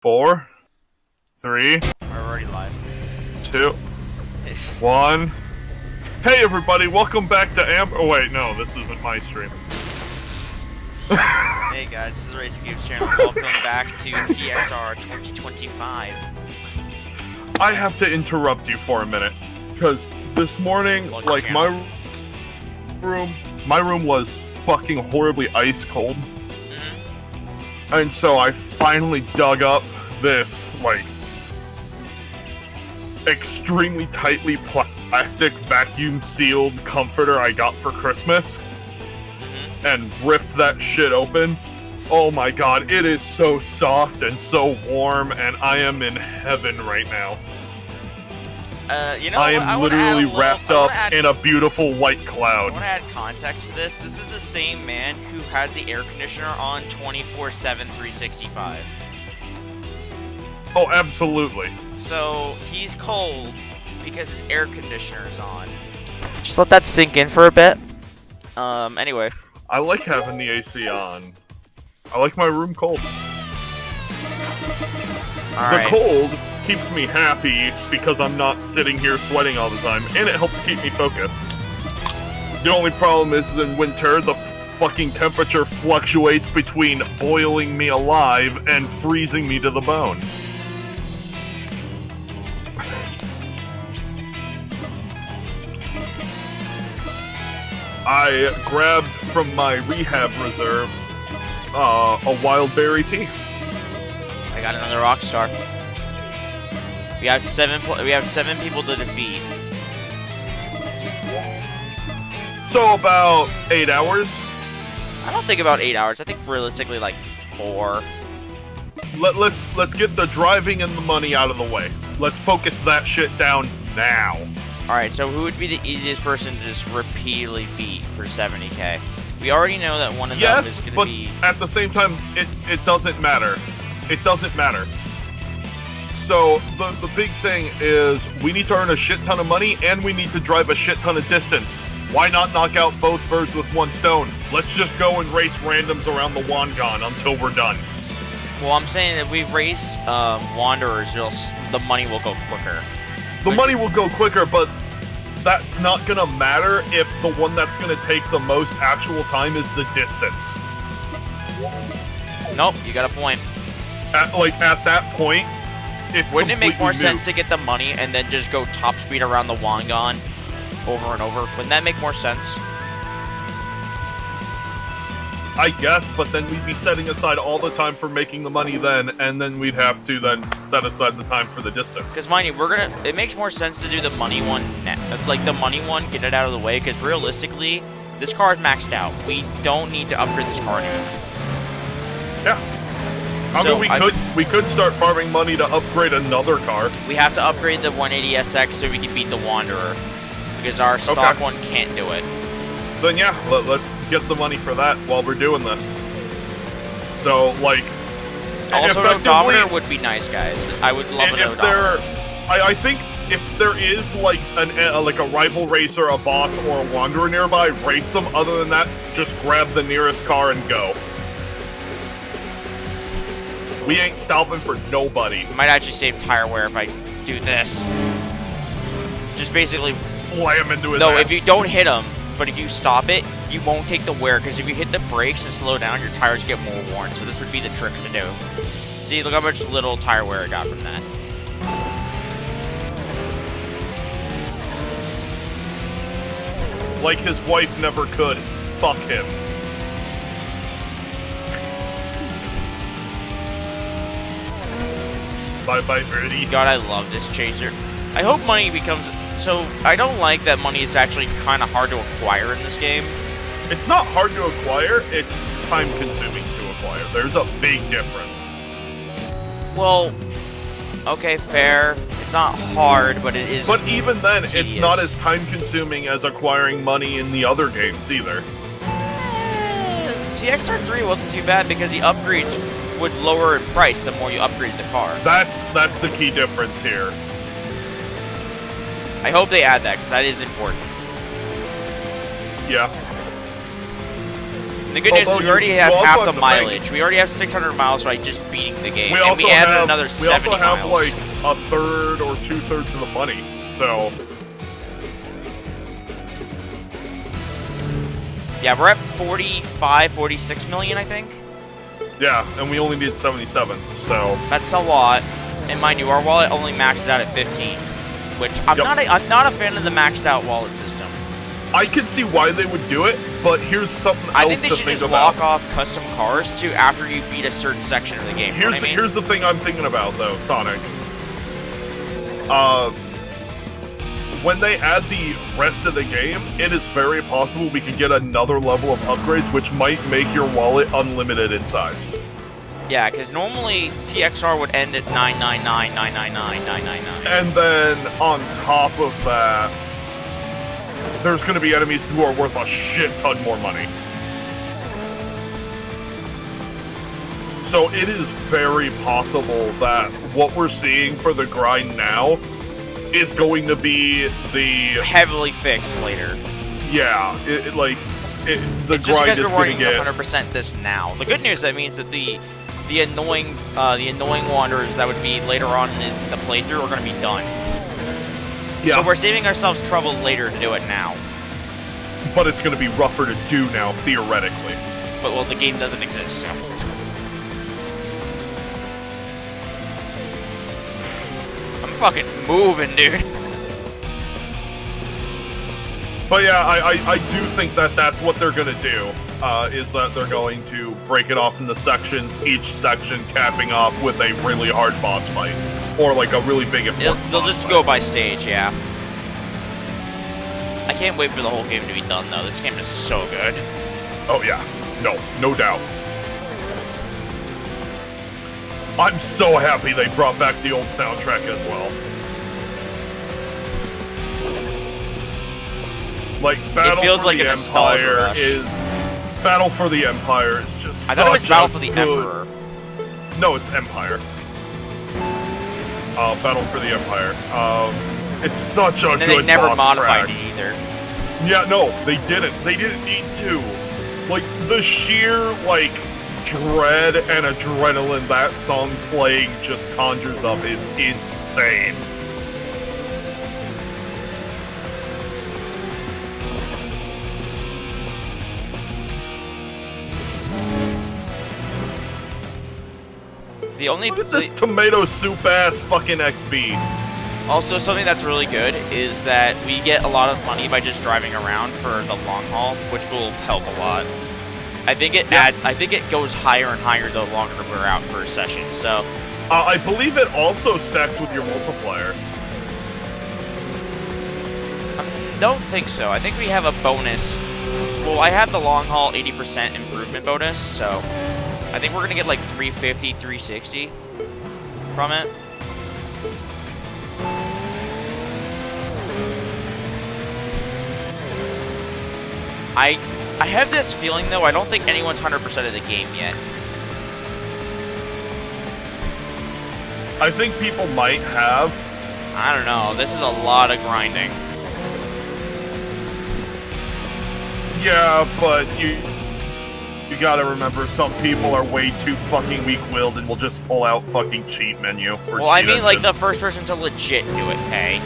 4, 3, We're already live. 2, 1. Hey everybody, welcome back to Oh wait, no, this isn't my stream. Hey guys, this is Racing Games Channel. Welcome back to TXR 2025. I have to interrupt you for a minute, because this morning, like, my room was fucking horribly ice cold. And so I finally dug up this, like, extremely tightly plastic vacuum-sealed comforter I got for Christmas, and ripped that shit open. Oh my god, it is so soft and so warm, and I am in heaven right now. You know, I am literally wrapped up in a beautiful white cloud. I want to add context to this. This is the same man who has the air conditioner on 24/7, 365. Oh, absolutely. So, he's cold because his air conditioner is on. Just let that sink in for a bit. Anyway. I like having the AC on. I like my room cold. The cold keeps me happy because I'm not sitting here sweating all the time, and it helps keep me focused. The only problem is in winter, the fucking temperature fluctuates between boiling me alive and freezing me to the bone. I grabbed from my rehab reserve a wild berry tea. I got another rock star. We have seven people to defeat. So about 8 hours. I don't think about 8 hours. I think realistically like 4. Let's get the driving and the money out of the way. Let's focus that shit down now. All right. So who would be the easiest person to just repeatedly beat for 70K? We already know that one of them is going to be. Yes, but at the same time, it doesn't matter. It doesn't matter. So, the big thing is, we need to earn a shit ton of money, and we need to drive a shit ton of distance. Why not knock out both birds with one stone? Let's just go and race randoms around the Wangan until we're done. Well, I'm saying that we race Wanderers, the money will go quicker. The money will go quicker, but that's not gonna matter if the one that's gonna take the most actual time is the distance. Nope, you got a point. At that point, it's Wouldn't it make more new. sense to get the money and then just go top speed around the Wangan over and over? Wouldn't that make more sense? I guess, but then we'd be setting aside all the time for making the money then, and then we'd have to then set aside the time for the distance. Because mind you, it makes more sense to do the money one, get it out of the way, because realistically, this car is maxed out. We don't need to upgrade this car anymore. Yeah. I mean, we could start farming money to upgrade another car. We have to upgrade the 180SX so we can beat the Wanderer, because our stock one can't do it. Then yeah, let's get the money for that while we're doing this. So, like, also an odometer would be nice, guys. I would love an odometer. I think if there is like a rival racer, a boss, or a wanderer nearby, race them. Other than that, just grab the nearest car and go. We ain't stopping for nobody. Might actually save tire wear if I do this. Just basically slam into his ass. No, if you don't hit him, but if you stop it, you won't take the wear, because if you hit the brakes and slow down, your tires get more worn. So this would be the trick to do. See, look how much little tire wear I got from that. Like his wife never could. Fuck him. Bye-bye, birdie. God, I love this chaser. I hope money becomes... So, I don't like that money is actually kind of hard to acquire in this game. It's not hard to acquire, it's time-consuming to acquire. There's a big difference. Well, okay, fair. It's not hard, but it is But even then, tedious. It's not as time-consuming as acquiring money in the other games, either. TXR 3 wasn't too bad because the upgrades would lower in price the more you upgrade the car. That's the key difference here. I hope they add that, because that is important. Yeah. And the good news is Although we already you have also half have the to mileage. think- We already have 600 miles by just beating the game. We And also we added have another 70 miles. like a third or 2/3 of the money. So Yeah, we're at 45, 46 million, I think. yeah, and we only need 77. So That's a lot. And mind you, our wallet only maxed out at 15, which I'm not a fan of the maxed out wallet system. I can see why they would do it, but here's something else I think they to should think just about. lock off custom cars to after you beat a certain section of the game. You know what I mean? Here's the thing I'm thinking about though, Sonic. When they add the rest of the game, it is very possible we can get another level of upgrades, which might make your wallet unlimited in size. Yeah, because normally TXR would end at 999, 999, 999. And then on top of that, there's going to be enemies who are worth a shit ton more money. So it is very possible that what we're seeing for the grind now is going to be the... Heavily fixed later. Yeah, the It's just grind because is we're going to running get... 100% this now. The good news, that means that the annoying wanderers that would be later on in the playthrough are going to be done. Yeah, So we're saving ourselves trouble later to do it now. but it's going to be rougher to do now, theoretically. But, well, the game doesn't exist, so... I'm fucking moving, dude. But yeah, I do think that that's what they're going to do, is that they're going to break it off into sections, each section capping off with a really hard boss fight. Or like a really big important They'll boss just fight. go by stage, yeah. I can't wait for the whole game to be done, though. This game is so good. Oh yeah, no doubt. I'm so happy they brought back the old soundtrack as well. Like Battle feels for like the a nostalgia Empire rush. is Battle for the Empire is just I thought it was such Battle a for the good- Emperor. No, it's Empire. Battle for the Empire. It's such a And then good they never boss modified track. it either. Yeah, no, they didn't. They didn't need to. Like, the sheer, like, dread and adrenaline that song playing just conjures up is insane. The only... Look at this tomato soup ass fucking XB. Also, something that's really good is that we get a lot of money by just driving around for the long haul, which will help a lot. I think it adds... I think it goes higher and higher the longer we're out per session, so... I believe it also stacks with your multiplier. Don't think so. I think we have a bonus. Well, I have the long haul 80% improvement bonus, so... I think we're gonna get like 350, 360 from it. I have this feeling though, I don't think anyone's 100% of the game yet. I think people might have. I don't know, this is a lot of grinding. Yeah, but you gotta remember, some people are way too fucking weak-willed and will just pull out fucking cheat menu. Or Well, I cheat mean like engine. the first person to legit do it, Tay.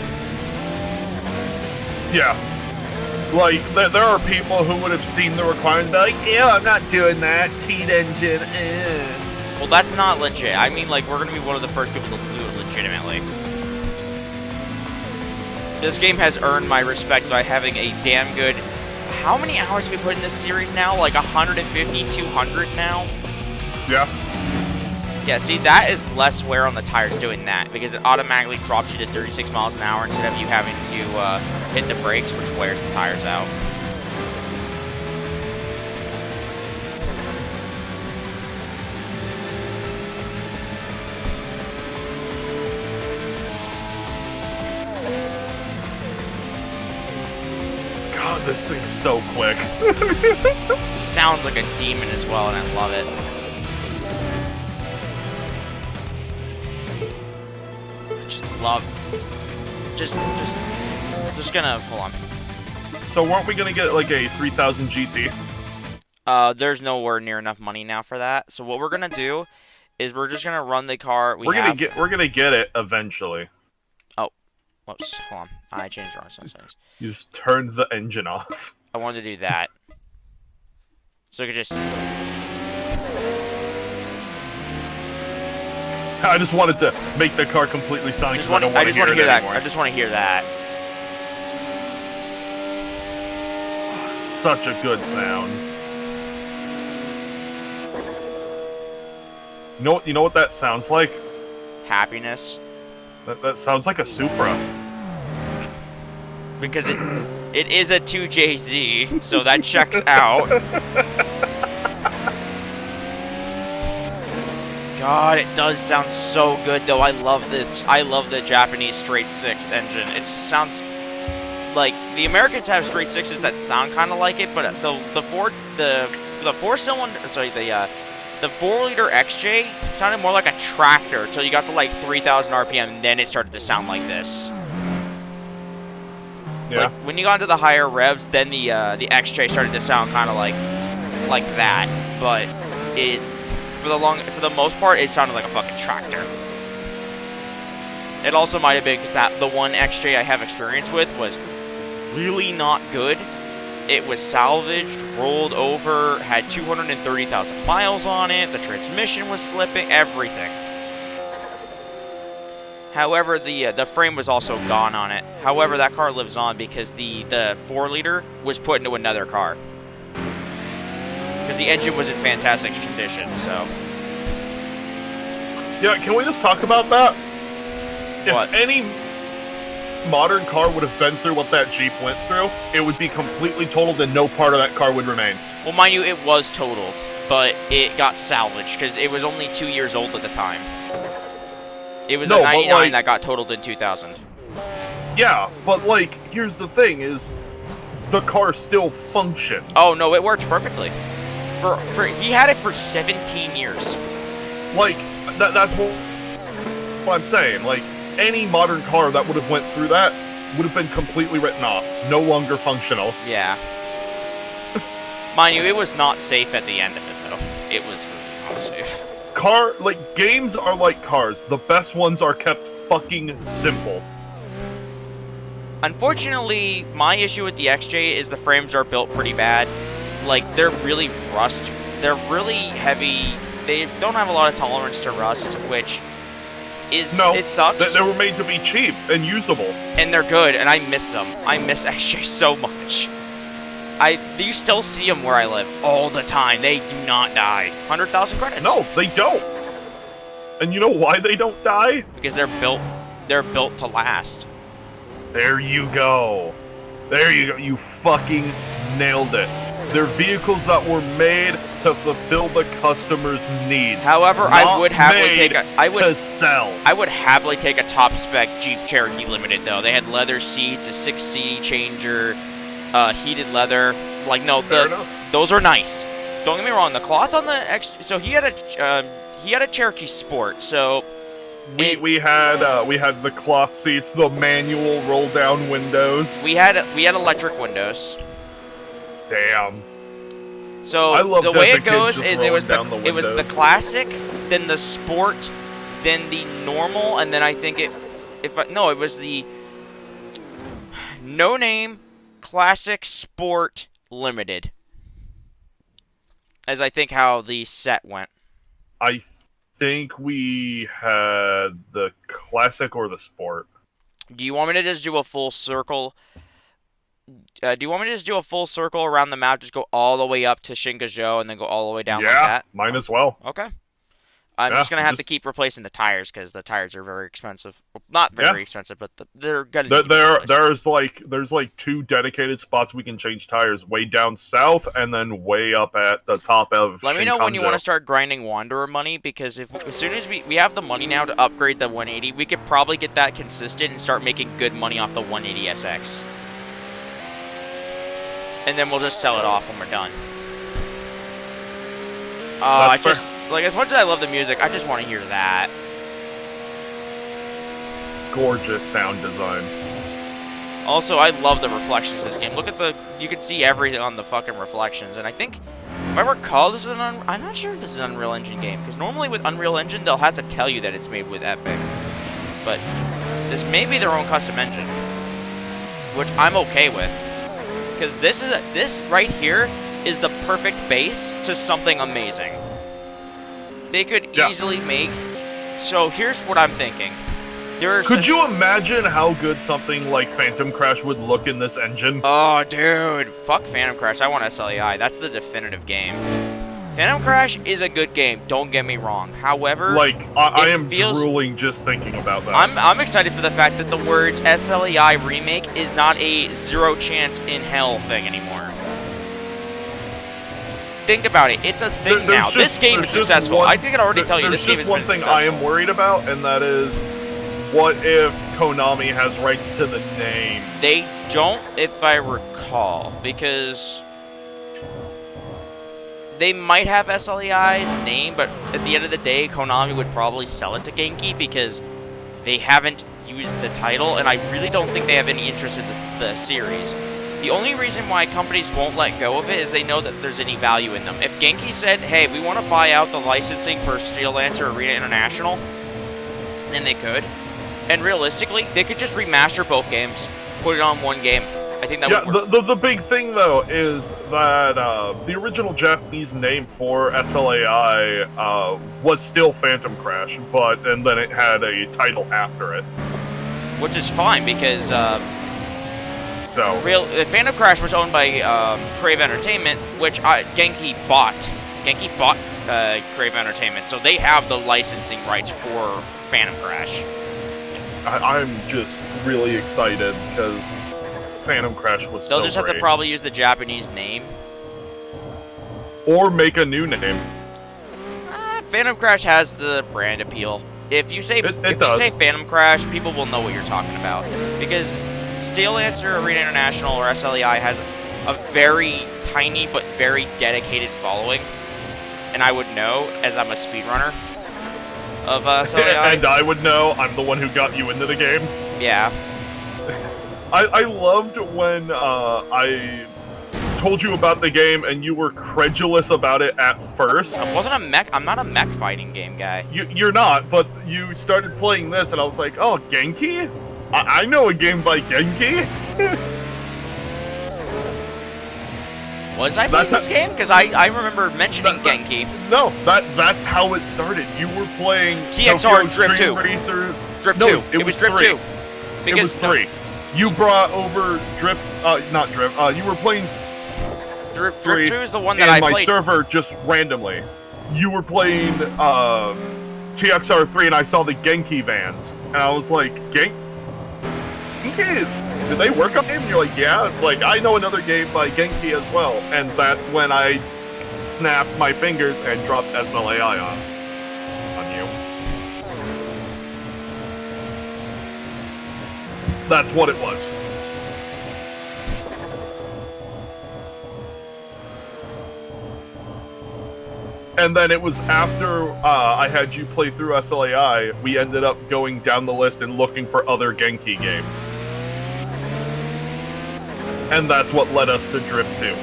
Yeah. Like, there are people who would have seen the requirement and be like, yeah, I'm not doing that, cheat engine, Well, that's not legit. I mean, like, we're gonna be one of the first people to do it legitimately. This game has earned my respect by having a damn good... How many hours have we put in this series now? Like 150, 200 now? Yeah. Yeah, see, that is less wear on the tires doing that, because it automatically drops you to 36 miles an hour instead of you having to hit the brakes, which wears the tires out. God, this thing's so quick. It sounds like a demon as well, and I love it. Just gonna, hold on. So weren't we gonna get like a 3000 GT? There's nowhere near enough money now for that. So what we're gonna do is we're just gonna run the car. We're gonna get it eventually. Oh, whoops. Hold on. I changed the wrong settings. You just turned the engine off. I wanted to do that. So I could just. I just wanted to make the car completely sonic. I just want to hear that. I just want to hear that. Such a good sound. You know what that sounds like? Happiness. That sounds like a Supra. Because it is a 2JZ, so that checks out. God, it does sound so good though. I love this. I love the Japanese straight six engine. It sounds like the Americans have straight sixes that sound kind of like it, but the 4-liter XJ sounded more like a tractor until you got to like 3,000 RPM, and then it started to sound like this. Yeah. Like when you got into the higher revs, then the XJ started to sound kind of like that, but it for the most part it sounded like a fucking tractor. It also might have been because that the one XJ I have experience with was really not good. It was salvaged, rolled over, had 230,000 miles on it. The transmission was slipping, everything. However, the frame was also gone on it. However, that car lives on because the 4-liter was put into another car. Because the engine was in fantastic condition, so. Yeah, can we just talk about that? What? If any modern car would have been through what that Jeep went through, it would be completely totaled and no part of that car would remain. Well, mind you, it was totaled, but it got salvaged because it was only 2 years old at the time. It was a 99 that got totaled in 2000. Yeah, but like, here's the thing is, the car still functioned. Oh, no, it works perfectly. He had it for 17 years. Like, that's what I'm saying. Like, any modern car that would have went through that would have been completely written off. No longer functional. Yeah. Mind you, it was not safe at the end of it, though. It was really not safe. Games are like cars. The best ones are kept fucking simple. Unfortunately, my issue with the XJ is the frames are built pretty bad. Like, they're really rust. They're really heavy. They don't have a lot of tolerance to rust, which is... No, it sucks. They were made to be cheap and usable. And they're good, and I miss them. I miss XJ so much. You still see them where I live all the time. They do not die. 100,000 credits. No, they don't. And you know why they don't die? Because they're built to last. There you go. There you go. You fucking nailed it. They're vehicles that were made to fulfill the customer's needs. However, I would happily take sell. I would happily take a top spec Jeep Cherokee Limited though. They had leather seats, a 6-CD changer, heated leather. Like no, those are nice. Don't get me wrong. The cloth on the so he had a Cherokee Sport. So we had the cloth seats, the manual roll down windows. We had electric windows. Damn. So the way it goes is it was the classic, then the sport, then the normal, and then I think it was the no name classic sport limited. As I think how the set went. I think we had the classic or the sport. Do you want me to just do a full circle? Do you want me to just do a full circle around the map, just go all the way up to Shingajo and then go all the way down like that? Yeah, might as well. Okay. I'm just going to have to keep replacing the tires because the tires are very expensive. Well, not very expensive, but they're going to There's like 2 dedicated spots we can change tires, way down south and then way up at the top of Let me know when you want to start grinding Wanderer money, because as soon as we have the money now to upgrade the 180, we could probably get that consistent and start making good money off the 180 SX. And then we'll just sell it off when we're done. As much as I love the music, I just want to hear that. Gorgeous sound design. Also, I love the reflections in this game. Look at you can see everything on the fucking reflections, and I think If I recall, this is I'm not sure if this is an Unreal Engine game, because normally with Unreal Engine, they'll have to tell you that it's made with Epic. But this may be their own custom engine, which I'm okay with, because this right here is the perfect base to something amazing. They could easily make. So here's what I'm thinking. Could you imagine how good something like Phantom Crash would look in this engine? Oh, dude. Fuck Phantom Crash. I want SLEI. That's the definitive game. Phantom Crash is a good game. Don't get me wrong. However, like, I am drooling just thinking about that. I'm excited for the fact that the words SLEI remake is not a zero chance in hell thing anymore. Think about it. It's a thing now. This game is successful. I think I already tell you this game has been successful. There's just one thing I am worried about, and that is, what if Konami has rights to the name? They don't, if I recall, because they might have SLEI's name, but at the end of the day, Konami would probably sell it to Genki because they haven't used the title, and I really don't think they have any interest in the series. The only reason why companies won't let go of it is they know that there's any value in them. If Genki said, hey, we want to buy out the licensing for Steel Lancer Arena International, then they could. And realistically, they could just remaster both games, put it on one game. I think that would work. The big thing, though, is that the original Japanese name for SLAI was still Phantom Crash, and then it had a title after it. Which is fine, because Phantom Crash was owned by Crave Entertainment, which Genki bought. Genki bought Crave Entertainment, so they have the licensing rights for Phantom Crash. I'm just really excited because Phantom Crash was They'll just have to probably use the Japanese name. Or make a new name. Phantom Crash has the brand appeal. If you say you say Phantom Crash, people will know what you're talking about. Because Steel Lancer Arena International, or SLEI, has a very tiny but very dedicated following. And I would know, as I'm a speedrunner of SLEI. And I would know, I'm the one who got you into the game. Yeah. I loved when I told you about the game and you were credulous about it at first. I'm not a mech fighting game guy. You're not, but you started playing this and I was like, oh, Genki? I know a game by Genki. Was I playing this game? Because I remember mentioning Genki. No, that's how it started. You were playing TXR Drift 2. Racer. Drift 2. It was Drift 2. It was 3. You brought over Drift, not Drift, you were playing Drift 2 is the one that I played. my server just randomly. You were playing TXR 3 and I saw the Genki vans. And I was like, Genki? Did they work on the game? And you're like, yeah. It's like, I know another game by Genki as well. And that's when I snapped my fingers and dropped SLAI on you. That's what it was. And then it was after I had you play through SLAI, we ended up going down the list and looking for other Genki games. And that's what led us to Drift 2.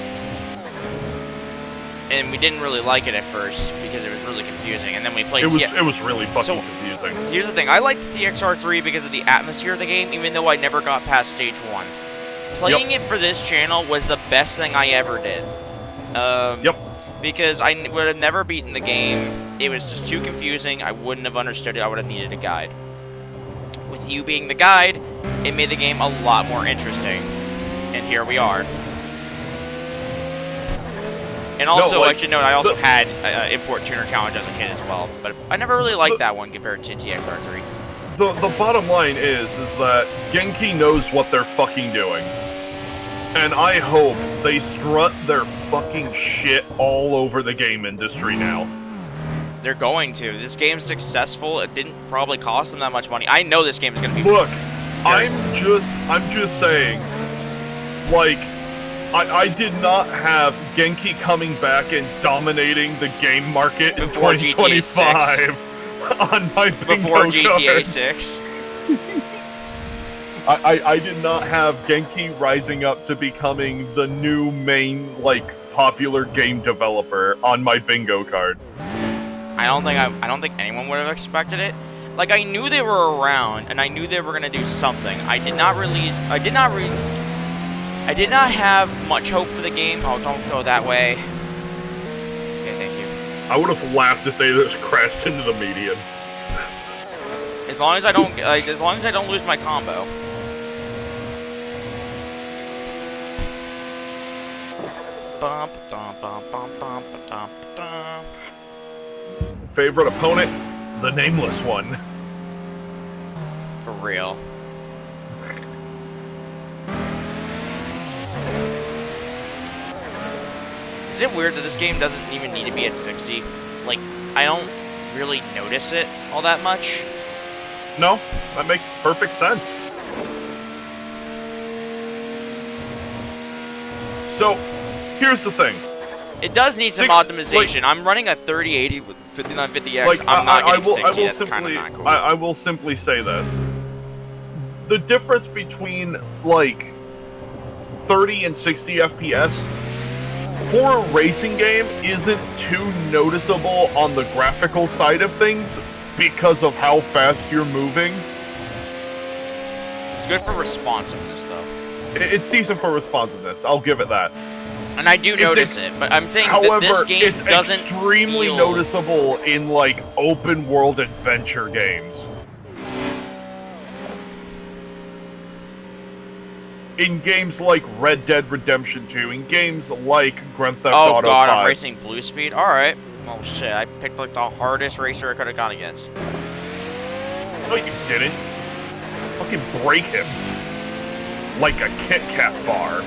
And we didn't really like it at first because it was really confusing. And then we played. It was really fucking confusing. Here's the thing: I liked TXR 3 because of the atmosphere of the game, even though I never got past stage 1. Playing it for this channel was the best thing I ever did. Because I would have never beaten the game. It was just too confusing. I wouldn't have understood it. I would have needed a guide. With you being the guide, it made the game a lot more interesting. And here we are. And also, I should note, I also had Import Tuner Challenge as a kid as well. But I never really liked that one compared to TXR 3. The bottom line is that Genki knows what they're fucking doing. And I hope they strut their fucking shit all over the game industry now. They're going to. This game's successful. It didn't probably cost them that much money. I know this game is going to be... Look, I'm just saying, like, I did not have Genki coming back and dominating the game market in 2025 on my bingo Before GTA card. 6. I did not have Genki rising up to becoming the new main, like, popular game developer on my bingo card. I don't think anyone would have expected it. Like, I knew they were around, and I knew they were gonna do something. I did not have much hope for the game. Oh, don't go that way. Okay, thank you. I would have laughed if they just crashed into the median. As long as I don't lose my combo. Favorite opponent? The nameless one. For real. Is it weird that this game doesn't even need to be at 60? Like, I don't really notice it all that much. No, that makes perfect sense. So, here's the thing. It does need some optimization. Like, I'm running a 3080 with 5950X. Like, I'm not getting 60. That's kind of not cool. I will simply say this. The difference between, like, 30 and 60 FPS for a racing game isn't too noticeable on the graphical side of things because of how fast you're moving. It's good for responsiveness, though. It's decent for responsiveness. I'll give it that. And I do notice it, but I'm saying that this game doesn't it's extremely noticeable in, like, open-world adventure games. In games like Red Dead Redemption 2, in games like Grand Theft Auto 5. Oh god, I'm racing blue speed? Alright. Oh shit, I picked, like, the hardest racer I could have gone against. No, you didn't. Fucking break him. Like a Kit Kat bar.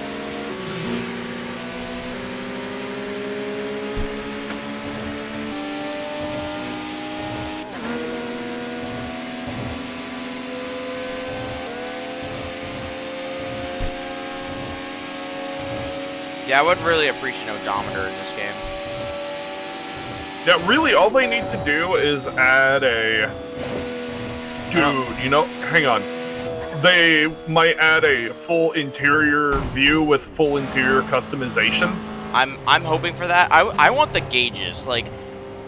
Yeah, I would really appreciate an odometer in this game. Yeah, really, all they need to do is add a... Dude, you know, hang on. They might add a full interior view with full interior customization. I'm hoping for that. I want the gauges, like,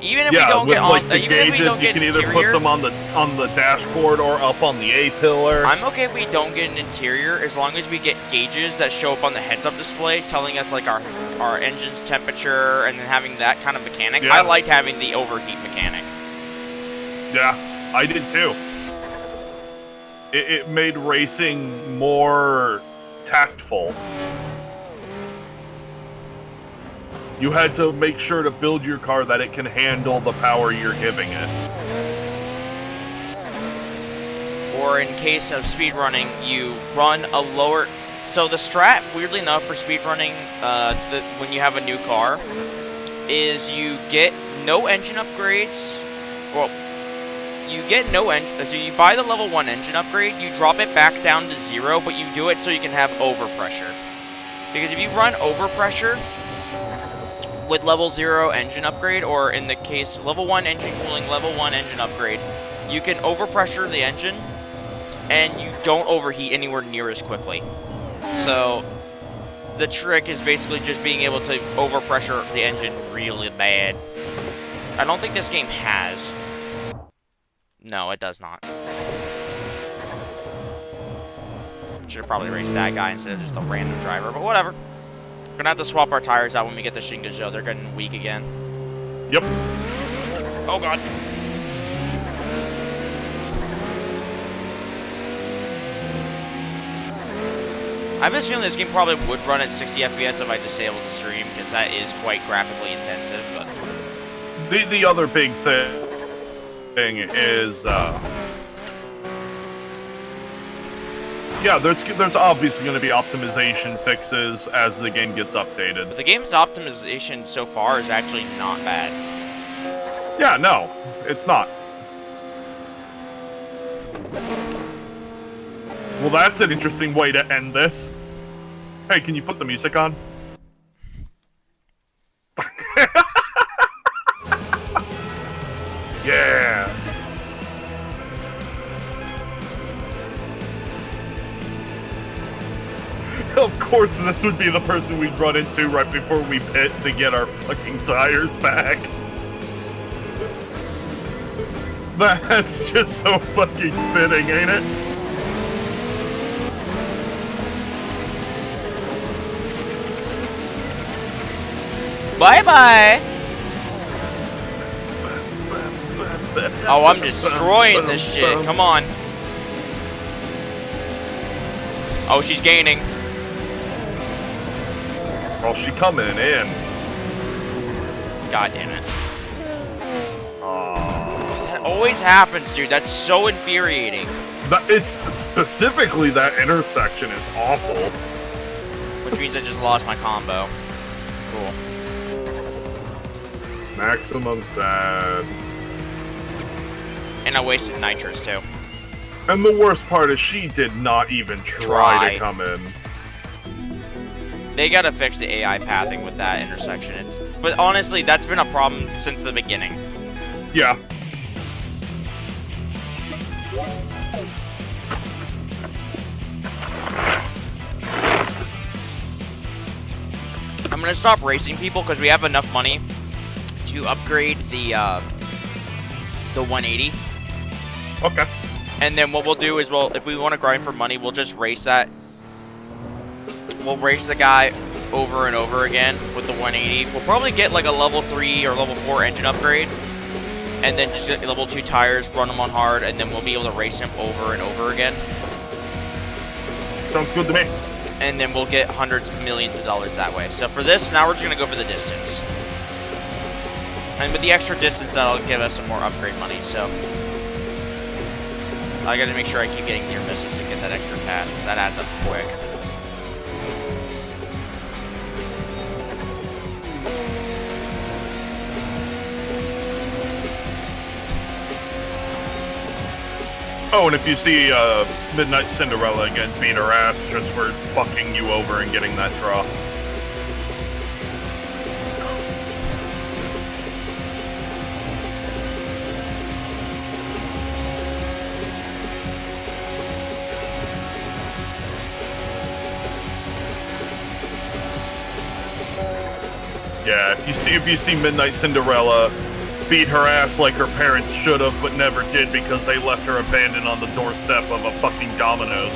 even if we don't with, get like, on, the even gauges, if we don't you get can either interior, put them on the dashboard or up on the A-pillar. I'm okay if we don't get an interior, as long as we get gauges that show up on the heads-up display, telling us, like, our engine's temperature, and then having that kind of mechanic. Yeah. I liked having the overheat mechanic. Yeah, I did too. It made racing more tactful. You had to make sure to build your car that it can handle the power you're giving it. Or in case of speedrunning, you run a lower... So the strat, weirdly enough, for speedrunning, when you have a new car, is you get no engine upgrades. Well, you get no engine... So you buy the level 1 engine upgrade, you drop it back down to 0, but you do it so you can have overpressure. Because if you run overpressure with level 0 engine upgrade, or in the case, level 1 engine cooling, level 1 engine upgrade, you can overpressure the engine, and you don't overheat anywhere near as quickly. So, the trick is basically just being able to overpressure the engine really bad. I don't think this game has. No, it does not. Should have probably raced that guy instead of just a random driver, but whatever. We're gonna have to swap our tires out when we get the Shingajo. They're getting weak again. Yep. Oh god. I have this feeling this game probably would run at 60 FPS if I disabled the stream, because that is quite graphically intensive, but... The other big thing is, yeah, there's obviously going to be optimization fixes as the game gets updated. But the game's optimization so far is actually not bad. Yeah, no, it's not. Well, that's an interesting way to end this. Hey, can you put the music on? Yeah. Of course, this would be the person we'd run into right before we pit to get our fucking tires back. That's just so fucking fitting, ain't it? Bye-bye! Oh, I'm destroying this shit. Come on. Oh, she's gaining. Oh, she coming in. God damn it. That always happens, dude. That's so infuriating. It's specifically that intersection is awful. Which means I just lost my combo. Cool. Maximum sad. And I wasted nitros too. And the worst part is she did not even try to come in. They gotta fix the AI pathing with that intersection. But honestly, that's been a problem since the beginning. Yeah. I'm gonna stop racing people because we have enough money to upgrade the 180. Okay. And then what we'll do is, if we want to grind for money, we'll just race that. We'll race the guy over and over again with the 180. We'll probably get like a level 3 or level 4 engine upgrade. And then just get level 2 tires, run them on hard, and then we'll be able to race him over and over again. Sounds good to me. And then we'll get hundreds of millions of dollars that way. So for this, now we're just going to go for the distance. And with the extra distance, that'll give us some more upgrade money, so I gotta make sure I keep getting near misses to get that extra cash, because that adds up quick. Oh, and if you see Midnight Cinderella again beat her ass just for fucking you over and getting that draw. Yeah, if you see Midnight Cinderella beat her ass like her parents should have, but never did because they left her abandoned on the doorstep of a fucking Domino's.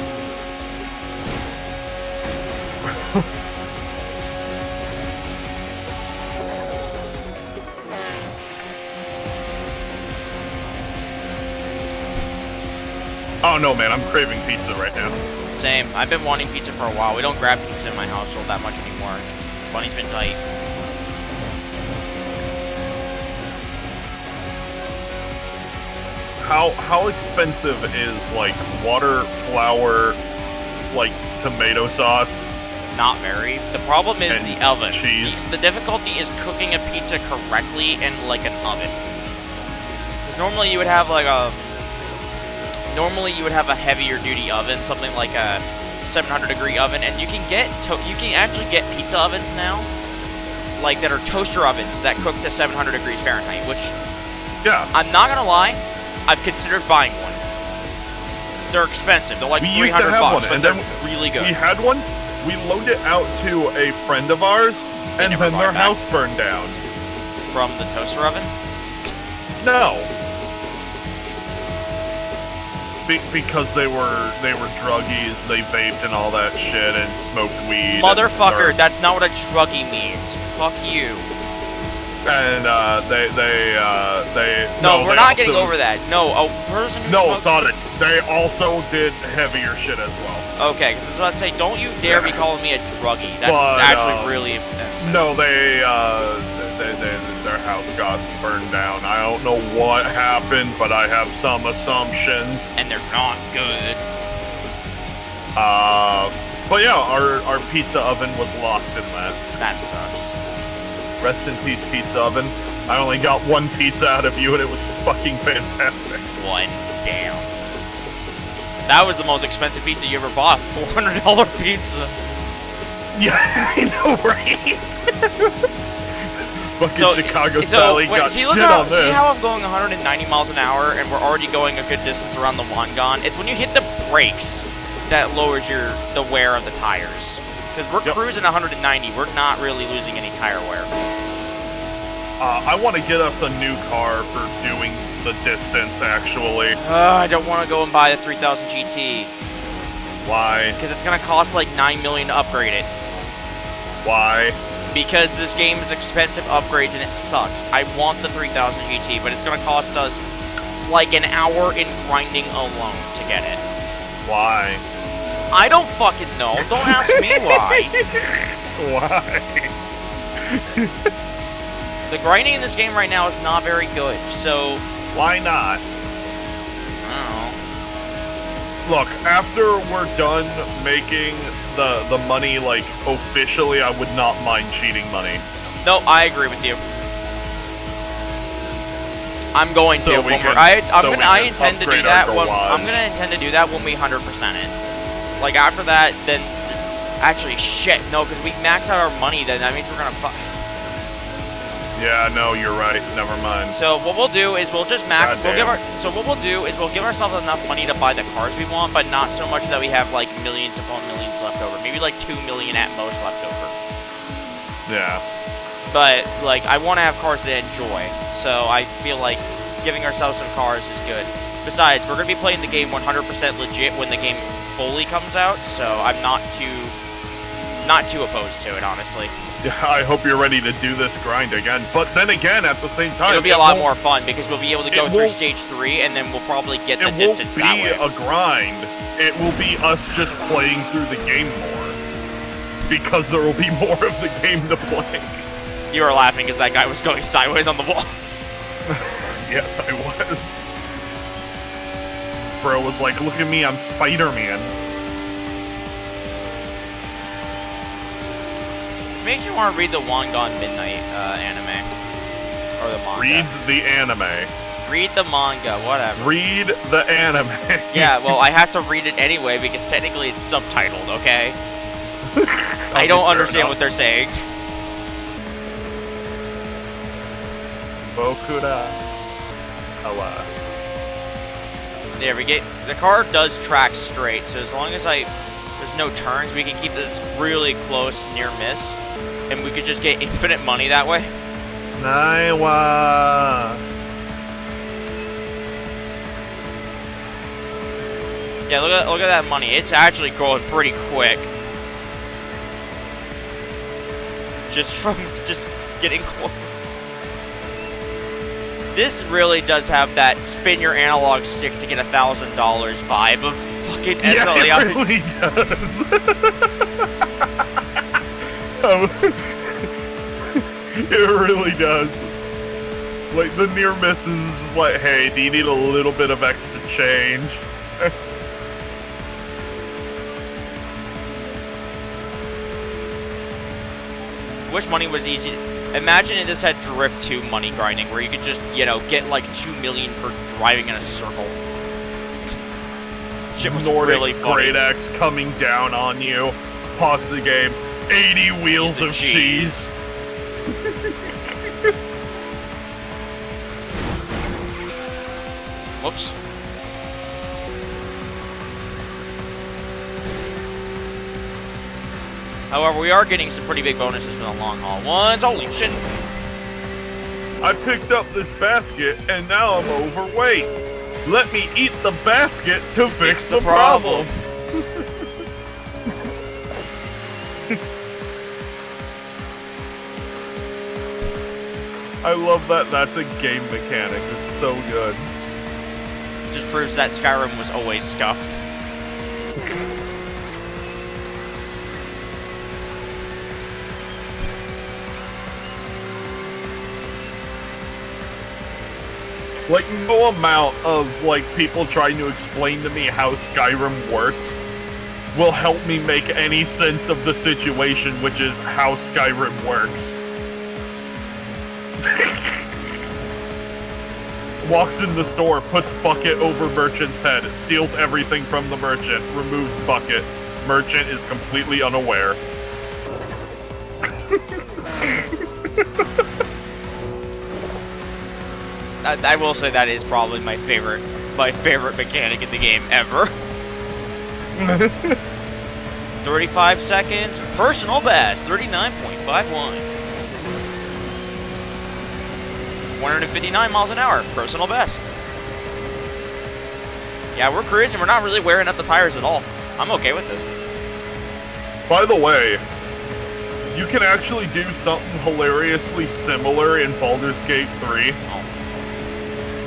Oh no, man, I'm craving pizza right now. Same. I've been wanting pizza for a while. We don't grab pizza in my household that much anymore. Money's been tight. How expensive is like water, flour, like tomato sauce? Not very. The problem is the oven. Cheese. The difficulty is cooking a pizza correctly in like an oven. Because normally you would have like a heavier duty oven, something like a 700-degree oven, and you can actually get pizza ovens now, like that are toaster ovens that cook to 700 degrees Fahrenheit. Which, yeah, I'm not gonna lie, I've considered buying one. They're expensive. They're like $300 bucks, but they're really good. We had one. We loaned it out to a friend of ours, and then their house burned down. From the toaster oven? No. Because they were druggies, they vaped and all that shit and smoked weed. Motherfucker, that's not what a druggie means. Fuck you. And No, we're not getting over that. No, a person who smokes... it's not it. They also did heavier shit as well. Okay, because I was about to say, don't you dare be calling me a druggie. That's actually really offensive. No, their house got burned down. I don't know what happened, but I have some assumptions. And they're not good. But yeah, our pizza oven was lost in that. That sucks. Rest in peace, pizza oven. I only got one pizza out of you, and it was fucking fantastic. One. Damn. That was the most expensive pizza you ever bought. $400 pizza. Yeah, I know, right? Fucking Chicago style. See how I'm going 190 miles an hour, and we're already going a good distance around the Wangan? It's when you hit the brakes that lowers the wear of the tires. Because we're cruising 190, we're not really losing any tire wear. I want to get us a new car for doing the distance, actually. I don't want to go and buy the 3000 GT. Why? Because it's going to cost like $9 million to upgrade it. Why? Because this game is expensive upgrades and it sucks. I want the 3000 GT, but it's going to cost us like an hour in grinding alone to get it. Why? I don't fucking know. Don't ask me why. Why? The grinding in this game right now is not very good, so... Why not? I don't know. Look, after we're done making the money, like, officially, I would not mind cheating money. No, I agree with you. I'm going So to. we can- I intend to do upgrade that. our I'm garage. gonna intend to do that when we 100% it. Like after that, then actually shit. No, because we max out our money. Then that means we're gonna fuck. Yeah, no, you're right. Never mind. So what we'll do is we'll just max. Goddamn. So what we'll do is we'll give ourselves enough money to buy the cars we want, but not so much that we have like millions upon millions left over. Maybe like 2 million at most left over. Yeah. But like I want to have cars to enjoy, so I feel like giving ourselves some cars is good. Besides, we're gonna be playing the game 100% legit when the game fully comes out, so I'm not too opposed to it, honestly. Yeah, I hope you're ready to do this grind again. But then again, at the same time, It'll be a lot more fun because we'll be able to go through won't- stage 3, and then we'll probably get the It distance won't that be way. a grind. It will be us just playing through the game more. Because there will be more of the game to play. You were laughing because that guy was going sideways on the wall. Yes, I was. Bro was like, look at me, I'm Spider-Man. It makes me want to read the Wangan Midnight anime. Or the manga. Read the anime. Read the manga, whatever. Read the anime. Yeah, well, I have to read it anyway because technically it's subtitled, okay? I don't understand what they're saying. Bokura. Awa. There we get. The car does track straight, so as long as there's no turns, we can keep this really close near miss, and we could just get infinite money that way. Naiwa. Yeah, look at that money. It's actually growing pretty quick. Just from getting close. This really does have that spin your analog stick to get $1,000 vibe of fucking SLA. Yeah, it really does. It really does. Like, the near misses is just like, hey, do you need a little bit of extra change? Wish money was easy. Imagine if this had Drift 2 money grinding, where you could just, you know, get like 2 million for driving in a circle. Shit was Nordic really funny. Great X coming down on you. Pause the game. 80 wheels of cheese. Whoops. However, we are getting some pretty big bonuses for the long haul ones. Holy shit. I picked up this basket and now I'm overweight. Let me eat the basket to fix the problem. I love that that's a game mechanic. It's so good. Just proves that Skyrim was always scuffed. Like, no amount of, like, people trying to explain to me how Skyrim works will help me make any sense of the situation, which is how Skyrim works. Walks in the store, puts bucket over merchant's head, steals everything from the merchant, removes bucket. Merchant is completely unaware. I will say that is probably my favorite mechanic in the game ever. 35 seconds. Personal best, 39.51. 159 miles an hour. Personal best. Yeah, we're cruising. We're not really wearing out the tires at all. I'm okay with this. By the way, you can actually do something hilariously similar in Baldur's Gate 3. Oh.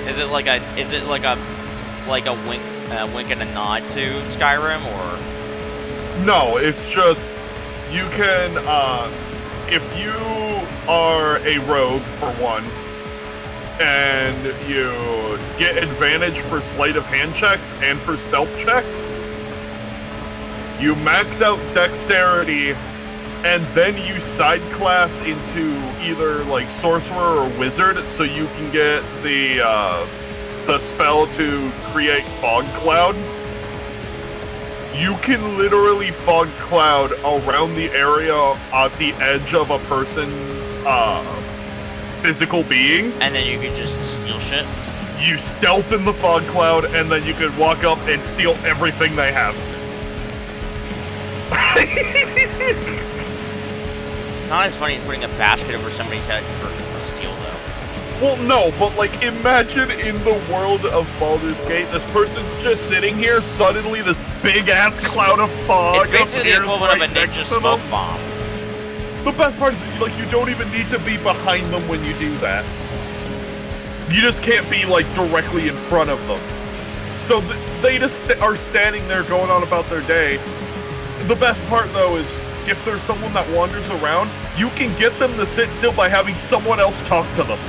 Is it like a wink and a nod to Skyrim, or? No, it's just you can if you are a rogue for one, and you get advantage for sleight of hand checks and for stealth checks, you max out dexterity, and then you side class into either like sorcerer or wizard, so you can get the spell to create fog cloud. You can literally fog cloud around the area at the edge of a person's physical being. And then you can just steal shit. You stealth in the fog cloud, and then you can walk up and steal everything they have. It's not as funny as putting a basket over somebody's head to steal, though. Well, no, but like, imagine in the world of Baldur's Gate, this person's just sitting here, suddenly this big-ass cloud of fog It's basically the appears equivalent right of a next ninja to smoke them. bomb. The best part is, like, you don't even need to be behind them when you do that. You just can't be, like, directly in front of them. So they just are standing there going on about their day. The best part, though, is if there's someone that wanders around, you can get them to sit still by having someone else talk to them.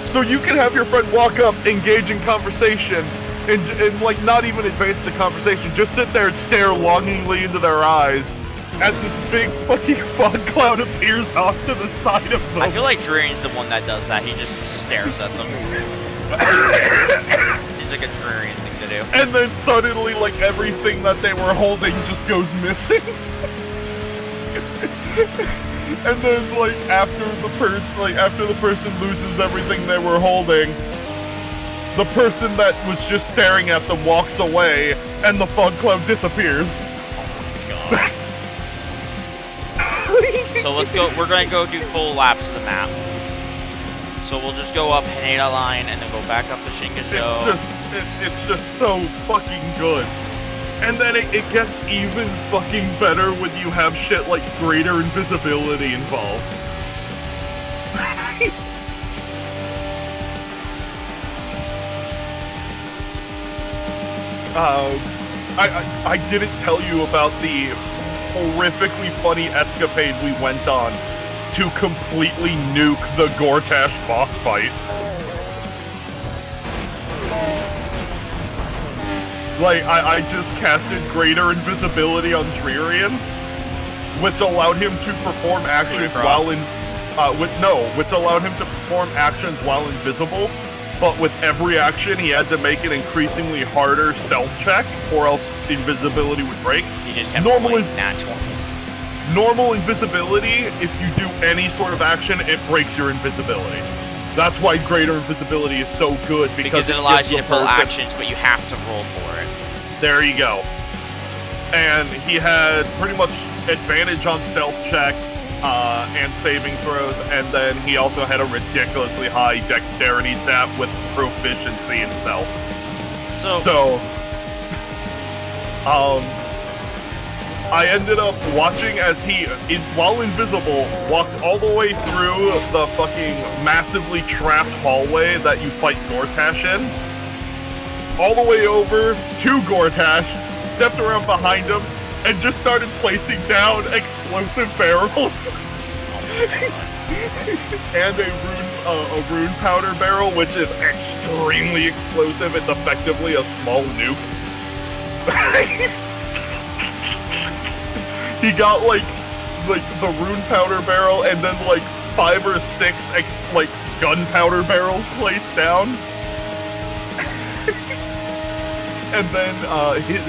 So you can have your friend walk up, engage in conversation, and like, not even advance the conversation, just sit there and stare longingly into their eyes as this big fucking fog cloud appears off to the side of them. I feel like Drarian's the one that does that. He just stares at them. Seems like a Drarian thing to do. And then suddenly, like, everything that they were holding just goes missing. And then, like, after the person loses everything they were holding, the person that was just staring at them walks away, and the fog cloud disappears. God. So let's go. We're going to go do full laps of the map. So we'll just go up Haneda Line and then go back up the Shingasho. It's just so fucking good. And then it gets even fucking better when you have shit like greater invisibility involved. I didn't tell you about the horrifically funny escapade we went on to completely nuke the Gortash boss fight. Like, I just casted greater invisibility on Drarian, which allowed him to perform actions while in, which allowed him to perform actions while invisible, but with every action he had to make an increasingly harder stealth check, or else invisibility would break. You just have nat 20s. Normal invisibility, if you do any sort of action, it breaks your invisibility. That's why greater invisibility is so good, because it allows you to pull actions, but you have to roll for it. There you go. And he had pretty much advantage on stealth checks and saving throws, and then he also had a ridiculously high dexterity stat with proficiency in stealth. So I ended up watching as he, while invisible, walked all the way through the fucking massively trapped hallway that you fight Gortash in, all the way over to Gortash, stepped around behind him, and just started placing down explosive barrels. And a rune powder barrel, which is extremely explosive. It's effectively a small nuke. He got like the rune powder barrel, and then like 5 or 6 gunpowder barrels placed down. And then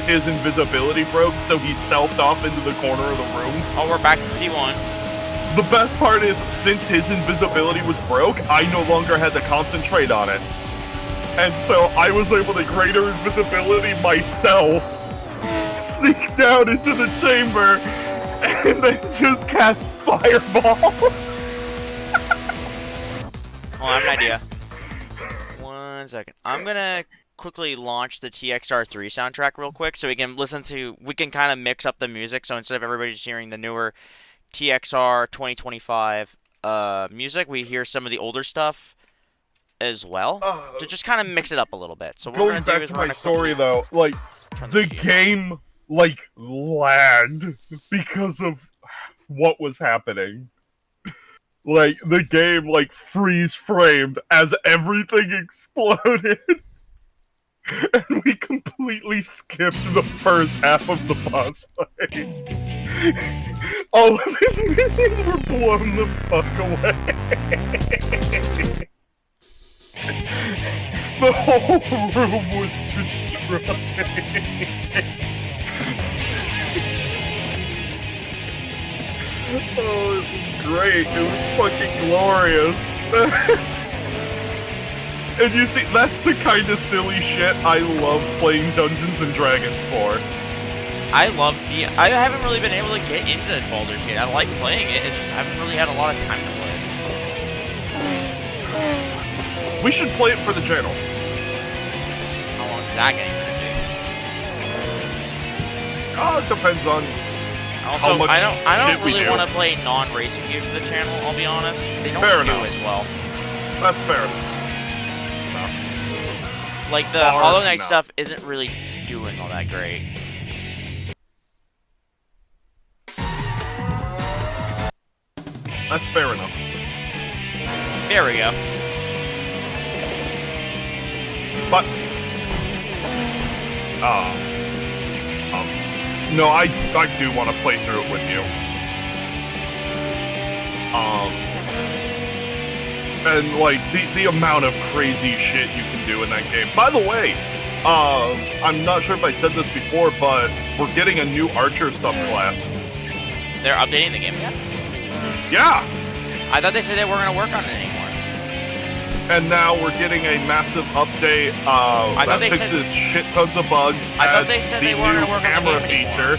his invisibility broke, so he stealthed off into the corner of the room. Oh, we're back to C1. The best part is, since his invisibility was broke, I no longer had to concentrate on it. And so I was able to greater invisibility myself, sneak down into the chamber, and then just cast Fireball. Oh, I have an idea. 1 second. I'm gonna quickly launch the TXR3 soundtrack real quick so we can kind of mix up the music. So instead of everybody just hearing the newer TXR 2025 music, we hear some of the older stuff as well to just kind of mix it up a little bit. So what we're Going gonna do back is to my story though, like the game like lagged because of what was happening. Like the game like freeze framed as everything exploded. And we completely skipped the first half of the boss fight. All of his minions were blown the fuck away. The whole room was destroyed. Oh, it was great. It was fucking glorious. And you see, that's the kind of silly shit I love playing Dungeons and Dragons for. I haven't really been able to get into Baldur's Gate. I like playing it, I haven't really had a lot of time to play it. We should play it for the channel. How long is that going to be? Oh, it depends on also, how much I don't shit we really do. want to play non-racing games for the channel, I'll be honest. They don't Fair do enough. as well. That's fair enough. Like, the Far Hollow Knight enough. stuff isn't really doing all that great. That's fair enough. There we go. But, no, I do want to play through it with you. And like the amount of crazy shit you can do in that game. By the way, I'm not sure if I said this before, but we're getting a new Archer subclass. They're updating the game yet? Yeah, I thought they said they weren't going to work on it anymore. and now we're getting a massive update that fixes shit tons of bugs. I thought they adds said the they weren't new gonna work on the camera game anymore. feature,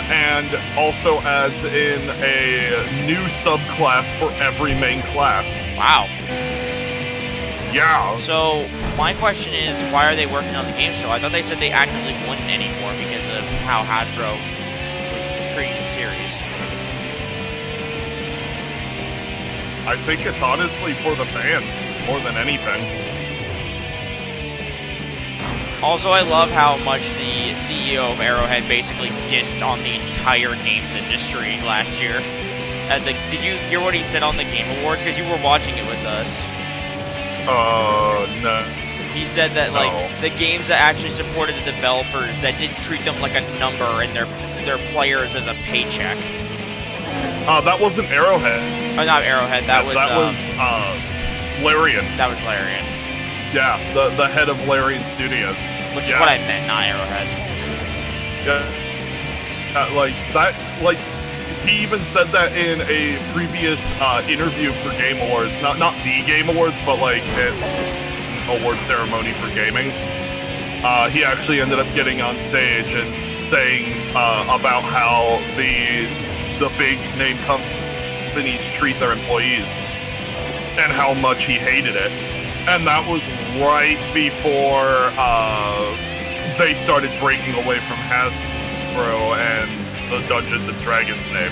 and also adds in a new subclass for every main class. Wow. Yeah. So, my question is, why are they working on the game still? I thought they said they actively wouldn't anymore because of how Hasbro was treating the series. I think it's honestly for the fans more than anything. Also, I love how much the CEO of Arrowhead basically dissed on the entire games industry last year. Did you hear what he said on the Game Awards? Because you were watching it with us. No. He said that like the games that actually supported the developers, that didn't treat them like a number and their players as a paycheck. That wasn't Arrowhead. Oh, not Arrowhead. That was Larian. That was Larian. Yeah, the head of Larian Studios. Which is what I meant, not Arrowhead. Yeah. Like that. Like he even said that in a previous interview for Game Awards. Not the Game Awards, but like an award ceremony for gaming. He actually ended up getting on stage and saying about how the big name companies treat their employees and how much he hated it. And that was right before they started breaking away from Hasbro and the Dungeons and Dragons name.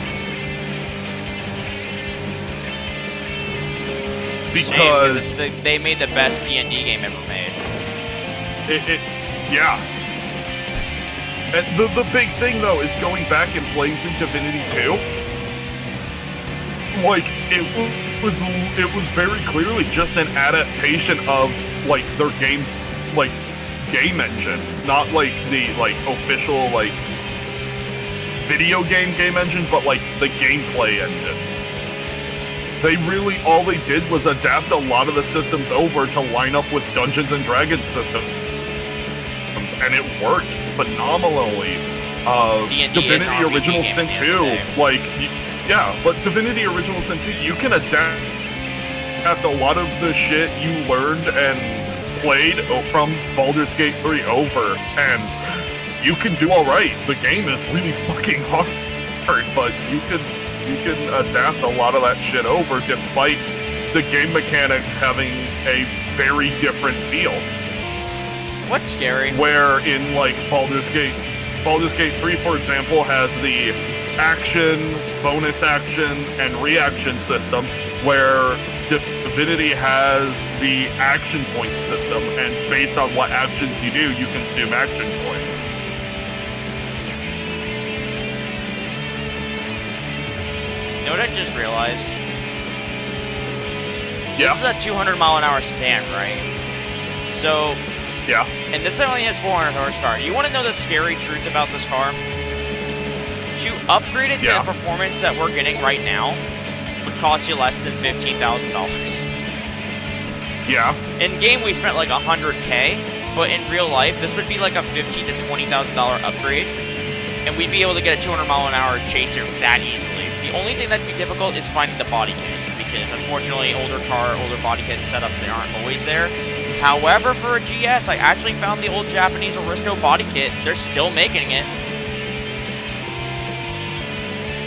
Because they made the best D&D game ever made. Yeah. And the big thing though is going back and playing through Divinity 2. Like it was very clearly just an adaptation of like their game's like game engine, not like the like official like video game engine, but like the gameplay engine. They really all they did was adapt a lot of the systems over to line up with Dungeons and Dragons systems, and it worked phenomenally. Divinity Original Sin 2, like. Yeah, but Divinity Original Sin 2, you can adapt a lot of the shit you learned and played from Baldur's Gate 3 over, and you can do all right. The game is really fucking hard, but you can adapt a lot of that shit over, despite the game mechanics having a very different feel. What's scary? Where in like Baldur's Gate 3, for example, has the action, bonus action, and reaction system, where Divinity has the action point system, and based on what actions you do, you consume action points. You know what I just realized? Yeah. This is a 200-mile-an-hour sedan, right? So, yeah. And this only has 400 horsepower. You want to know the scary truth about this car? To upgrade it to the performance that we're getting right now would cost you less than $15,000. Yeah. In game, we spent like $100K, but in real life, this would be like a $15,000 to $20,000 upgrade, and we'd be able to get a 200-mile-an-hour chaser that easily. The only thing that'd be difficult is finding the body kit, because unfortunately, older body kit setups, they aren't always there. However, for a GS, I actually found the old Japanese Aristo body kit. They're still making it.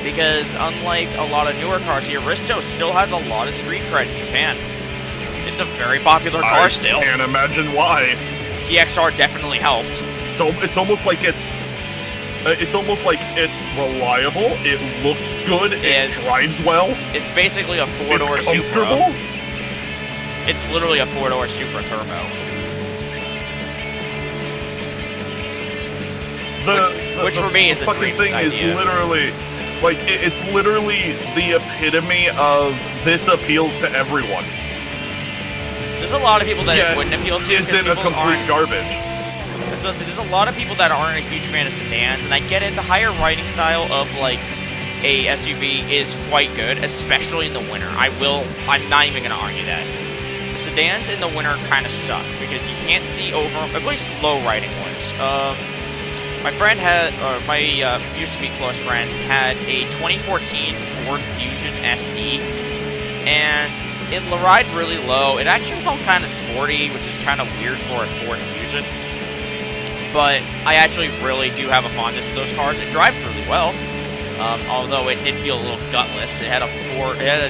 Because unlike a lot of newer cars, the Aristo still has a lot of street cred in Japan. It's a very popular car still. I can't imagine why. TXR definitely helped. So it's almost like it's reliable. It looks good. It drives well. It's basically a four-door Supra. It's comfortable. It's literally a four-door Supra Turbo. Which for me is a dream thing idea. Is literally, like, it's literally the epitome of this appeals to everyone. There's a lot of people that it wouldn't appeal to. Isn't a complete garbage. That's what I say. There's a lot of people that aren't a huge fan of sedans, and I get it. The higher riding style of like a SUV is quite good, especially in the winter. I'm not even gonna argue that. The sedans in the winter kind of suck because you can't see over, at least low riding ones. My friend my used to be close friend had a 2014 Ford Fusion SE, and it ride really low. It actually felt kind of sporty, which is kind of weird for a Ford Fusion. But I actually really do have a fondness for those cars. It drives really well, although it did feel a little gutless. It had a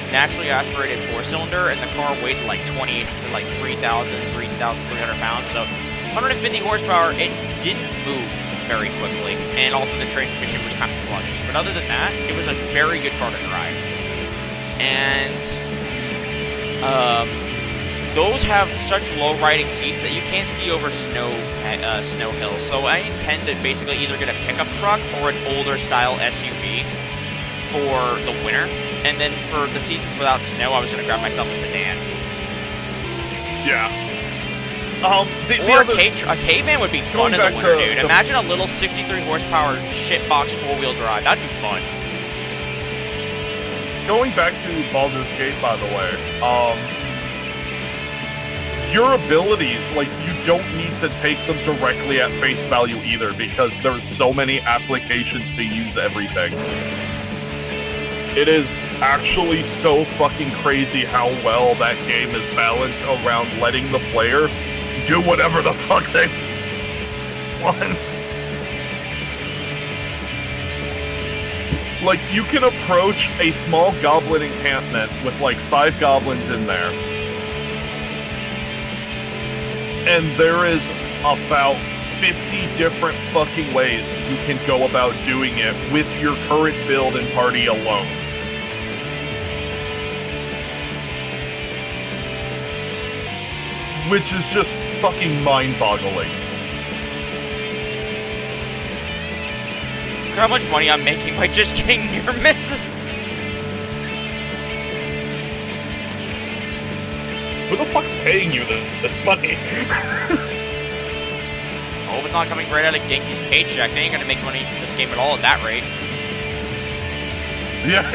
naturally aspirated four-cylinder, and the car weighed like 3,300 pounds. So 150 horsepower. It didn't move very quickly, and also the transmission was kind of sluggish. But other than that, it was a very good car to drive. And those have such low riding seats that you can't see over snow hills. So I intend to basically either get a pickup truck or an older style SUV for the winter, and then for the seasons without snow, I was going to grab myself a sedan. Yeah. A K-Van would be fun in the winter, dude. Imagine a little 63 horsepower shitbox four-wheel drive. That'd be fun. Going back to Baldur's Gate, by the way, your abilities, like, you don't need to take them directly at face value either, because there's so many applications to use everything. It is actually so fucking crazy how well that game is balanced around letting the player do whatever the fuck they want. Like, you can approach a small goblin encampment with like 5 goblins in there, and there is about 50 different fucking ways you can go about doing it with your current build and party alone. Which is just fucking mind-boggling. Look how much money I'm making by just getting near misses. Who the fuck's paying you this money? I hope it's not coming right out of Genki's paycheck. They ain't gonna make money from this game at all at that rate. Yeah.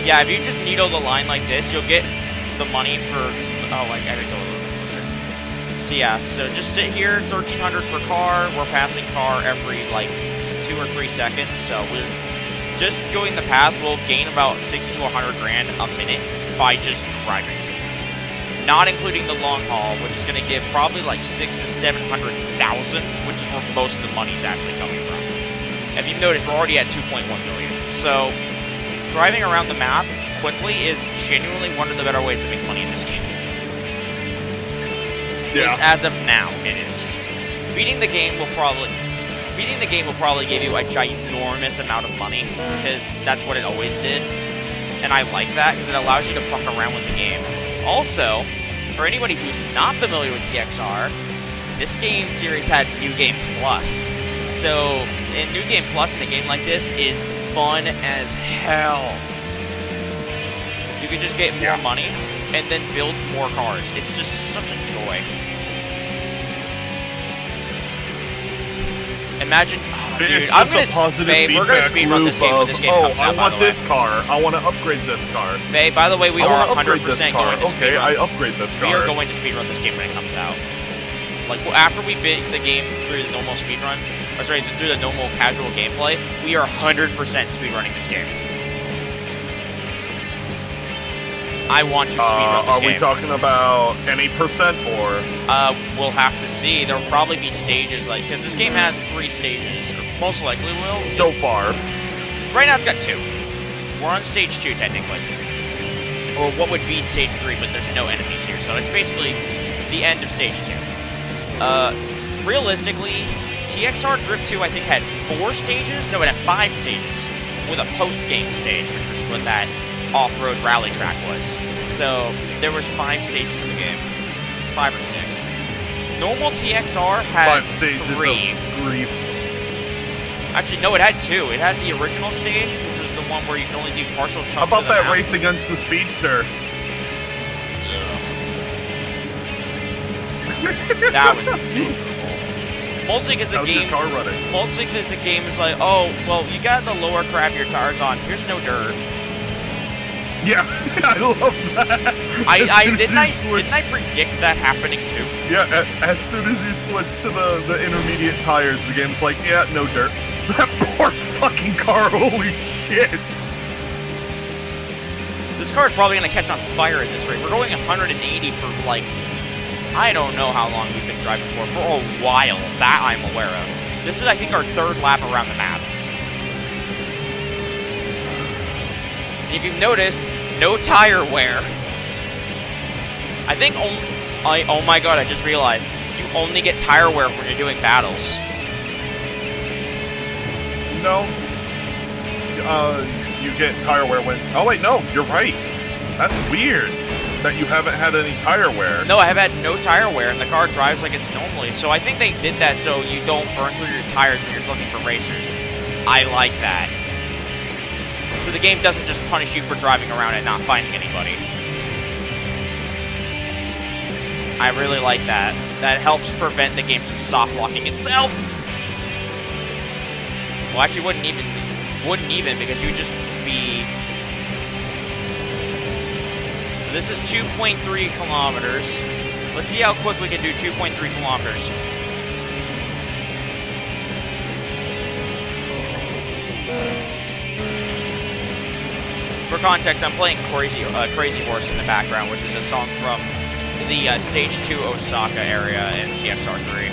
Yeah, if you just needle the line like this, you'll get the money for... Oh, I gotta go a little bit closer. So yeah, so just sit here, 1,300 per car. We're passing car every, like, 2 or 3 seconds. So we're just doing the path. We'll gain about 60 to 100 grand a minute by just driving. not including the long haul, which is going to give probably like 600,000 to 700,000, which is where most of the money is actually coming from. If you've noticed, we're already at 2.1 million. So driving around the map quickly is genuinely one of the better ways to make money in this game. Yeah. As of now, it is. Beating the game will probably give you a ginormous amount of money, because that's what it always did. And I like that, because it allows you to fuck around with the game. Also, for anybody who's not familiar with TXR, this game series had New Game Plus. So, in New Game Plus in a game like this is fun as hell. You can just get more money and then build more cars. It's just such a joy. Imagine, dude, I'm gonna Faye, we're gonna speedrun this game when this game comes out. I want this car. I want to upgrade this car. Faye, by the way, we are 100% going to speedrun. Okay, I upgrade this car. We are going to speedrun this game when it comes out. Like after we beat the game through the normal speedrun, or sorry, through the normal casual gameplay, we are 100% speedrunning this game. I want to speedrun this game. Are we talking about any percent or? We'll have to see. There'll probably be stages, like, because this game has 3 stages, or most likely will. So far. Right now it's got 2. We're on stage 2, technically. Or what would be stage 3, but there's no enemies here, so it's basically the end of stage 2. Realistically, TXR Drift 2, I think, had 4 stages? No, it had 5 stages, with a post-game stage, which was what that off-road rally track was. So there was 5 stages in the game, 5 or 6. Normal TXR had 5 stages 3. of grief. Actually, no, it had 2. It had the original stage, which was the one where you can only do partial chunks. How about of the that map. race against the Speedster? That was miserable. Mostly because the How's game. your car running? Mostly because the game is like, oh, well, you got the lower crab your tires on. Here's no dirt. Yeah, I love that. Didn't I predict that happening too? Yeah, as soon as you switch to the intermediate tires, the game's like, yeah, no dirt. That poor fucking car, holy shit. This car is probably going to catch on fire at this rate. We're going 180 for, like, I don't know how long we've been driving for a while. That I'm aware of. This is, I think, our 3rd lap around the map. If you've noticed, no tire wear. I think oh my god, I just realized. You only get tire wear when you're doing battles. No. You get tire wear when... Oh, wait, no, you're right. That's weird that you haven't had any tire wear. No, I have had no tire wear, and the car drives like it's normally. So I think they did that so you don't burn through your tires when you're looking for racers. I like that. So the game doesn't just punish you for driving around and not finding anybody. I really like that. That helps prevent the game from soft locking itself. Well, actually, wouldn't even because you would just be. So this is 2.3 kilometers. Let's see how quick we can do 2.3 kilometers. For context, I'm playing Crazy Horse in the background, which is a song from the Stage 2 Osaka area in TXR 3.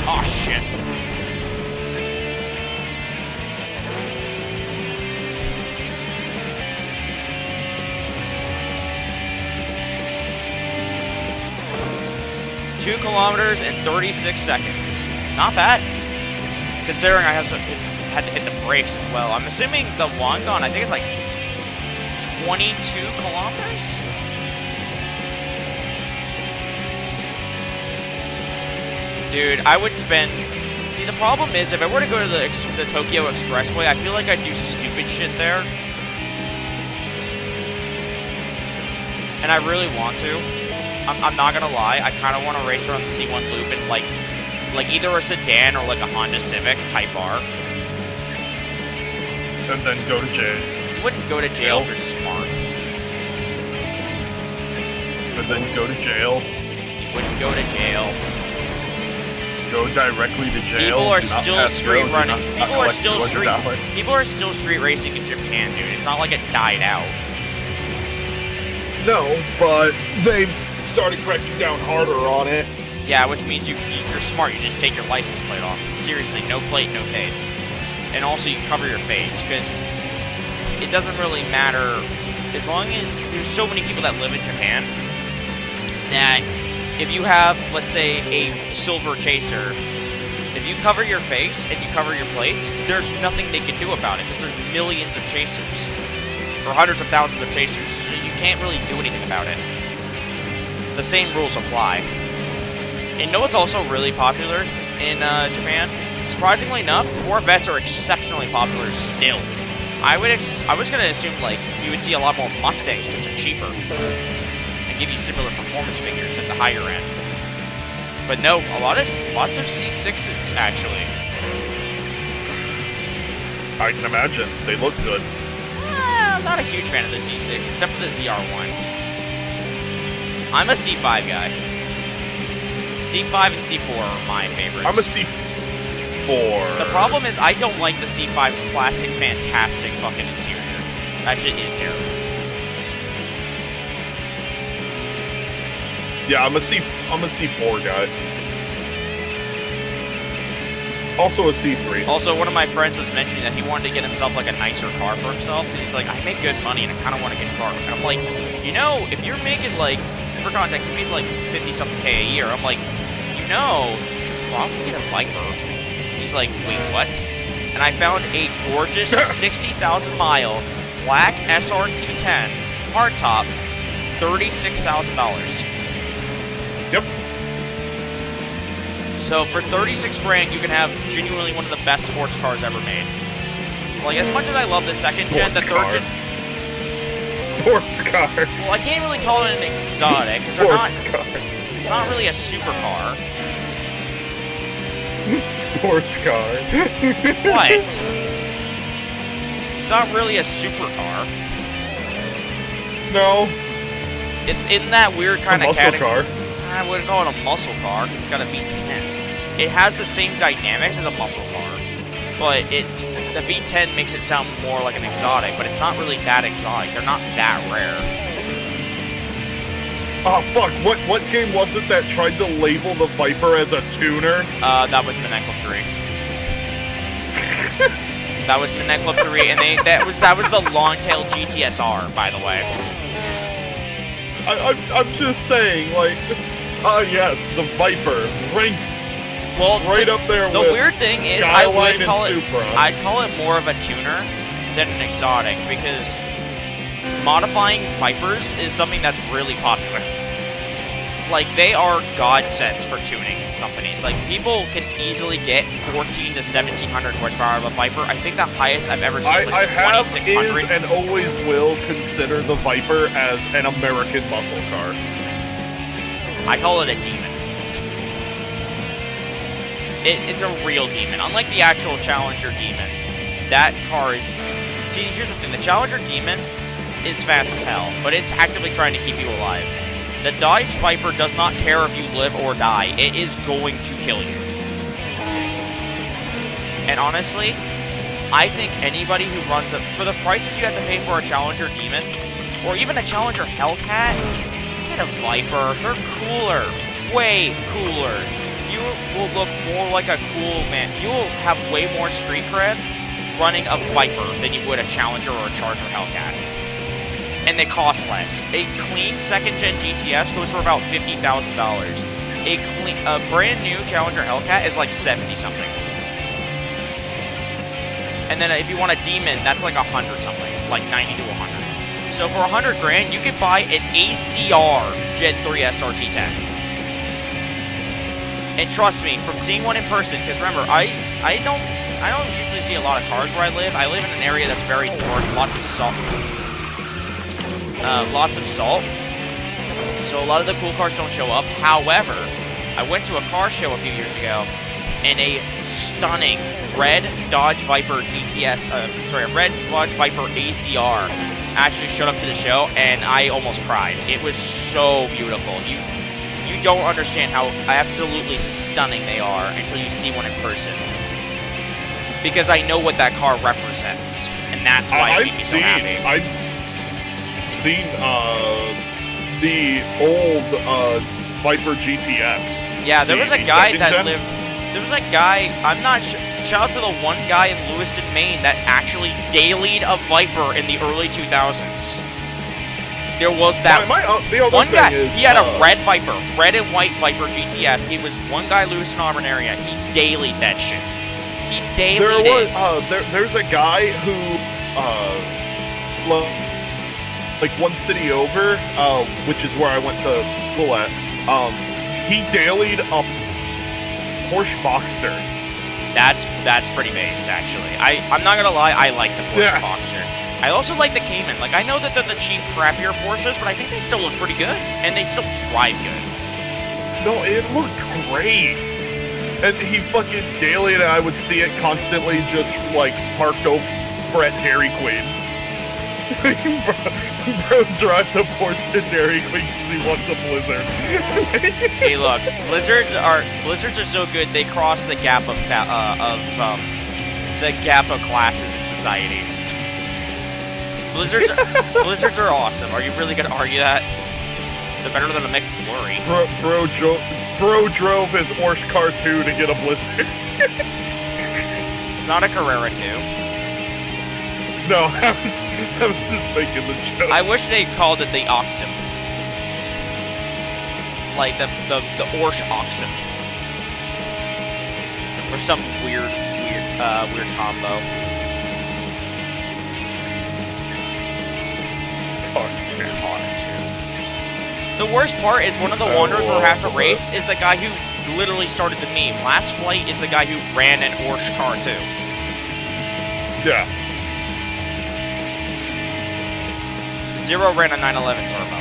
Oh shit. Two kilometers and 36 seconds. Not bad. Considering I had to hit the brakes as well. I'm assuming the long gone, I think it's like 22 kilometers? Dude, I would spend... See, the problem is, if I were to go to the Tokyo Expressway, I feel like I'd do stupid shit there. And I really want to. I'm not gonna lie, I kind of want to race around the C1 loop in, like either a sedan or, like, a Honda Civic Type R. And then go to jail. You wouldn't go to jail if you're smart. And then go to jail. You wouldn't go to jail. Go directly to jail. People are still street running. People are still $200. street racing in Japan, dude. It's not like it died out. No, but they've started cracking down harder on it. Yeah, which means you're smart. You just take your license plate off. Seriously, no plate, no case. And also you cover your face, because it doesn't really matter, as long as there's so many people that live in Japan that if you have, let's say, a silver chaser, if you cover your face and you cover your plates, there's nothing they can do about it, because there's millions of chasers, or hundreds of thousands of chasers, so you can't really do anything about it. The same rules apply. And you know what's also really popular in Japan? Surprisingly enough, Corvettes are exceptionally popular still. I was gonna assume like you would see a lot more Mustangs because they're cheaper and give you similar performance figures at the higher end. But no, lots of C6s actually. I can imagine. They look good. I'm not a huge fan of the C6, except for the ZR1. I'm a C5 guy. C5 and C4 are my favorites. I'm a C4. The problem is I don't like the C5's plastic, fantastic fucking interior. That shit is terrible. Yeah, I'm a C4 guy. Also a C3. Also, one of my friends was mentioning that he wanted to get himself like a nicer car for himself. He's like, I make good money and I kind of want to get a car. And I'm like, you know, if you're making like, for context, you make like 50-something K a year. I'm like, you know, you could probably get a Viper. He's like, wait, what? And I found a gorgeous 60,000 mile black SRT10 hardtop, $36,000. Yep. So for 36 grand, you can have genuinely one of the best sports cars ever made. Like, as much as I love the second gen, the third gen... Sports car. Well, I can't really call it an exotic. Sports car. It's not really a supercar. Sports car. What? It's not really a supercar. No. It's in that weird kind of category. Car. I wouldn't call it a muscle car because it's got a V10. It has the same dynamics as a muscle car, but the V10 makes it sound more like an exotic, but it's not really that exotic. They're not that rare. Oh fuck! What game was it that tried to label the Viper as a tuner? That was Midnight Club 3. That was Midnight Club 3, and that was the long-tailed GTSR, by the way. I'm just saying, like, yes, the Viper ranked right up there. The with weird thing is, Skyline I'd call it more of a tuner than an exotic, because modifying Vipers is something that's really popular. Like, they are godsends for tuning companies. Like, people can easily get 14 to 1700 horsepower of a Viper. I think the highest I've ever seen was 2600. I have, is, and always will consider the Viper as an American muscle car. I call it a demon. It's a real demon. Unlike the actual Challenger Demon, that car is... See, here's the thing. The Challenger Demon is fast as hell, but it's actively trying to keep you alive. The Dodge Viper does not care if you live or die. It is going to kill you. And honestly, I think anybody who runs for the prices you have to pay for a Challenger Demon, or even a Challenger Hellcat, get a Viper. They're cooler. Way cooler. You will look more like a cool man. You will have way more street cred running a Viper than you would a Challenger or a Charger Hellcat. And they cost less. A clean second-gen GTS goes for about $50,000. A brand new Challenger Hellcat is like 70-something. And then if you want a Demon, that's like 100-something, like 90 to 100. So for 100 grand, you could buy an ACR Gen 3 SRT10. And trust me, from seeing one in person, because remember, I don't usually see a lot of cars where I live. I live in an area that's very north, lots of salt. So a lot of the cool cars don't show up. However, I went to a car show a few years ago, and a stunning red Dodge Viper a red Dodge Viper ACR actually showed up to the show, and I almost cried. It was so beautiful. You don't understand how absolutely stunning they are until you see one in person. Because I know what that car represents, and that's why it made me so happy. I've seen the old Viper GTS. Yeah, there The- was a the guy second that gen? lived. There was a guy. I'm not sure. Shout out to the one guy in Lewiston, Maine, that actually dailied a Viper in the early 2000s. There was that The other one thing guy. is, He had a red Viper, red and white Viper GTS. It was one guy, Lewiston, Auburn area. He dailied that shit. He dailied it. There's a guy who, like one city over, which is where I went to school at. He dailied a Porsche Boxster. That's pretty based, actually. I'm not gonna lie, I like the Porsche Yeah. Boxster. I also like the Cayman. Like, I know that they're the cheap, crappier Porsches, but I think they still look pretty good, and they still drive good. No, it looked great. And he fucking dailied it. I would see it constantly just, like, parked over at Dairy Queen. bro drives a Porsche to Dairy Queen because he wants a Blizzard. Hey, look, Blizzards are so good they cross the gap of classes in society. Blizzards are awesome. Are you really gonna argue that? They're better than a McFlurry. Bro drove his Porsche car 2 to get a Blizzard. It's not a Carrera 2. No, I was just making the joke. I wish they called it the Oxum. Like the Porsche Oxum. Or some weird combo. Car 2. The worst part is one of the Wanderers we'll have to race is the guy who literally started the meme. Last Flight is the guy who ran an Porsche car too. Yeah. Zero ran a 911 turbo.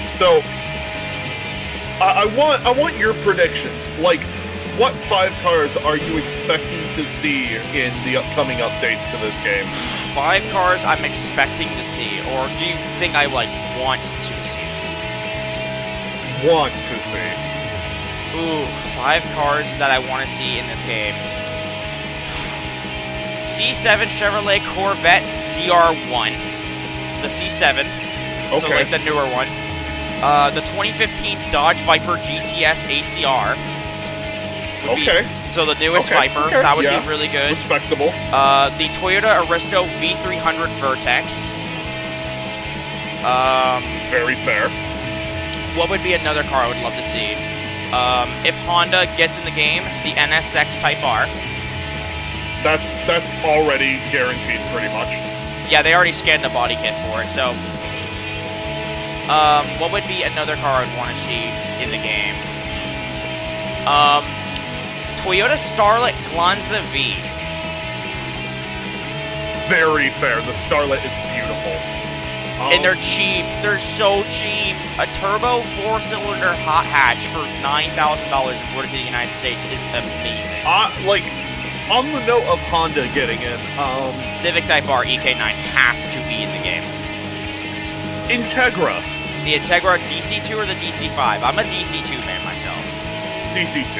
So I want your predictions. Like, what 5 cars are you expecting to see in the upcoming updates to this game? 5 cars I'm expecting to see, or do you think I want to see? Want to see. Ooh, 5 cars that I want to see in this game. C7 Chevrolet Corvette ZR1. The C7. Okay. So like the newer one. The 2015 Dodge Viper GTS ACR. So the newest Viper. Okay. That would be really good. Respectable. The Toyota Aristo V300 Vertex. Very fair. What would be another car I would love to see? If Honda gets in the game, the NSX Type R. That's already guaranteed, pretty much. Yeah, they already scanned the body kit for it, so... what would be another car I'd want to see in the game? Toyota Starlet Glanza V. Very fair. The Starlet is beautiful. And they're cheap. They're so cheap. A turbo 4-cylinder hot hatch for $9,000 imported to the United States is amazing. On the note of Honda getting in, Civic Type R EK9 has to be in the game. Integra. The Integra DC2 or the DC5? I'm a DC2 man myself. DC2.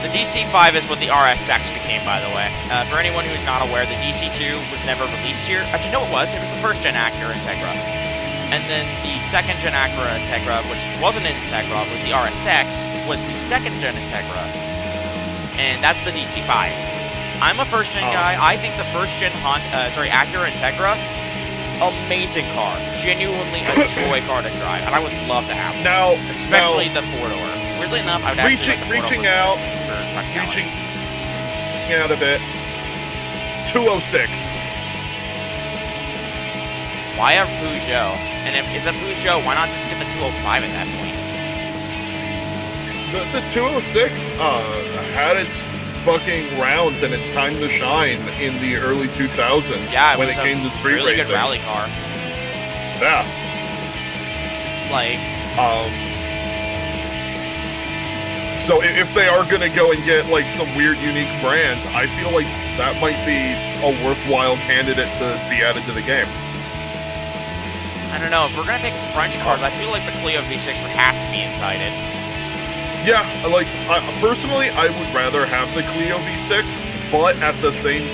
The DC5 is what the RSX became, by the way. For anyone who's not aware, the DC2 was never released here. Actually, no, it was. It was the first-gen Acura Integra. And then the second-gen Acura Integra, which wasn't an Integra, was the RSX, was the second-gen Integra. And that's the DC5. I'm a first-gen guy. I think the first-gen Acura Integra, amazing car. Genuinely a joy car to drive. And I would love to have one. Especially the four-door. Weirdly enough, I would actually like the reaching out a bit. 206. Why a Peugeot? And if a Peugeot, why not just get the 205 at that point? The 206 had its fucking rounds and its time to shine in the early 2000s. Yeah, when it came to street really racing. Good rally car. Yeah. So if they are going to go and get some weird unique brands, I feel like that might be a worthwhile candidate to be added to the game. I don't know, if we're going to take French cars, I feel like the Clio V6 would have to be invited. Yeah, personally, I would rather have the Clio V6, but at the same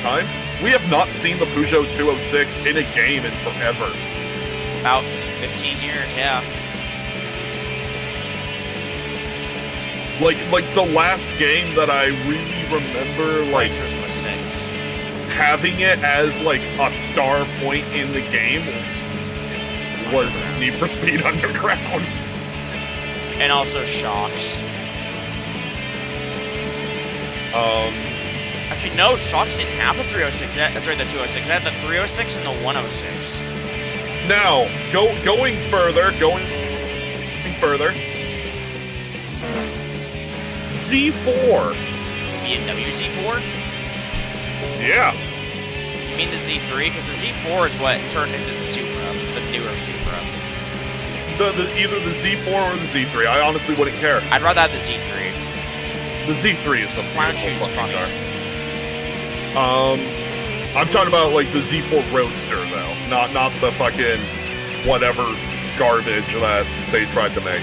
time, We have not seen the Peugeot 206 in a game in forever. About 15 years, yeah. Like the last game that I really remember, like, Gran Turismo 6. having it as, like, a star point in the game was Need for Speed Underground. And also Shocks. Actually, no, Shocks didn't have the 306. That's right, the 206. It had the 306 and the 106. Now, going further. Z4. BMW Z4? Yeah. You mean the Z3? Because the Z4 is what turned into the Supra, the newer Supra. Either the Z4 or the Z3. I honestly wouldn't care. I'd rather have the Z3. The Z3 is a Clown beautiful shoes fucking funny. car. I'm talking about like the Z4 Roadster though, not the fucking whatever garbage that they tried to make.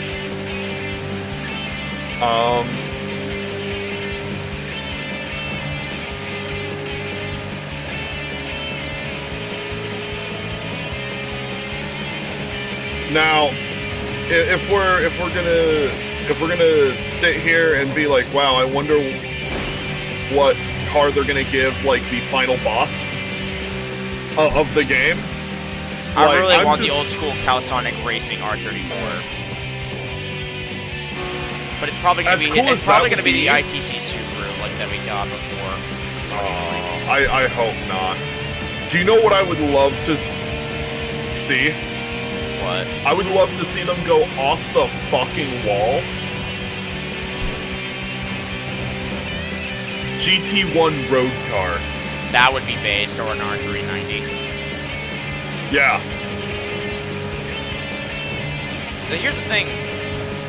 Now, if we're gonna sit here and be like, wow, I wonder what car they're gonna give like the final boss of the game. I Like, really I'm want just- the old school Calisonic Racing R34. But it's probably gonna As be cool it's as that probably would gonna be the be- ITC Subaru like that we got before. Unfortunately. I hope not. Do you know what I would love to see? What? I would love to see them go off the fucking wall. GT1 road car. That would be based or an R390. Yeah. Here's the thing.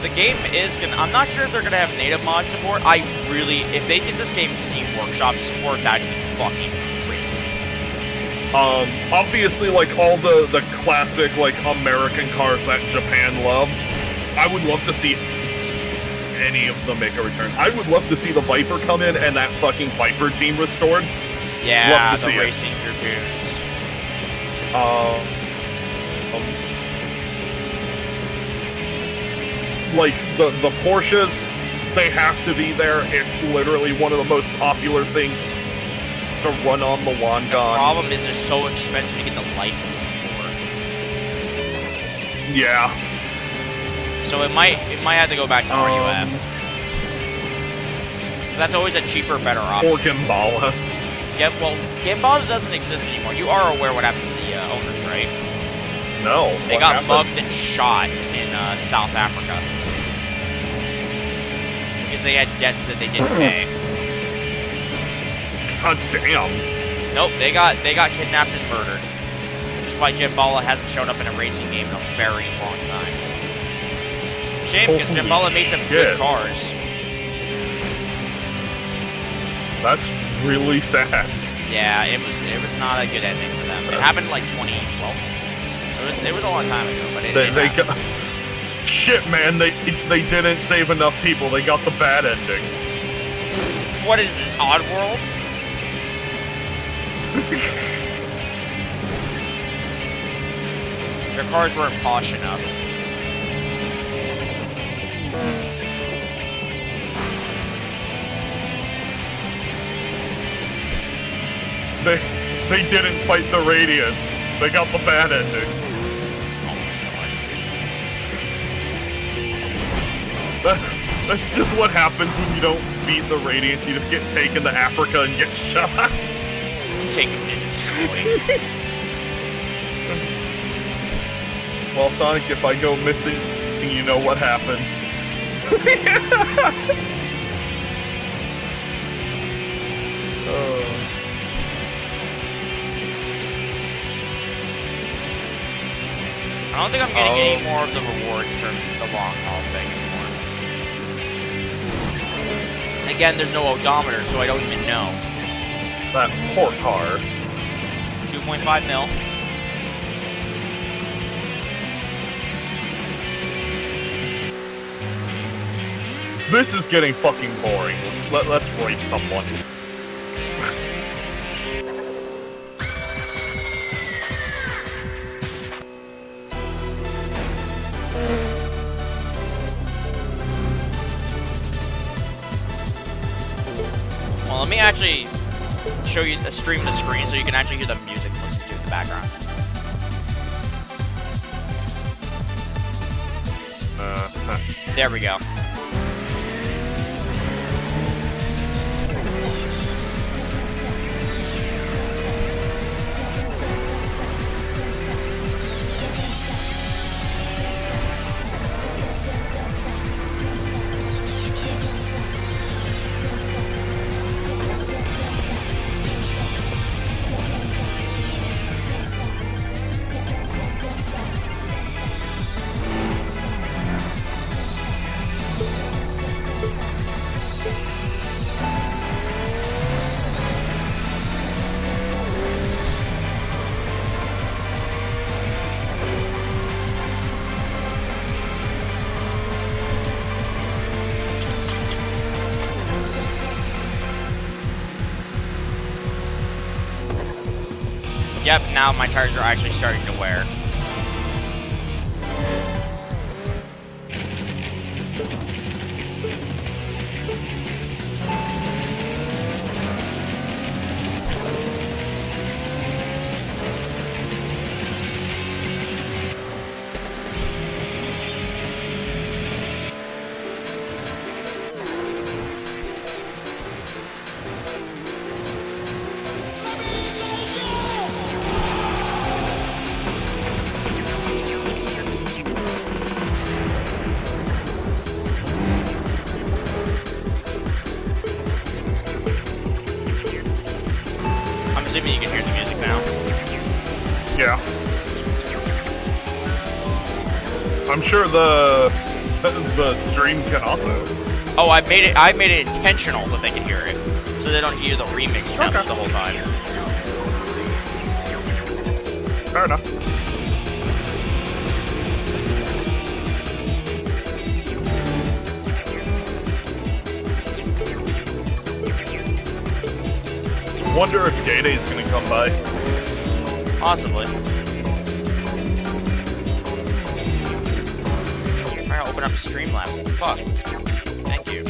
The game is gonna. I'm not sure if they're gonna have native mod support. If they did this game Steam Workshop support, that'd be fucking crazy. Obviously, like all the classic like American cars that Japan loves, I would love to see any of them make a return. I would love to see the Viper come in and that fucking Viper team restored. Yeah, Love to the see it. Racing Dragoons. Like the Porsches, they have to be there. It's literally one of the most popular things to run on the Wangan. Problem is, they're so expensive to get the licensing for. Yeah. So it might have to go back to RUF. 'Cause that's always a cheaper, better option. Or Gambala. Gambala doesn't exist anymore. You are aware what happened to the owners, right? No. They what got happened? mugged and shot in South Africa because they had debts that they didn't pay. God damn. Nope, they got kidnapped and murdered, which is why Gambala hasn't shown up in a racing game in a very long time. Shame, because Holy Gambala made some shit. good cars. That's really sad. Yeah, it was not a good ending for them. It happened in like 2012, so it was a long time ago. But it They happened. got shit, man. They didn't save enough people. They got the bad ending. What is this, Oddworld? Their cars weren't posh enough. They didn't fight the Radiants. They got the bad ending. That's just what happens when you don't beat the Radiants. You just get taken to Africa and get shot. Take them to Detroit. Well, Sonic, if I go missing, you know what happened. I don't think I'm getting any more of the rewards from the long haul thing anymore. Again, there's no odometer, so I don't even know. That poor car. 2.5 mil. This is getting fucking boring. Let's race someone. let me actually show you a stream the screen so you can actually hear the music listen to in the background. There we go. Yep, now my tires are actually starting to wear. Assuming you can hear the music now. Yeah. I'm sure the stream can also. Oh, I made it intentional that they can hear it, so they don't hear the remix sound the whole time. Fair enough. Wonder if Day Day's gonna come by. Possibly. I'm trying to open up Streamlabs. Fuck. Thank you.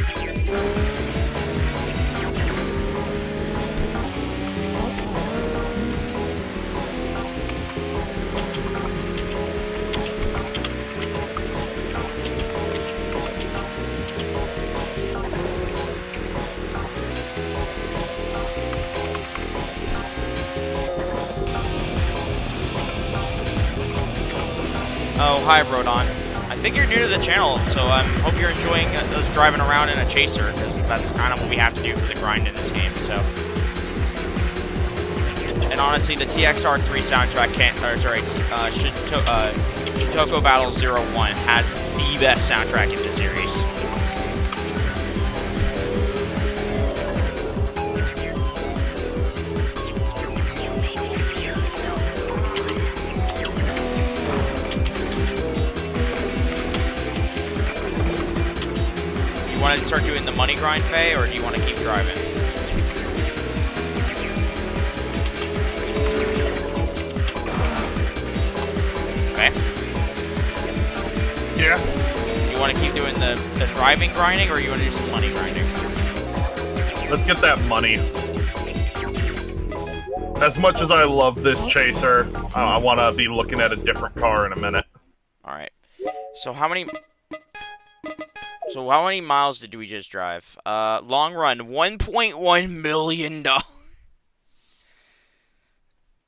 Oh, hi, Rodon. I think you're new to the channel, so I hope you're enjoying us driving around in a chaser, because that's kind of what we have to do for the grind in this game, so. And honestly, the TXR 3 soundtrack Shitoko Battle 01 has the best soundtrack in the series. You want to start doing the money grind, Faye, or do you want to keep driving? Okay. Yeah. You want to keep doing the driving grinding, or you want to do some money grinding? Let's get that money. As much as I love this chaser, I want to be looking at a different car in a minute. Alright. So how many miles did we just drive? Long run, $1.1 million.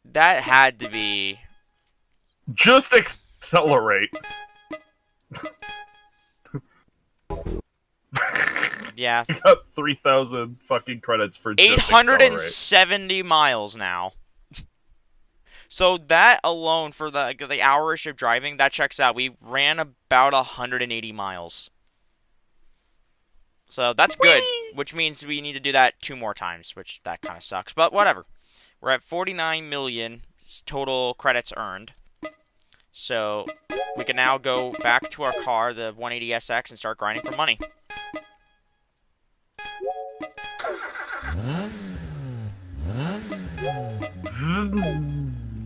That had to be... Just accelerate. Yeah. I got 3,000 fucking credits for just 870 miles now. So that alone, for the hour-ish of driving, that checks out. We ran about 180 miles. So that's good, which means we need to do that 2 more times, which that kind of sucks. But whatever. We're at 49 million total credits earned. So we can now go back to our car, the 180SX, and start grinding for money.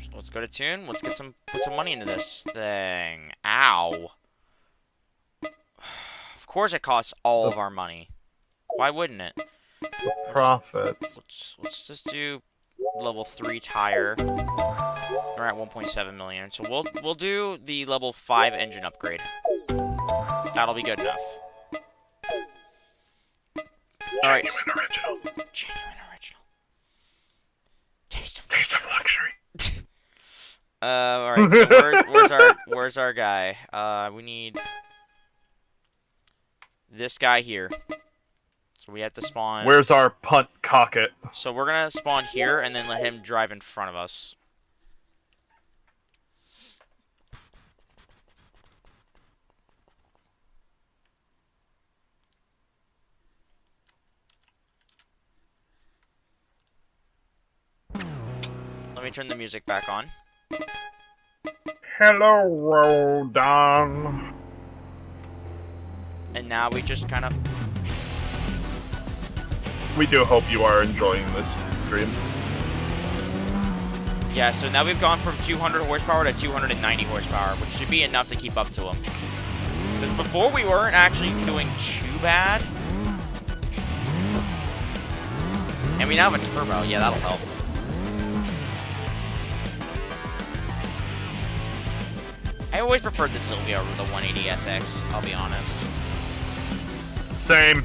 So let's go to tune. Let's get put some money into this thing. Ow. Of course it costs all of our money. Why wouldn't it? Profits. Let's just do level 3 tire. We're at 1.7 million, so we'll do the level 5 engine upgrade. That'll be good enough. Alright. Genuine original. Genuine original. Taste of luxury. Alright, so where's our guy? We need this guy here. So we have to spawn. Where's our punt cocket? So we're gonna spawn here and then let him drive in front of us. Let me turn the music back on. Hello, Rodan. And now we just kind of... We do hope you are enjoying this stream. Yeah, so now we've gone from 200 horsepower to 290 horsepower, which should be enough to keep up to him. Because before we weren't actually doing too bad. And we now have a turbo. Yeah, that'll help. I always preferred the Sylvia over the 180SX, I'll be honest. Same.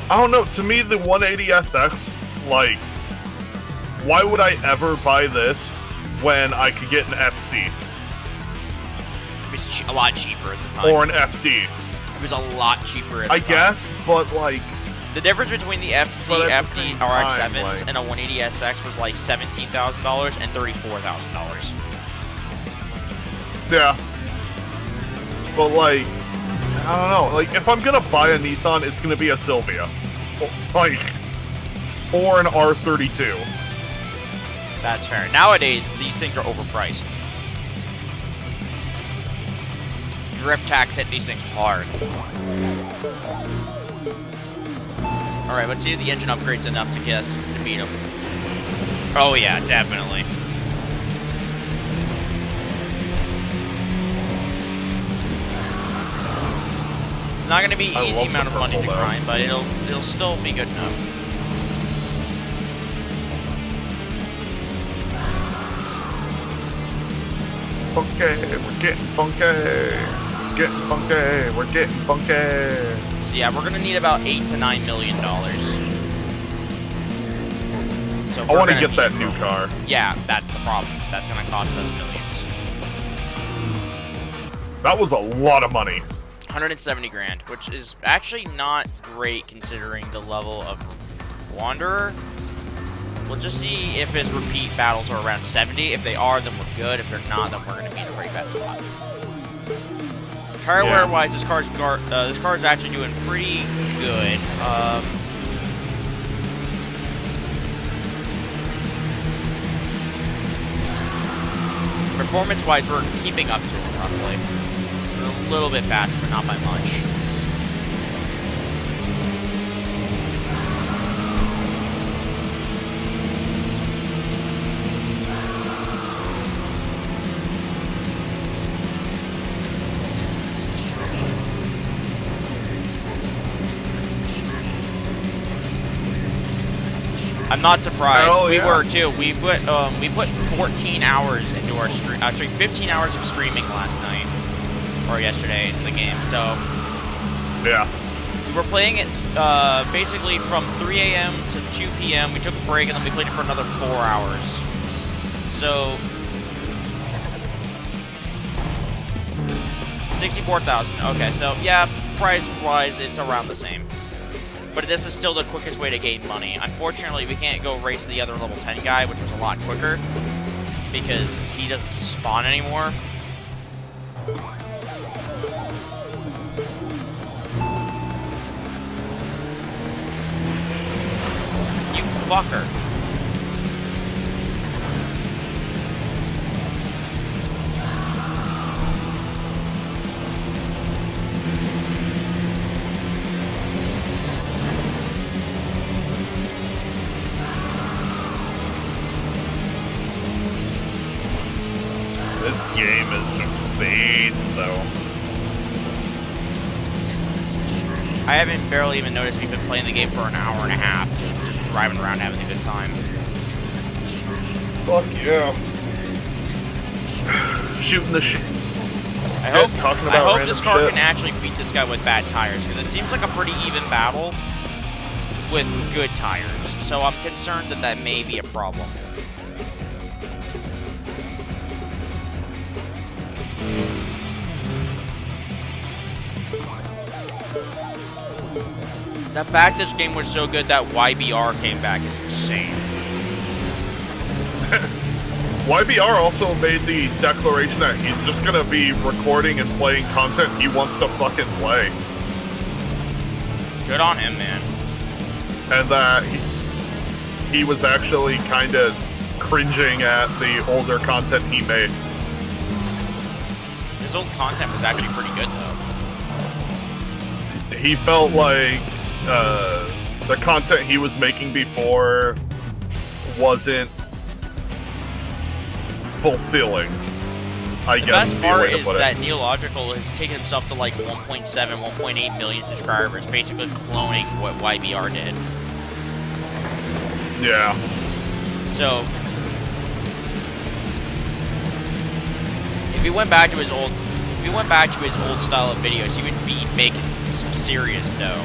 I don't know, to me the 180SX, like, why would I ever buy this when I could get an FC? It was a lot cheaper at the time. Or an FD. It was a lot cheaper at the time. I guess, but like... The difference between the FC, FD, RX-7s and a 180SX was like $17,000 and $34,000. Yeah. But like, I don't know, like, if I'm gonna buy a Nissan, it's gonna be a Sylvia. Like, or an R32. That's fair. Nowadays, these things are overpriced. Drift tax hit these things hard. Alright, let's see if the engine upgrade's enough to get us to beat them. Oh yeah, definitely. It's not going to be an easy amount of money to grind, but it'll still be good enough. Funky, we're getting funky. Getting funky, we're getting funky. So yeah, we're gonna need about $8 to $9 million. So I want to get that new car. Yeah, that's the problem. That's gonna cost us millions. That was a lot of money. 170 grand, which is actually not great considering the level of Wanderer. We'll just see if his repeat battles are around 70. If they are, then we're good. If they're not, then we're gonna be in a pretty bad spot. Tire wear wise, this car's actually doing pretty good. Performance wise, we're keeping up to him roughly. We're a little bit faster, but not by much. I'm not surprised. Oh, we yeah. were too. We put 14 hours into our stream. Actually, 15 hours of streaming last night or yesterday into the game. So yeah, we were playing it basically from 3 a.m. to 2 p.m. We took a break and then we played it for another 4 hours. So 64,000. Okay, so yeah, price-wise, it's around the same. But this is still the quickest way to gain money. Unfortunately, we can't go race the other level 10 guy, which was a lot quicker, because he doesn't spawn anymore. You fucker. this game is just based, though. I haven't barely even noticed we've been playing the game for an hour and a half. Just driving around having a good time. Fuck yeah. Shooting the shit. I hope random this car shit. can actually beat this guy with bad tires, because it seems like a pretty even battle with good tires. So I'm concerned that that may be a problem. The fact this game was so good that YBR came back is insane. YBR also made the declaration that he's just gonna be recording and playing content he wants to fucking play. Good on him, man. And that he was actually kind of cringing at the older content he made. His old content was actually pretty good, though. He felt like the content he was making before wasn't fulfilling. I guess The best part is that Neological has taken himself to like 1.7, 1.8 million subscribers, basically cloning what YBR did. Yeah. So, if he went back to his old, style of videos, he would be making some serious dough.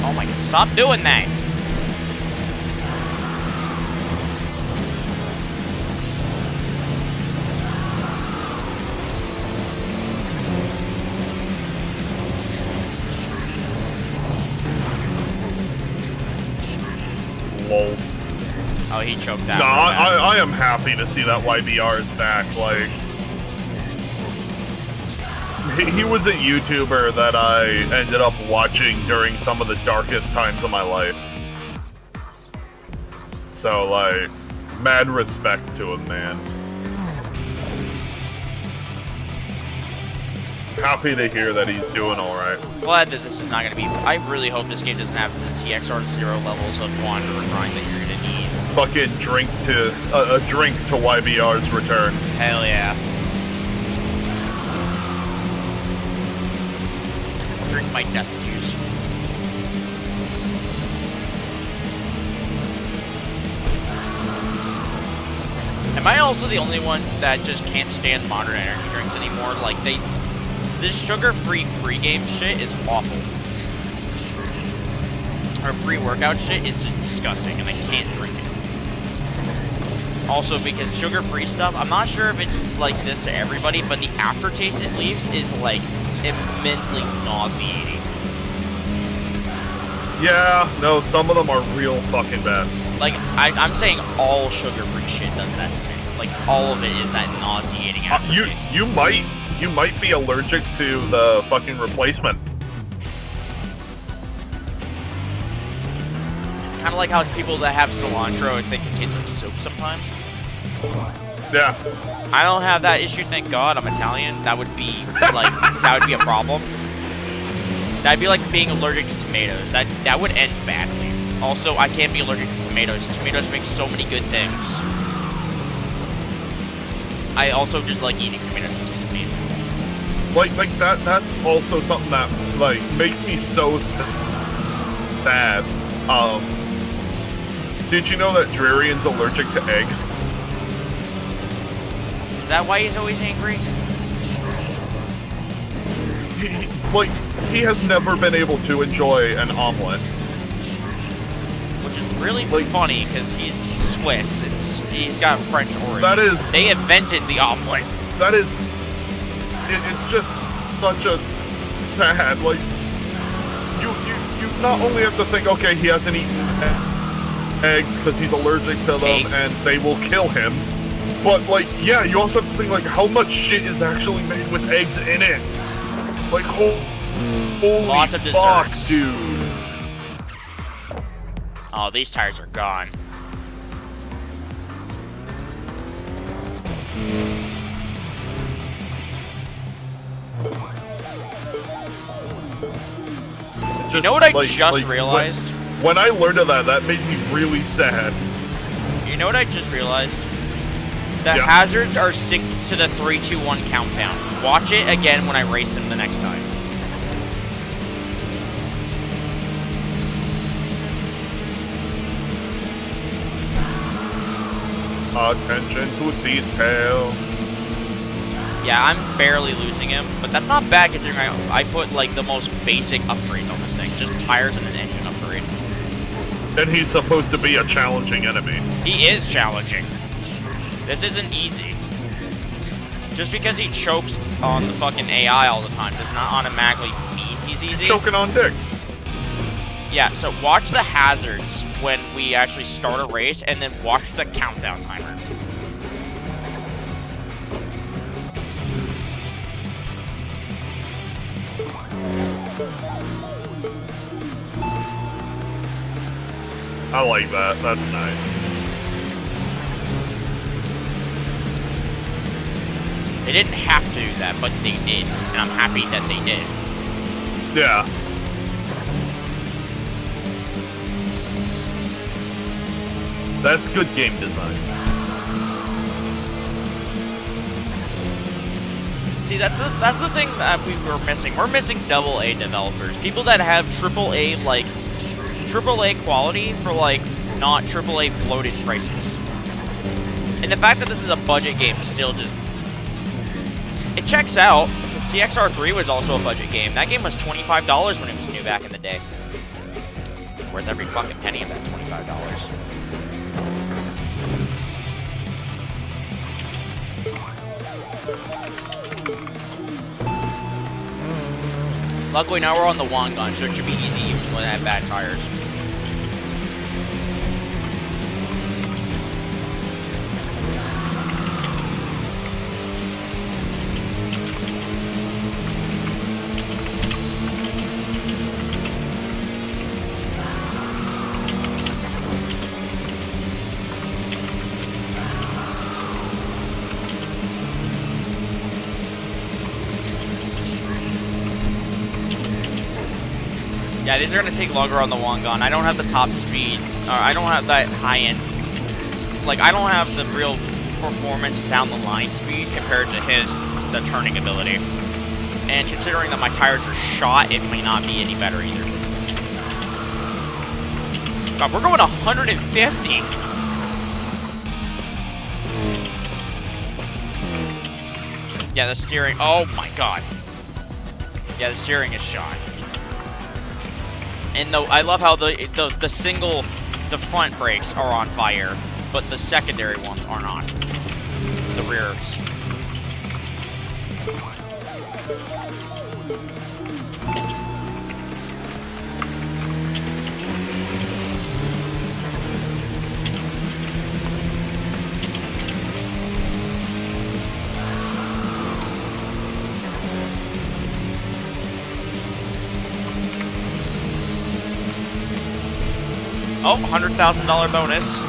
Oh my god! Stop doing that! Lol. Oh, he choked out. No, I am happy to see that YBR is back. Like, he was a YouTuber that I ended up watching during some of the darkest times of my life. So, like, mad respect to him, man. Happy to hear that he's doing alright. Glad that this is not going to be... I really hope this game doesn't have the TXR 0 levels of wander and grind that you're going to need. Fucking drink to... a drink to YBR's return. Hell yeah. Drink my death juice. Am I also the only one that just can't stand modern energy drinks anymore? Like, this sugar-free pre-game shit is awful. Or pre-workout shit is just disgusting, and I can't drink it. Also, because sugar-free stuff, I'm not sure if it's like this to everybody, but the aftertaste it leaves is, like, immensely nauseating. Yeah, no, some of them are real fucking bad. Like, I'm saying all sugar-free shit does that to me. Like, all of it is that nauseating aftertaste. You might be allergic to the fucking replacement. It's kind of like how it's people that have cilantro and think it tastes like soap sometimes. Yeah. I don't have that issue, thank God. I'm Italian. That would be like that would be a problem. That'd be like being allergic to tomatoes. That would end badly. Also, I can't be allergic to tomatoes. Tomatoes make so many good things. I also just like eating tomatoes. It tastes amazing. Like that's also something that like makes me so sad. Did you know that Drarian's allergic to egg? Is that why he's always angry? He has never been able to enjoy an omelet. Which is really funny because he's Swiss. He's got French origin. That is. They invented the omelet. That is. It's just such a sad. Like you not only have to think, okay, he hasn't eaten eggs because he's allergic to them and they will kill him. But like, yeah, you also have to think like how much shit is actually made with eggs in it. Like, holy Lots of fuck, desserts. dude. Oh, these tires are gone. You know what I just realized? When I learned of that made me really sad. You know what I just realized? The hazards are synced to the 3, 2, 1 countdown. Watch it again when I race him the next time. Attention to detail. Yeah, I'm barely losing him, but that's not bad considering I put like the most basic upgrades on this thing, just tires and an engine upgrade. And he's supposed to be a challenging enemy. He is challenging. This isn't easy. Just because he chokes on the fucking AI all the time does not automatically mean he's easy. Choking on dick. Yeah, so watch the hazards when we actually start a race, and then watch the countdown timer. I like that. That's nice. They didn't have to do that, but they did, and I'm happy that they did. Yeah. That's good game design. See, that's the thing that we were missing. We're missing AA developers, people that have AAA like AAA quality for like not AAA bloated prices. And the fact that this is a budget game still just it checks out because TXR 3 was also a budget game. That game was $25 when it was new back in the day. Worth every fucking penny of that $25. Luckily now we're on the one gun, so it should be easy even when I have bad tires. Yeah, these are going to take longer on the one gun. I don't have the top speed. I don't have that high end. Like, I don't have the real performance down the line speed compared to the turning ability. And considering that my tires are shot, it may not be any better either. God, we're going 150. Yeah, the steering. Oh my god. Yeah, the steering is shot. And I love how the front brakes are on fire, but the secondary ones are not. The rears. Oh, $100,000 bonus.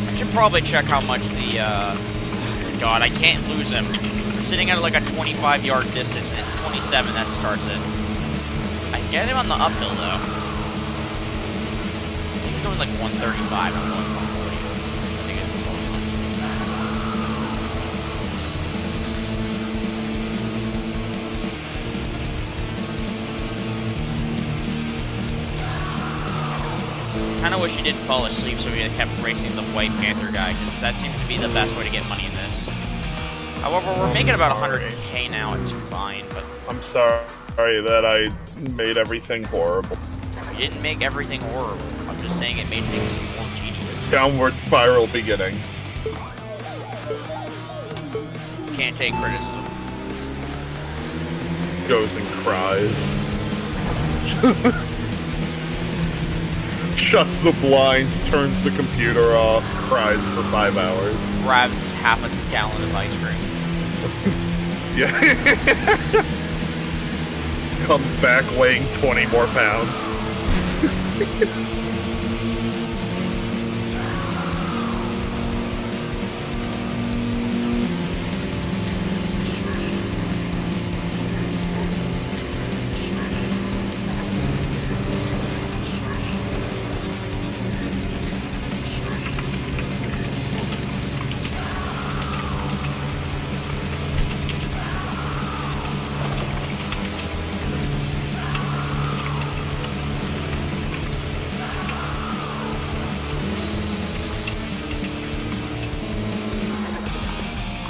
I should probably check how much the, God, I can't lose him. I'm sitting at like a 25-yard distance, and it's 27 that starts it. I get him on the uphill, though. He's going like 135. I'm going 140. I think it's total. Kind of wish he didn't fall asleep so we had kept racing the White Panther guy, because that seems to be the best way to get money in this. However, we're making about 100K now. It's fine, but I'm sorry that I made everything horrible. we didn't make everything horrible. I'm just saying it made things more tedious. Downward spiral beginning. Can't take criticism. Goes and cries. Shuts the blinds, turns the computer off, cries for 5 hours. Grabs half a gallon of ice cream. Yeah. Comes back weighing 20 more pounds.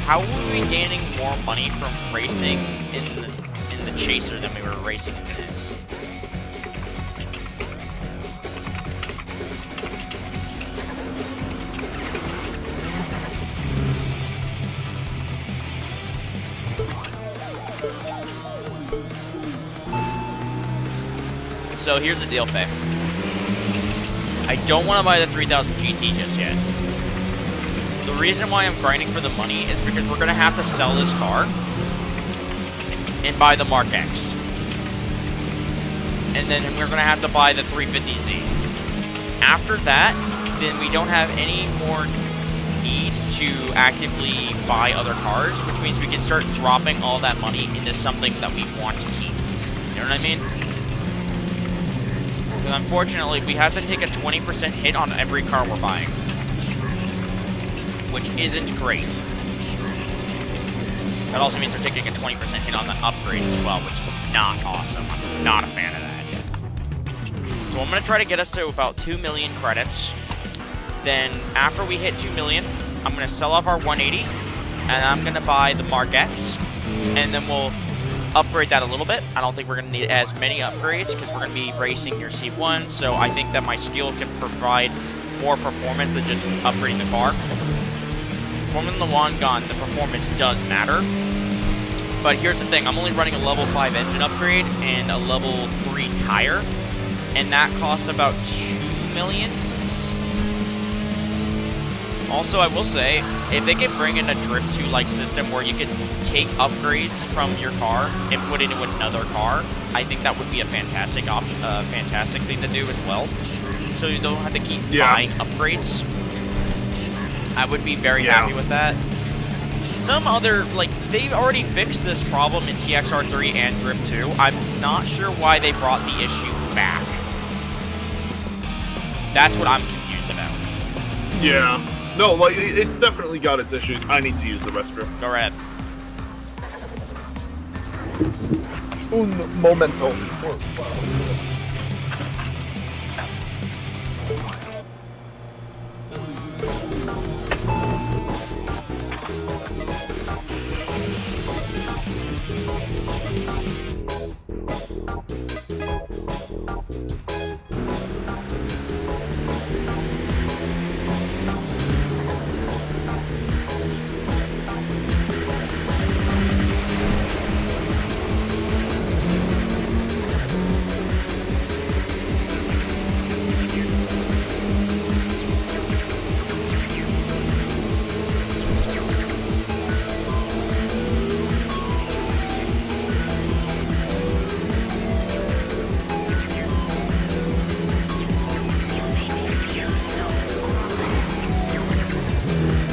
how are we gaining more money from racing in the Chaser than we were racing in this? So here's the deal, Faye. I don't want to buy the 3000 GT just yet. The reason why I'm grinding for the money is because we're going to have to sell this car and buy the Mark X. And then we're going to have to buy the 350Z. After that, then we don't have any more need to actively buy other cars, which means we can start dropping all that money into something that we want to keep. You know what I mean? Because unfortunately, we have to take a 20% hit on every car we're buying, which isn't great. That also means we're taking a 20% hit on the upgrades as well, which is not awesome. I'm not a fan of that. So I'm going to try to get us to about 2 million credits. Then after we hit 2 million, I'm going to sell off our 180, and I'm going to buy the Mark X, and then we'll upgrade that a little bit. I don't think we're going to need as many upgrades because we're going to be racing your C1, so I think that my skill can provide more performance than just upgrading the car. Forming the long gun, the performance does matter. But here's the thing, I'm only running a level 5 engine upgrade and a level 3 tire, and that cost about 2 million. Also, I will say, if they can bring in a Drift 2-like system where you can take upgrades from your car and put it into another car, I think that would be a fantastic option, fantastic thing to do as well. So you don't have to keep buying upgrades. I would be very happy with that. Some other, like, they've already fixed this problem in TXR 3 and Drift 2. I'm not sure why they brought the issue back. That's what I'm confused about. Yeah. No, like, it's definitely got its issues. I need to use the restroom. Go ahead. Un momento.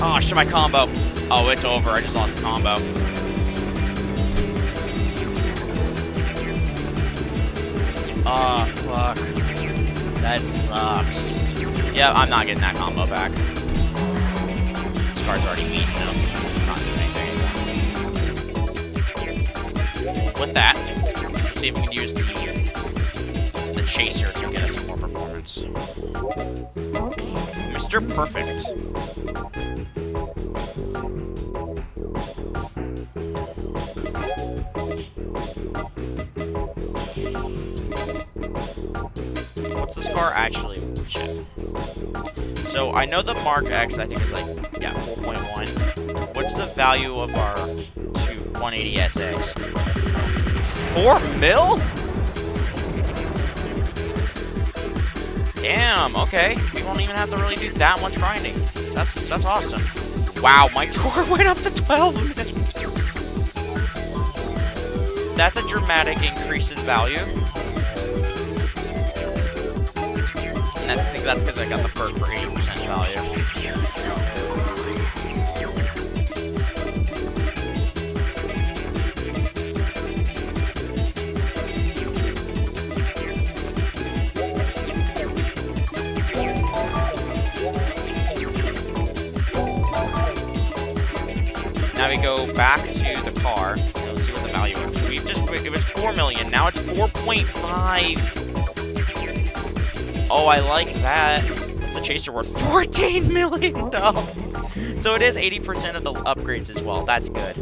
Oh, shit, my combo. Oh, it's over. I just lost the combo. Oh, fuck. That sucks. Yeah, I'm not getting that combo back. This car's already beaten him. Not doing anything. With that, let's see if we can use the Chaser to get us some more performance. Mr. Perfect. What's this car actually? Shit. So I know the Mark X, I think is like, yeah, 4.1. What's the value of our 180 SX? 4 mil? Damn, okay. We won't even have to really do that much grinding. That's awesome. Wow, my tour went up to 12 minutes. That's a dramatic increase in value. And I think that's because I got the perk for 80% value. Now we go back to the car. Let's see what the value is. It was 4 million. Now it's 4.5. Oh, I like that. Let's the Chaser worth $14 million. So it is 80% of the upgrades as well. That's good.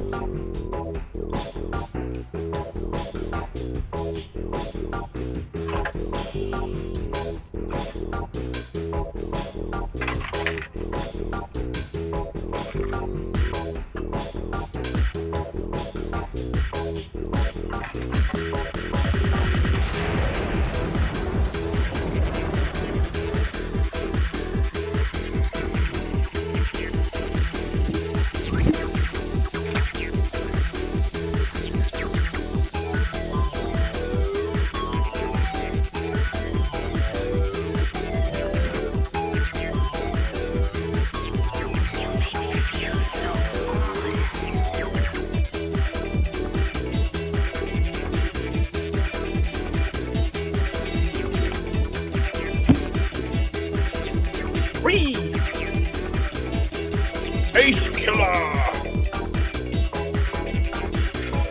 Whee! Ace Killer!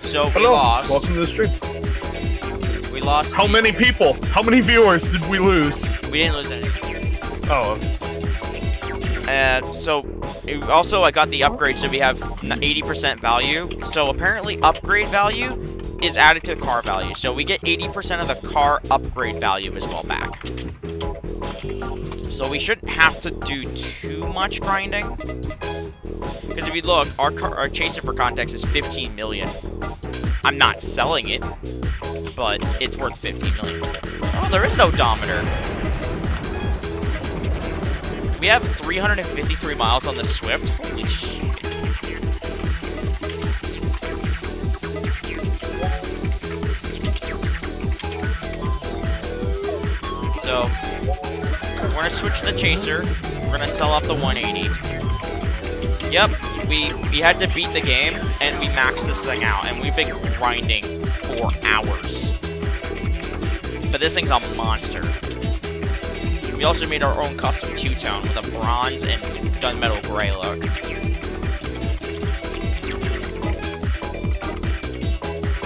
So we Hello, lost. welcome to the stream. We lost. How many people? How many viewers did we lose? We didn't lose any. Oh. So also I got the upgrade, so we have 80% value. So apparently upgrade value is added to the car value. So we get 80% of the car upgrade value as well back. So we shouldn't have to do too much grinding. Because if you look, our Chaser, for context, is 15 million. I'm not selling it, but it's worth 15 million. Oh, there is no odometer. We have 353 miles on the Swift. Holy shit. So, we're gonna switch to the Chaser. We're gonna sell off the 180. Yep, we had to beat the game, and we maxed this thing out, and we've been grinding for hours. But this thing's a monster. We also made our own custom two-tone with a bronze and gunmetal gray look.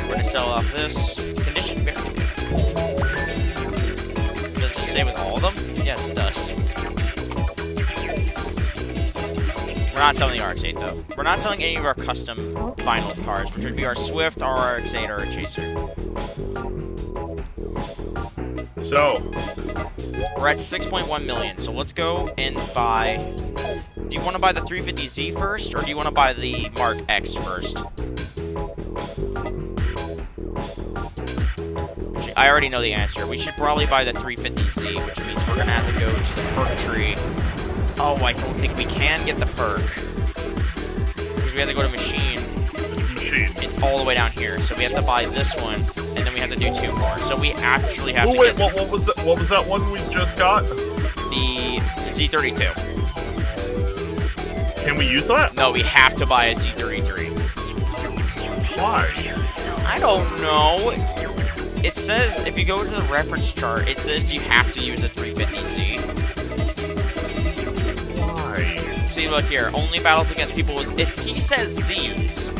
We're gonna sell off this. Condition very good. Does it say with all of them? Yes, it does. We're not selling the RX-8 though. We're not selling any of our custom vinyl cars, which would be our Swift, our RX-8, or our Chaser. So, we're at 6.1 million, so let's go and buy... Do you want to buy the 350Z first, or do you want to buy the Mark X first? I already know the answer. We should probably buy the 350Z, which means we're going to have to go to the perk tree. Oh, I don't think we can get the perk. Because we have to go to machine. It's all the way down here, so we have to buy this one, and then we have to do 2 more. So we actually have to wait, what was that? What was that one we just got? The Z32. Can we use that? No, we have to buy a Z33. Why? I don't know. It says, if you go to the reference chart, it says you have to use a 350Z. Why? See, look here. Only battles against people with... he says Z's.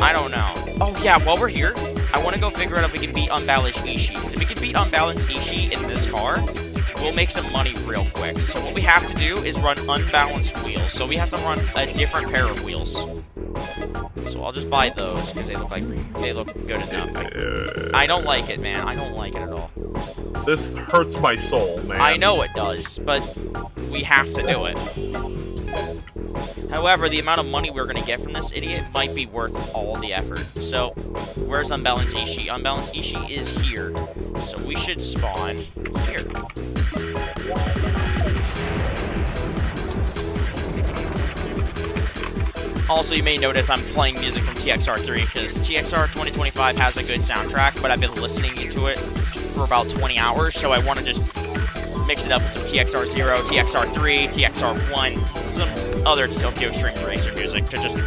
I don't know. Oh, yeah, while we're here, I want to go figure out if we can beat Unbalanced Ishii. Because if we can beat Unbalanced Ishii in this car, we'll make some money real quick. So what we have to do is run unbalanced wheels. So we have to run a different pair of wheels. So I'll just buy those, because they look good enough. I don't like it, man. I don't like it at all. This hurts my soul, man. I know it does, but we have to do it. However, the amount of money we're going to get from this idiot might be worth all the effort. So, where's Unbalanced Ishii? Unbalanced Ishii is here. So we should spawn here. Also, you may notice I'm playing music from TXR 3 because TXR 2025 has a good soundtrack, but I've been listening to it for about 20 hours, so I want to just mix it up with some TXR 0, TXR 3, TXR 1, some other Tokyo String Racer music to just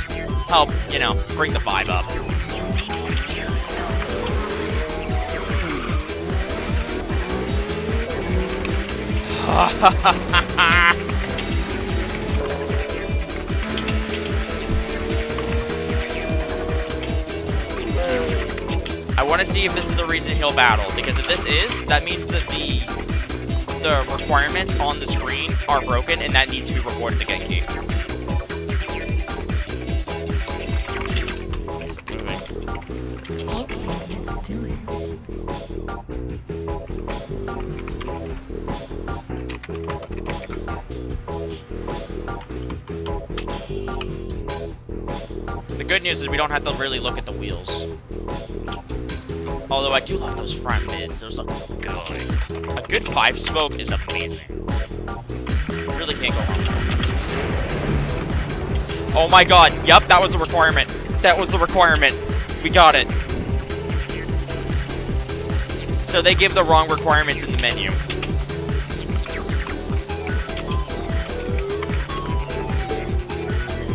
help, you know, bring the vibe up. I want to see if this is the reason he'll battle, because if this is, that means that the the requirements on the screen are broken, and that needs to be reported to Get Key. The good news is we don't have to really look at the wheels. Although I do love those front mids. Those look good. A good 5-spoke is amazing. Really can't go wrong. Oh my god. Yep, that was the requirement. That was the requirement. We got it. So they give the wrong requirements in the menu.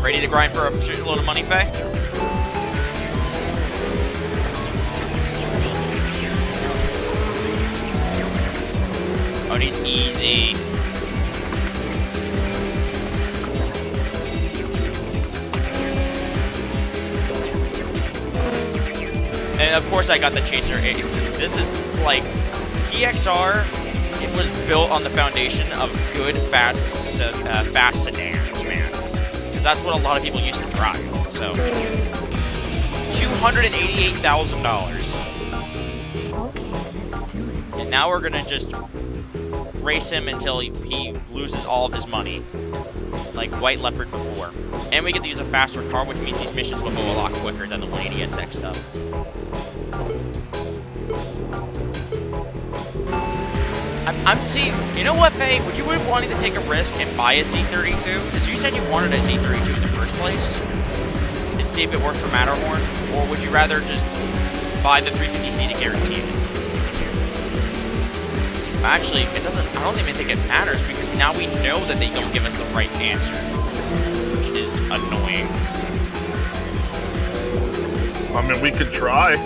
Ready to grind for a shitload of money, Faye? Oh, and he's easy. And of course I got the Chaser Ace. This is like TXR. It was built on the foundation of good, fast sedans, man. Because that's what a lot of people used to drive. So, $288,000. And now we're gonna just race him until he loses all of his money, like White Leopard before. And we get to use a faster car, which means these missions will go a lot quicker than the 180SX stuff. I'm seeing, you know what, Faye? Would you be wanting to take a risk and buy a Z32? Because you said you wanted a Z32 in the first place, and see if it works for Matterhorn, or would you rather just buy the 350Z to guarantee it? Actually, it doesn't. I don't even think it matters because now we know that they don't give us the right answer, which is annoying. I mean, we could try.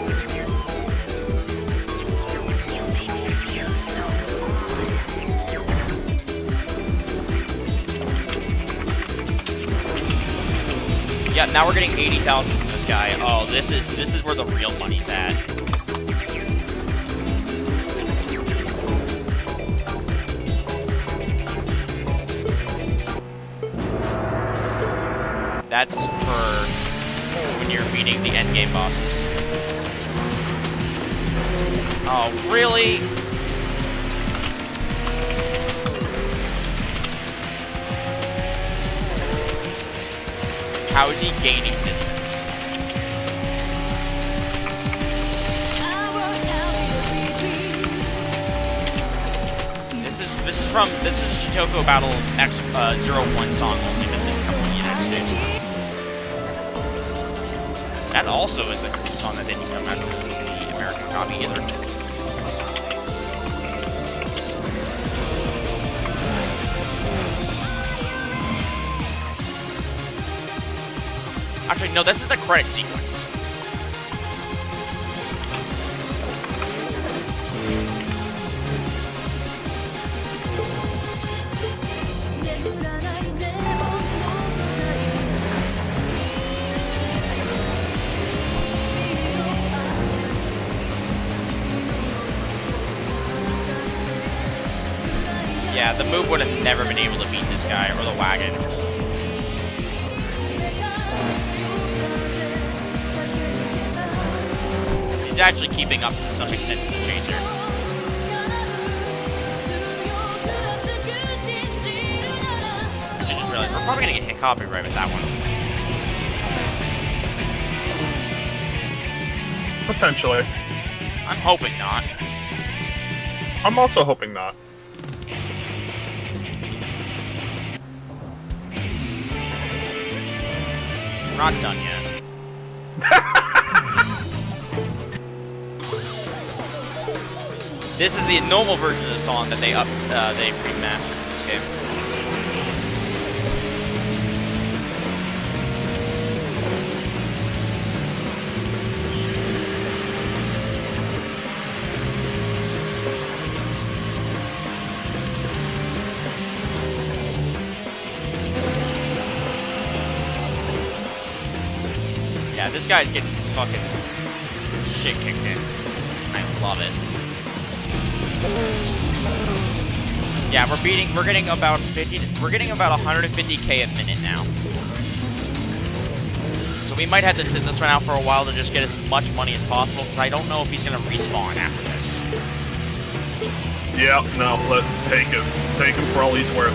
Yeah, now we're getting 80,000 from this guy. Oh, this is where the real money's at. That's for when you're meeting the endgame bosses. Oh, really? How is he gaining distance? This is a Shitoko Battle X01 song only. This didn't come from the United States. That also is a cool song that didn't come out of the American copy either. Actually, no, this is the credit sequence. Yeah, the move would have never been able to beat this guy or the wagon. He's actually keeping up to some extent to the Chaser. I just realized we're probably gonna get hit copyright with that one. Potentially. I'm hoping not. I'm also hoping not. We're not done yet. This is the normal version of the song that they remastered in this game. Yeah, this guy's getting his fucking shit kicked in. I love it. Yeah, we're getting about 150K a minute now. So we might have to sit this one out for a while to just get as much money as possible, because I don't know if he's going to respawn after this. Yeah, no, take him. Take him for all he's worth.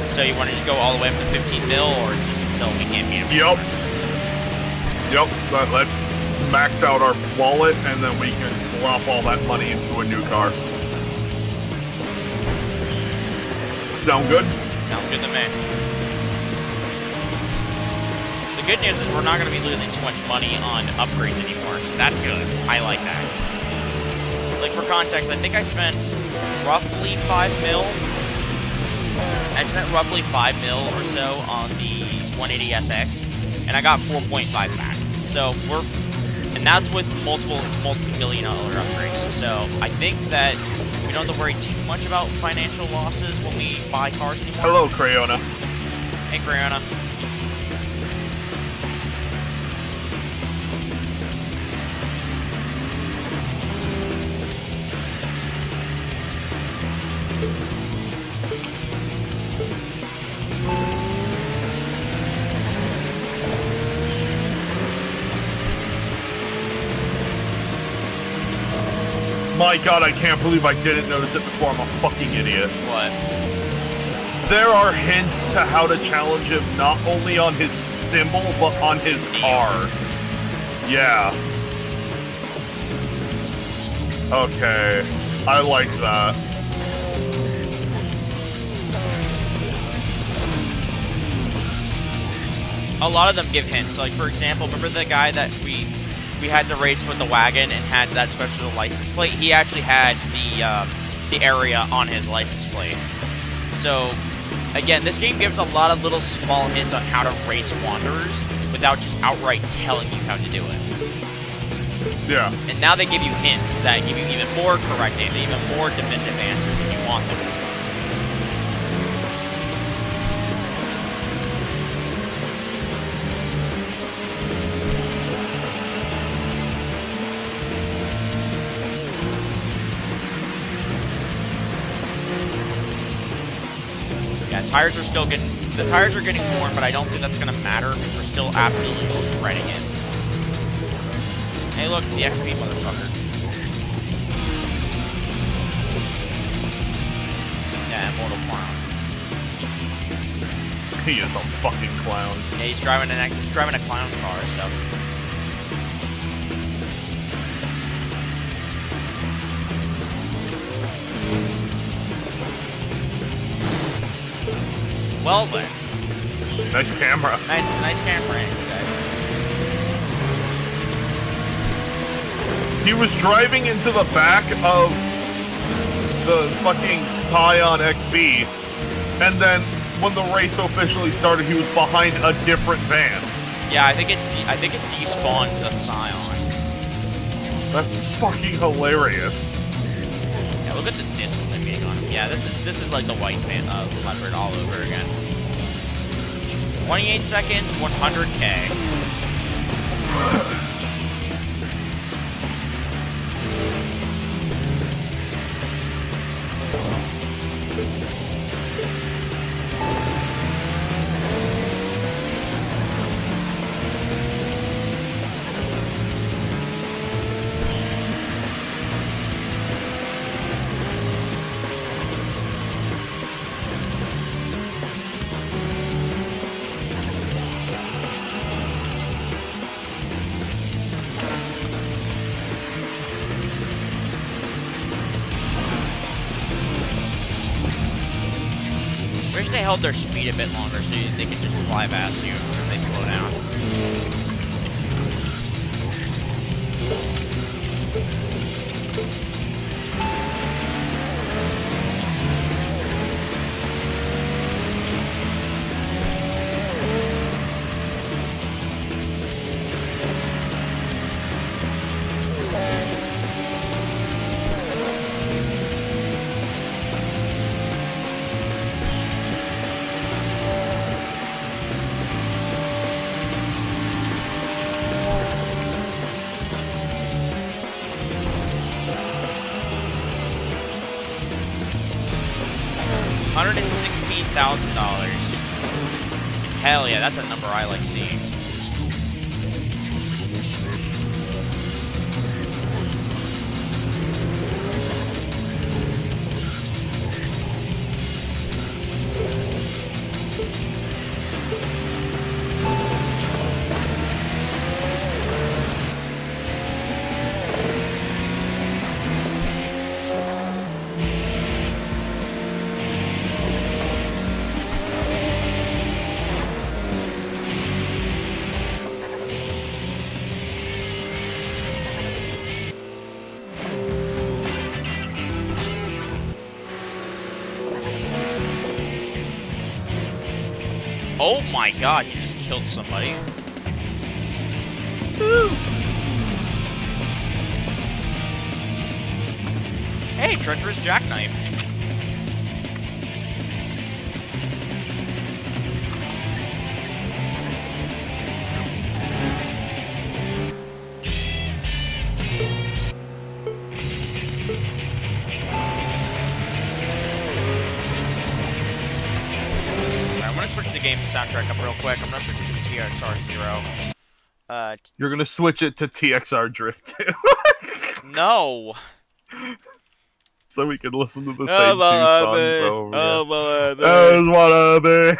So you want to just go all the way up to 15 mil, or just until we can't beat him? Yep. Yep, let's max out our wallet, and then we can drop all that money into a new car. Sound good? Sounds good to me. The good news is we're not going to be losing too much money on upgrades anymore, so that's good. I like that. Like, for context, I think I spent roughly 5 mil. I spent roughly 5 mil or so on the 180SX, and I got 4.5 back. So and that's with multi-million-dollar upgrades. So I think that we don't have to worry too much about financial losses when we buy cars anymore. Hello, Crayona. Hey, Crayona. My god, I can't believe I didn't notice it before. I'm a fucking idiot. What? There are hints to how to challenge him not only on his symbol, but on his car. Yeah. Okay. I like that. A lot of them give hints. Like, for example, remember the guy that we had to race with the wagon and had that special license plate? He actually had the area on his license plate. So, again, this game gives a lot of little small hints on how to race Wanderers without just outright telling you how to do it. Yeah. And now they give you hints that give you even more correct and even more definitive answers if you want them. Tires are still getting, the tires are getting worn, but I don't think that's going to matter because we're still absolutely shredding it. Hey, look, it's the XP motherfucker. Yeah, Immortal Clown. He is a fucking clown. Yeah, he's driving a clown car, so. Well then. Nice camera. Nice camera angle, guys. He was driving into the back of the fucking Scion XB, and then when the race officially started, he was behind a different van. Yeah, I think it despawned the Scion. That's fucking hilarious. Yeah, look at the distance I'm getting on him. Yeah, this is like the white man leopard all over again. 28 seconds, 100K. Wish they held their speed a bit longer so they could just fly past you as they slow down. at $16,000. Hell yeah, that's a number I like seeing. Oh my god, you just killed somebody. Woo. Hey, treacherous jackknife. Switch the game soundtrack up real quick. I'm gonna switch it to TXR 0. You're gonna switch it to TXR Drift 2. No. So we can listen to the same two songs over again. There's one other.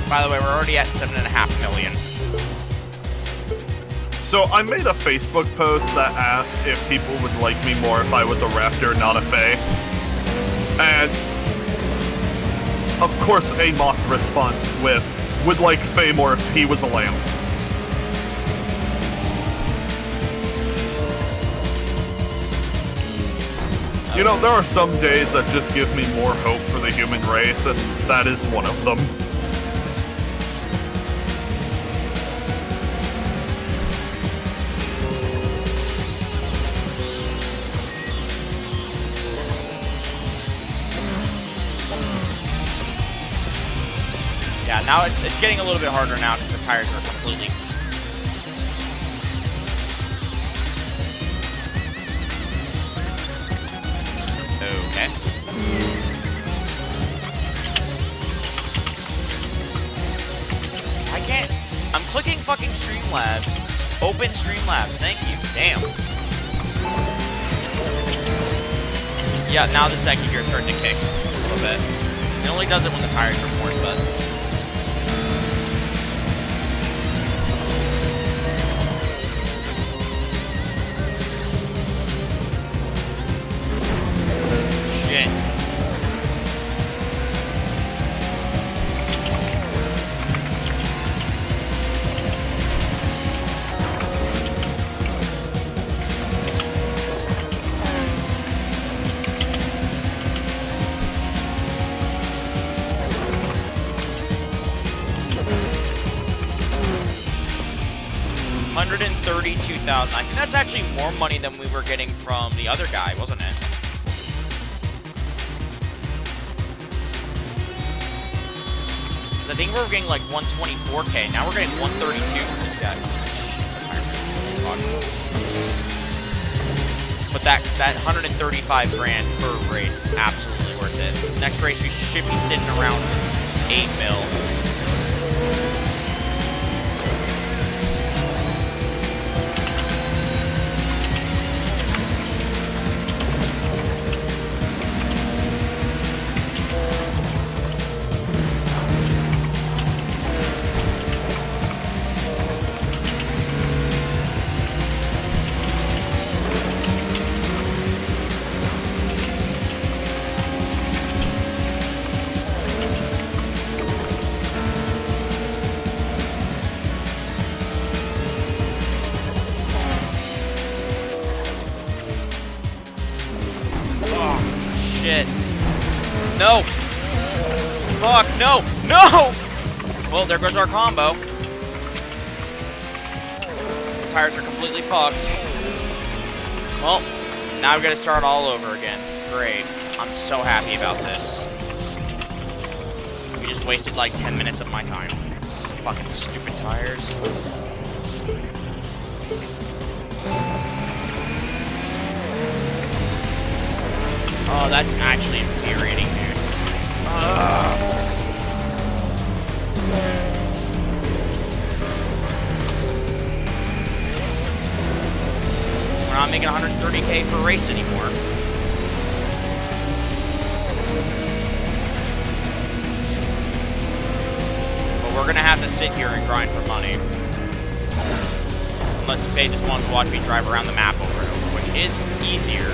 By the way, we're already at 7.5 million. So I made a Facebook post that asked if people would like me more if I was a raptor, not a fae. And of course a moth response with, would like fae more if he was a lamb. You know, there are some days that just give me more hope for the human race, and that is one of them. Yeah, now it's getting a little bit harder now because the tires are completely... Okay. I can't... I'm clicking fucking Streamlabs. Open Streamlabs, thank you. Damn. Yeah, now the second gear is starting to kick a little bit. It only does it when the tires are worn, but... Shit. $132,000. I think that's actually more money than we were getting from the other guy, wasn't it? I think we were getting like 124K. Now we're getting 132 from this guy. But that 135 grand per race is absolutely worth it. Next race we should be sitting around 8 mil. shit. No! Fuck, no! No! Well, there goes our combo. The tires are completely fucked. Well, now we've got to start all over again. Great. I'm so happy about this. We just wasted like 10 minutes of my time. Fucking stupid tires. Oh, that's actually infuriating, dude. We're not making 130K per race anymore. But we're gonna have to sit here and grind for money. Unless Faye just wants to watch me drive around the map over and over, which is easier.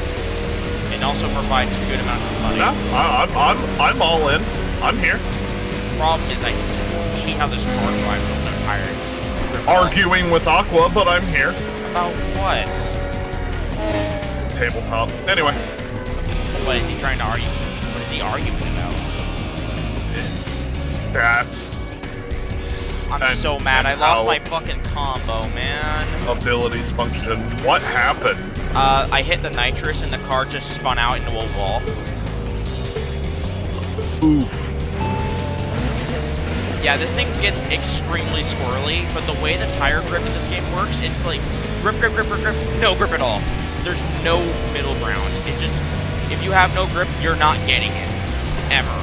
And also provides good amounts of money. Yeah, I'm all in. I'm here. Problem is, I hate how this car drives with no tire. Arguing with Aqua, but I'm here. About what? Tabletop. Anyway. What is he trying to argue? What is he arguing about? Stats. I'm so mad. I lost my fucking combo, man. Abilities function. What happened? I hit the nitrous and the car just spun out into a wall. Oof. Yeah, this thing gets extremely squirrely, but the way the tire grip in this game works, it's like grip, grip, grip, grip, grip, no grip at all. There's no middle ground. It's just, if you have no grip, you're not getting it. Ever.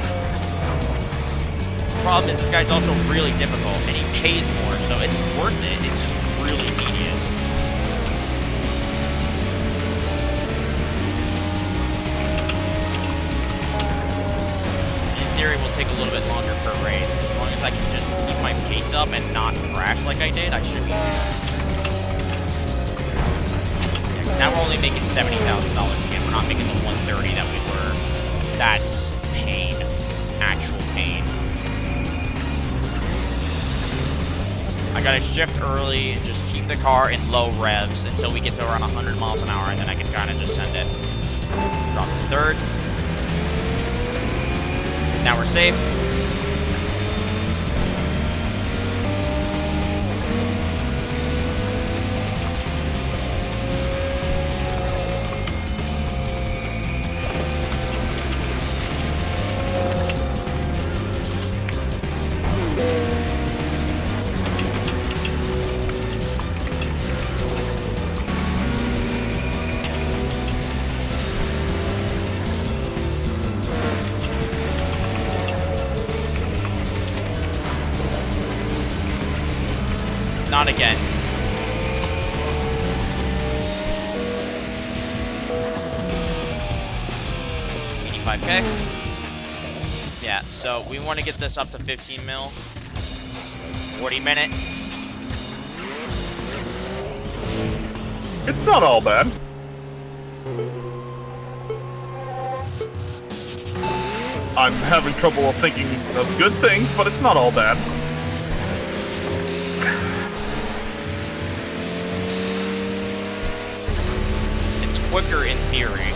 The problem is this guy's also really difficult, and he pays more, so it's worth it. It's just really tedious. In theory, will take a little bit longer per race. As long as I can just keep my pace up and not crash like I did, I should be there. Now we're only making $70,000 again. We're not making the 130 that we were. That's pain. Actual pain. I gotta shift early and just keep the car in low revs until we get to around 100 miles an hour, and then I can kind of just send it. Drop to third. Now we're safe. Not again. $85K. Yeah, so we want to get this up to 15 mil. 40 minutes. It's not all bad. I'm having trouble thinking of good things, but it's not all bad. Quicker in theory.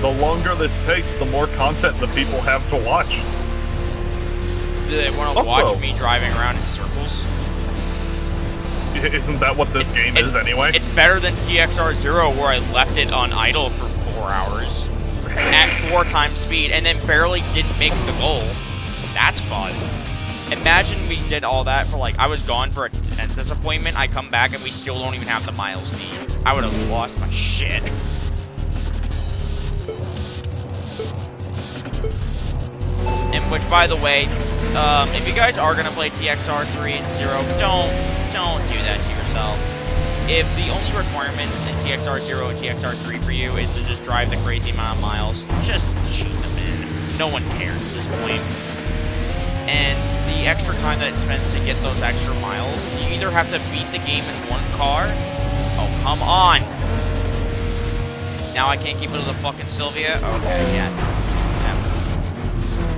The longer this takes, the more content the people have to watch. Do they want to watch me driving around in circles? Isn't that what this game is anyway? It's better than TXR 0, where I left it on idle for 4 hours at 4 times speed and then barely didn't make the goal. That's fun. Imagine we did all that for, like, I was gone for a dentist appointment, I come back and we still don't even have the miles needed. I would have lost my shit. And which, by the way, if you guys are gonna play TXR 3 and 0, don't do that to yourself. If the only requirements in TXR 0 and TXR 3 for you is to just drive the crazy amount of miles, just cheat them in. No one cares at this point. And the extra time that it spends to get those extra miles, you either have to beat the game in one car. Oh, come on! Now I can't keep it to the fucking Sylvia? Okay, yeah.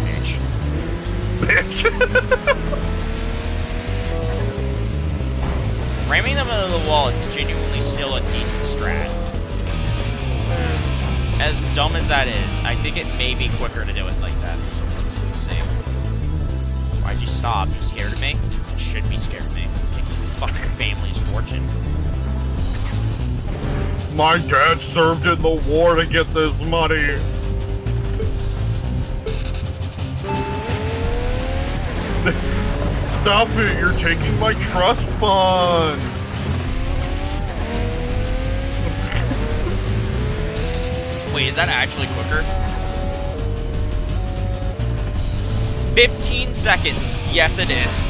Bitch. Bitch. Ramming them into the wall is genuinely still a decent strat. as dumb as that is, I think it may be quicker to do it like that. So let's see. Why'd you stop? You scared of me? You should be scared of me. Taking your fucking family's fortune. My dad served in the war to get this money. Stop it, you're taking my trust fund. Wait, is that actually quicker? 15 seconds. Yes, it is.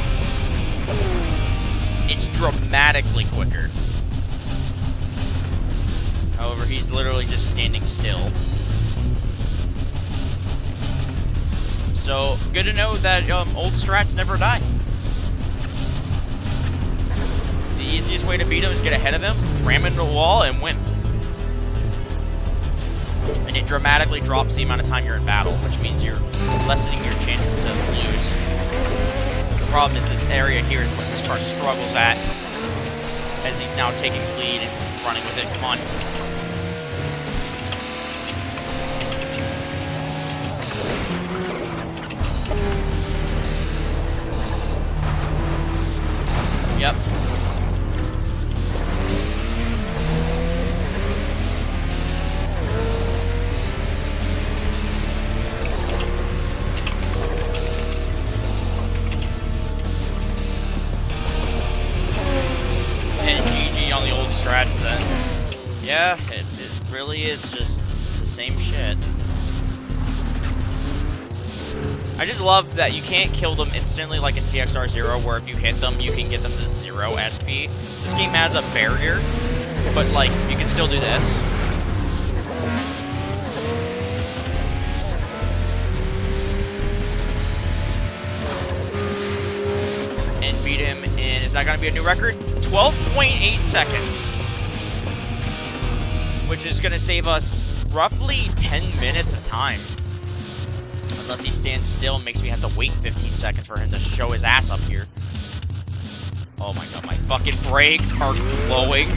It's dramatically quicker. However, he's literally just standing still. So, good to know that old strats never die. The easiest way to beat him is get ahead of him, ram into the wall, and win. And it dramatically drops the amount of time you're in battle, which means you're lessening your chances to lose. The problem is this area here is where this car struggles at, as he's now taking the lead and running with it. Come on. Yep. And GG on the old strats then. Yeah, it really is just the same shit. I just love that you can't kill them instantly like in TXR 0, where if you hit them, you can get them to 0 SP. This game has a barrier, but, like, you can still do this. And beat him in, is that going to be a new record? 12.8 seconds. Which is going to save us roughly 10 minutes of time. Unless he stands still and makes me have to wait 15 seconds for him to show his ass up here. Oh my god, my fucking brakes are glowing.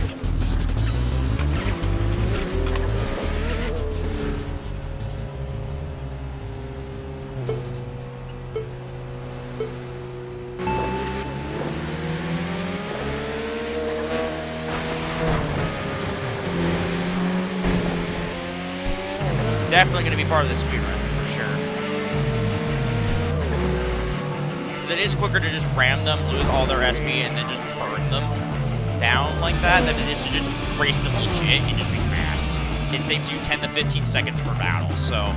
Definitely going to be part of the speedrun, for sure. It is quicker to just ram them, lose all their SP, and then just burn them down like that than it is to just race them legit and just be fast. It saves you 10 to 15 seconds per battle, so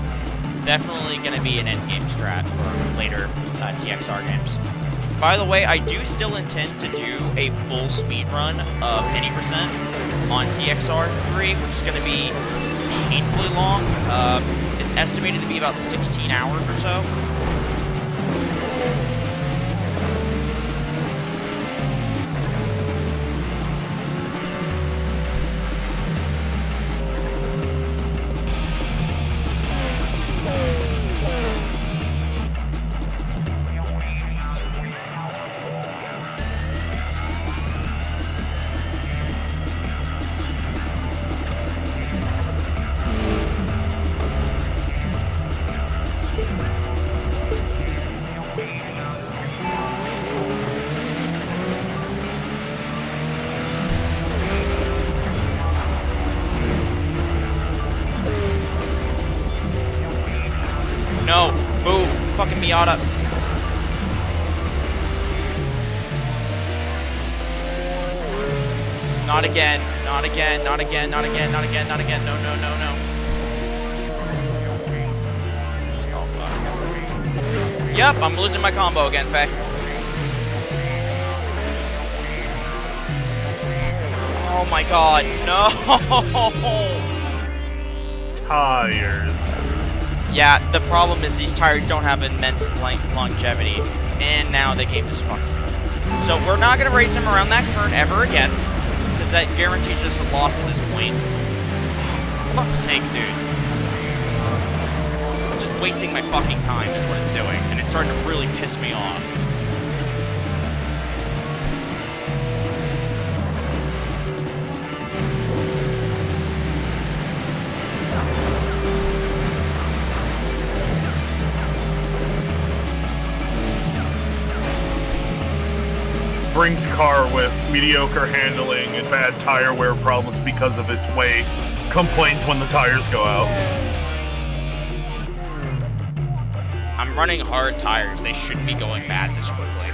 definitely going to be an endgame strat for later TXR games. By the way, I do still intend to do a full speed run of 80% on TXR 3, which is going to be painfully long. It's estimated to be about 16 hours or so. No, move, fucking Miata. Not again, not again, not again, not again, not again, not again. No, no, no, no. Oh, fuck. Yep, I'm losing my combo again, Faye. Oh my god, no! Tires. Yeah, the problem is these tires don't have immense longevity, and now the game just fucked me. So we're not going to race him around that turn ever again, because that guarantees just a loss at this point. For fuck's sake, dude. It's just wasting my fucking time is what it's doing, and it's starting to really piss me off. Brinks car with mediocre handling and bad tire wear problems because of its weight complains when the tires go out. I'm running hard tires. They shouldn't be going bad this quickly.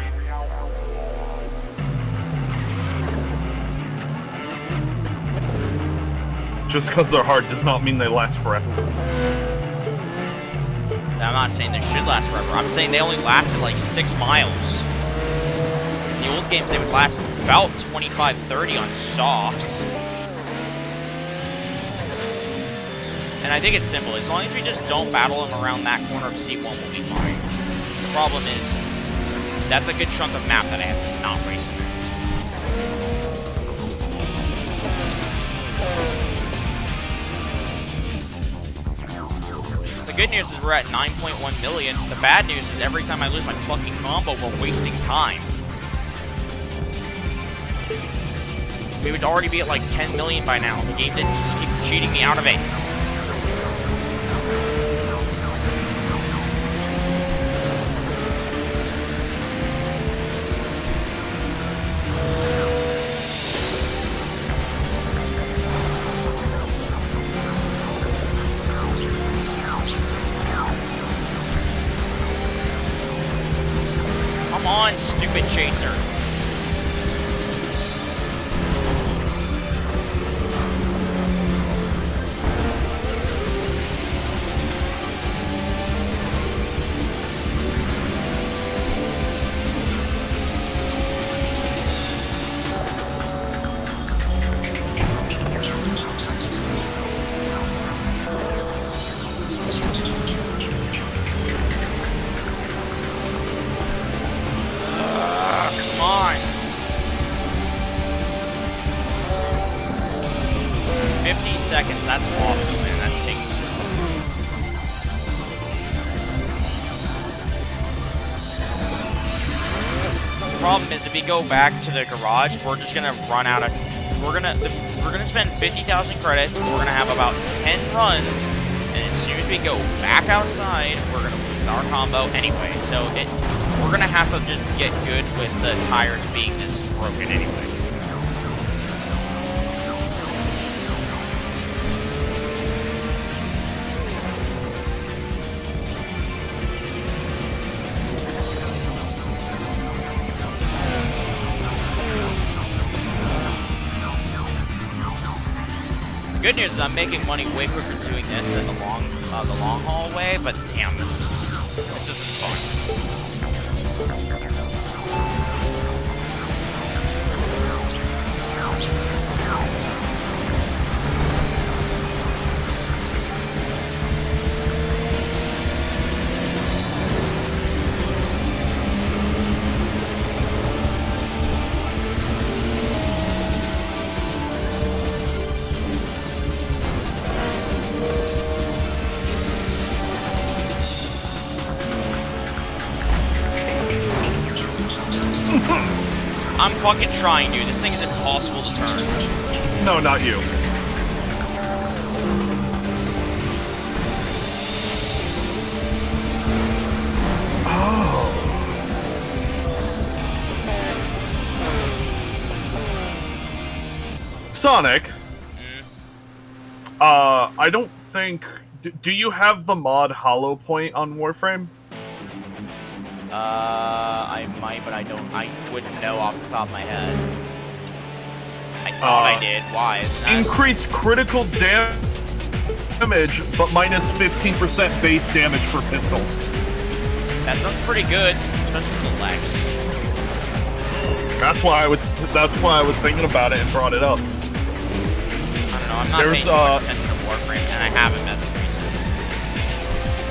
Just because they're hard does not mean they last forever. I'm not saying they should last forever. I'm saying they only lasted like 6 miles. In the old games, they would last about 25, 30 on softs. And I think it's simple. As long as we just don't battle them around that corner of C1, we'll be fine. The problem is, that's a good chunk of map that I have to not race through. The good news is we're at 9.1 million. The bad news is every time I lose my fucking combo, we're wasting time. We would already be at like 10 million by now. The game didn't just keep cheating me out of it. Come on, stupid chaser. Come on. 50 seconds, that's awesome, man. That's taking. The problem is if we go back to the garage, we're just gonna run out of we're gonna spend 50,000 credits, we're gonna have about 10 runs, and as soon as we go back outside, we're gonna lose our combo anyway. So we're gonna have to just get good with the tires being this broken anyway. The good news is I'm making money way quicker doing this than the long haul way, but damn, this isn't fun. I'm fucking trying, dude. This thing is impossible to turn. No, not you. Oh. Sonic. I don't think... Do you have the mod Hollow Point on Warframe? I might, but I wouldn't know off the top of my head. I thought I did. Why? Increased critical damage, but minus 15% base damage for pistols. That sounds pretty good, especially for the legs. That's why I was thinking about it and brought it up. I don't know. I'm not paying too much attention to Warframe, and I haven't as of recent.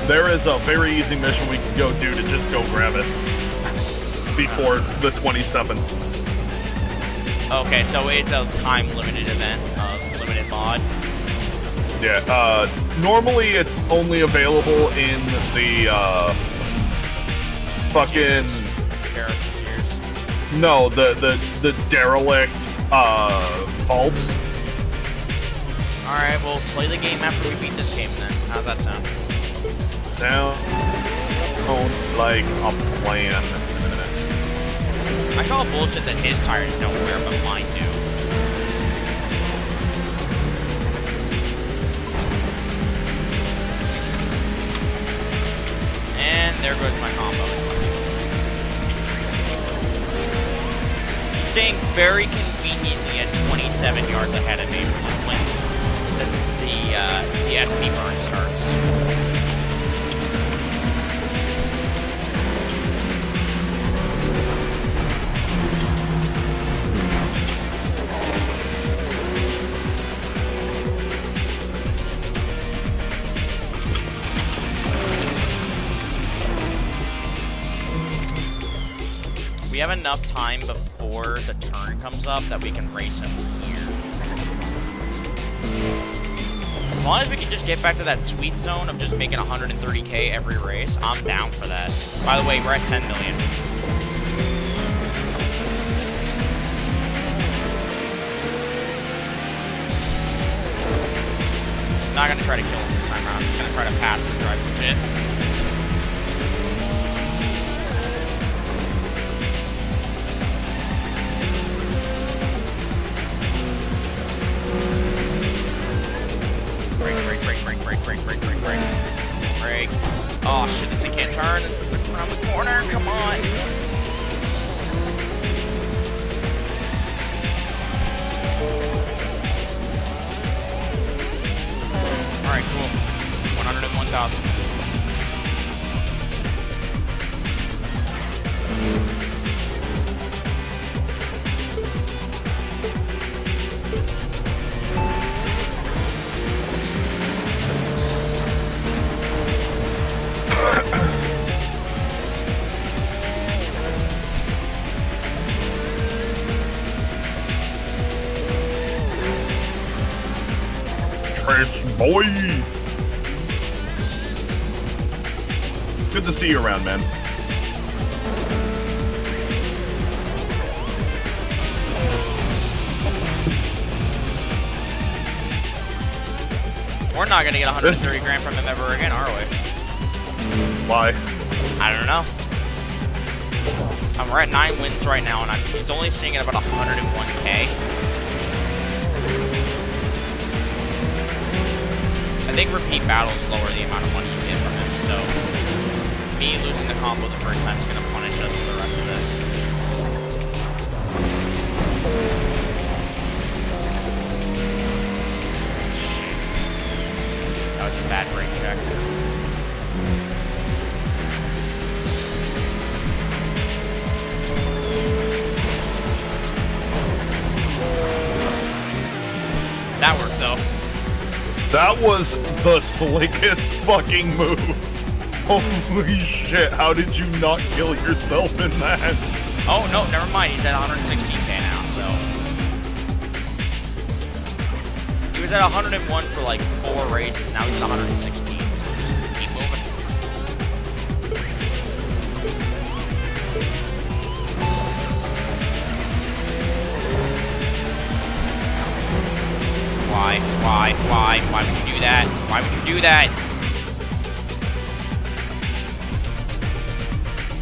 There is a very easy mission we can go do to just go grab it before the 27th. Okay, so it's a time-limited event, limited mod. Yeah, normally it's only available in the, fucking... Years. No, the derelict, vaults. Alright, we'll play the game after we beat this game then. How's that sound? Sounds like a plan. I call bullshit that his tires don't wear, but mine do. And there goes my combo. He's staying very conveniently at 27 yards ahead of me, which is when the SP burn starts. We have enough time before the turn comes up that we can race him here. As long as we can just get back to that sweet zone of just making 130K every race, I'm down for that. By the way, we're at 10 million. I'm not gonna try to kill him this time around. I'm just gonna try to pass and drive some shit. Break. Oh shit, this thing can't turn around the corner, come on. Alright, cool. 101,000. Boy! Good to see you around, man. We're not gonna get 130 grand from him ever again, are we? Why? I don't know. We're at 9 wins right now, and he's only seeing it about 101K. I think repeat battles lower the amount of money you get from him, so me losing the combo the first time is going to punish us for the rest of this. Shit. That was a bad brake check. That worked, though. That was the slickest fucking move. Holy shit, how did you not kill yourself in that? Oh, no, never mind. He's at 116K now, so. He was at 101 for like 4 races. Now he's at 116, so just keep moving. Why would you do that? Why would you do that?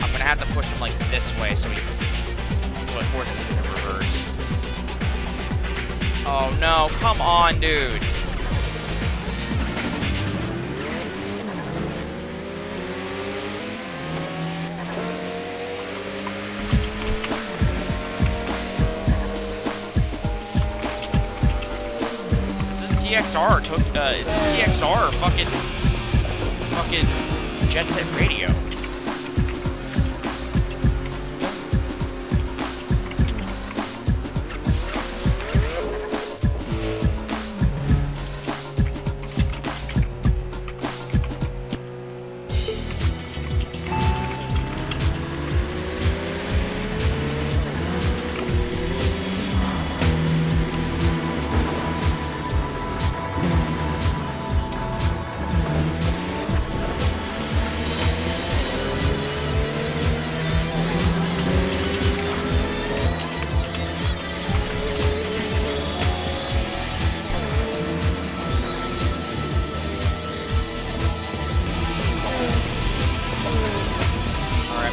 I'm gonna have to push him like this way so it forces him to reverse. Oh no, come on, dude. TXR took, is this TXR or fucking Jet Set Radio?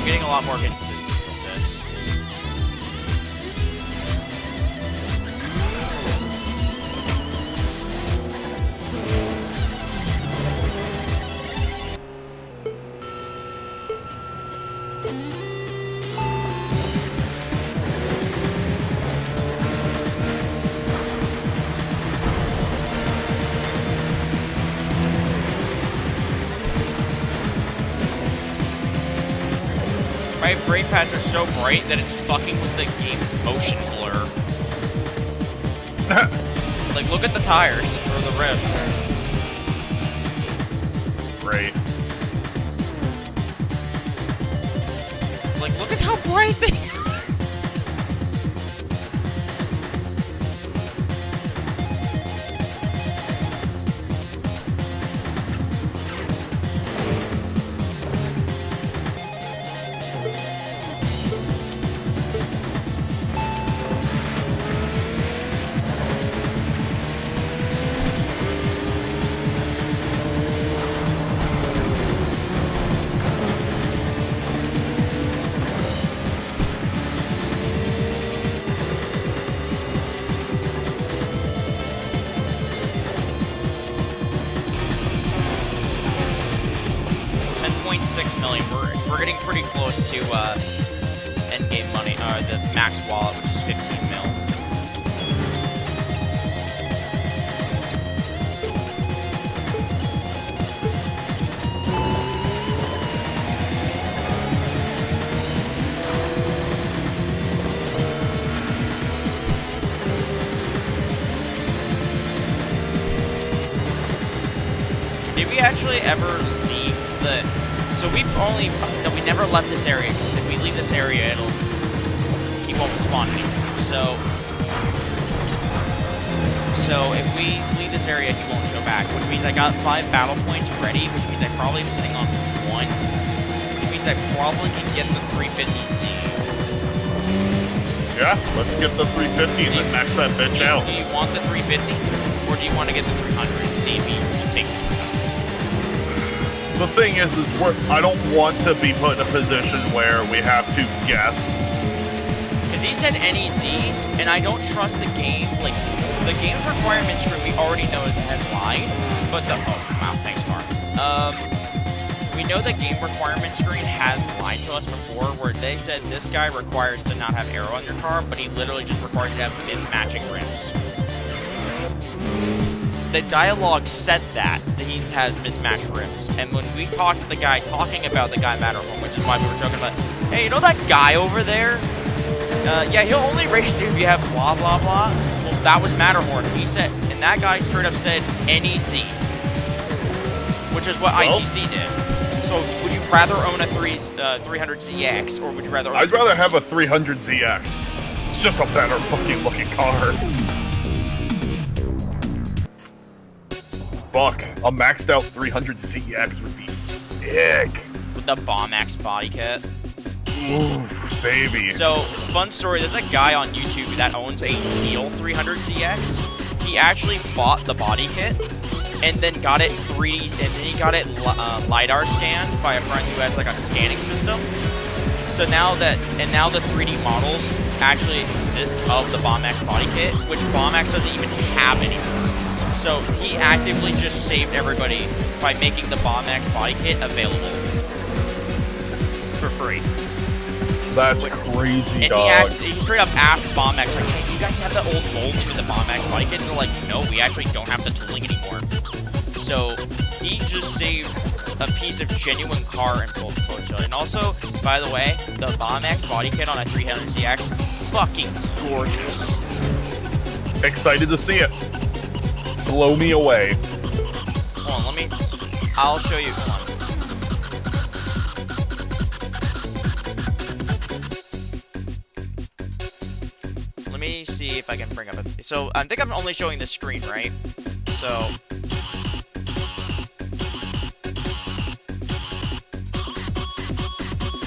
Getting a lot more consistent with this. my brake pads are so bright that it's fucking with the game's motion blur. Like, look at the tires, or the rims. Great. Like, look at how bright they are. 10.6 million. We're getting pretty close to end game money, the max wallet, which is 15 mil. Did we actually ever leave the... So we've only... No, we never left this area, because if we leave this area, he won't spawn anymore. So if we leave this area, he won't show back, which means I got 5 battle points ready, which means I probably am sitting on 1, which means I probably can get the 350Z. Yeah, let's get the 350 and then max that bitch out. Do you want the 350, or do you want to get the 300 and see if he will take it? The thing is I don't want to be put in a position where we have to guess. Because he said NEZ, and I don't trust the game. Like, the game's requirement screen we already know has lied, but the... Oh, wow, thanks, Mark. We know the game requirement screen has lied to us before, where they said this guy requires to not have arrow on your car, but he literally just requires you to have mismatching rims. The dialogue said that he has mismatched rims, and when we talked to the guy talking about the guy Matterhorn, which is why we were joking about, hey, you know that guy over there? Yeah, he'll only race you if you have blah blah blah. Well, that was Matterhorn. He said, and that guy straight up said NEZ, which is what ITC did. So, would you rather own a 300ZX, or would you rather? I'd rather have a 300ZX. It's just a better fucking looking car. Fuck, a maxed out 300ZX would be sick. With the BombX body kit. Ooh, baby. So, fun story, there's a guy on YouTube that owns a teal 300ZX. He actually bought the body kit, and then got it 3D, and then he got it LiDAR scanned by a friend who has like a scanning system. So now the 3D models actually exist of the BombX body kit, which BombX doesn't even have anymore. So he actively just saved everybody by making the BombX body kit available for free. That's crazy, and dog. He straight up asked BombX, like, hey, do you guys have the old molds for the BombX body kit? And they're like, no, we actually don't have the tooling anymore. So he just saved a piece of genuine car in full potential. And also, by the way, the BombX body kit on a 300ZX, fucking gorgeous. Excited to see it. Blow me away. Hold on, I'll show you. Hold on. Let me see if I can bring up a... So, I think I'm only showing the screen, right? So...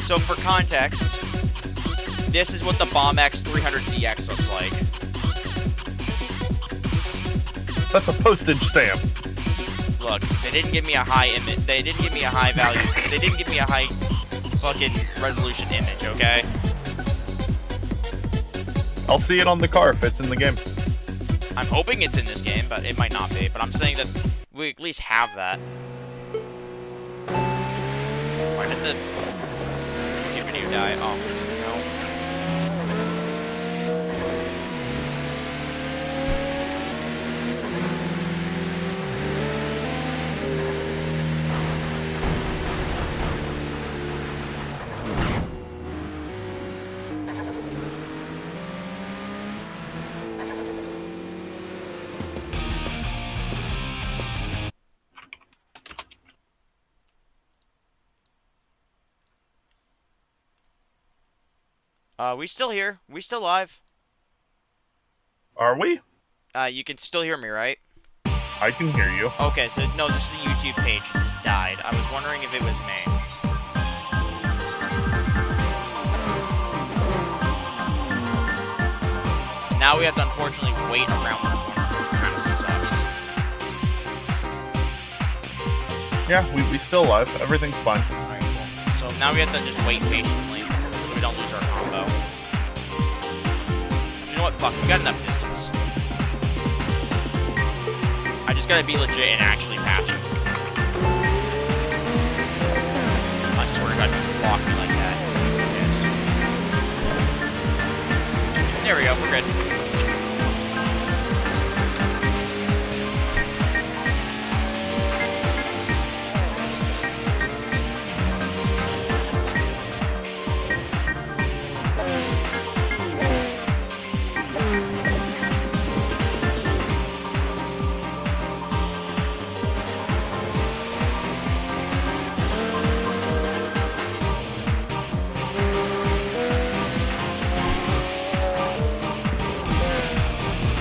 So, for context, this is what the BombX 300ZX looks like. That's a postage stamp. Look, they didn't give me a high image. They didn't give me a high value. They didn't give me a high fucking resolution image, okay? I'll see it on the car if it's in the game. I'm hoping it's in this game, but it might not be. But I'm saying that we at least have that. Why did the YouTube video die? Oh, no. We still here. We still live. Are we? You can still hear me, right? I can hear you. Okay, so no, just the YouTube page just died. I was wondering if it was me. Now we have to unfortunately wait around the corner, which kind of sucks. Yeah, we still live. Everything's fine. Alright, cool. So now we have to just wait patiently so we don't lose our combo. But you know what? Fuck, we got enough distance. I just gotta be legit and actually pass him. I swear to God, don't block me like that. I'm pissed. There we go, we're good.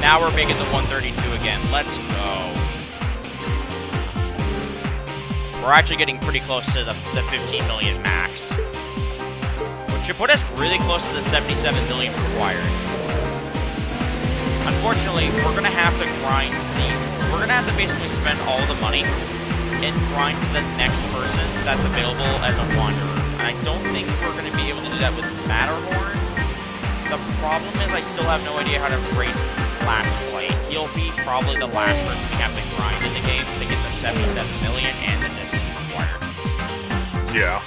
Now we're making the 132 again. Let's go. We're actually getting pretty close to the 15 million max, which should put us really close to the 77 million required. Unfortunately, we're gonna have to grind we're gonna have to basically spend all the money and grind to the next person that's available as a wanderer. And I don't think we're gonna be able to do that with Matterhorn. The problem is I still have no idea how to race last flight. He'll be probably the last person we have to grind in the game to get the 77 million and the distance required. Yeah.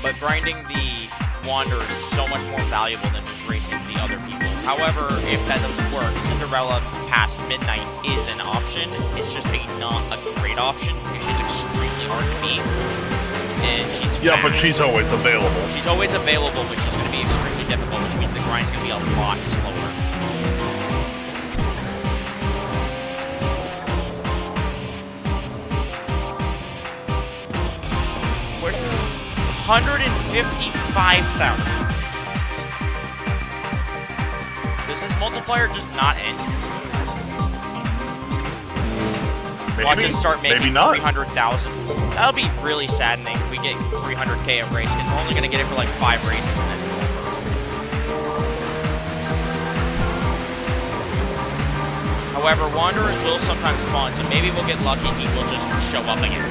But grinding the Wanderers is so much more valuable than just racing the other people. However, if that doesn't work, Cinderella past midnight is an option. It's just not a great option because she's extremely hard to beat. And she's fast. But she's always available. She's always available, which is going to be extremely difficult, which means the grind's going to be a lot slower. Push 155,000. Does this multiplier just not end? Maybe. Watch us start making Maybe not. 300,000. That'll be really saddening if we get 300k a race, because we're only going to get it for like 5 races and then it's over. However, Wanderers will sometimes spawn, so maybe we'll get lucky and he will just show up again.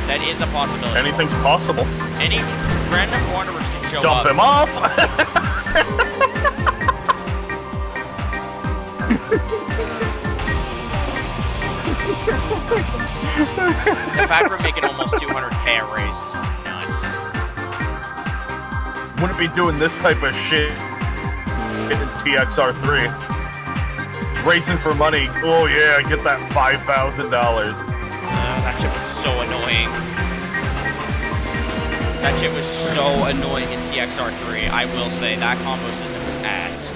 That is a possibility. Anything's possible. Any random Wanderers can show Dump up. him off! The fact we're making almost 200k a race is nuts. Wouldn't be doing this type of shit in TXR 3. Racing for money. Oh yeah, get that $5,000. That shit was so annoying. That shit was so annoying in TXR 3. I will say that combo system was ass.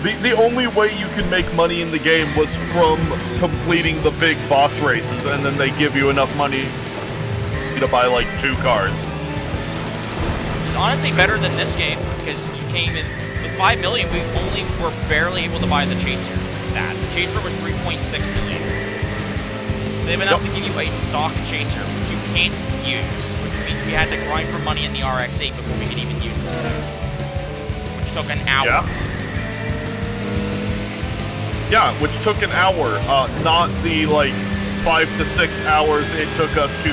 The only way you can make money in the game was from completing the big boss races, and then they give you enough money to buy like 2 cars. Which is honestly better than this game, because you came in with 5 million. We only were barely able to buy the Chaser. The Chaser was 3.6 million. They've been able to give you a stock Chaser, which you can't use, which means we had to grind for money in the RX-8 before we could even use this thing, which took an hour. Yeah, which took an hour, not the, 5 to 6 hours it took us to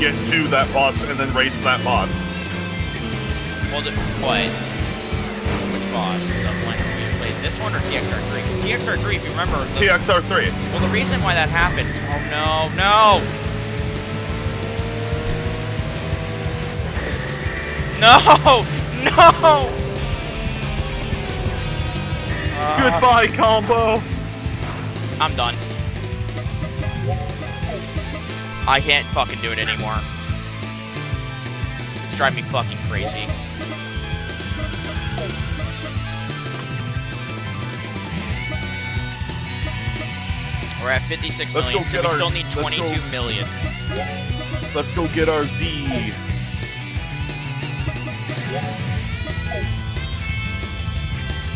get to that boss and then race that boss. Well, what? Which boss? The one we played, this one or TXR 3? Because TXR 3, if you remember... TXR 3. Well, the reason why that happened... Oh, no, no! No! No! Goodbye, combo! I'm done. I can't fucking do it anymore. It's driving me fucking crazy. We're at 56 million, so we still need 22 million. Let's go get our Z.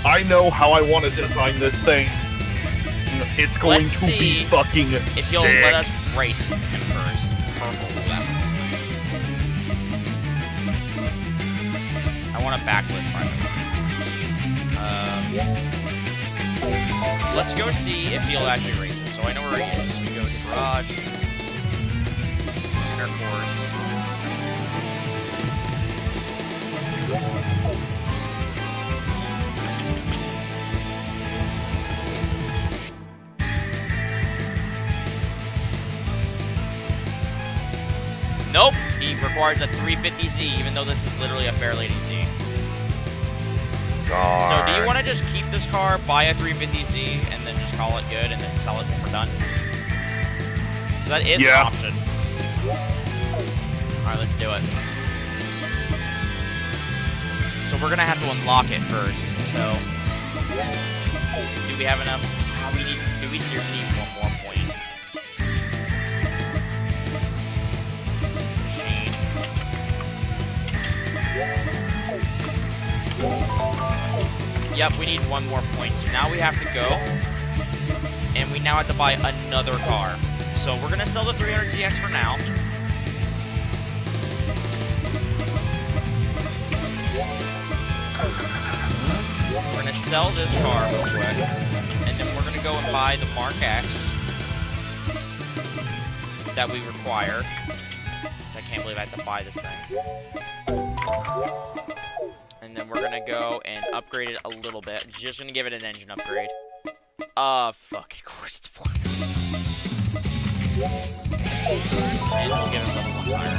I know how I want to design this thing. It's going Let's to be see fucking if sick. you'll let us race him first. Purple, that looks nice. I want a backlit primary. Let's go see if he'll actually race it. So I know where he is. We go to garage. Enter course. Nope, he requires a 350Z, even though this is literally a Fairlady Z. So do you want to just keep this car, buy a 350Z, and then just call it good, and then sell it when we're done? So that is an option. Alright, let's do it. So we're going to have to unlock it first, so... Do we have enough? Do we seriously need one more point? Machine. Yep, we need one more point. So now we have to go, and we now have to buy another car. So we're going to sell the 300ZX for now. We're going to sell this car real quick, and then we're going to go and buy the Mark X that we require. Which I can't believe I have to buy this thing. And then we're gonna go and upgrade it a little bit. Just gonna give it an engine upgrade. Fuck, of course it's 4. And we'll give it a level 1 tire.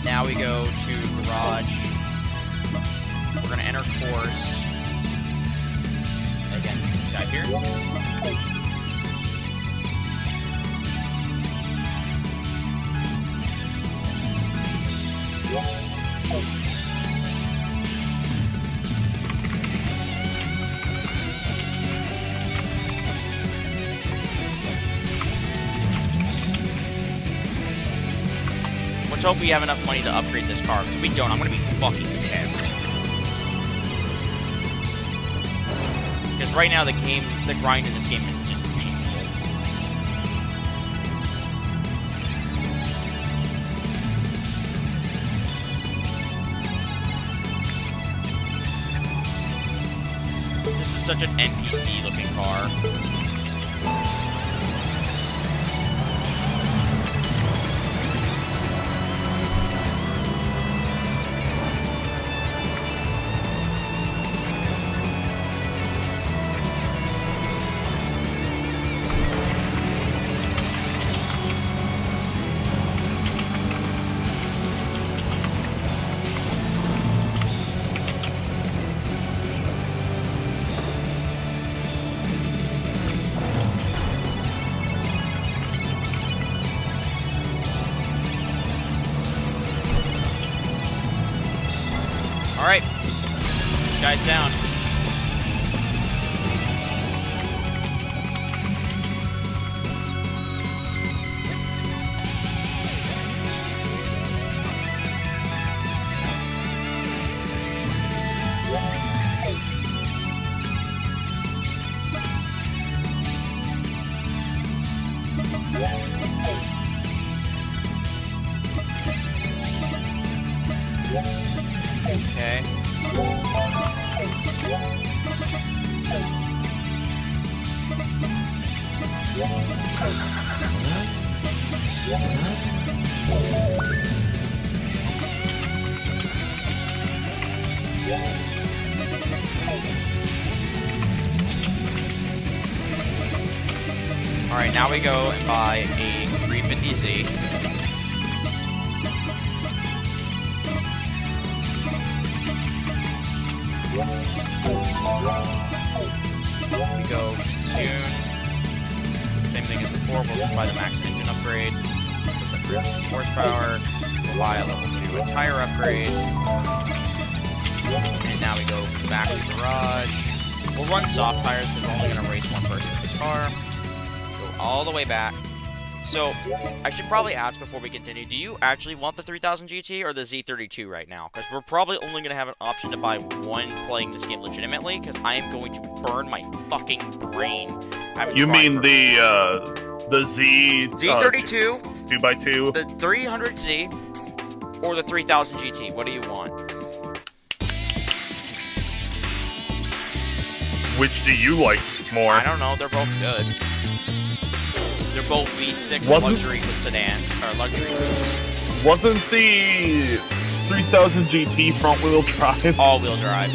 Now we go to garage. We're gonna enter course against this guy here. Let's hope we have enough money to upgrade this car, because if we don't, I'm gonna be fucking pissed. Because right now the grind in this game is just painful. This is such an NPC looking car. Alright. This guy's down. Okay. Alright, now we go and buy a 350Z. We go to tune. Same thing as before, we'll just buy the max engine upgrade. Just at 350 horsepower. We'll buy a level 2 tire upgrade. And now we go back to the garage. We'll run soft tires because we're only going to race one person with this car. Go all the way back So, I should probably ask before we continue, do you actually want the 3000 GT or the Z32 right now? Because we're probably only going to have an option to buy one playing this game legitimately, because I am going to burn my fucking brain. You mean the Z... Z32, 2x2? the 300Z, or the 3000 GT? What do you want? Which do you like more? I don't know, they're both good. They're both V6 luxury sedan, or luxury cruise. Wasn't the 3000 GT front-wheel drive? All-wheel drive.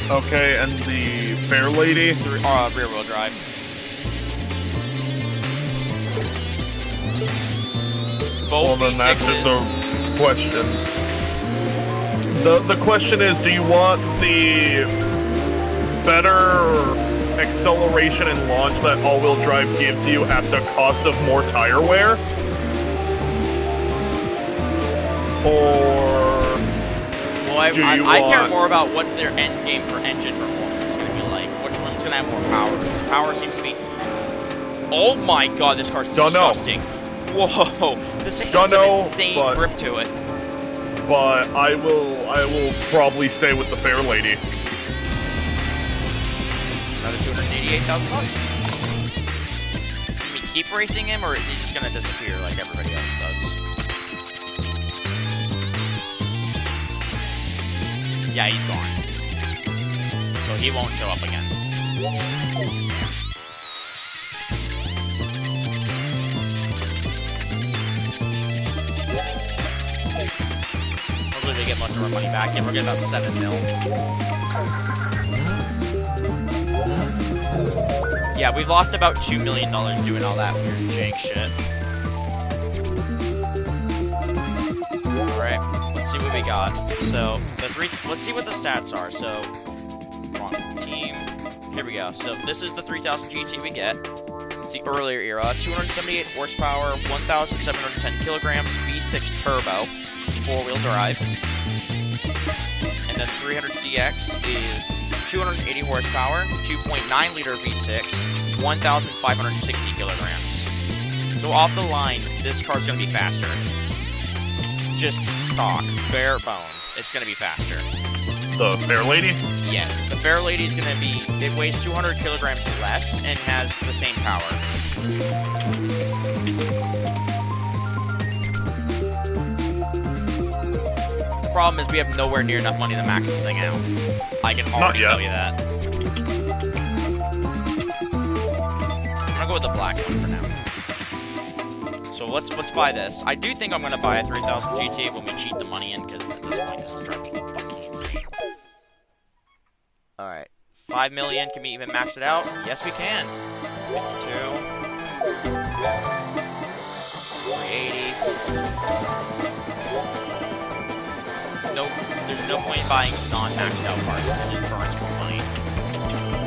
Okay, and the Fair Lady? Rear-wheel drive. Both Well, then that's V6s. the question. The question is, do you want the better acceleration and launch that all-wheel drive gives you at the cost of more tire wear? Or well, I care more about what their end game for engine performance is going to be like. Which one's going to have more power? Because power seems to be... Oh my god, this car's disgusting. Whoa, this thing has an insane grip to it. But I will probably stay with the Fair Lady. Another $288,000. Can we keep racing him, or is he just gonna disappear like everybody else does? Yeah, he's gone. So he won't show up again. Hopefully we get most of our money back. Yeah, we're getting about 7 mil. Yeah, we've lost about $2 million doing all that weird jank shit. Alright, let's see what we got. So, let's see what the stats are. So, come on, team. Here we go. So, this is the 3000 GT we get. It's the earlier era. 278 horsepower, 1,710 kilograms, V6 turbo, 4-wheel drive. And then 300ZX is 280 horsepower, 2.9 liter V6, 1,560 kilograms. So off the line, this car's gonna be faster. Just stock, bare bone. It's gonna be faster. The Fair Lady? Yeah, the Fair Lady's gonna be, it weighs 200 kilograms less and has the same power. Problem is we have nowhere near enough money to max this thing out. I can already tell you that. I'm gonna go with the black one for now. So let's buy this. I do think I'm gonna buy a 3000 GT when we cheat the money in, because at this point this is driving me fucking insane. Alright. 5 million, can we even max it out? Yes we can. 52. 380. Nope, there's no point in buying non-maxed out cars. It just burns more money.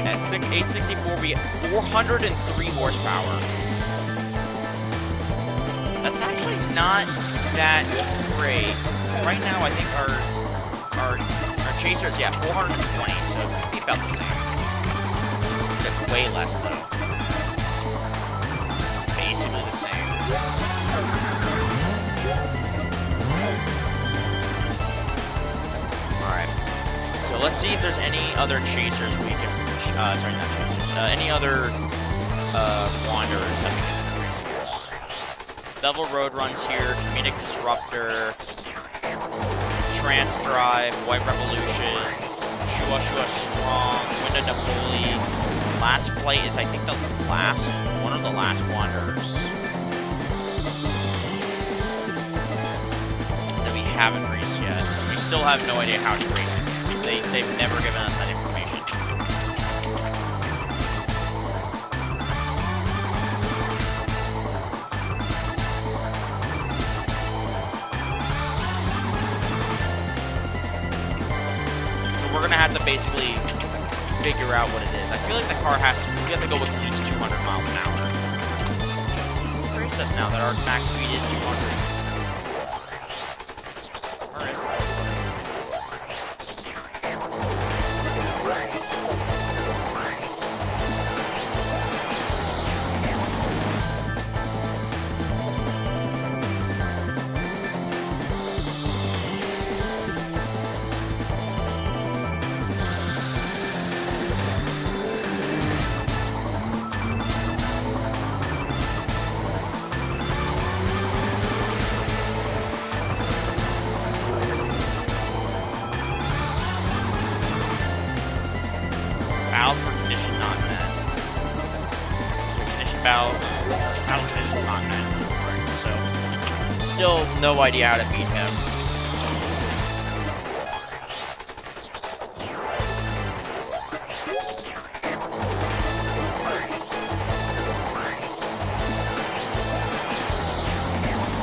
At 864, we get 403 horsepower. That's actually not that great. Right now, I think our Chaser's, yeah, 420, so it could be about the same. Just way less, though. Basically the same. Alright, so let's see if there's any other chasers we can, sorry, not chasers, any other, wanderers that we can race against. Devil Road runs here, Comedic Disruptor, Trance Drive, White Revolution, Shua Shua Strong, Wind of Napoli. Last Flight is, I think, one of the last wanderers that we haven't raced yet. We still have no idea how to race it. They've never given us that information. So we're gonna have to basically figure out what it is. I feel like the car we have to go at least 200 miles an hour. It says now that our max speed is 200. Or is that? battle conditions not met. So, still no idea how to beat him.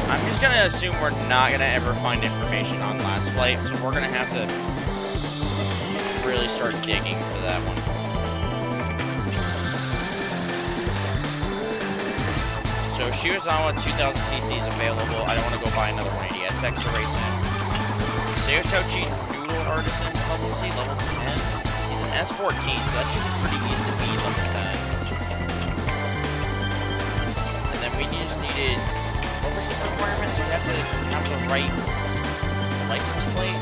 I'm just gonna assume we're not gonna ever find information on Last Flight, so we're gonna have to really start digging for that one. So Shiwazawa 2000cc is available. I don't want to go buy another 180 SX to race in. Seotochi Noodle Artisan level C, level 10. He's an S14, so that should be pretty easy to beat level 10. And then we just needed, what was his requirements? We have to have the right license plate.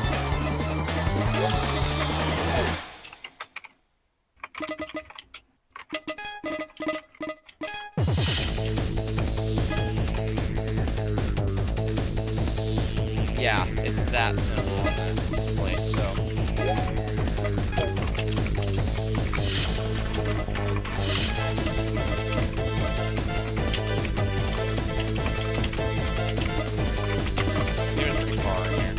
Yeah, it's that simple on that plate, so. He was pretty far in here.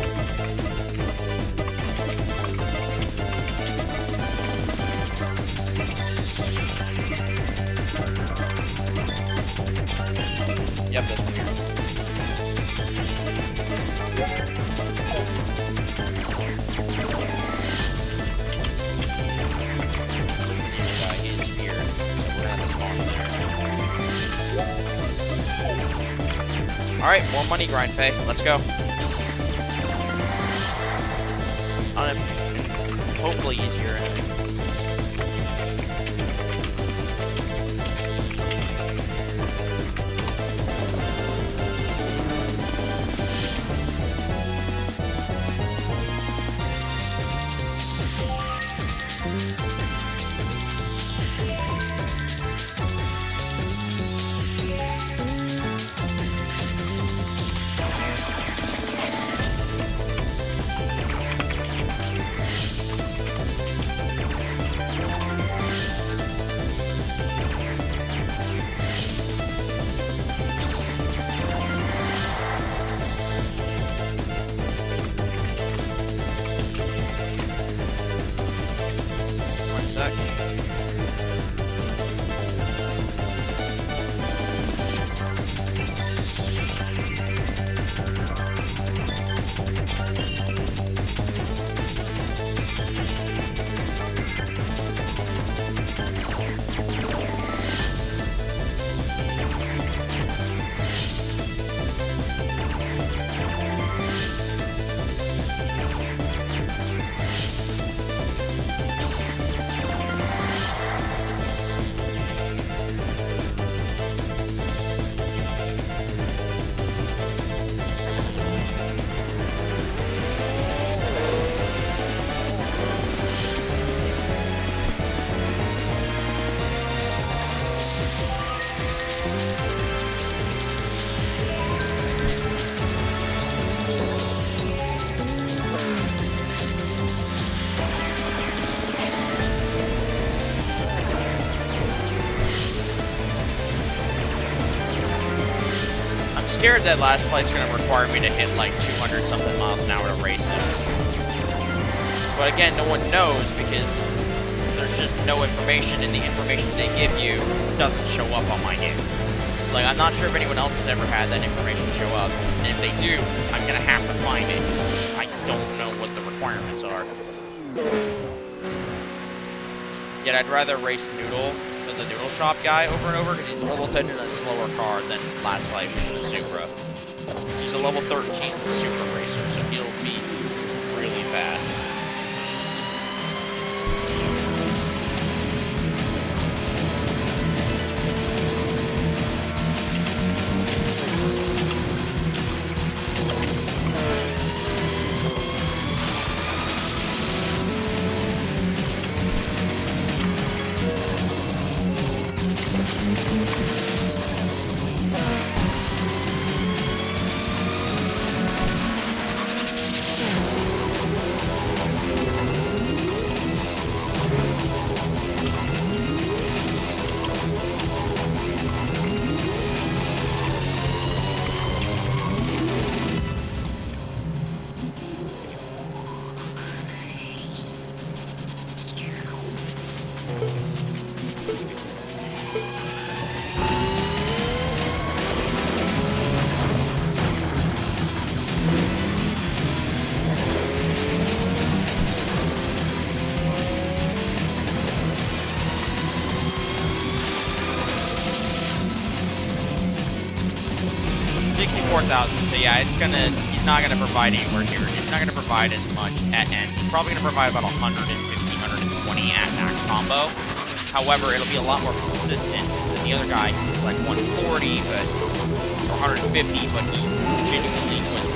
Yep, this one here. Alright, more money grind, Faye. Let's go. Hopefully easier. Scared that Last Flight's going to require me to hit like 200 something miles an hour to race him. But again, no one knows because there's just no information, and the information they give you doesn't show up on my game. Like, I'm not sure if anyone else has ever had that information show up, and if they do, I'm going to have to find it because I don't know what the requirements are. Yet I'd rather race Noodle than the Noodle Shop guy over and over because he's a level 10 in a slower car than Last Flight, who's in a Supra. He's a level 13 Super Racer, so he'll be really fast. So yeah, he's not gonna provide anywhere here. He's not gonna provide as much at end. He's probably gonna provide about 150, 120 at max combo. However, it'll be a lot more consistent than the other guy who was like 140, or 150, but he genuinely was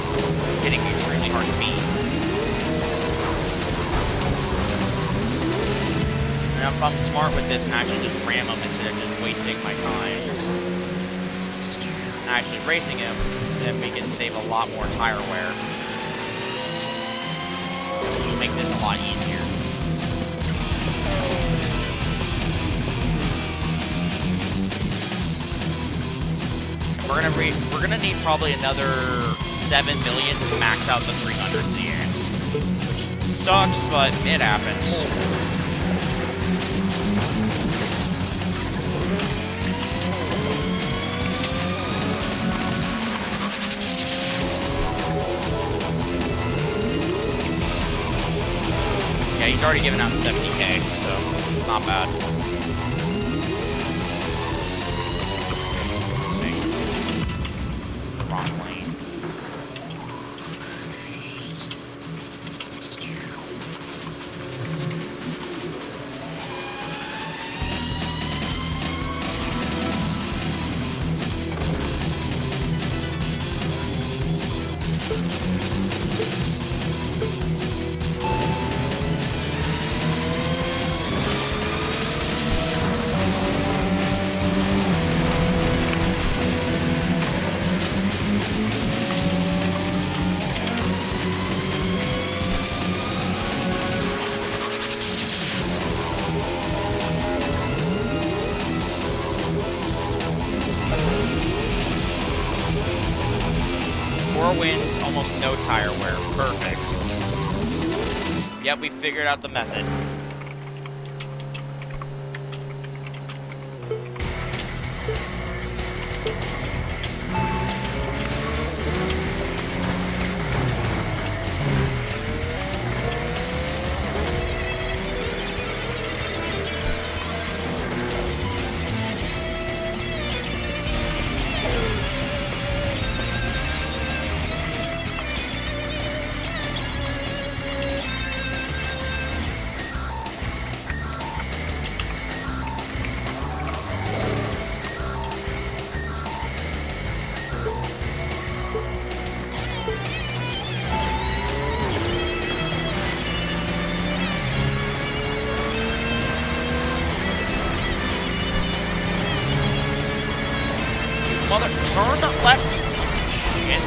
hitting extremely hard to beat. And if I'm smart with this and actually just ram him instead of just wasting my time actually racing him, then we can save a lot more tire wear. It'll make this a lot easier. We're gonna need probably another 7 million to max out the 300 ZX, which sucks, but it happens. He's already given out 70K, so not bad. The wrong lane. Wins, almost no tire wear. Perfect. Yep, we figured out the method. Mother, turn left, you piece of shit.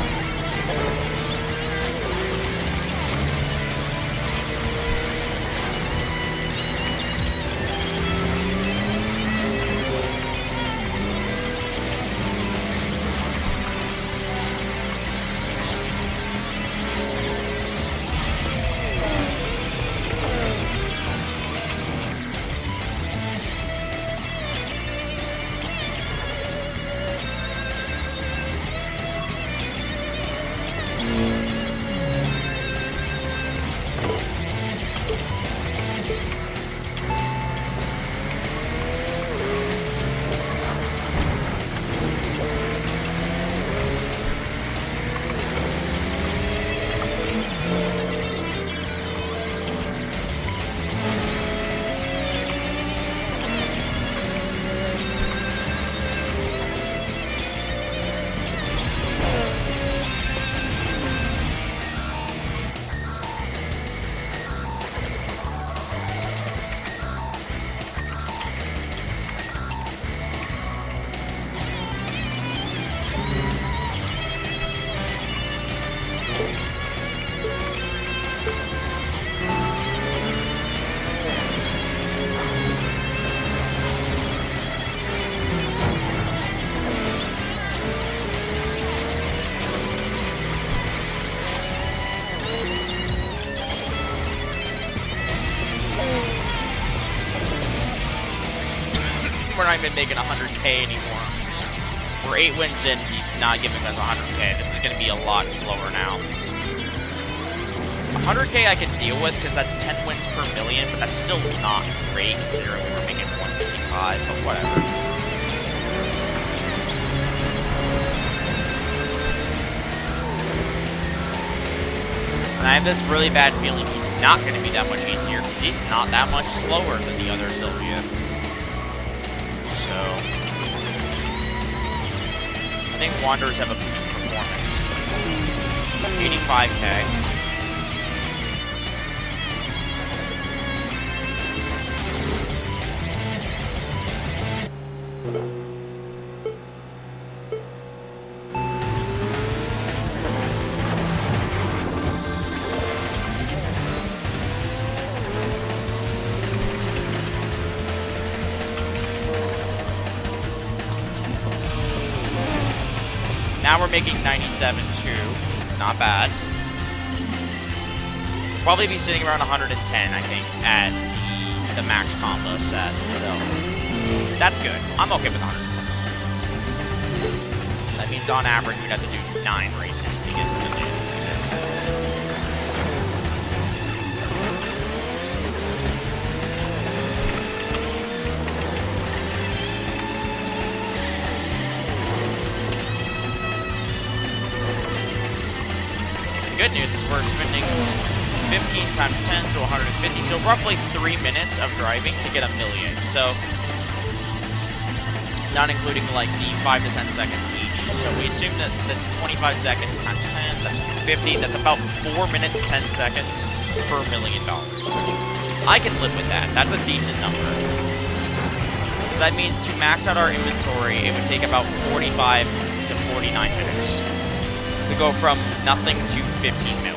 we're not even making 100K anymore. We're 8 wins in, he's not giving us 100K. This is going to be a lot slower now. 100K I can deal with because that's 10 wins per million, but that's still not great considering we're making 155, but whatever. And I have this really bad feeling he's not going to be that much easier because he's not that much slower than the other Sylvia. So, I think Wanderers have a boost in performance. 85K. Now we're making 97.2. Not bad. Probably be sitting around 110, I think, at the max combo set. So that's good. I'm okay with 110. That means on average we'd have to do 9 races to get the million. Good news is we're spending 15 times 10, so 150, so roughly 3 minutes of driving to get a million. So, not including like the 5 to 10 seconds each. So we assume that that's 25 seconds times 10, that's 250, that's about 4 minutes, 10 seconds per $1 million, which I can live with that. That's a decent number. Because that means to max out our inventory, it would take about 45 to 49 minutes. To go from nothing to 15 mil.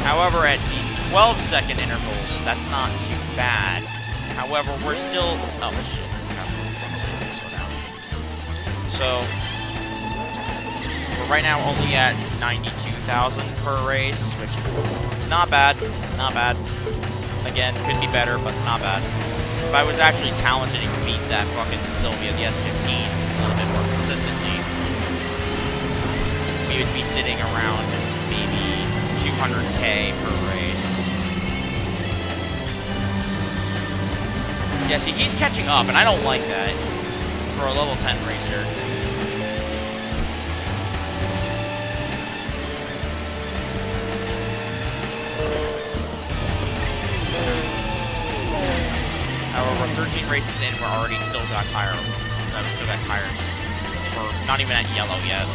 However, at these 12-second intervals, that's not too bad. However, we're still... Oh, shit. Slow down. So, we're right now only at 92,000 per race, which, not bad. Not bad. Again, could be better, but not bad. If I was actually talented and could beat that fucking Sylvia, the S15, a little bit more consistently, we would be sitting around maybe 200K per race. Yeah, see, he's catching up, and I don't like that for a level 10 racer. However, 13 races in, we're already still got tires. We're not even at yellow yet.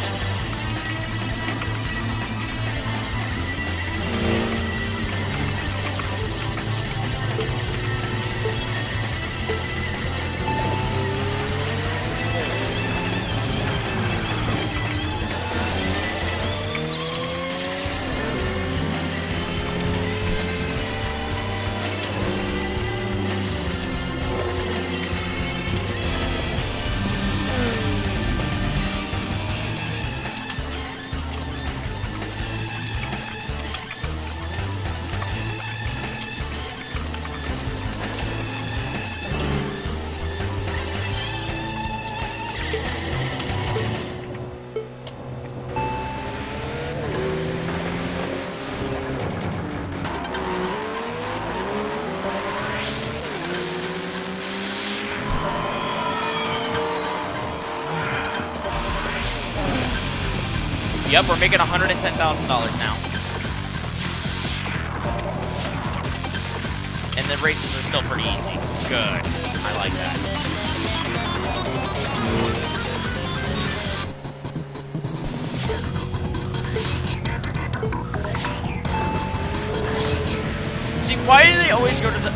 Yep, we're making $110,000 now. And the races are still pretty easy. Good. I like that. See, why do they always go to the...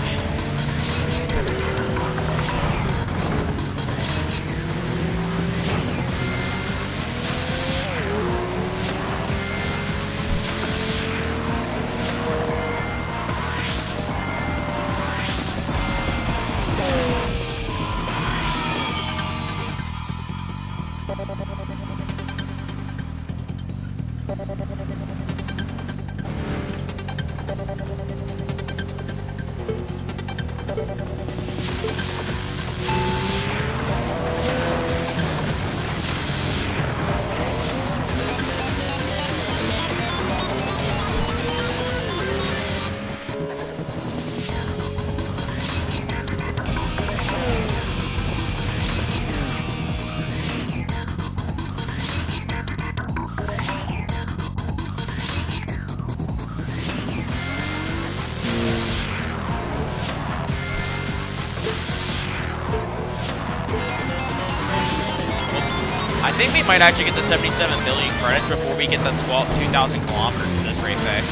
think we might actually get the 77 million credits before we get the 2,000 kilometers for this race, eh?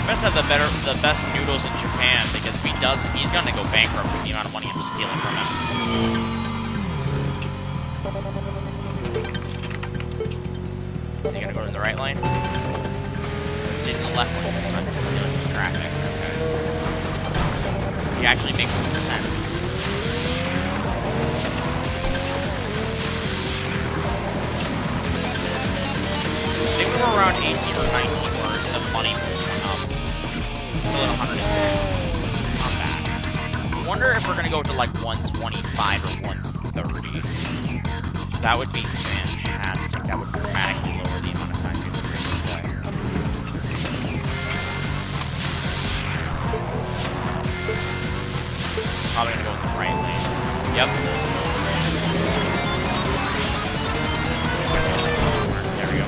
Must have the best noodles in Japan, because if he doesn't, he's gonna go bankrupt with the amount of money I'm stealing from him. Is he gonna go in the right lane? Let's see, in the left lane this time. There's just traffic. Okay. He actually makes some sense. I think we were around 18 or 19 where the money was going up. Still at 110. Not bad. I wonder if we're gonna go to like 125 or 130. So that would be fantastic. That would dramatically lower the amount of time people race this guy. Probably gonna go with the right lane. Yep. There we go.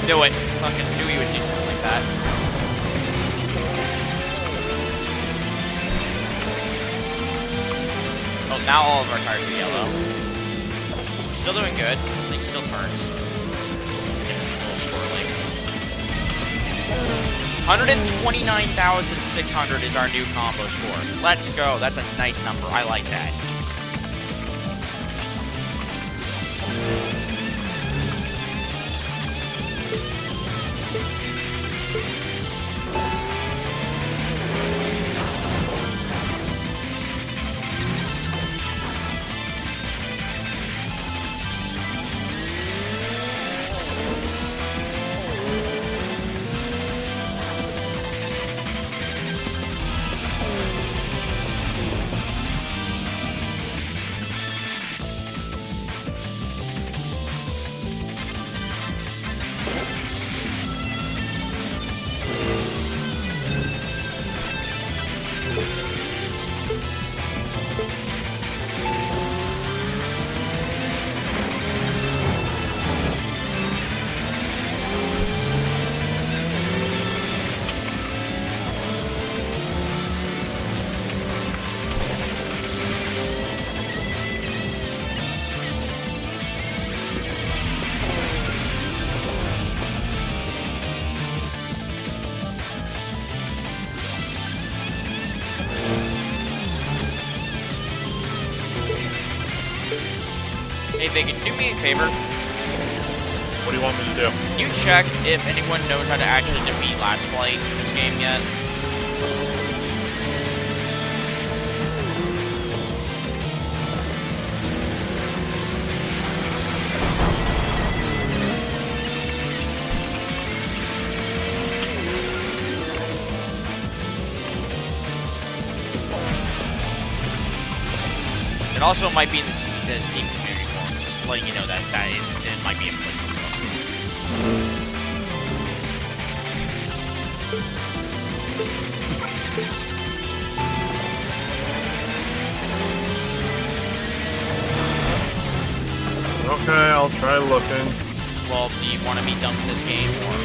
Knew it. Fucking knew you would do something like that. Oh, now all of our tires are yellow. Still doing good. This thing still turns. It's a little swirling. 129,600 is our new combo score. Let's go. That's a nice number. I like that. Hey, Bacon, do me a favor. What do you want me to do? Can you check if anyone knows how to actually defeat Last Flight in this game yet? It also might be in the Steam community forums, just letting you know that it might be a place to go. Okay, I'll try looking. Well, do you want to be done with this game, or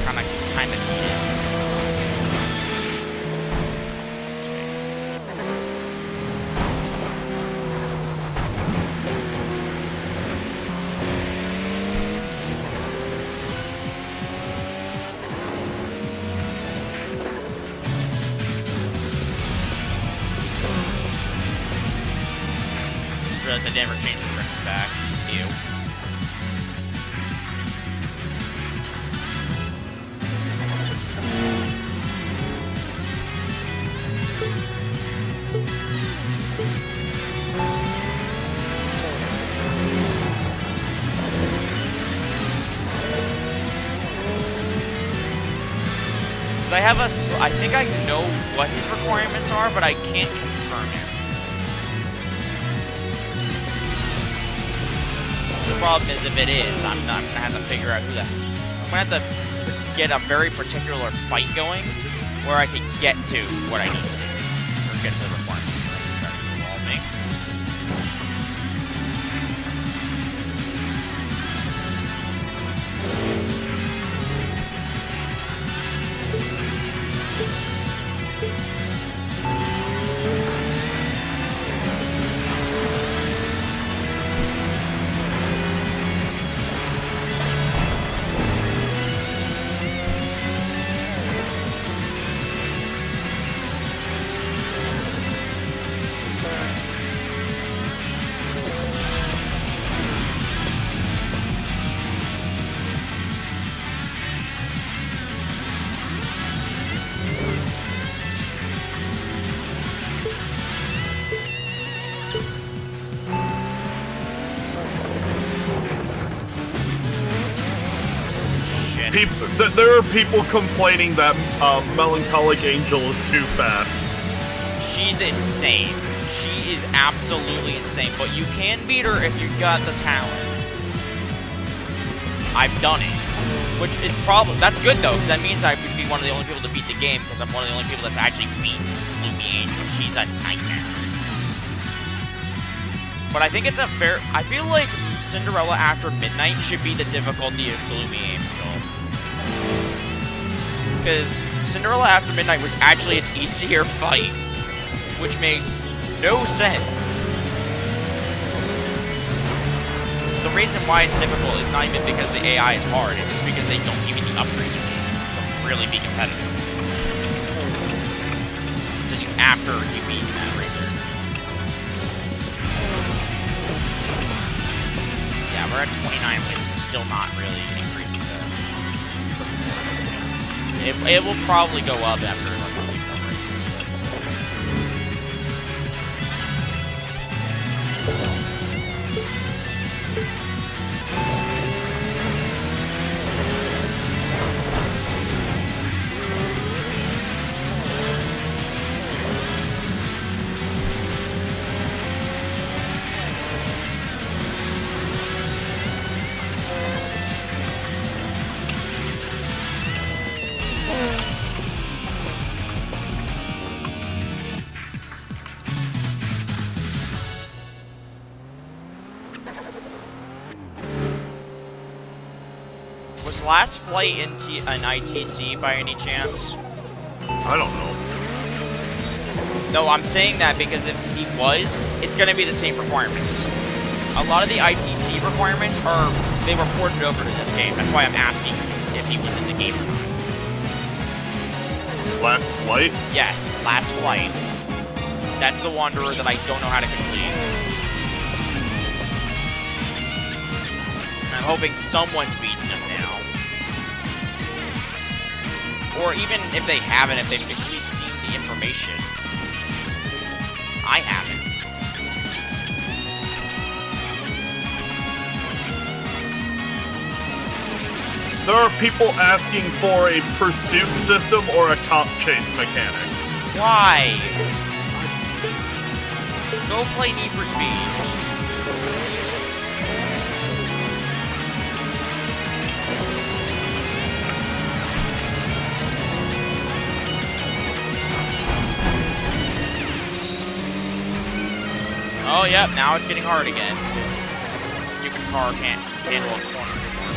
kind of need it? I never changed the rims back. Ew. I have I think I know what his requirements are, but I can't confirm it. The problem is, if it is, I'm gonna have to figure out who I'm gonna have to get a very particular fight going where I can get to what I need to do, or get to the requirements. That's very involving. There are people complaining that Melancholic Angel is too fast. She's insane. She is absolutely insane, but you can beat her if you've got the talent. I've done it, which is that's good though, because that means I would be one of the only people to beat the game, because I'm one of the only people that's actually beat Gloomy Angel. She's a nightmare. But I think it's a fair. I feel like Cinderella After Midnight should be the difficulty of Gloomy Angel. Because Cinderella After Midnight was actually an easier fight, which makes no sense. The reason why it's difficult is not even because the AI is hard, it's just because they don't give you the upgrades you need to really be competitive. Until after you beat that racer. Yeah, we're at 29 wins, we're still not really increasing the... It will probably go up after like a few more races, Was last flight in an ITC by any chance? I don't know. No, I'm saying that because if he was, it's going to be the same requirements. A lot of the ITC requirements they were ported over to this game. That's why I'm asking if he was in the game or not. Last flight? Yes, last flight. That's the Wanderer that I don't know how to complete. I'm hoping someone's beaten him now. Or even if they haven't, if they've at least seen the information. I haven't. There are people asking for a pursuit system or a cop chase mechanic. Why? Go play Need for Speed. Oh, yep, now it's getting hard again. This stupid car can't handle a corner anymore.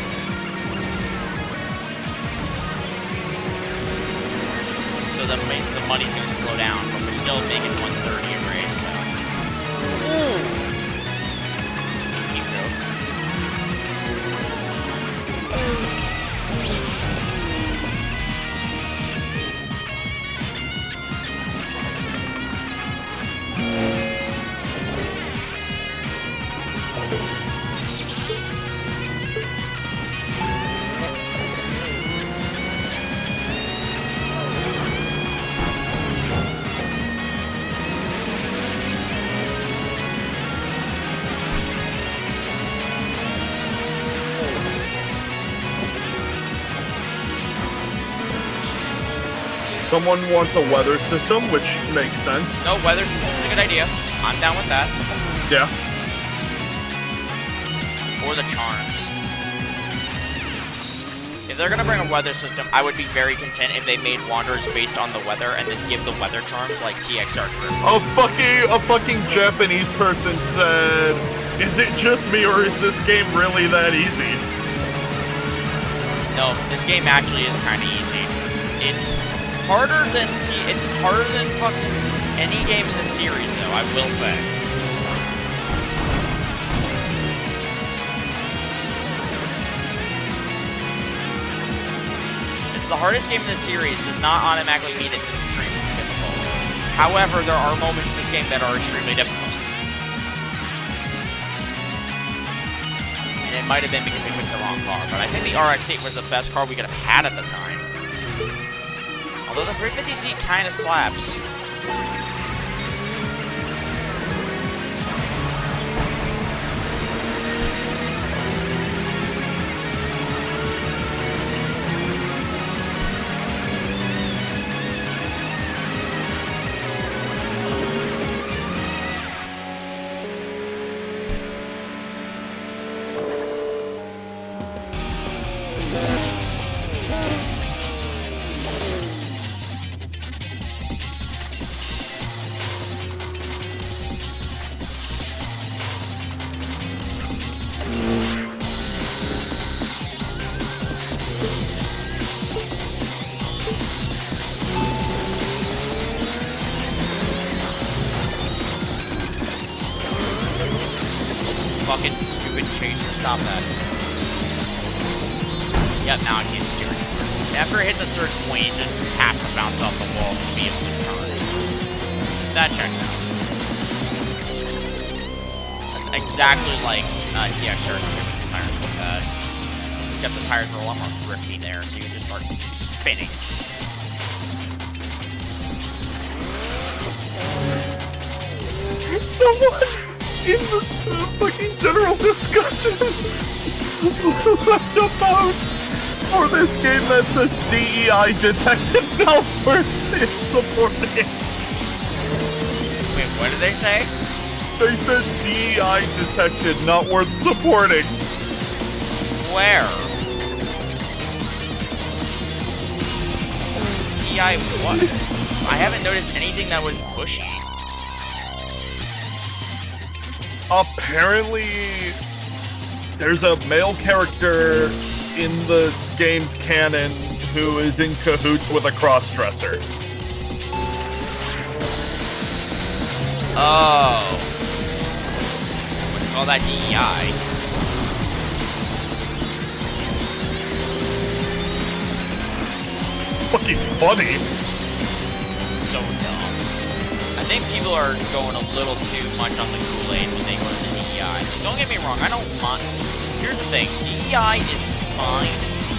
So that means the money's going to slow down, but we're still making 130 a race, so. Ooh! Keep jokes. someone wants a weather system, which makes sense. No, weather system's a good idea. I'm down with that. Yeah. Or the charms. If they're gonna bring a weather system, I would be very content if they made Wanderers based on the weather and then give the weather charms like TXR drift. A fucking Japanese person said, "Is it just me or is this game really that easy?" No, this game actually is kind of easy. It's harder than fucking any game in the series, though. I will say. It's the hardest game in the series. Does not automatically mean it's extremely difficult. However, there are moments in this game that are extremely difficult. And it might have been because we picked the wrong car, but I think the RX-8 was the best car we could have had at the time. Although the 350Z kind of slaps. Fucking stupid chaser, stop that. Yep, now I can't steer anymore. After it hits a certain point, it just has to bounce off the walls to be able to turn. That checks out. That's exactly like TXR with the tires like that. Except the tires were a lot more drifty there, so you just start spinning. Someone in the fucking general discussions left a post for this game that says DEI detected not worth it supporting. Wait, what did they say? They said DEI detected not worth supporting. Where? DEI what? I haven't noticed anything that was pushy. Apparently, there's a male character in the game's canon who is in cahoots with a cross-dresser. Oh. What do you call that, DEI? It's fucking funny. So dumb. I think people are going a little too much on the Kool-Aid when they go to the DEI. Don't get me wrong, I don't mind. Here's the thing, DEI is fine,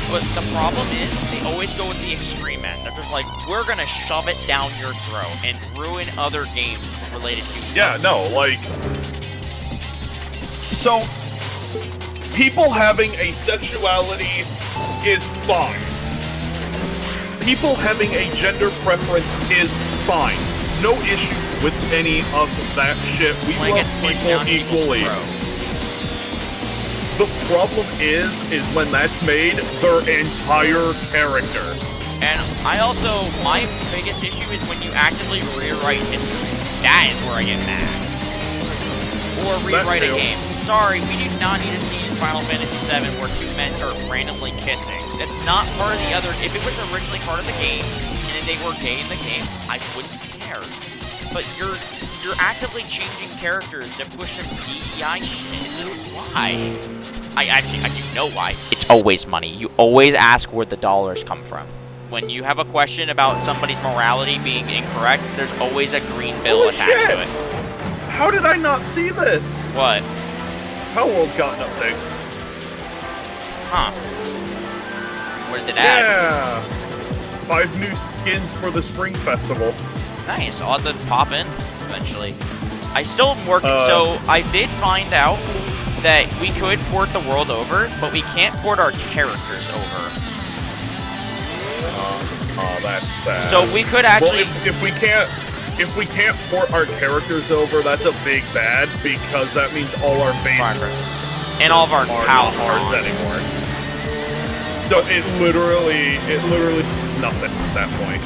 but the problem is they always go with the extreme end. They're just like, we're gonna shove it down your throat and ruin other games related to. Yeah, no, like. So, people having asexuality is fine. People having a gender preference is fine. No issues with any of that shit. We love people equally. The problem is when that's made their entire character. And I also, my biggest issue is when you actively rewrite history. That is where I get mad. Or rewrite a game. Sorry, we do not need a scene in Final Fantasy VII where two men start randomly kissing. That's not part of the other. If it was originally part of the game, and if they were gay in the game, I wouldn't care. But you're actively changing characters to push some DEI shit. It's just, why? I do know why. It's always money. You always ask where the dollars come from. When you have a question about somebody's morality being incorrect, there's always a green bill attached to it. How did I not see this? What? How World got an update. Huh. What did it add? Yeah. 5 new skins for the Spring Festival. Nice. I'll have to pop in eventually. I still am working, so I did find out that we could port the world over, but we can't port our characters over. That's sad. So we could actually. Well, if we can't port our characters over, that's a big bad because that means all our bases and all of our are pals not ours anymore. So it literally nothing at that point.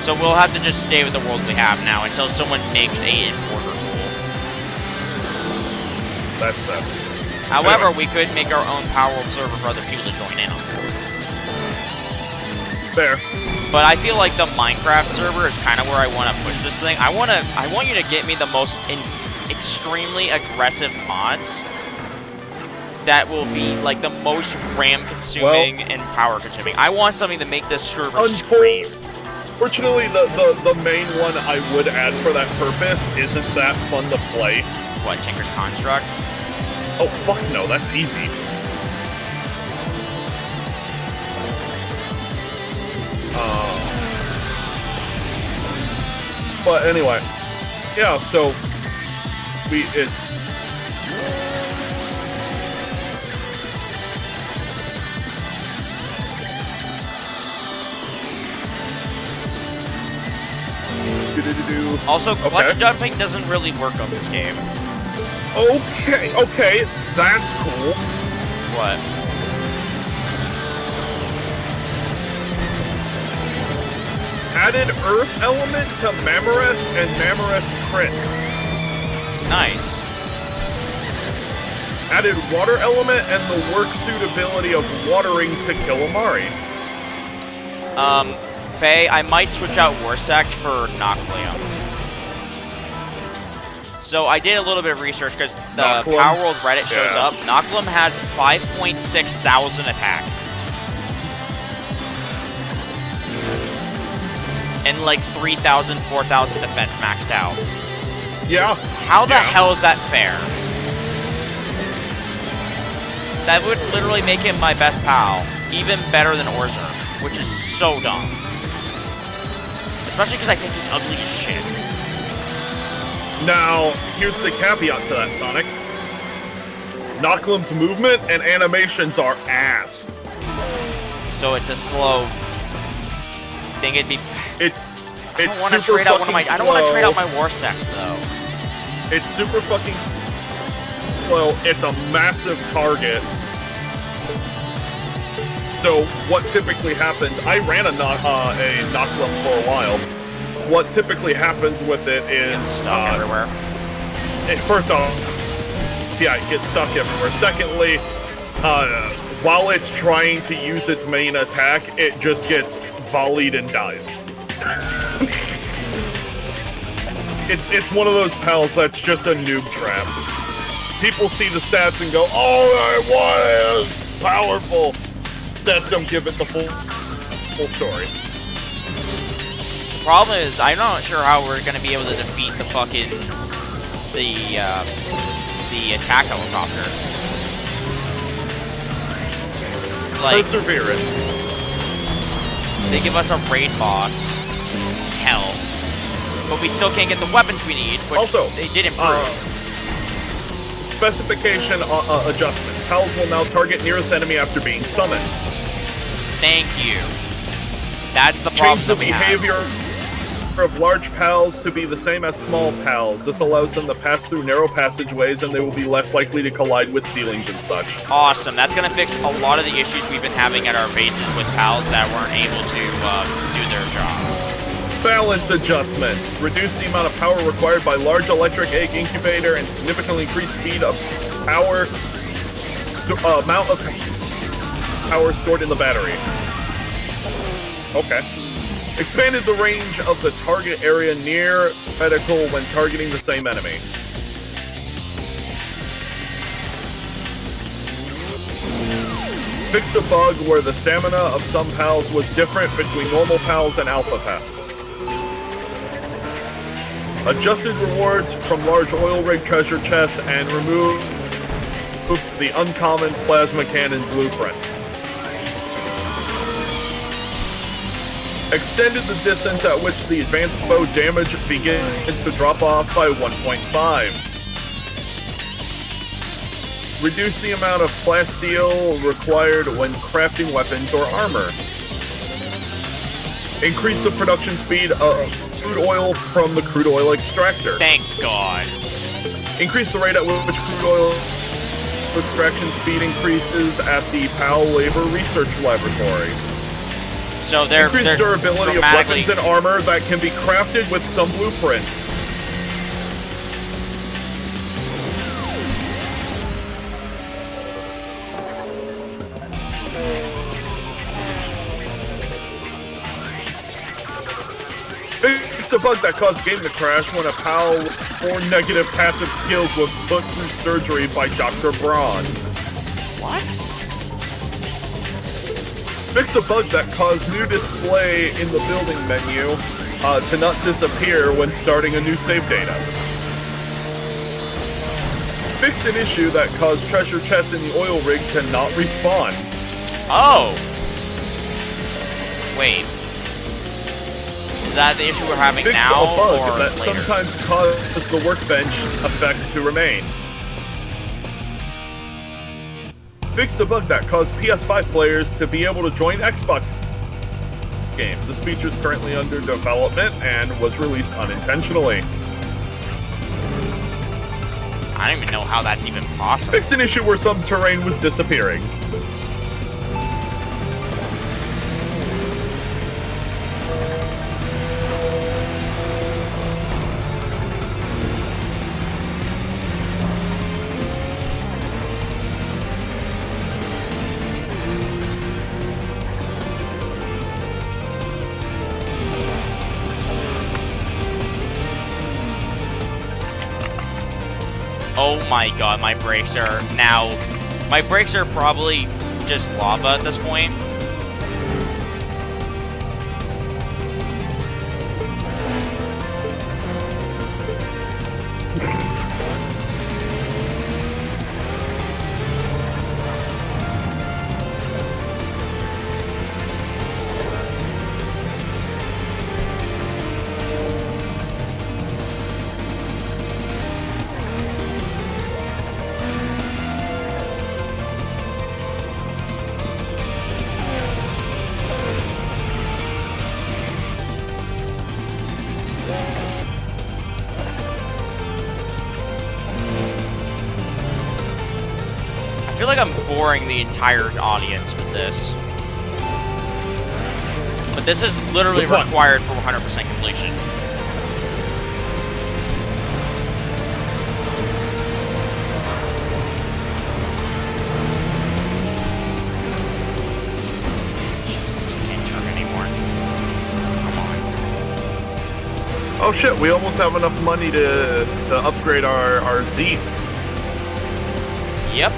So we'll have to just stay with the world we have now until someone makes a importer tool. That's sad. However, Anyway. we could make our own Power World server for other people to join in on. Fair. But I feel like the Minecraft server is kind of where I want to push this thing. I want you to get me the most extremely aggressive mods that will be like the most RAM consuming and power consuming. I want something to make this server scream. Fortunately, the main one I would add for that purpose isn't that fun to play. What, Tinker's Construct? Oh, fuck no, that's easy. But anyway, yeah, so it's Also, clutch jumping doesn't really work on this game. Okay, that's cool. What? Added Earth element to Mammorest and Mammorest Crisp. Nice. Added water element and the work suitability of watering to Killamari. Faye, I might switch out Warsect for Noclium. So I did a little bit of research because the Noclum. Power World Reddit shows Yeah. up. Noclum has 5.6 thousand attack. And like 3,000, 4,000 defense maxed out. Yeah. How the hell is that fair? That would literally make him my best pal. Even better than Orzer, which is so dumb. Especially because I think he's ugly as shit. Now, here's the caveat to that, Sonic. Noclum's movement and animations are ass. So it's a slow. Think it'd be. It's I don't want to trade out one of my. I don't want to trade out my Warsect though. It's super fucking slow. It's a massive target. So what typically happens? I ran a Noclum for a while. What typically happens with it is It's stuck everywhere. First off, yeah, it gets stuck everywhere. Secondly, while it's trying to use its main attack, it just gets volleyed and dies. It's one of those pals that's just a noob trap. People see the stats and go, "Oh, that was powerful." Stats don't give it the full story. The problem is, I'm not sure how we're gonna be able to defeat the fucking the attack helicopter. Like, Perseverance. they give us a raid boss, hell, but we still can't get the weapons we need, which Also, they did improve. Specification adjustment. Pals will now target nearest enemy after being summoned. Thank you. That's the problem Change the that we have. behavior of large pals to be the same as small pals. This allows them to pass through narrow passageways and they will be less likely to collide with ceilings and such. Awesome. That's going to fix a lot of the issues we've been having at our bases with pals that weren't able to do their job. Balance adjustments. Reduce the amount of power required by large electric egg incubator and significantly increase speed of power amount of power stored in the battery. Okay. Expanded the range of the target area near medical when targeting the same enemy. Fixed a bug where the stamina of some pals was different between normal pals and alpha pals. Adjusted rewards from large oil rig treasure chest and removed the uncommon plasma cannon blueprint. Extended the distance at which the advanced bow damage begins to drop off by 1.5. Reduce the amount of plasteel required when crafting weapons or armor. Increase the production speed of crude oil from the crude oil extractor. Thank God. Increase the rate at which crude oil extraction speed increases at the PAL Labor Research Laboratory. So they're Increase durability of weapons and armor that can be crafted with some blueprints. Fix the bug that caused game to crash when a PAL with 4 negative passive skills was put through surgery by Dr. Braun. What? Fix the bug that caused new display in the building menu to not disappear when starting a new save data. Fix an issue that caused treasure chest in the oil rig to not respawn. Oh. Wait. Is that the issue we're having Fix now, a bug or that later? sometimes causes the workbench effect to remain. Fix the bug that caused PS5 players to be able to join Xbox games. This feature is currently under development and was released unintentionally. I don't even know how that's even possible. Fix an issue where some terrain was disappearing. Oh my God, my brakes are now... My brakes are probably just lava at this point. I feel like I'm boring the entire audience with this. But this is literally required for 100% completion. Jesus, I can't turn anymore. Come on. Oh shit, we almost have enough money to upgrade our Z. Yep.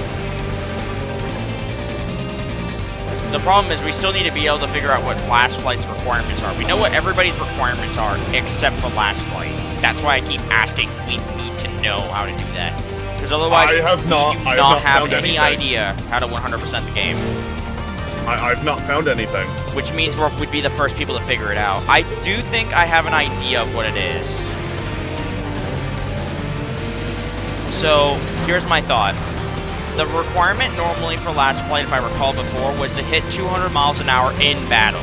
The problem is we still need to be able to figure out what last flight's requirements are. We know what everybody's requirements are, except for last flight. That's why I keep asking. We need to know how to do that. Because otherwise, I have not have found any anything. idea how to 100% the game. I've not found anything. Which means we'd be the first people to figure it out. I do think I have an idea of what it is. So, here's my thought. The requirement normally for last flight, if I recall before, was to hit 200 miles an hour in battle.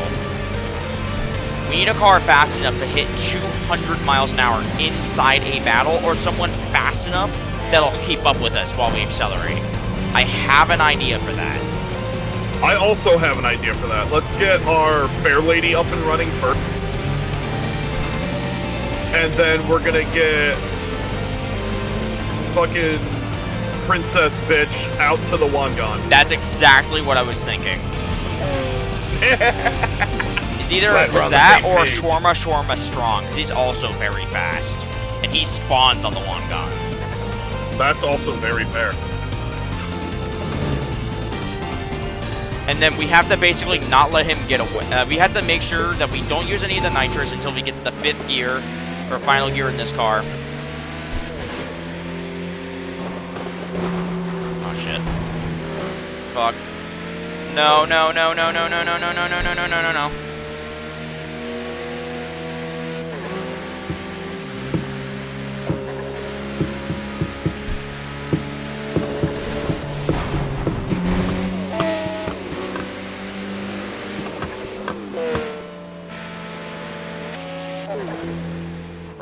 We need a car fast enough to hit 200 miles an hour inside a battle, or someone fast enough that'll keep up with us while we accelerate. I have an idea for that. I also have an idea for that. Let's get our fair lady up and running first. And then we're gonna get fucking princess bitch out to the Wangan. That's exactly what I was thinking. It's either Glad it we're was on the that same or page. Shawarma Strong, because he's also very fast. And he spawns on the Wangan. That's also very fair. And then we have to basically not let him get away. We have to make sure that we don't use any of the nitrous until we get to the 5th gear, or final gear in this car. Oh shit. Fuck. No, no, no, no, no, no, no, no, no, no, no, no, no, no, no.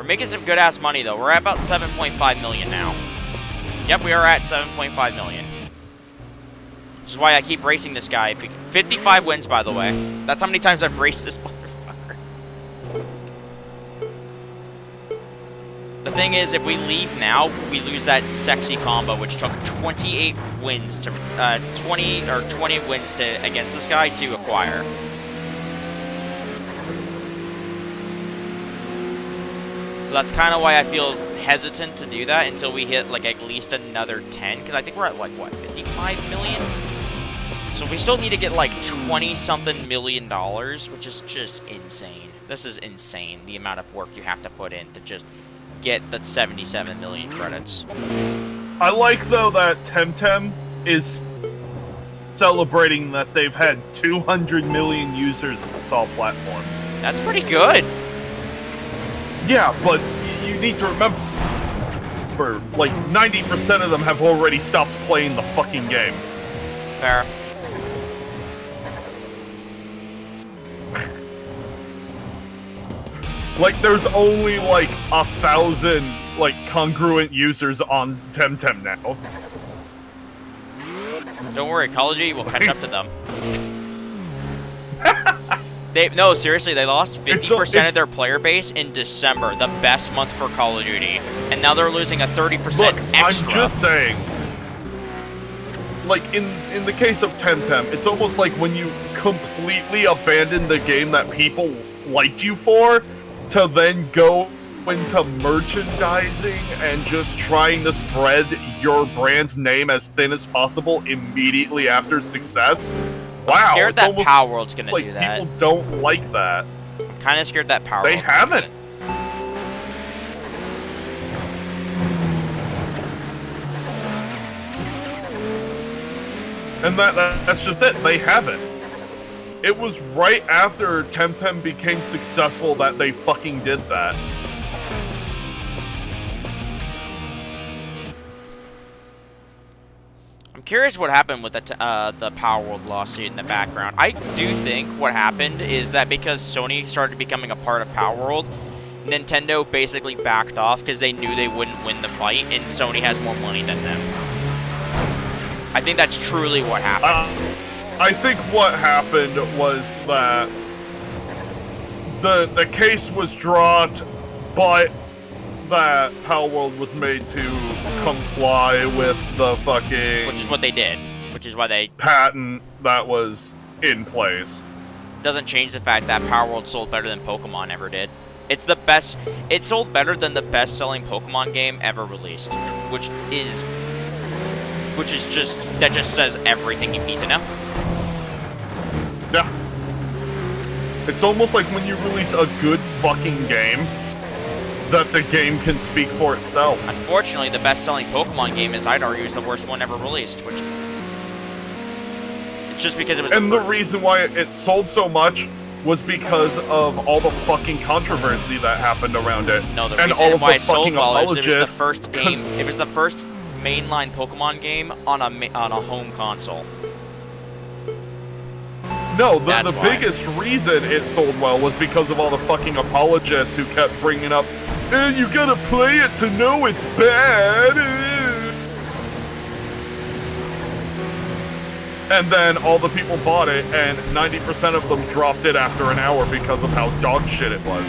making some good-ass money, though. We're at about 7.5 million now. Yep, we are at 7.5 million. Which is why I keep racing this guy. 55 wins, by the way. That's how many times I've raced this motherfucker. The thing is, if we leave now, we lose that sexy combo, which took 28 wins to 20 wins to against this guy to acquire. So that's kind of why I feel hesitant to do that until we hit like at least another 10, because I think we're at like what, 55 million. So we still need to get like 20-something million dollars, which is just insane. This is insane, the amount of work you have to put in to just get the 77 million credits. I like, though, that Temtem is celebrating that they've had 200 million users across all platforms. That's pretty good. Yeah, but you need to remember, like, 90% of them have already stopped playing the fucking game. Fair. Like, there's only, like, 1,000, like, congruent users on Temtem now. Don't worry, Call of Duty will catch up to them. No, seriously, they lost 50% of their player base in December, the best month for Call of Duty. And now they're losing a 30% Look, extra. I'm just saying, like, in the case of Temtem, it's almost like when you completely abandon the game that people liked you for, to then go into merchandising and just trying to spread your brand's name as thin as possible immediately after success. Wow, I'm scared it's that almost Power World's gonna like do that. people don't like that. I'm kind of scared that Power They World haven't. And that's just it. They haven't. It was right after Temtem became successful that they fucking did that. I'm curious what happened with the Power World lawsuit in the background. I do think what happened is that because Sony started becoming a part of Power World, Nintendo basically backed off because they knew they wouldn't win the fight, and Sony has more money than them. I think that's truly what happened. I think what happened was that the case was dropped, but that Power World was made to comply with the fucking... Which is what they did. Which is why they... patent that was in place. Doesn't change the fact that Power World sold better than Pokemon ever did. It's the best... It sold better than the best-selling Pokemon game ever released. Which is just... That just says everything you need to know. Yeah. It's almost like when you release a good fucking game, that the game can speak for itself. Unfortunately, the best-selling Pokemon game is, I'd argue, is the worst one ever released, which... It's just because it was... And the reason why it sold so much was because of all the fucking controversy that happened around it. No, the and reason all of why the it sold fucking well is it was the apologists. first game... It was the first mainline Pokemon game on a home console. No, the biggest reason it sold well was because of all the fucking apologists who kept bringing up, you gotta play it to know it's bad. And then all the people bought it, and 90% of them dropped it after an hour because of how dog shit it was.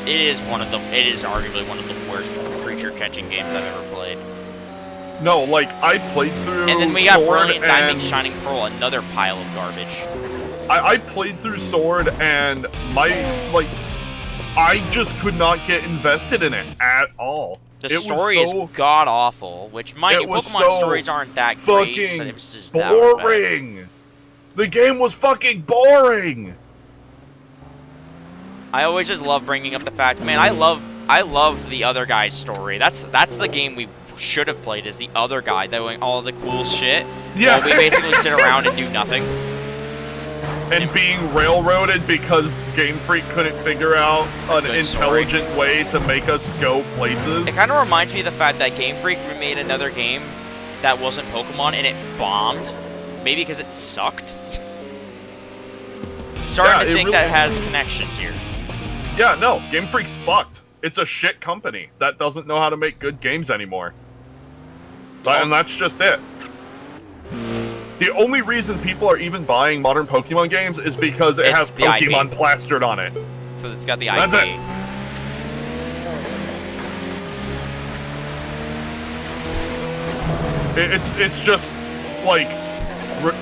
It is arguably one of the worst creature catching games I've ever played. No, like, I played through And then we got Sword Brilliant Diamond and Shining Pearl, another pile of garbage. I played through Sword, and I just could not get invested in it at all. The story is god-awful, which, mind you, Pokemon stories aren't that great, but it was just boring. The game was fucking boring. I always just love bringing up the fact, man, I love the other guy's story. That's the game we should have played, is the other guy doing all the cool shit. Yeah. While we basically sit around and do nothing. And being railroaded because Game Freak couldn't figure out an intelligent way to make us go places. It kind of reminds me of the fact that Game Freak remade another game that wasn't Pokemon and it bombed. Maybe because it sucked. Starting to think that has connections here. Yeah, no, Game Freak's fucked. It's a shit company that doesn't know how to make good games anymore. And that's just it. The only reason people are even buying modern Pokemon games is because it has Pokemon plastered on it. So it's got the IP. That's it. It's just like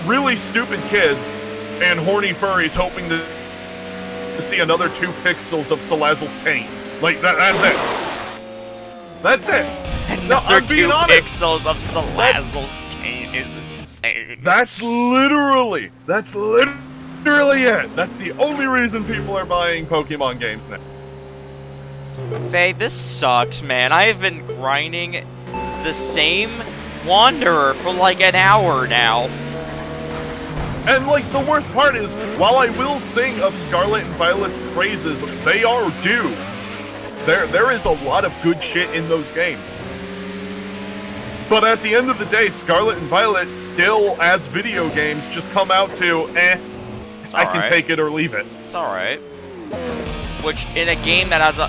really stupid kids and horny furries hoping to see another 2 pixels of Salazzle's taint. Like that's it. That's it. Another 2 pixels of Salazzle's taint is insane. That's literally it. That's the only reason people are buying Pokemon games now. Faye, this sucks, man. I have been grinding the same Wanderer for like an hour now. And like the worst part is, while I will sing of Scarlet and Violet's praises, they are due. There is a lot of good shit in those games. But at the end of the day, Scarlet and Violet still, as video games, just come out to, I can take it or leave it. It's alright. Which, in a game that has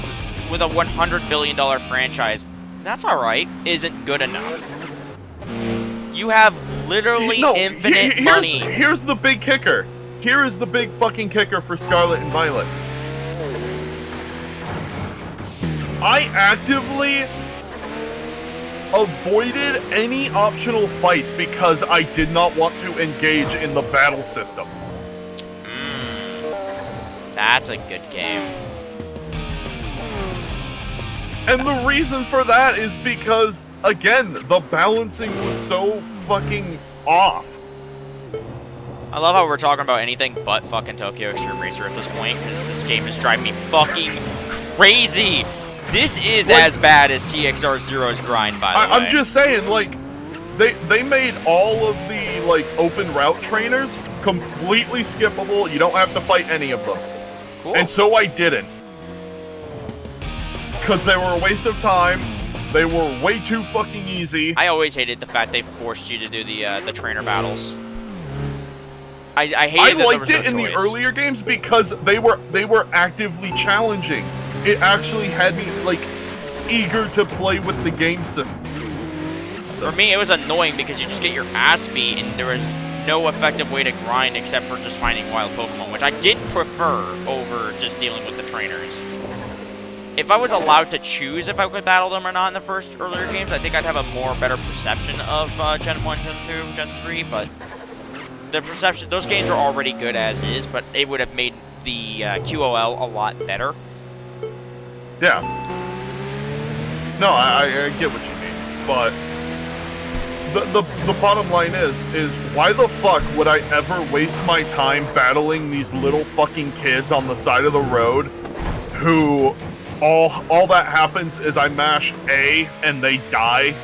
with a $100 billion franchise, that's alright, isn't good enough. You have literally infinite money. Here's the big kicker. Here is the big fucking kicker for Scarlet and Violet. I actively avoided any optional fights because I did not want to engage in the battle system. That's a good game. And the reason for that is because, again, the balancing was so fucking off. I love how we're talking about anything but fucking Tokyo Extreme Racer at this point, because this game is driving me fucking crazy. This is like, as bad as TXR Zero's grind, by the way. I'm just saying, like, they made all of the, like, open route trainers completely skippable. You don't have to fight any of them. Cool. And so I didn't. Because they were a waste of time. They were way too fucking easy. I always hated the fact they forced you to do the trainer battles. I hated I that liked there was it no in choice. the earlier games because they were actively challenging. It actually had me like eager to play with the game system. For me, it was annoying because you just get your ass beat and there was no effective way to grind except for just finding wild Pokemon, which I did prefer over just dealing with the trainers. If I was allowed to choose if I could battle them or not in the first earlier games, I think I'd have a better perception of Gen 1, Gen 2, Gen 3, but the perception, those games are already good as is, but it would have made the QOL a lot better. Yeah. No, I get what you mean, but the bottom line is why the fuck would I ever waste my time battling these little fucking kids on the side of the road who all that happens is I mash A and they die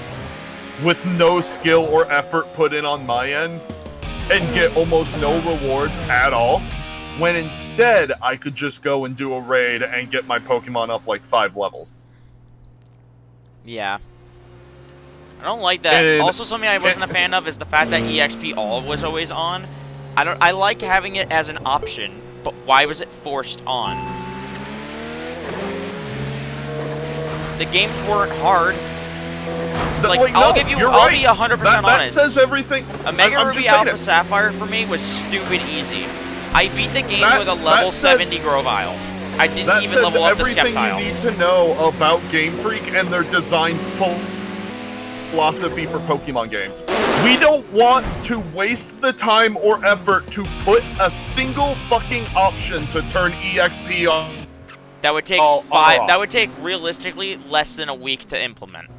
with no skill or effort put in on my end and get almost no rewards at all, when instead I could just go and do a raid and get my Pokemon up like 5 levels. Yeah. I don't like that. And, also, something I wasn't a fan of is the fact that EXP All was always on. I like having it as an option, but why was it forced on? The games weren't hard. I'll be 100% honest. That says everything. A Mega Ruby Alpha Sapphire for me was stupid easy. I beat the game with a level 70 Grovyle. I didn't even level up the Sceptile. That says everything you need to know about Game Freak and their design philosophy for Pokemon games. We don't want to waste the time or effort to put a single fucking option to turn EXP on. That would take that would take realistically less than a week to implement.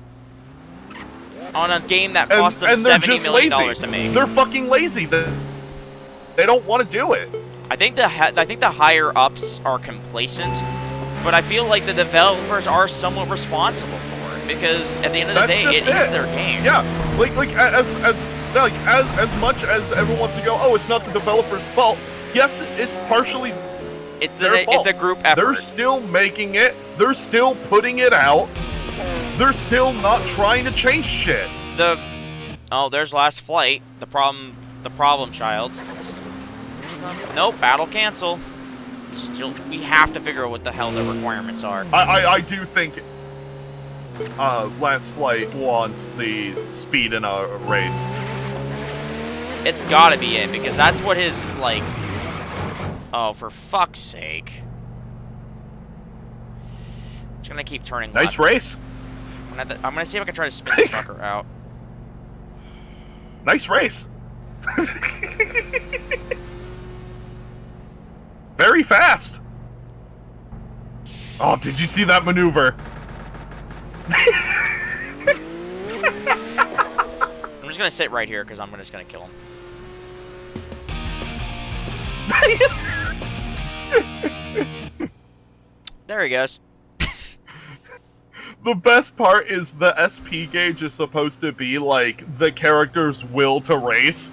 On a game that cost them $70 million to make. They're fucking lazy. They don't want to do it. I think the higher ups are complacent, but I feel like the developers are somewhat responsible for it because at the end of the day, it is their game. Yeah, as much as everyone wants to go, oh, it's not the developer's fault. Yes, it's partially. It's a group effort. They're still making it. They're still putting it out. They're still not trying to change shit. There's Last Flight. The problem child. Nope, battle cancel. we have to figure out what the hell the requirements are. I do think Last Flight wants the speed in a race. It's gotta be it, because that's what his, like... Oh, for fuck's sake. I'm just gonna keep turning Nice left. race. I'm gonna see if I can try to spin this fucker out. Nice race. Very fast. Oh, did you see that maneuver? I'm just gonna sit right here because I'm just gonna kill him. There he goes. The best part is the SP gauge is supposed to be like the character's will to race.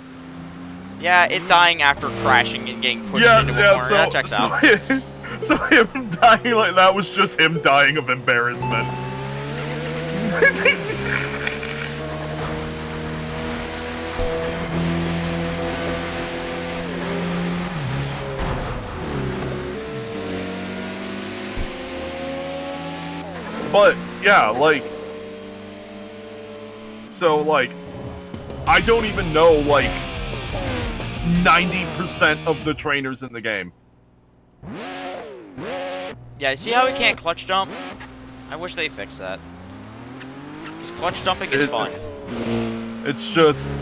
Yeah, it dying after crashing and getting pushed into a corner. That checks out. So him dying like that was just him dying of embarrassment. But yeah, like, so like, I don't even know like 90% of the trainers in the game. Yeah, see how he can't clutch jump? I wish they fixed that. Because clutch jumping is fun. It's just,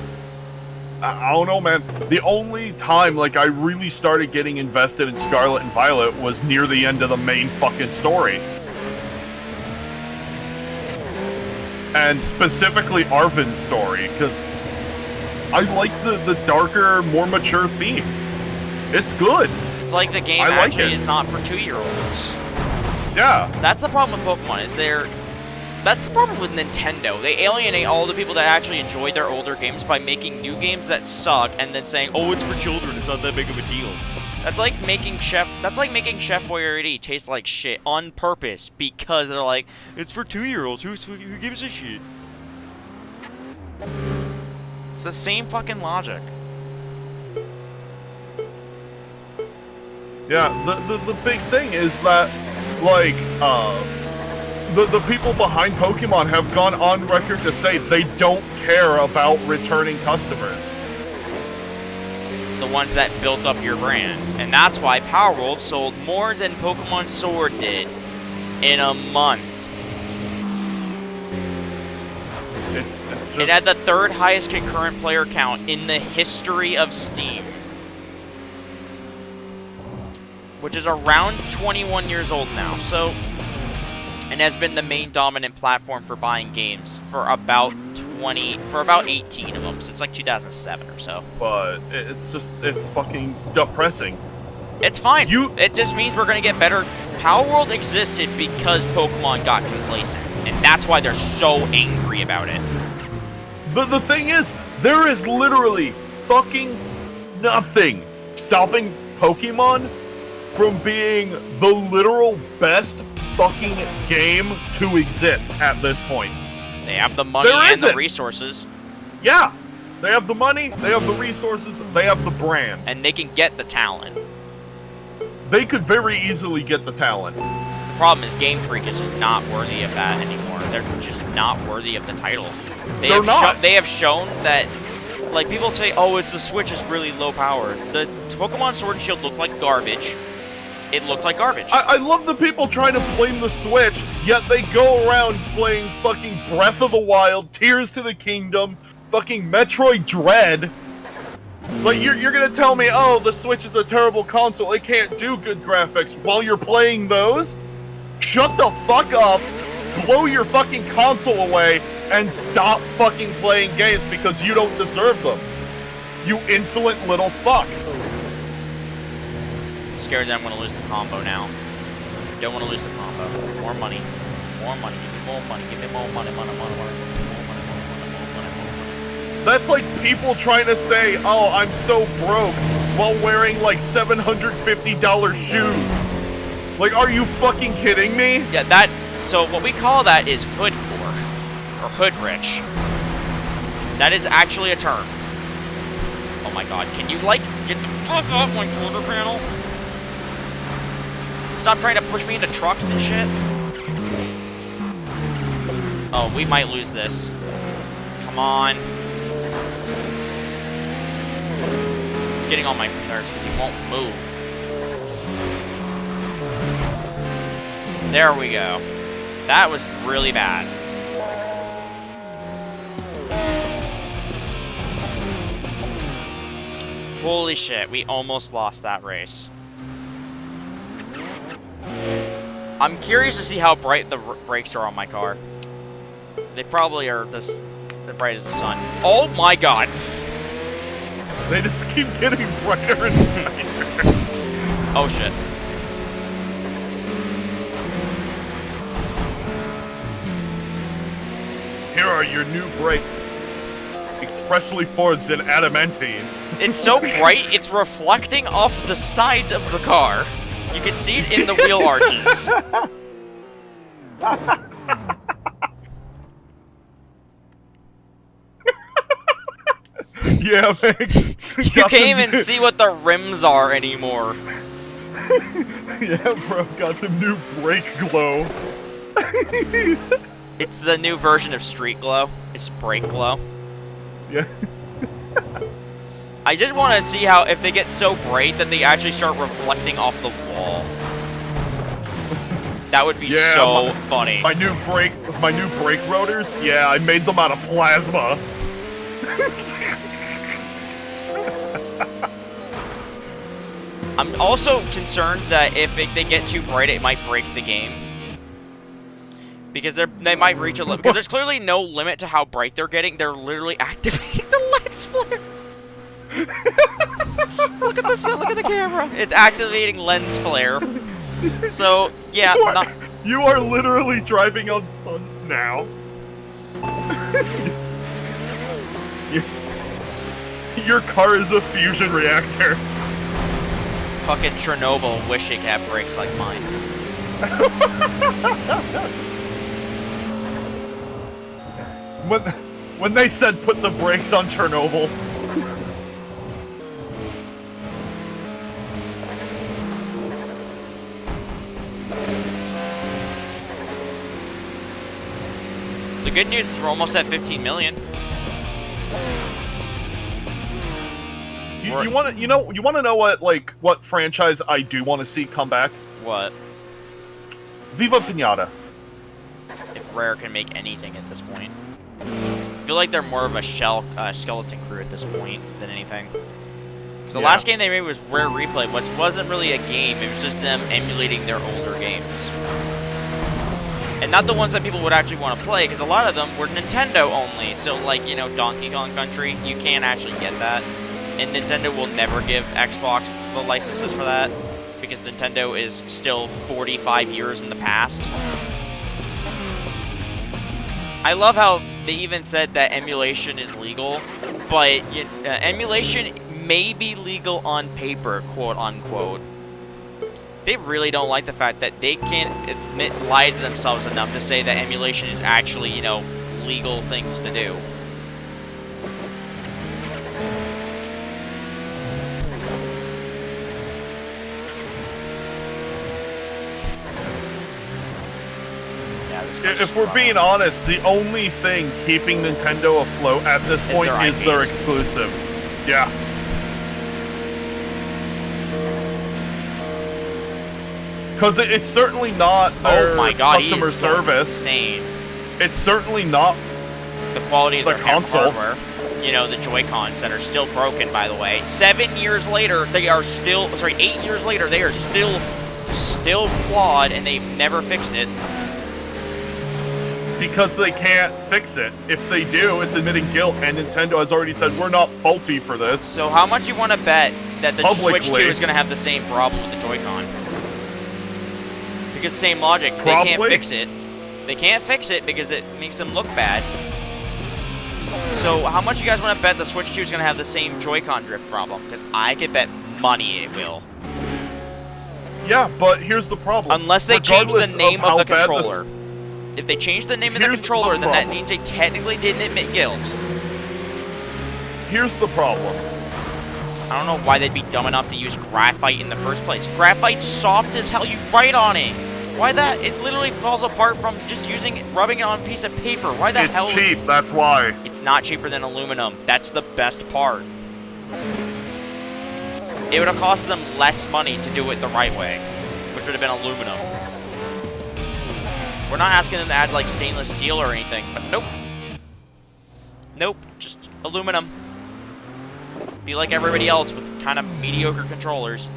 I don't know, man. The only time like I really started getting invested in Scarlet and Violet was near the end of the main fucking story. And specifically Arvin's story, because I like the darker, more mature theme. It's good. It's like the game actually is not for 2-year-olds. Yeah. That's the problem with Pokemon, that's the problem with Nintendo. They alienate all the people that actually enjoyed their older games by making new games that suck and then saying, oh, it's for children, it's not that big of a deal. That's like making Chef Boyardee taste like shit on purpose because they're like, it's for 2-year-olds, who gives a shit? It's the same fucking logic. Yeah, the big thing is that, like, the people behind Pokemon have gone on record to say they don't care about returning customers. The ones that built up your brand. And that's why Power Wolf sold more than Pokemon Sword did in a month. It's just... It had the 3rd highest concurrent player count in the history of Steam. Which is around 21 years old now, so... And has been the main dominant platform for buying games for about 18 of them since like 2007 or so. But it's fucking depressing. It's fine. It just means we're gonna get better. Power World existed because Pokemon got complacent, and that's why they're so angry about it. The thing is, there is literally fucking nothing stopping Pokemon from being the literal best fucking game to exist at this point. They have the money and the resources. Yeah. They have the money, they have the resources, they have the brand. And they can get the talent. They could very easily get the talent. The problem is Game Freak is just not worthy of that anymore. They're just not worthy of the title. They have shown that, like, people say, oh, the Switch is really low powered. The Pokemon Sword and Shield looked like garbage. It looked like garbage. I love the people trying to blame the Switch, yet they go around playing fucking Breath of the Wild, Tears to the Kingdom, fucking Metroid Dread. Like, you're gonna tell me, oh, the Switch is a terrible console, it can't do good graphics while you're playing those? Shut the fuck up, blow your fucking console away, and stop fucking playing games because you don't deserve them. You insolent little fuck. I'm scared that I'm going to lose the combo now. I don't want to lose the combo. More money. More money. Give me more money. Give me more money. More money. That's like people trying to say, oh, I'm so broke, while wearing like $750 shoes. Like, are you fucking kidding me? Yeah, so what we call that is hood poor. Or hood rich. That is actually a term. Oh my god, can you, like, get the fuck off my quarter panel? stop trying to push me into trucks and shit. Oh, we might lose this. Come on. It's getting on my nerves because he won't move. There we go. That was really bad. Holy shit, we almost lost that race. I'm curious to see how bright the brakes are on my car. They probably are as bright as the sun. Oh my god! They just keep getting brighter and brighter. Oh shit. Here are your new brakes, freshly forged in adamantine. It's so bright, it's reflecting off the sides of the car. You can see it in the wheel arches. Yeah, man. You can't even see what the rims are anymore. Yeah, bro, got the new brake glow. It's the new version of Street Glow. It's Brake Glow. Yeah. I just want to see how, if they get so bright that they actually start reflecting off the wall. That would be so funny. My new brake rotors, yeah, I made them out of plasma. I'm also concerned that if they get too bright, it might break the game. Because they might reach a limit. Because there's clearly no limit to how bright they're getting. They're literally activating the lens flare. Look at this! Look at the camera. It's activating lens flare. So yeah, you are literally driving on sun now. Your car is a fusion reactor. Fucking Chernobyl. Wish it had brakes like mine. When they said put the brakes on Chernobyl. The good news is we're almost at 15 million. You want to know what franchise I do want to see come back? What? Viva Pinata. If Rare can make anything at this point. I feel like they're more of a skeleton crew at this point than anything. Because the last game they made was Rare Replay, which wasn't really a game. It was just them emulating their older games. And not the ones that people would actually want to play, because a lot of them were Nintendo only. So, like, you know, Donkey Kong Country, you can't actually get that. And Nintendo will never give Xbox the licenses for that, because Nintendo is still 45 years in the past. I love how they even said that emulation is legal, but emulation may be legal on paper, quote unquote. They really don't like the fact that they can't lie to themselves enough to say that emulation is actually, you know, legal things to do. If we're being honest, the only thing keeping Nintendo afloat at this point is their exclusives. Yeah. Because it's certainly not their customer service. Insane. It's certainly not the quality of their console. hardware. You know, the Joy-Cons that are still broken, by the way. 7 years later, they are still... Sorry, 8 years later, they are still flawed, and they've never fixed it. Because they can't fix it. If they do, it's admitting guilt, and Nintendo has already said, we're not faulty for this. So how much you want to bet that the Switch 2 is going to have the same problem with the Joy-Con? Because same logic, they can't fix it. They can't fix it because it makes them look bad. So how much you guys want to bet the Switch 2 is going to have the same Joy-Con drift problem? Because I could bet money it will. Yeah, but here's the problem. Unless they change the name of the controller. If they change the name of the controller, then that means they technically didn't admit guilt. Here's the problem. I don't know why they'd be dumb enough to use graphite in the first place. Graphite's soft as hell. You write on it. Why that? It literally falls apart from just rubbing it on a piece of paper. Why the hell? It's cheap, that's why. It's not cheaper than aluminum. That's the best part. It would have cost them less money to do it the right way, which would have been aluminum. We're not asking them to add, like, stainless steel or anything, but nope. Nope, just aluminum. Be like everybody else with kind of mediocre controllers.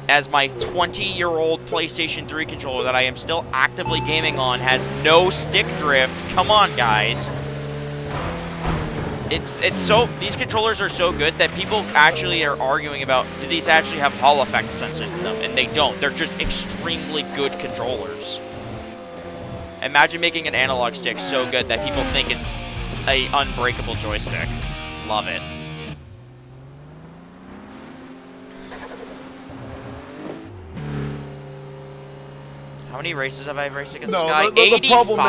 As my 20-year-old PlayStation 3 controller that I am still actively gaming on has no stick drift. Come on, guys. These controllers are so good that people actually are arguing about, do these actually have Hall effect sensors in them? And they don't. They're just extremely good controllers. Imagine making an analog stick so good that people think it's a unbreakable joystick. Love it. How many races have I raced against this guy? The problem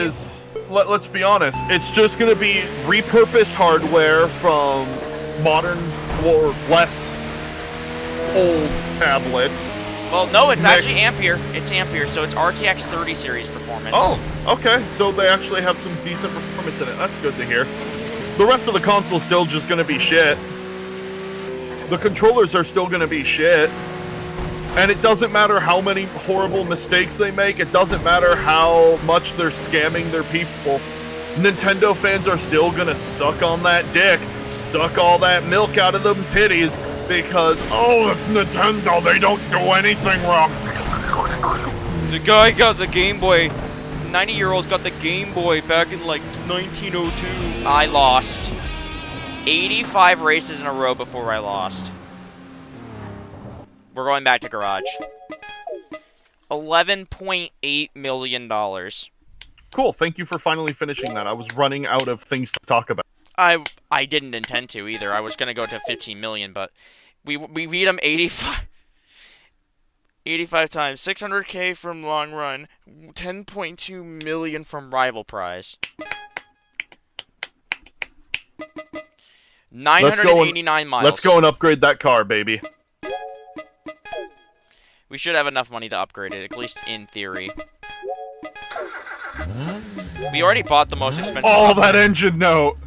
is let's be honest, it's just going to be repurposed hardware from modern or less old tablets. Well, no, it's actually Ampere. It's Ampere, so it's RTX 30 series performance. Oh, okay. So they actually have some decent performance in it. That's good to hear. The rest of the console's still just going to be shit. The controllers are still going to be shit. And it doesn't matter how many horrible mistakes they make. It doesn't matter how much they're scamming their people. Nintendo fans are still going to suck on that dick, suck all that milk out of them titties, because, oh, it's Nintendo, they don't do anything wrong. The guy got the Game Boy. The 90-year-old got the Game Boy back in, like, 1902. I lost. 85 races in a row before I lost. We're going back to garage. $11.8 million. Cool, thank you for finally finishing that. I was running out of things to talk about. I didn't intend to either. I was gonna go to 15 million, but we beat him 85 times. 600K from long run, 10.2 million from rival prize. 989 miles. Let's go and upgrade that car, baby. We should have enough money to upgrade it, at least in theory. We already bought the most expensive. Oh, that engine note.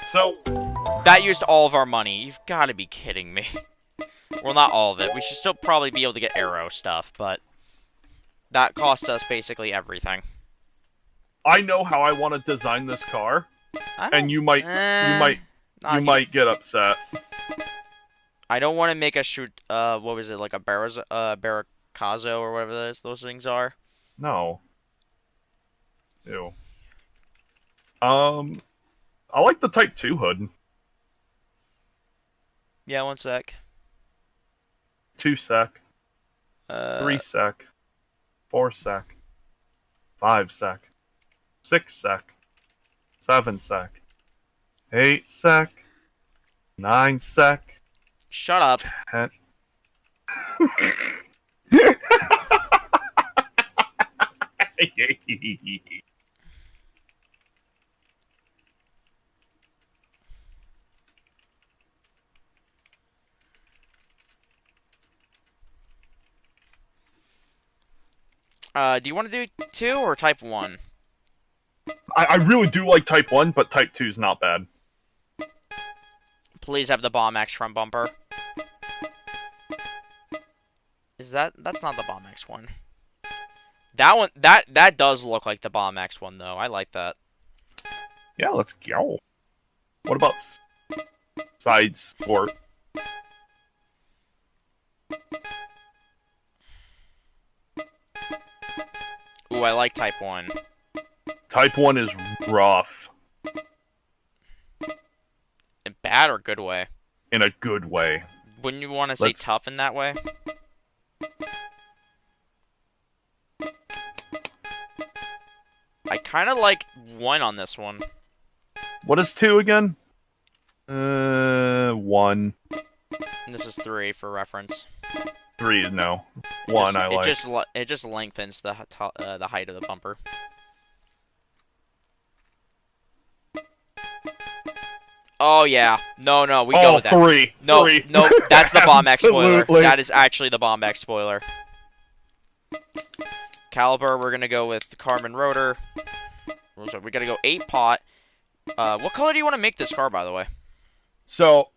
So, that used all of our money. You've got to be kidding me. Well, not all of it. We should still probably be able to get aero stuff, but that cost us basically everything. I know how I want to design this car, and you might get upset. I don't want to make a shoot. What was it, like a Barracazo or whatever those things are? No. Ew. I like the Type 2 hood. Yeah, 1 sec. 2 sec. 3 sec. 4 sec. 5 sec. 6 sec. 7 sec. 8 sec. 9 sec. Shut up. 10. Do you want to do 2 or Type 1? I really do like Type 1, but Type 2 is not bad. Please have the Bomb X front bumper. Is that's not the Bomb X one. That one, that does look like the Bomb X one, though. I like that. Yeah, let's go. What about side sport? Ooh, I like Type 1. Type 1 is rough. In bad or good way? In a good way. Wouldn't you want to say tough in that way? I kind of like 1 on this one. What is 2 again? 1. And this is 3 for reference. 3, no. 1 I like. It just lengthens the height of the bumper. Oh yeah, no, we go with that. 3. No, 3. no, that's the Bomb X spoiler. Absolutely. That is actually the Bomb X spoiler. Caliper, we're gonna go with the Carbon rotor. We gotta go 8 pot. What color do you want to make this car, by the way? So,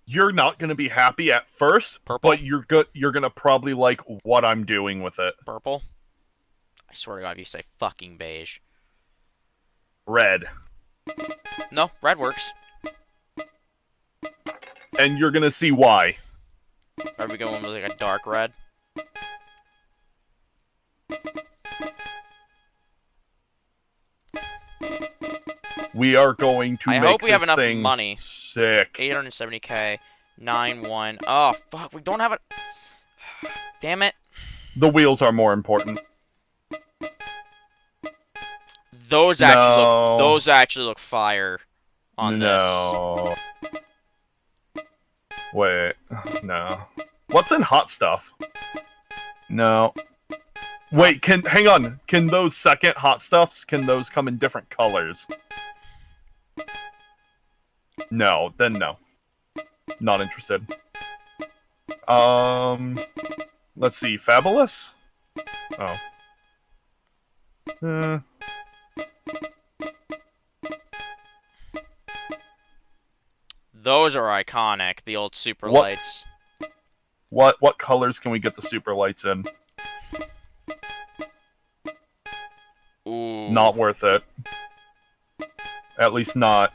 you're not gonna be happy at first, Purple? but you're gonna probably like what I'm doing with it. Purple? I swear to God, if you say fucking beige. Red. No, red works. And you're gonna see why. Are we going with like a dark red? We are going to I make hope we have this enough thing money. sick. 870k. 9-1. Oh, fuck, we don't have it. Damn it. The wheels are more important. Those actually look fire on this. No. Wait. No. What's in hot stuff? No. Wait, hang on. Can those second hot stuffs, can those come in different colors? No, then no. Not interested. Let's see. Fabulous? Oh. Those are iconic, the old super lights. What colors can we get the super lights in? Ooh. Not worth it. At least not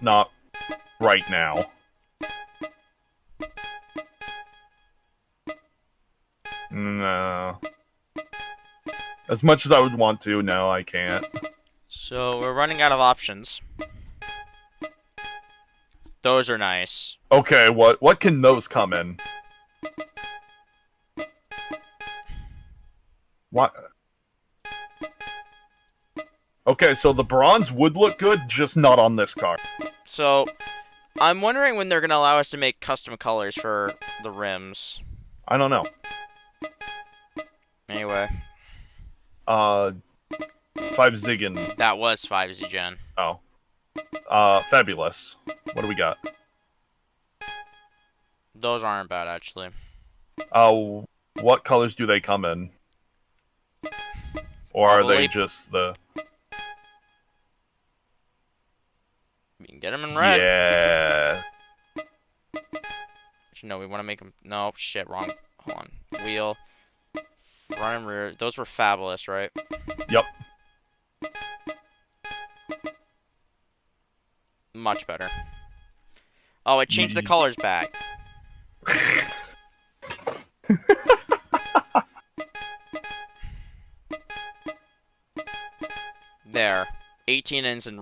right now. No. As much as I would want to, no, I can't. So, we're running out of options. Those are nice. Okay, what can those come in? What? Okay, so the bronze would look good, just not on this car. So, I'm wondering when they're going to allow us to make custom colors for the rims. I don't know. Anyway. 5 Ziggin. That was 5Z Gen. Oh. Fabulous. What do we got? Those aren't bad, actually. What colors do they come in? Or are they just the... We can get them in red. Yeah. No, we want to make them... No, shit, wrong. Hold on. Wheel. Front and rear. Those were fabulous, right? Yep. Much better. Oh, it changed the colors back. There. 18 inches in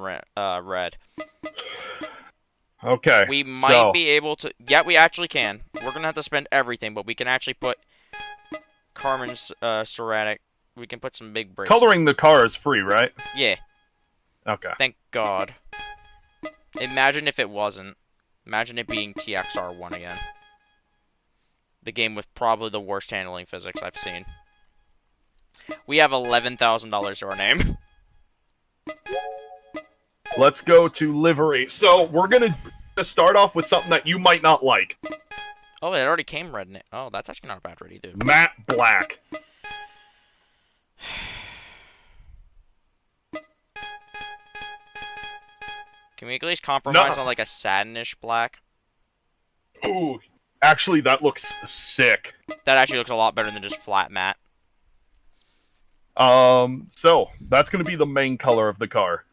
red. Okay. We might be able to... Yeah, we actually can. We're going to have to spend everything, but we can actually put Carmen's ceramic. We can put some big brakes. Coloring the car is free, right? Yeah. Okay. Thank God. Imagine if it wasn't. Imagine it being TXR 1 again. The game with probably the worst handling physics I've seen. We have $11,000 to our name. Let's go to livery. So, we're gonna start off with something that you might not like. Oh, it already came red in it. Oh, that's actually not bad red either. Matte black. Can we at least compromise on like a satinish black? Ooh, actually, that looks sick. That actually looks a lot better than just flat matte. So, that's gonna be the main color of the car.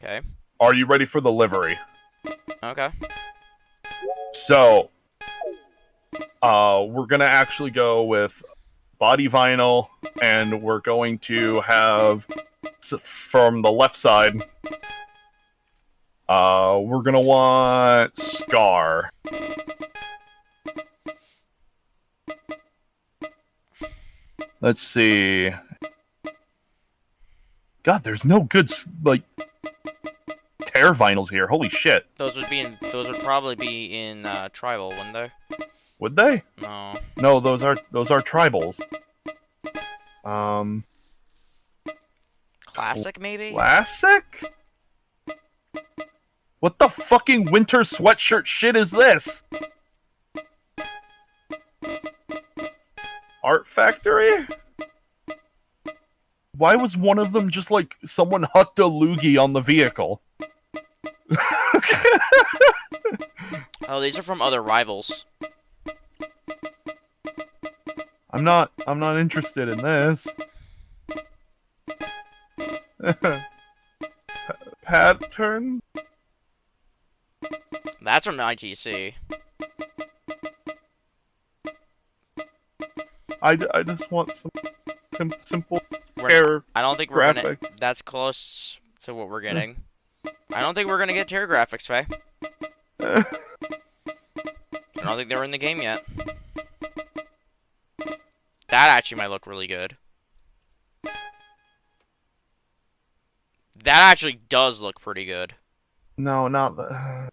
Okay. Are you ready for the livery? Okay. So, we're gonna actually go with body vinyl, and we're going to have, from the left side, we're gonna want Scar. Let's see. God, there's no good like tear vinyls here. Holy shit. Those would probably be in tribal, wouldn't they? Would they? No. No, those are tribals. Classic, maybe? Classic? What the fucking winter sweatshirt shit is this? Art Factory? Why was one of them just like someone hucked a loogie on the vehicle? Oh, these are from other rivals. I'm not interested in this. Pattern? That's from ITC. I just want some simple I don't think we're gonna. graphics. That's close to what we're getting. I don't think we're gonna get tier graphics, Faye. I don't think they're in the game yet. That actually might look really good. That actually does look pretty good. No, not the...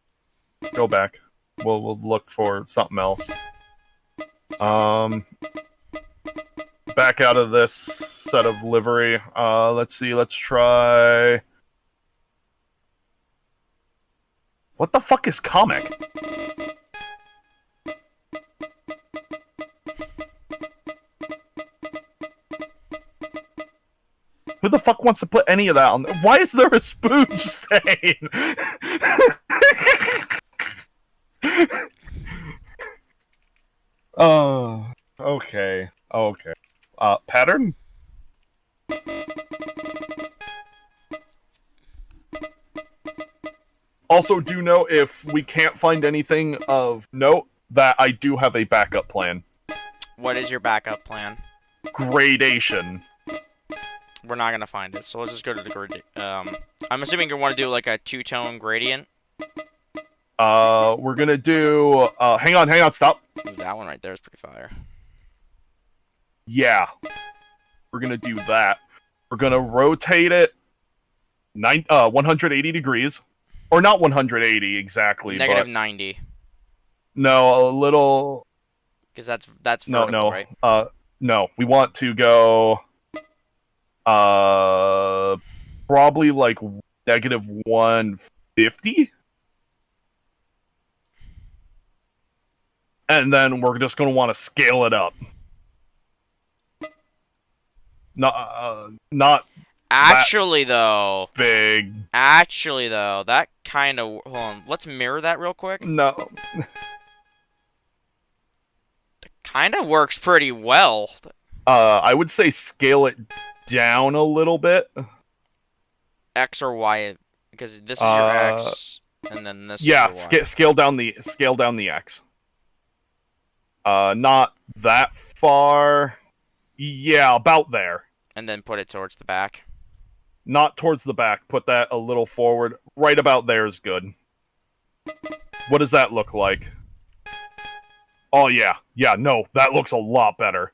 Go back. We'll look for something else. Back out of this set of livery. Let's see. Let's try... What the fuck is comic? Who the fuck wants to put any of that on? Why is there a spoon stain? Oh, okay. Okay. Pattern? Also, do know if we can't find anything of note that I do have a backup plan. What is your backup plan? Gradation. We're not gonna find it, so let's just go to the gradient. I'm assuming you want to do like a two-tone gradient. We're gonna do. Hang on, stop. Ooh, that one right there is pretty fire. Yeah, we're gonna do that. We're gonna rotate it 180 degrees, or not 180 exactly. Negative but 90. No, a little. Because that's vertical, right? No. We want to go. Probably like negative 150. And then we're just going to want to scale it up. Not Actually, though. big. Actually, though, that kind of... Hold on. Let's mirror that real quick. No. Kind of works pretty well. I would say scale it down a little bit. X or Y, because this is your X, and then this is your Y. Scale down the X. Not that far. Yeah, about there. And then put it towards the back. Not towards the back. Put that a little forward. Right about there is good. What does that look like? Oh, yeah. Yeah, no, that looks a lot better.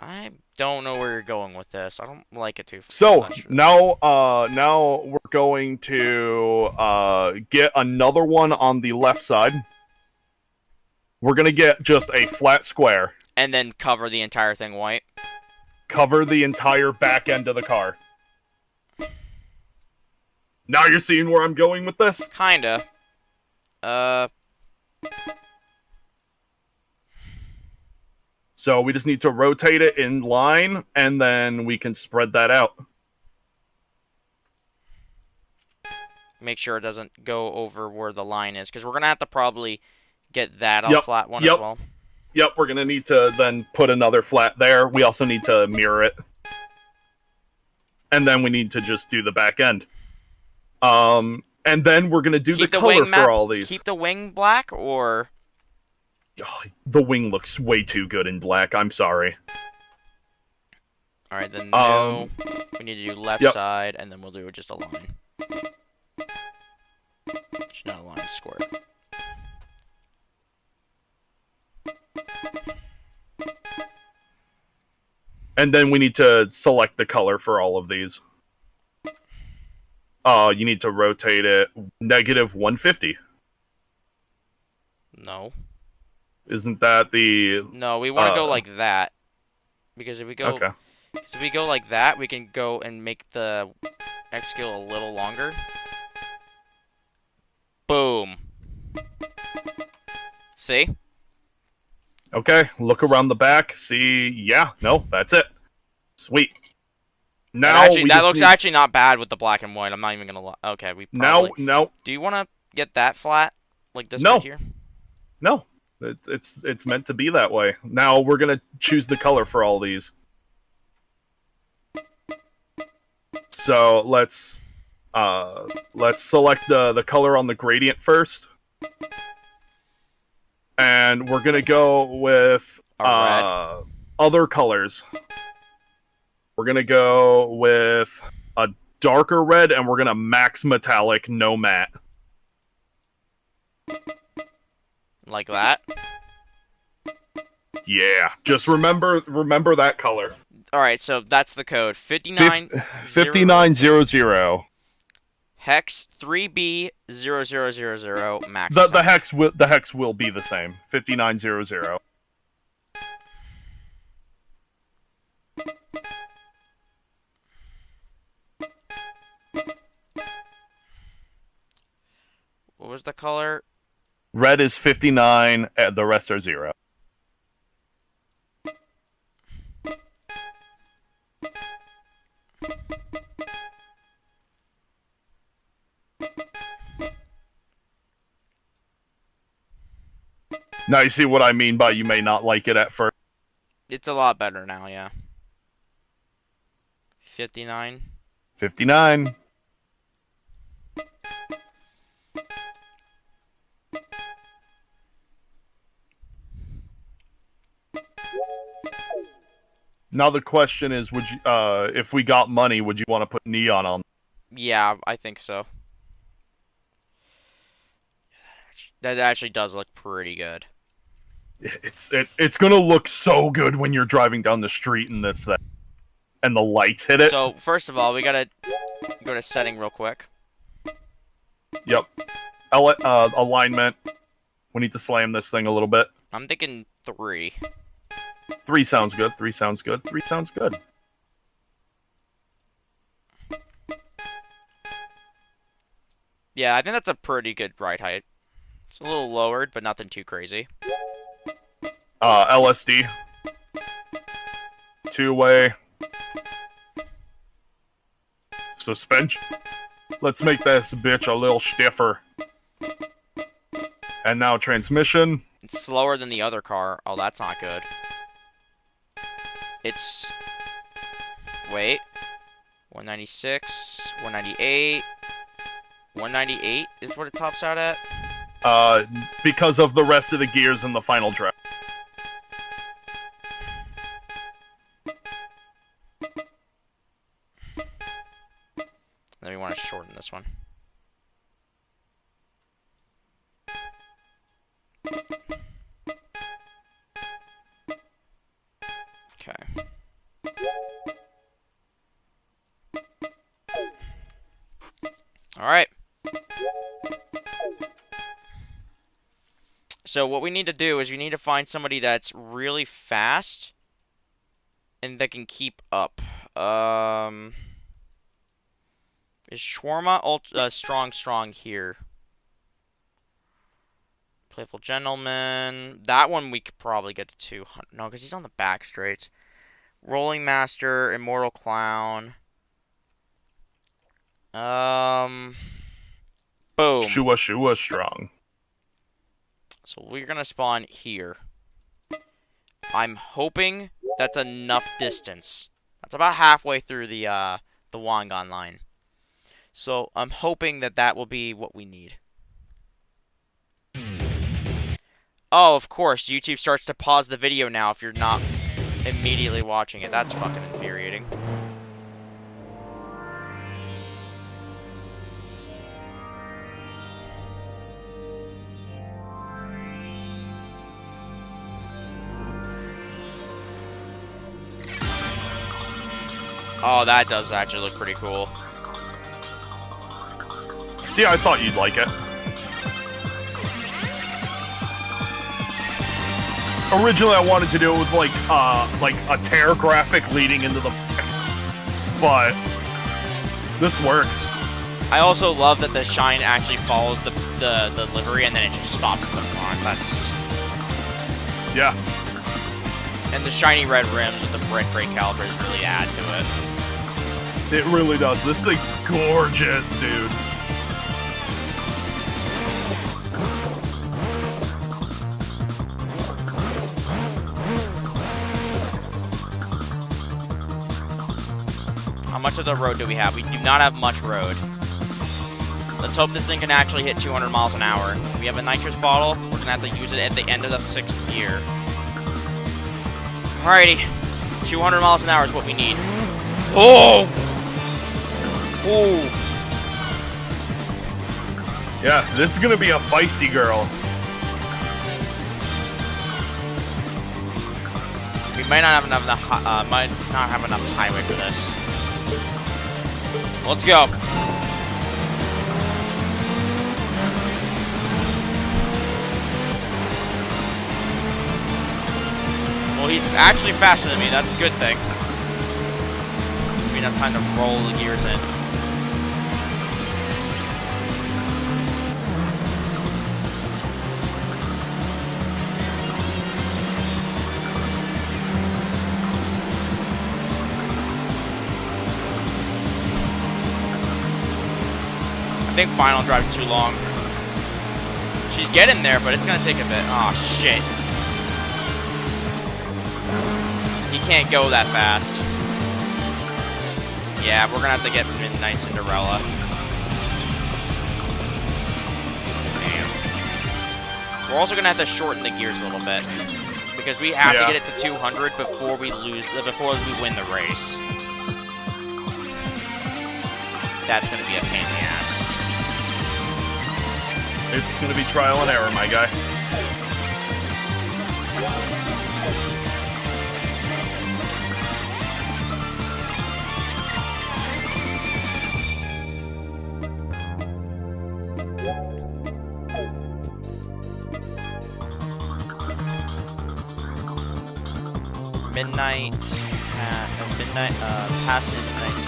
I don't know where you're going with this. I don't like it too much. So, now we're going to get another one on the left side. We're going to get just a flat square. And then cover the entire thing white. Cover the entire back end of the car. Now you're seeing where I'm going with this? Kinda. So we just need to rotate it in line, and then we can spread that out. Make sure it doesn't go over where the line is, because we're going to have to probably get that a flat one as well. Yep, we're going to need to then put another flat there. We also need to mirror it. And then we need to just do the back end. And then we're going to do the color for all these. Keep the wing black, or... Oh, the wing looks way too good in black. I'm sorry. Alright, then no. We need to do left side, and then we'll do just a line. Just not a line, square. And then we need to select the color for all of these. You need to rotate it -150. No. Isn't that the... No, we want to go like that. Because if we go... Okay. So if we go like that, we can go and make the X scale a little longer. Boom. See? Okay, look around the back. See, yeah, no, that's it. Sweet. Now that looks actually not bad with the black and white. I'm not even gonna lie. Okay, we probably... No. Do you want to get that flat like this No. right here? No, it's meant to be that way. Now we're gonna choose the color for all these. So let's select the color on the gradient first. And we're gonna go with other colors. We're gonna go with a darker red, and we're gonna max metallic, no matte. Like that? Yeah, just remember that color. All right, so that's the code. 5900. Hex 3B0000 max. The hex will be the same. 5900. What was the color? Red is 59, and the rest are 0. Now you see what I mean by you may not like it at first. It's a lot better now, yeah. 59. 59. Now the question is, would you, if we got money, would you want to put neon on? Yeah, I think so. That actually does look pretty good. It's gonna look so good when you're driving down the street and and the lights hit it. So first of all, we gotta go to setting real quick. Yep. Alignment. We need to slam this thing a little bit. I'm thinking 3. 3 sounds good. 3 sounds good. 3 sounds good. Yeah, I think that's a pretty good ride height. It's a little lowered, but nothing too crazy. LSD. 2-way. Suspension. Let's make this bitch a little stiffer. And now transmission. It's slower than the other car. Oh, that's not good. It's... Wait. 196, 198... 198 is what it tops out at? Because of the rest of the gears in the final drive. Then we want to shorten this one. Okay. All right. So what we need to do is we need to find somebody that's really fast and that can keep up. Is Shawarma strong here? Playful Gentleman. That one we could probably get to 200. No, because he's on the back straights. Rolling Master, Immortal Clown. Boom. Shua strong. So we're gonna spawn here. I'm hoping that's enough distance. That's about halfway through the Wangan line. So I'm hoping that will be what we need. Oh, of course, YouTube starts to pause the video now if you're not immediately watching it. That's fucking infuriating. Oh, that does actually look pretty cool. See, I thought you'd like it. Originally, I wanted to do it with like a tear graphic leading into the, but this works. I also love that the shine actually follows the livery and then it just stops at the front. That's just... Yeah. And the shiny red rims with the red brake calipers really add to it. It really does. This thing's gorgeous, dude. How much of the road do we have? We do not have much road. Let's hope this thing can actually hit 200 miles an hour. We have a nitrous bottle. We're going to have to use it at the end of the 6th gear. Alrighty. 200 miles an hour is what we need. Oh! Oh! Yeah, this is going to be a feisty girl. We might not have enough highway for this. Let's go. Well, he's actually faster than me. That's a good thing. Gives me enough time to roll the gears in. I think final drive's too long. She's getting there, but it's gonna take a bit. Oh shit. He can't go that fast. Yeah, we're gonna have to get Midnight Cinderella. Damn. We're also gonna have to shorten the gears a little bit. Because we have to get it to 200 before we win the race. That's gonna be a pain in the ass. It's gonna be trial and error, my guy. Past midnight.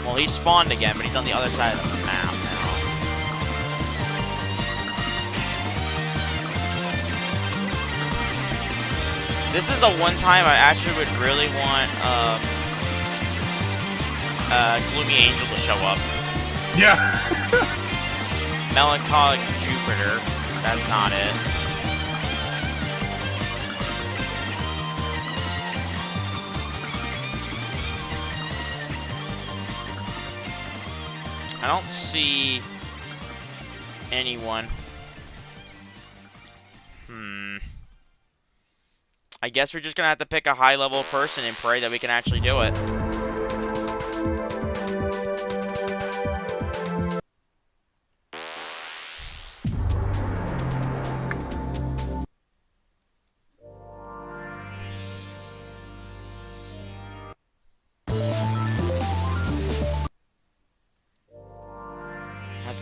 Well, he spawned again, but he's on the other side of the map now. This is the one time I actually would really want Gloomy Angel to show up. Yeah. Melancholic Jupiter. That's not it. I don't see anyone. I guess we're just gonna have to pick a high-level person and pray that we can actually do it.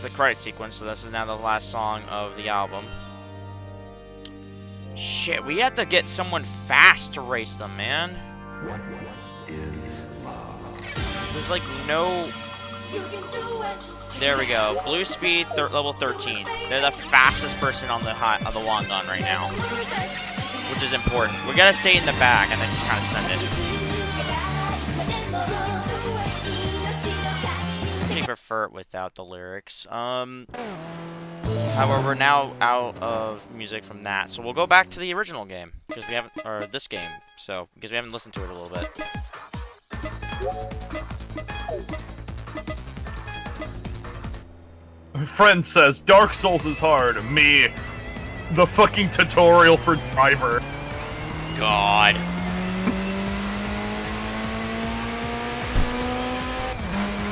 The credit sequence, so this is now the last song of the album. Shit, we have to get someone fast to race them, man. What is love? There's like no... There we go. Blue speed, level 13. They're the fastest person on the long gun right now, which is important. We gotta stay in the back and then just kind of send it. I prefer it without the lyrics. However, we're now out of music from that, so we'll go back to the original game because we haven't, or this game, so because we haven't listened to it a little bit. My friend says Dark Souls is hard. Me, the fucking tutorial for Driver. God.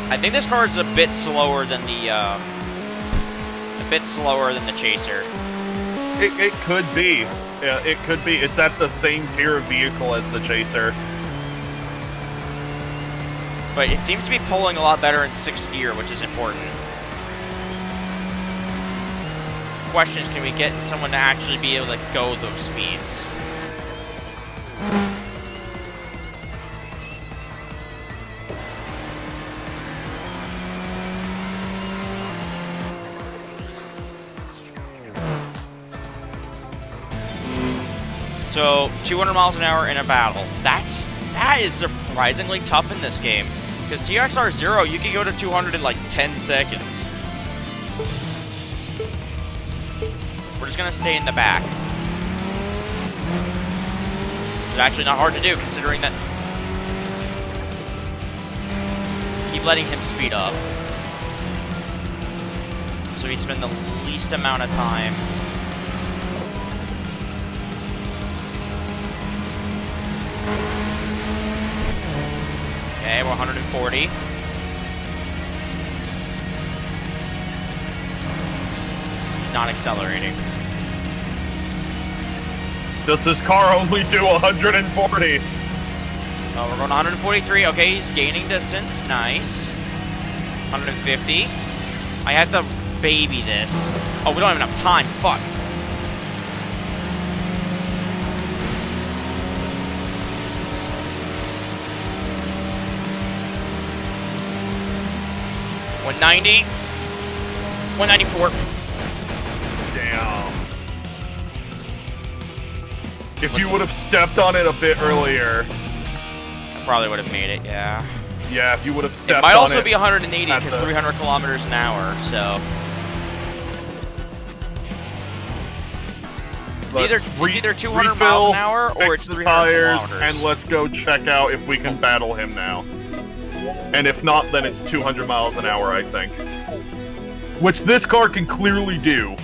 I think this car is a bit slower than the bit slower than the Chaser. It could be. Yeah, it could be. It's at the same tier of vehicle as the Chaser. But it seems to be pulling a lot better in 6th gear, which is important. Question is, can we get someone to actually be able to go those speeds? So 200 miles an hour in a battle. That is surprisingly tough in this game. Because TXR 0, you can go to 200 in like 10 seconds. We're just gonna stay in the back. It's actually not hard to do considering that. Keep letting him speed up. So we spend the least amount of time. Okay, we're 140. He's not accelerating. Does this car only do 140? Oh, we're going 143. Okay, he's gaining distance. Nice. 150. I have to baby this. Oh, we don't have enough time. Fuck. $190. 194. Damn. If you would have stepped on it a bit earlier. I probably would have made it, yeah. Yeah, if you would have stepped It might on also it be 180 at because the- 300 kilometers an hour, so. Let's It's either 200 miles an hour or fix it's the 300 tires, kilometers. and let's go check out if we can battle him now. And if not, then it's 200 miles an hour, I think. Which this car can clearly do.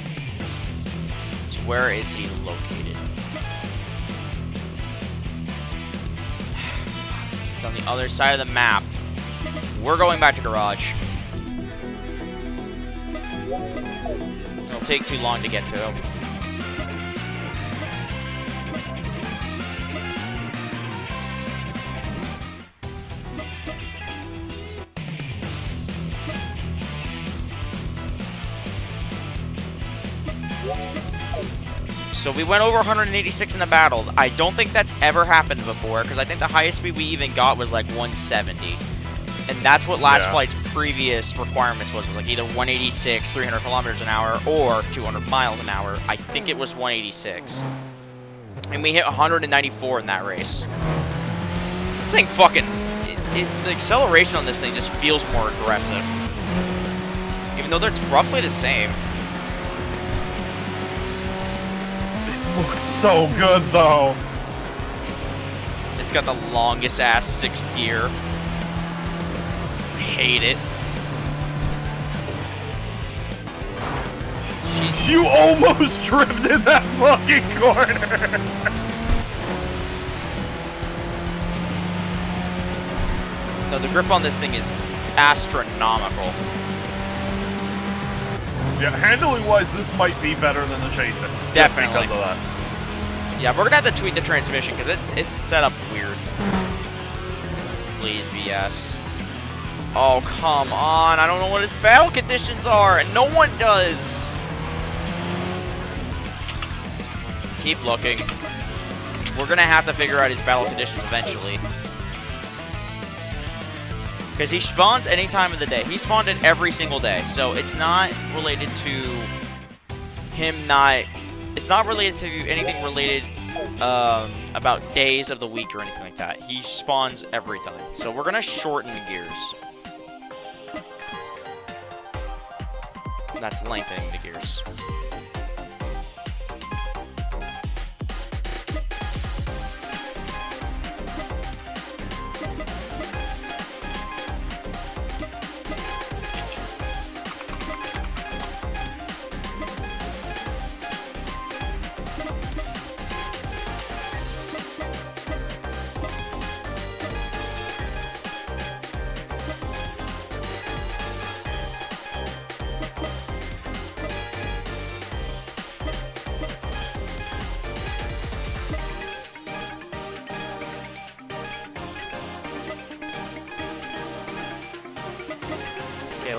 So where is he located? It's on the other side of the map. We're going back to garage. It'll take too long to get to him. So we went over 186 in a battle. I don't think that's ever happened before, because I think the highest speed we even got was like 170. And that's what last flight's previous requirements was like either 186, 300 kilometers an hour, or 200 miles an hour. I think it was 186. And we hit 194 in that race. This thing fucking... the acceleration on this thing just feels more aggressive. Even though it's roughly the same. Looks so good, though. It's got the longest ass 6th gear. I hate it. Jeez. You almost drifted that fucking corner. No, the grip on this thing is astronomical. Yeah, handling-wise, this might be better than the Chaser. Definitely. Just because of that. Yeah, we're gonna have to tweak the transmission because it's set up weird. Please, BS. Oh, come on. I don't know what his battle conditions are, and no one does. Keep looking. We're gonna have to figure out his battle conditions eventually. Because he spawns any time of the day. He spawned it every single day. So it's not related to him not... It's not related to anything related about days of the week or anything like that. He spawns every time. So we're going to shorten the gears. That's lengthening the gears.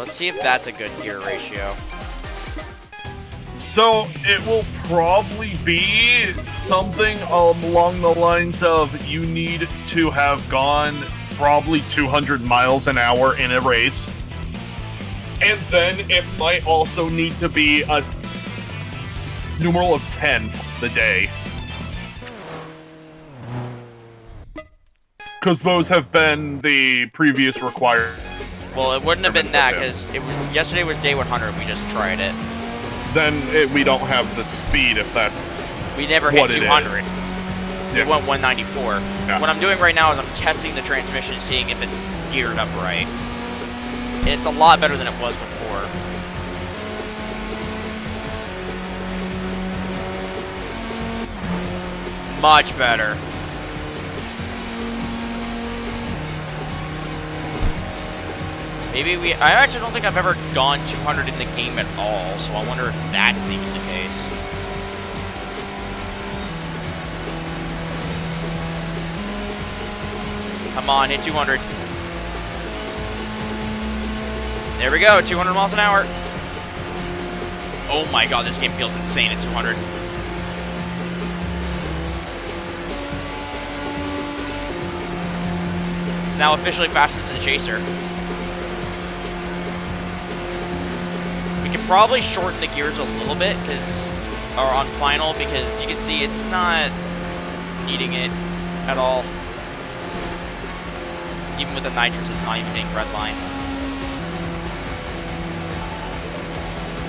Let's see if that's a good gear ratio. So it will probably be something along the lines of you need to have gone probably 200 miles an hour in a race. And then it might also need to be a numeral of 10 for the day. Because those have been the previous required. Well, it wouldn't have been that because it was yesterday was day 100. We just tried it. Then we don't have the speed if that's. We never hit what 200. Yeah. It went 194. Yeah. What I'm doing right now is I'm testing the transmission, seeing if it's geared up right. It's a lot better than it was before. Much better. Maybe I actually don't think I've ever gone 200 in the game at all, so I wonder if that's even the case. Come on, hit 200. There we go, 200 miles an hour. Oh my god, this game feels insane at 200. It's now officially faster than the Chaser. We can probably shorten the gears a little bit, or on final, because you can see it's not needing it at all. Even with the nitrous, it's not even hitting red line.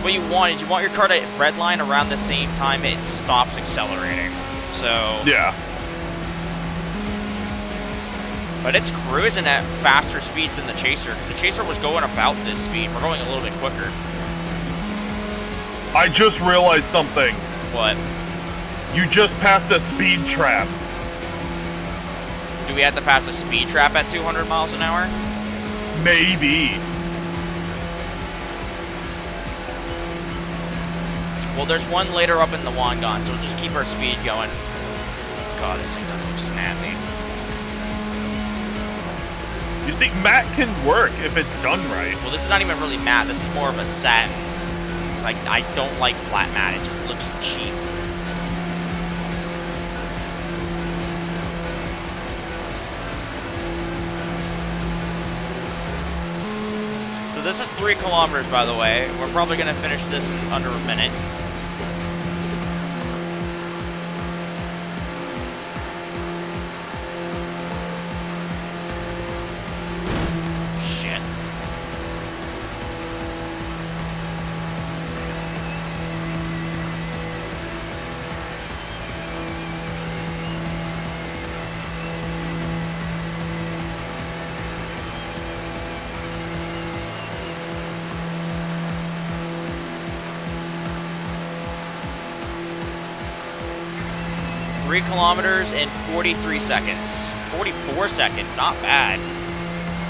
What you want is you want your car to hit red line around the same time it stops accelerating. So Yeah. But it's cruising at faster speeds than the Chaser. The Chaser was going about this speed. We're going a little bit quicker. I just realized something. What? You just passed a speed trap. Do we have to pass a speed trap at 200 miles an hour? Maybe. Well, there's one later up in the Wangan, so we'll just keep our speed going. God, this thing does look snazzy. You see, matte can work if it's done right. Well, this is not even really matte. This is more of a satin. Like, I don't like flat matte. It just looks cheap. So this is 3 kilometers, by the way. We're probably going to finish this in under a minute. Shit. Three kilometers in 43 seconds. 44 seconds, not bad.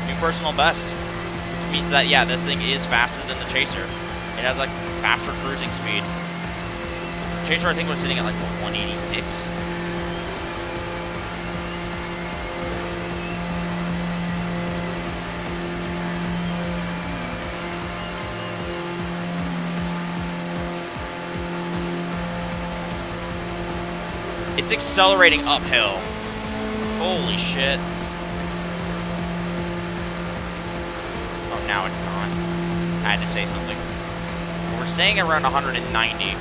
New personal best. Which means that, yeah, this thing is faster than the Chaser. It has, like, faster cruising speed. The Chaser, I think, was sitting at, like, what, 186? It's accelerating uphill. Holy shit. Oh, now it's not. I had to say something. We're staying around 190.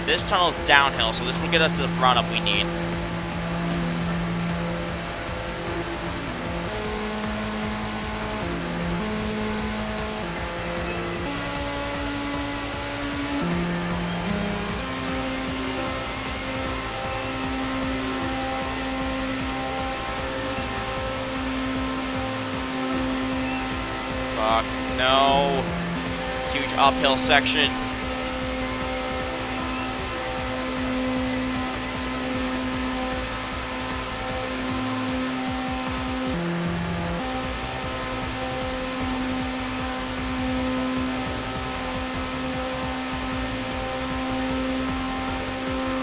This tunnel is downhill, so this will get us to the run-up we need. Fuck, no. Huge uphill section.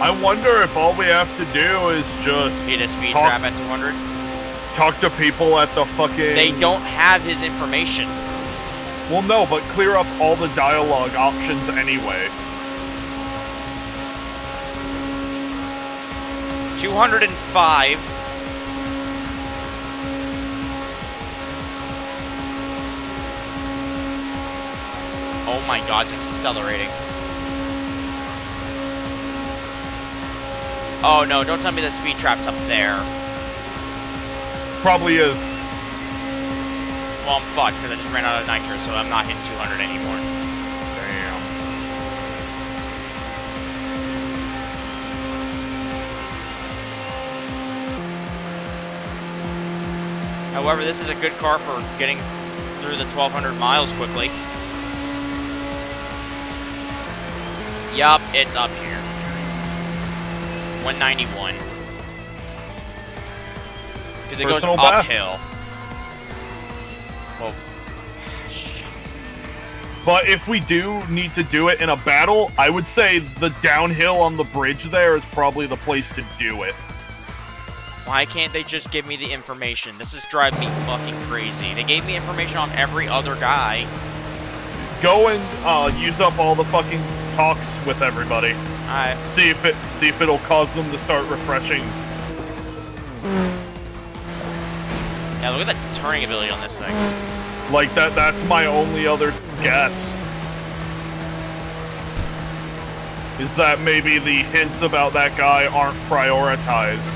I wonder if all we have to do is just Hit a speed trap at 200. talk to people at the fucking... They don't have his information. Well, no, but clear up all the dialogue options anyway. 205. Oh my god, it's accelerating. Oh no, don't tell me that speed trap's up there. Probably is. Well, I'm fucked because I just ran out of nitro, so I'm not hitting 200 anymore. Damn. However, this is a good car for getting through the 1,200 miles quickly. Yup, it's up here. 191. Because it goes Personal best. uphill. Well, shit. But if we do need to do it in a battle, I would say the downhill on the bridge there is probably the place to do it. Why can't they just give me the information? This is driving me fucking crazy. They gave me information on every other guy. Go and use up all the fucking talks with everybody. Alright. See if it'll cause them to start refreshing. Yeah, look at the turning ability on this thing. Like that's my only other guess. Is that maybe the hints about that guy aren't prioritized.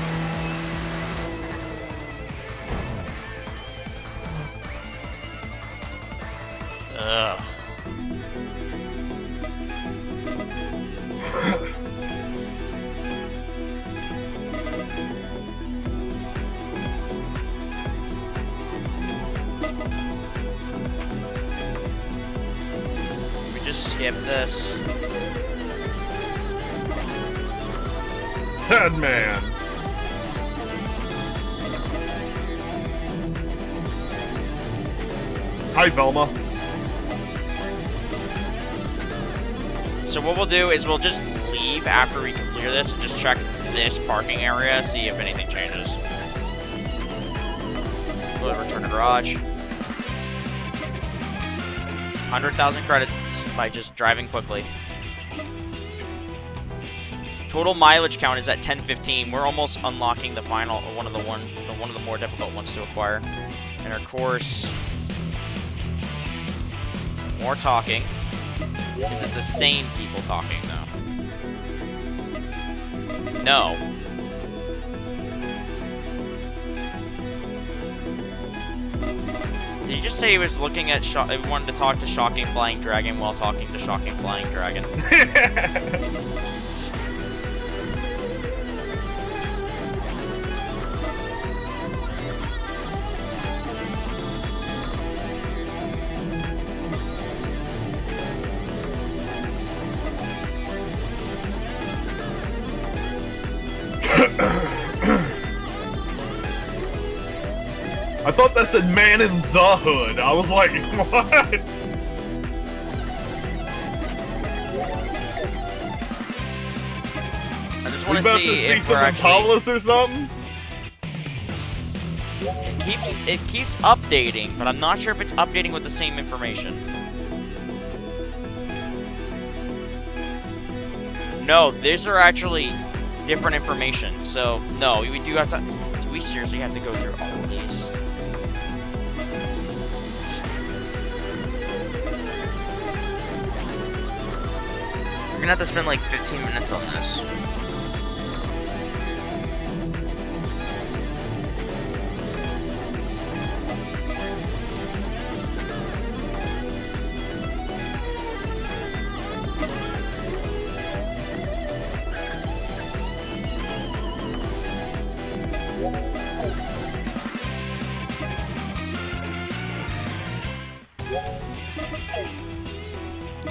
Ugh. We just skip this. Sad man. Hi, Velma. So what we'll do is we'll just leave after we clear this and just check this parking area, see if anything changes. We'll return to garage. 100,000 credits by just driving quickly. Total mileage count is at 1015. We're almost unlocking the final one of the more difficult ones to acquire. And of course, more talking. Is it the same people talking, though? No. Did he just say he was looking at he wanted to talk to Shocking Flying Dragon while talking to Shocking Flying Dragon? I thought that said man in the hood. I was like, what? I just We want to about see to see if some we're actually... Impala's or something? It keeps updating, but I'm not sure if it's updating with the same information. No, these are actually different information. So no, we do have to. Do we seriously have to go through all of these? We're gonna have to spend like 15 minutes on this.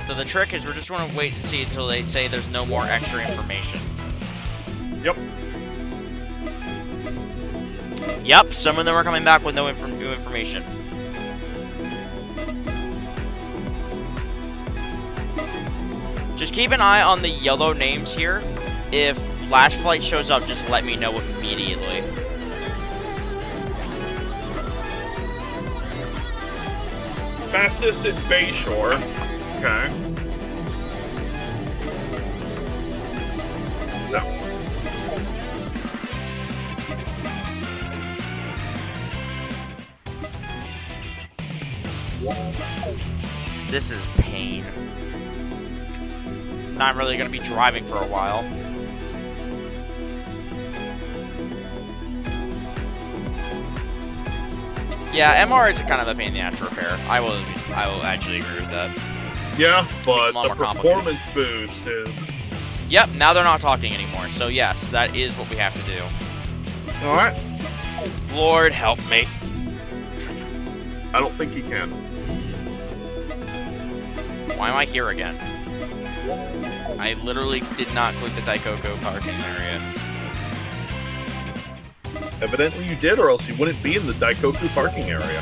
So the trick is we're just going to wait and see until they say there's no more extra information. Yep. Yep, some of them are coming back with no new information. Just keep an eye on the yellow names here. If Flash Flight shows up, just let me know immediately. fastest in Bayshore. Okay. So. This is pain. Not really going to be driving for a while. Yeah, MR is kind of a pain in the ass to repair. I will actually agree with that. Yeah, but lot the more performance boost is... Yep, now they're not talking anymore. So yes, that is what we have to do. Alright. Lord help me. I don't think he can. Why am I here again? I literally did not click the Daikoko parking area. Evidently you did, or else you wouldn't be in the Daikoku parking area.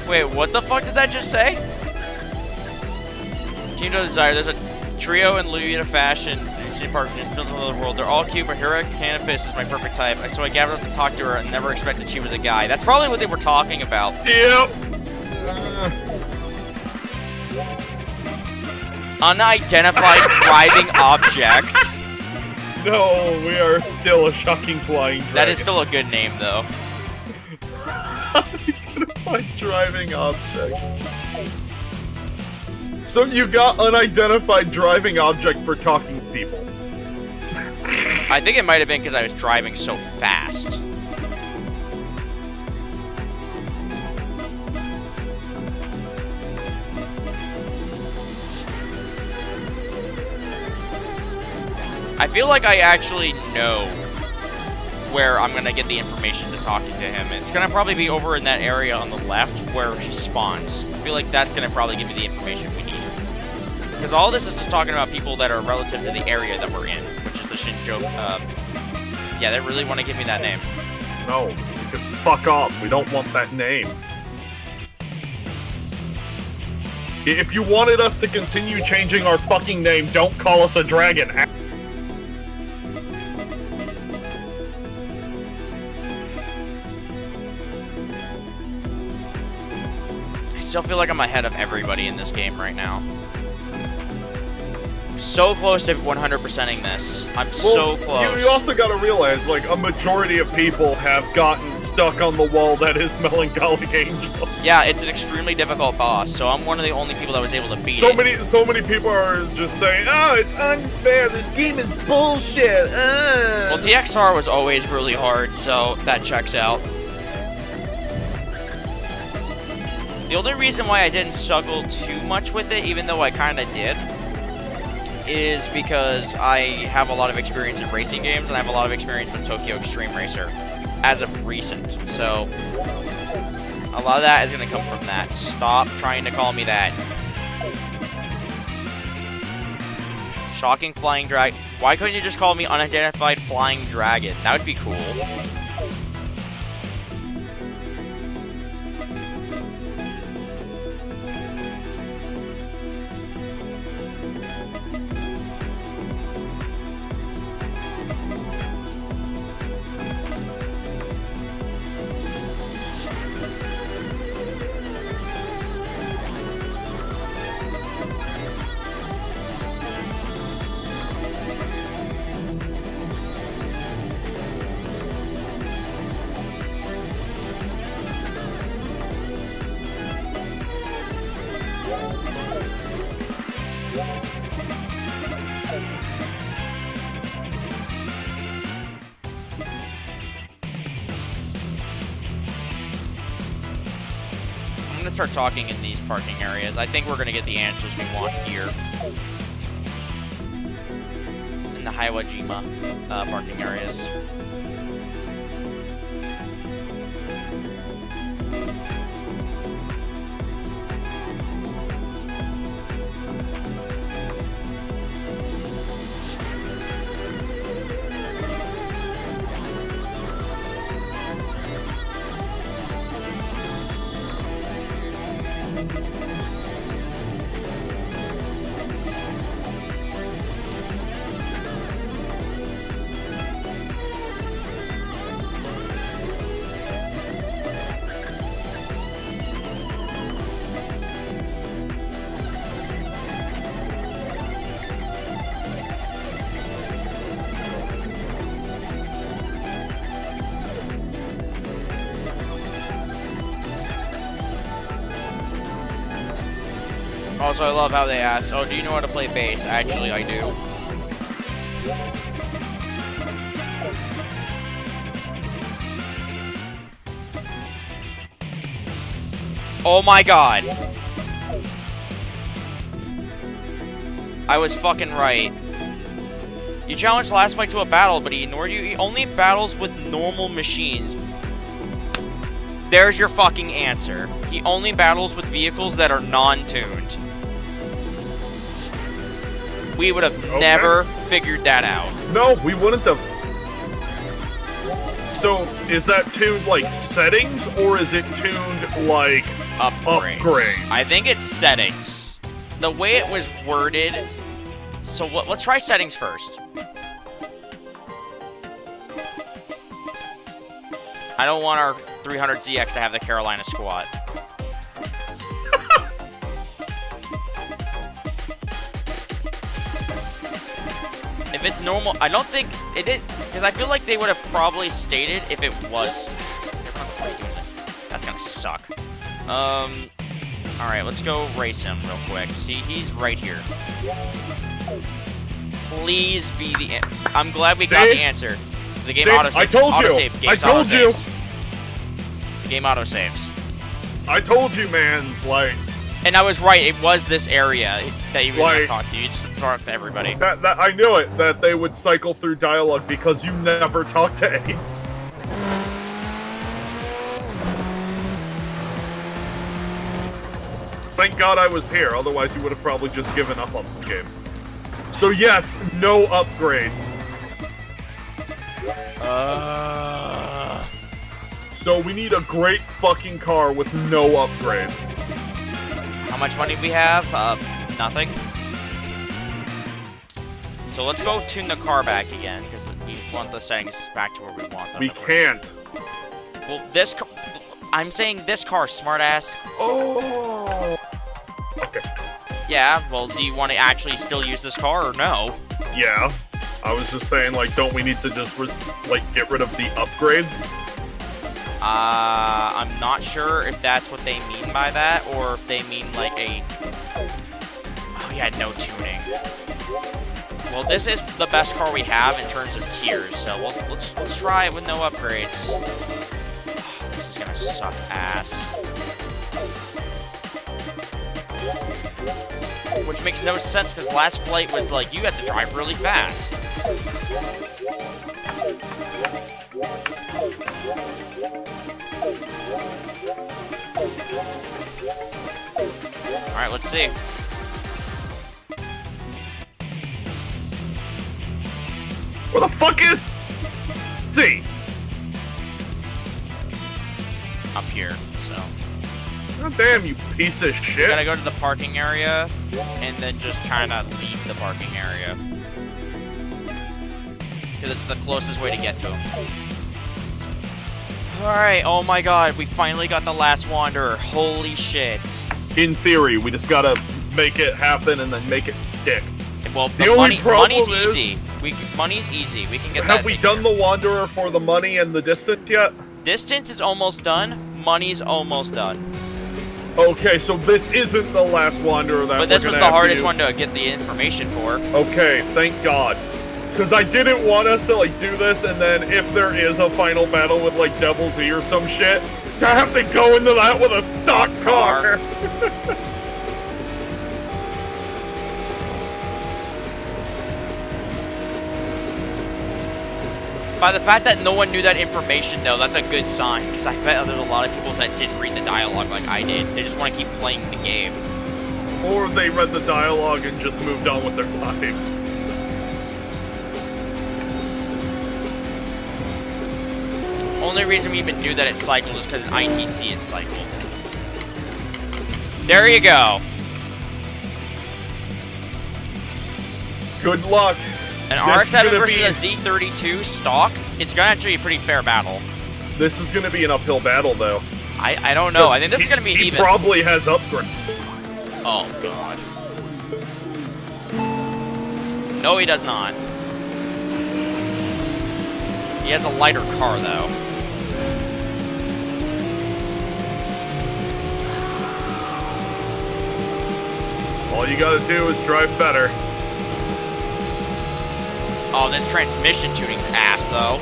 Wait, what the fuck did that just say? Team No Desire, there's a trio in Luna fashion in City Park in Films of the World. They're all cute, but Hera Canopus is my perfect type. So I gathered up to talk to her and never expected she was a guy. That's probably what they were talking about. Yep. Unidentified driving object. No, we are still a shocking flying dragon. That is still a good name, though. Unidentified driving object. So you got unidentified driving object for talking to people. I think it might have been because I was driving so fast. I feel like I actually know where I'm gonna get the information to talking to him. It's gonna probably be over in that area on the left where he spawns. I feel like that's gonna probably give me the information we need. Because all this is just talking about people that are relative to the area that we're in, which is the Shinjo. Yeah, they really want to give me that name. No, you can fuck off. We don't want that name. If you wanted us to continue changing our fucking name, don't call us a dragon. I still feel like I'm ahead of everybody in this game right now. So close to 100%ing this. I'm so close. You also gotta realize, like, a majority of people have gotten stuck on the wall that is Melancholic Angel. Yeah, it's an extremely difficult boss, so I'm one of the only people that was able to beat it. So many people are just saying, oh, it's unfair, this game is bullshit. Well, TXR was always really hard, so that checks out. The only reason why I didn't struggle too much with it, even though I kind of did, is because I have a lot of experience in racing games, and I have a lot of experience with Tokyo Extreme Racer as of recent. So a lot of that is going to come from that. Stop trying to call me that. Shocking flying dragon. Why couldn't you just call me unidentified flying dragon? That would be cool. I'm gonna start talking in these parking areas. I think we're gonna get the answers we want here. In the Haiwajima parking areas. Also, I love how they ask, oh, do you know how to play bass? Actually, I do. Oh my god. I was fucking right. You challenged last fight to a battle, but he ignored you. He only battles with normal machines. There's your fucking answer. He only battles with vehicles that are non-tuned. We would have never figured that out. No, we wouldn't have. So, is that tuned like settings, or is it tuned like upgrades? I think it's settings. The way it was worded. So let's try settings first. I don't want our 300ZX to have the Carolina squat. If it's normal, I don't think it did, because I feel like they would have probably stated if it was. That's gonna suck. Alright, let's go race him real quick. See, he's right here. Please be the. I'm glad we got the answer. The game autosave. I told you. I told you. The game autosaves. I told you, man. Like. And I was right. It was this area that you were gonna talk to. You just talk to everybody. That I knew it. That they would cycle through dialogue because you never talk to any. Thank God I was here. Otherwise, you would have probably just given up on the game. So yes, no upgrades. So we need a great fucking car with no upgrades. How much money we have? Nothing. So let's go tune the car back again, because we want the settings back to where we want them. We can't. Well, this car... I'm saying this car, smartass. Oh. Okay. Yeah, well, do you want to actually still use this car, or no? Yeah. I was just saying, like, don't we need to just, get rid of the upgrades? I'm not sure if that's what they mean by that, or if they mean, like, a... Oh, yeah, no tuning. Well, this is the best car we have in terms of tiers, so let's try it with no upgrades. Oh, this is gonna suck ass. Which makes no sense, because last flight was like, you had to drive really fast. Alright, let's see. Where the fuck is he? Up here, so. God damn, you piece of shit. You gotta go to the parking area, and then just kind of leave the parking area. Because it's the closest way to get to him. Alright, oh my god, we finally got the last Wanderer. Holy shit. In theory, we just gotta make it happen and then make it stick. Well, the only problem money's is, easy. Money's easy. We can get that. Have we done the Wanderer for the money and the distance yet? Distance is almost done. Money's almost done. Okay, so this isn't the last Wanderer that But this was the hardest one to get the information for. Okay, thank God. Because I didn't want us to, like, do this, and then if there is a final battle with, like, Devil's E or some shit, to have to go into that with a stock car. By the fact that no one knew that information, though, that's a good sign. Because I bet there's a lot of people that didn't read the dialogue like I did. They just want to keep playing the game. Or they read the dialogue and just moved on with their lives. Only reason we even knew that it cycled is because in ITC it cycled. There you go. Good luck. An This is RX-7 gonna versus be- a Z32 stock. It's gonna actually be a pretty fair battle. This is going to be an uphill battle, though. I don't know. I think this is gonna be he even. probably has upgrade. Oh god. No, he does not. He has a lighter car, though. All you got to do is drive better. Oh, this transmission tuning's ass, though.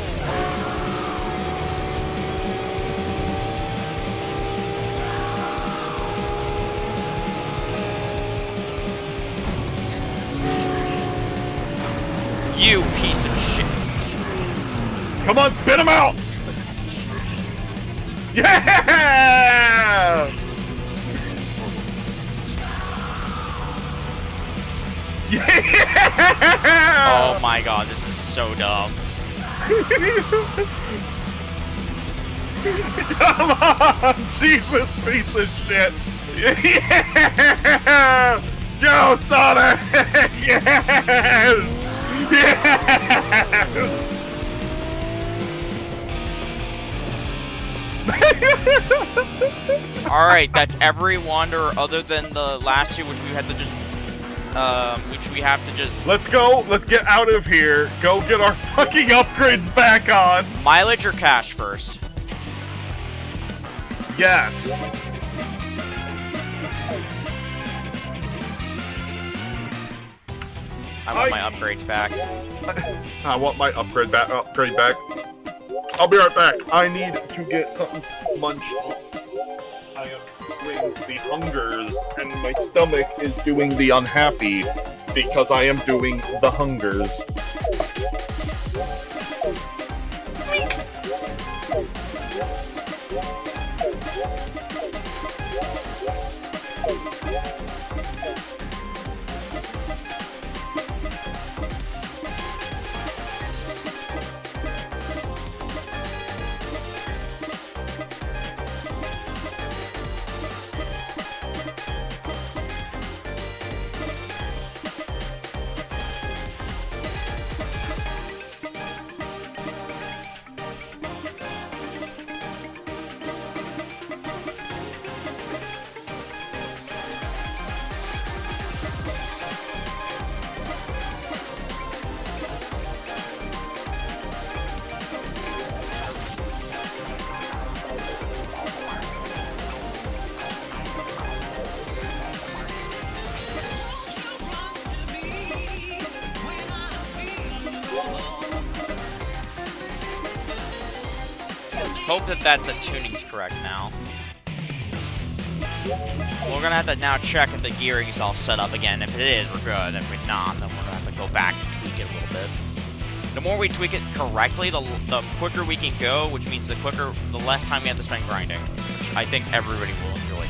You piece of shit. Come on, spin him out! Yeah! Yeah! Oh my god, this is so dumb. Come on, Jesus piece of shit! Yeah! Go, Sonic! Yes! Yes! Alright, that's every wander other than the last two, which we had to just Let's go. Let's get out of here. Go get our fucking upgrades back on. mileage or cash first. Yes. I want my upgrades back. I want my upgrade back. I'll be right back. I need to get something to munch. I am doing the hungers, and my stomach is doing the unhappy because I am doing the hungers. Hope that the tuning's correct now. We're gonna have to now check if the gearing's all set up again. If it is, we're good. If it's not, then we're gonna have to go back and tweak it a little bit. The more we tweak it correctly, the quicker we can go, which means the less time we have to spend grinding, which I think everybody will enjoy.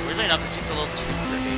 Weirdly enough, this seems a little too grippy.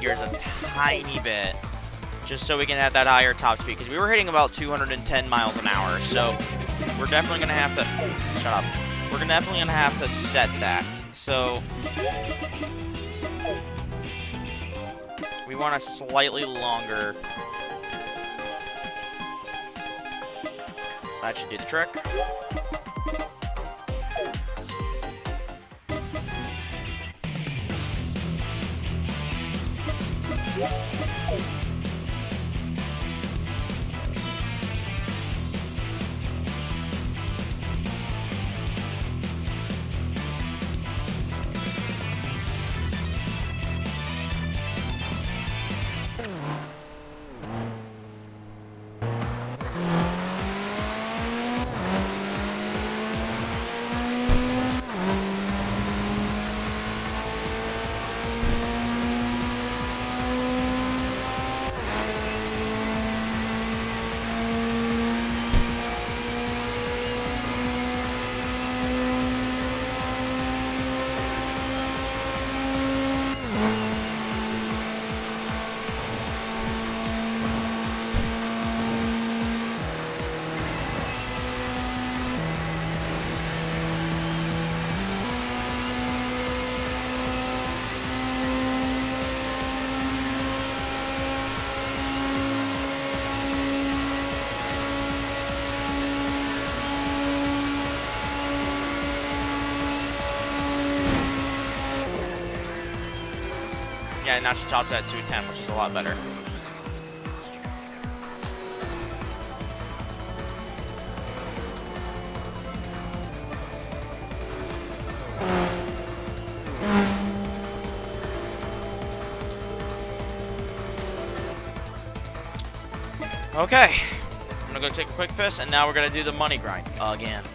gears a tiny bit, just so we can have that higher top speed, because we were hitting about 210 miles an hour, so we're definitely going to have to... Shut up. We're definitely going to have to set that. So we want a slightly longer... That should do the trick. Yeah, now she tops at 210, which is a lot better. Okay, I'm gonna go take a quick piss, and now we're gonna do the money grind again.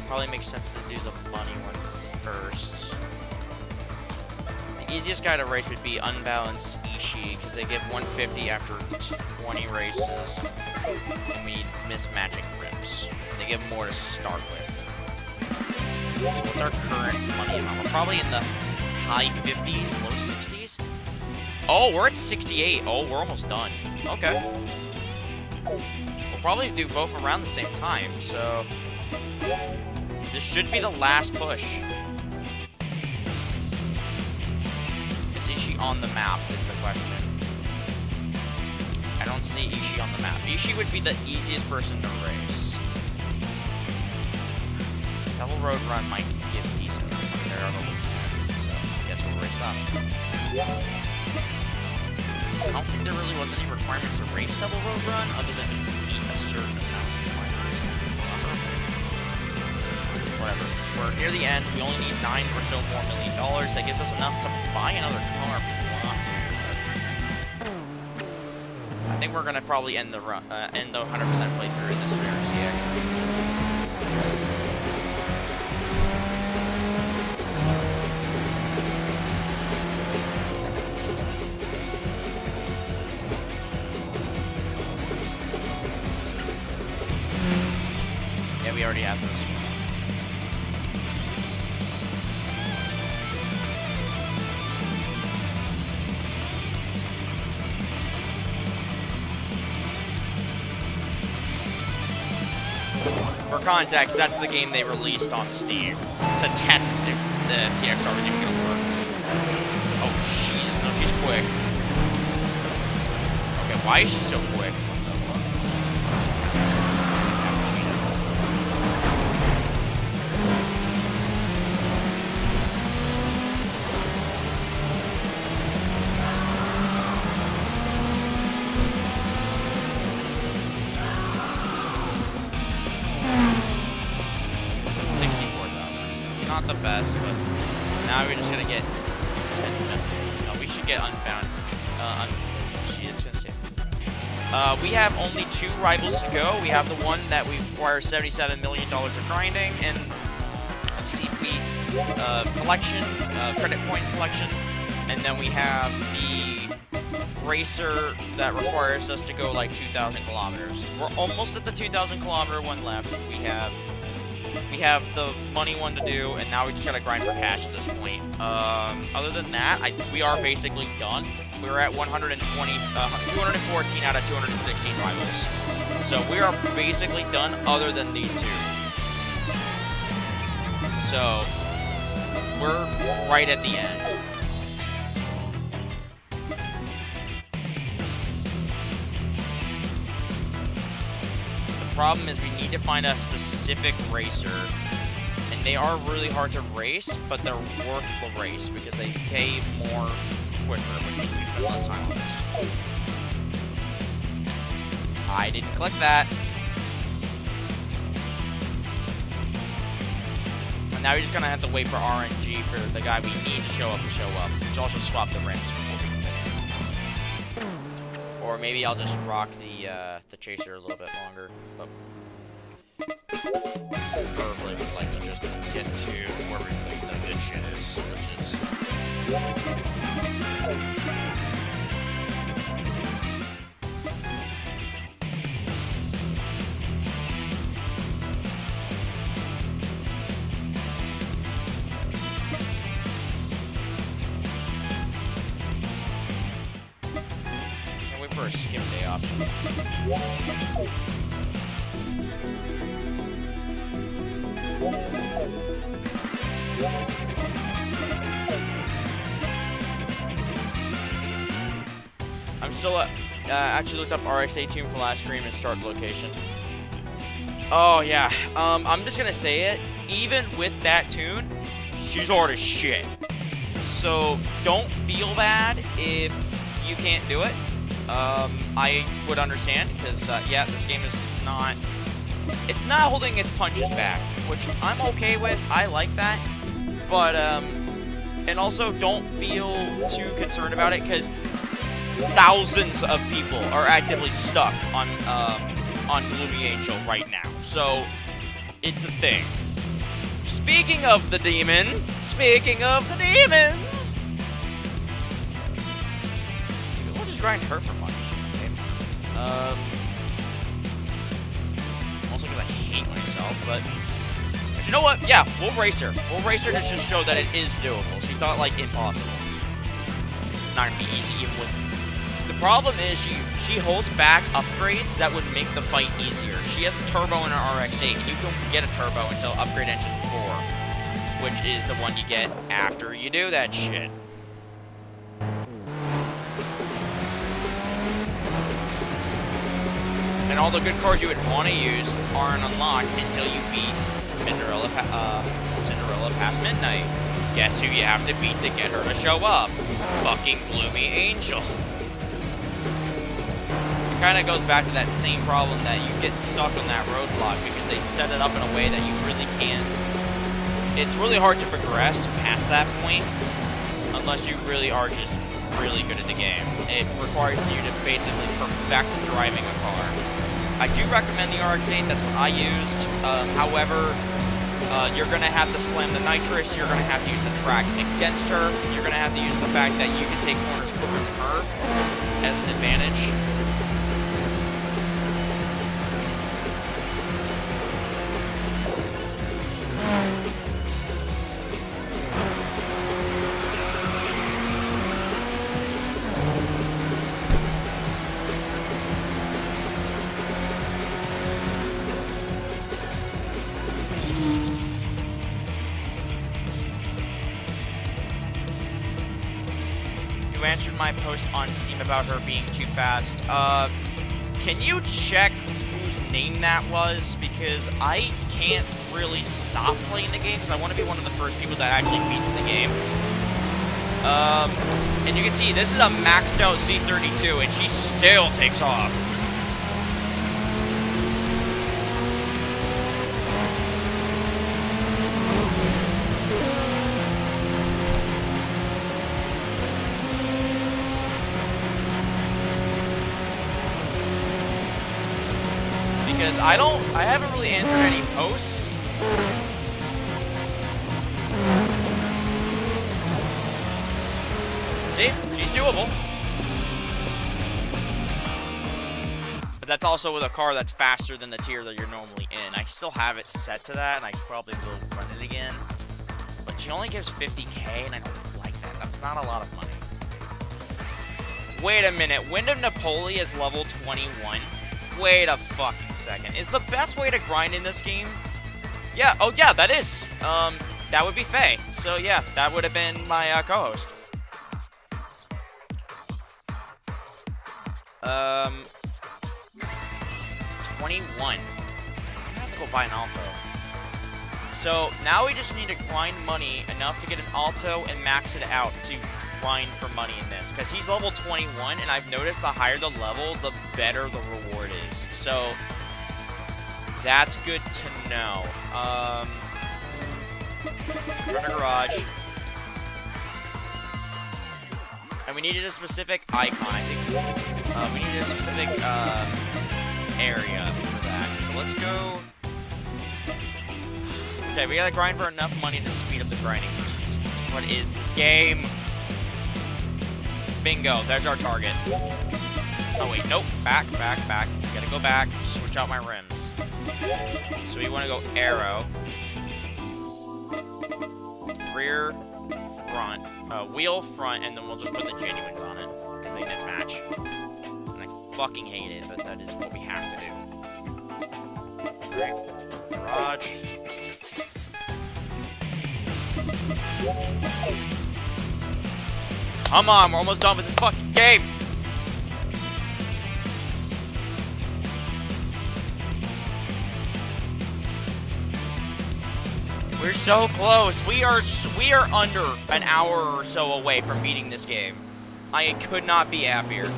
Probably makes sense to do the money one first. The easiest guy to race would be Unbalanced Ishii, because they give 150 after 20 races, and we need mismatching rims. They give more to start with. So what's our current money amount? We're probably in the high 50s, low 60s. Oh, we're at 68. Oh, we're almost done. Okay. We'll probably do both around the same time, so this should be the last push. Ishii on the map is the question. I don't see Ishii on the map. Ishii would be the easiest person to race. Double Road Run might give decent. They're on level 10, so I guess we'll race that. I don't think there really was any requirements to race Double Road Run other than just beat a certain amount of drivers. Whatever. We're near the end. We only need $9 or so more million. That gives us enough to buy another car if we want to. I think we're gonna probably end the 100% playthrough in this Mirror CX. Yeah, we already have those. For context, that's the game they released on Steam to test if the TXR was even gonna work. Oh, Jesus, no, she's quick. Okay, why is she so quick? What the fuck? 64,000. Not the best, but now we're just gonna get 10 million. No, we should get Unbound. We have only 2 rivals to go. We have the one that we require $77 million of grinding, and CP collection, credit point collection, and then we have the racer that requires us to go like 2,000 kilometers. We're almost at the 2,000 kilometer one left. We have the money one to do, and now we just gotta grind for cash at this point. Other than that, we are basically done. We're at 214 out of 216 rivals. So we are basically done other than these 2. So we're right at the end. The problem is we need to find a specific racer, and they are really hard to race, but they're worth the race because they pay more quicker, which means we spend less time on this. I didn't click that. And now we're just gonna have to wait for RNG for the guy we need to show up. We should also swap the rims before we can. Or maybe I'll just rock the chaser a little bit longer. But preferably would like to just get to where the good shit is, which is. Can't wait for a skip day option. I'm still actually looked up RX-8 tune for last stream and start location. Oh yeah, I'm just gonna say it. Even with that tune, she's hard as shit. So don't feel bad if you can't do it. I would understand because yeah, this game is not. It's not holding its punches back, which I'm okay with. I like that, but and also don't feel too concerned about it because thousands of people are actively stuck on Gloomy Angel right now, so it's a thing. Speaking of the demons, we'll just grind her for money. Also because I hate myself, but you know what? Yeah, we'll race her. We'll race her to just show that it is doable. She's not like impossible. Not gonna be easy even with. The problem is she holds back upgrades that would make the fight easier. She has a turbo in her RX-8, and you can get a turbo until upgrade engine 4, which is the one you get after you do that shit. And all the good cars you would want to use aren't unlocked until you beat Cinderella past midnight. Guess who you have to beat to get her to show up? Fucking Gloomy Angel. It kind of goes back to that same problem that you get stuck on that roadblock because they set it up in a way that you really can't. It's really hard to progress past that point unless you really are just really good at the game. It requires you to basically perfect driving a car. I do recommend the RX-8, that's what I used. However, you're going to have to slam the nitrous, you're going to have to use the track against her, you're going to have to use the fact that you can take corners quicker than her as an advantage. Answered my post on Steam about her being too fast. Can you check whose name that was? Because I can't really stop playing the game because I want to be one of the first people that actually beats the game. And you can see this is a maxed out Z32 and she still takes off. Because I haven't really answered any posts. See? She's doable. But that's also with a car that's faster than the tier that you're normally in. I still have it set to that, and I probably will run it again. But she only gives 50k, and I don't like that. That's not a lot of money. Wait a minute. Wind of Napoli is level 21. Wait a fucking second. Is the best way to grind in this game? Yeah, oh yeah, that is. That would be Faye. So yeah, that would have been my co-host. 21. I'm gonna have to go buy an Alto. So now we just need to grind money enough to get an Alto and max it out to grind for money in this. Because he's level 21, and I've noticed the higher the level, the better the reward is. So that's good to know. Run a garage. And we needed a specific icon, I think. We needed a specific area for that. So let's go. Okay, we gotta grind for enough money to speed up the grinding process. What is this game? Bingo, there's our target. Oh wait, nope, back. Gotta go back, switch out my rims. So we wanna go arrow. Rear, front, wheel, front, and then we'll just put the genuines on it, because they mismatch. And I fucking hate it, but that is what we have to do. Alright, garage. Come on, we're almost done with this fucking game! We're so close. We are under an hour or so away from beating this game. I could not be happier.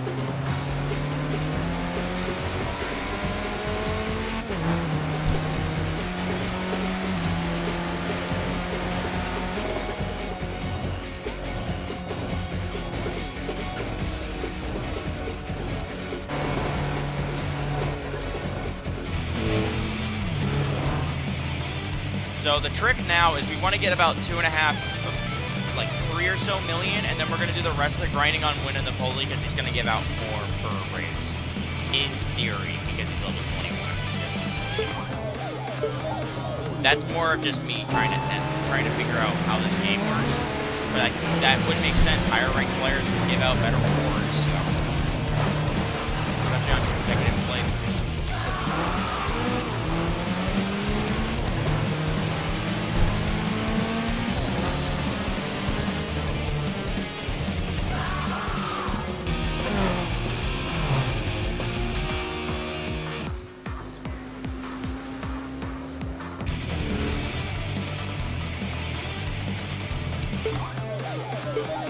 So the trick now is we want to get about 2.5, like 3 or so million, and then we're going to do the rest of the grinding on Wind of Napoli because he's going to give out more per race. In theory, because he's level 21. That's more of just me trying to figure out how this game works. But that would make sense. Higher ranked players would give out better rewards, so. Especially on consecutive playthroughs.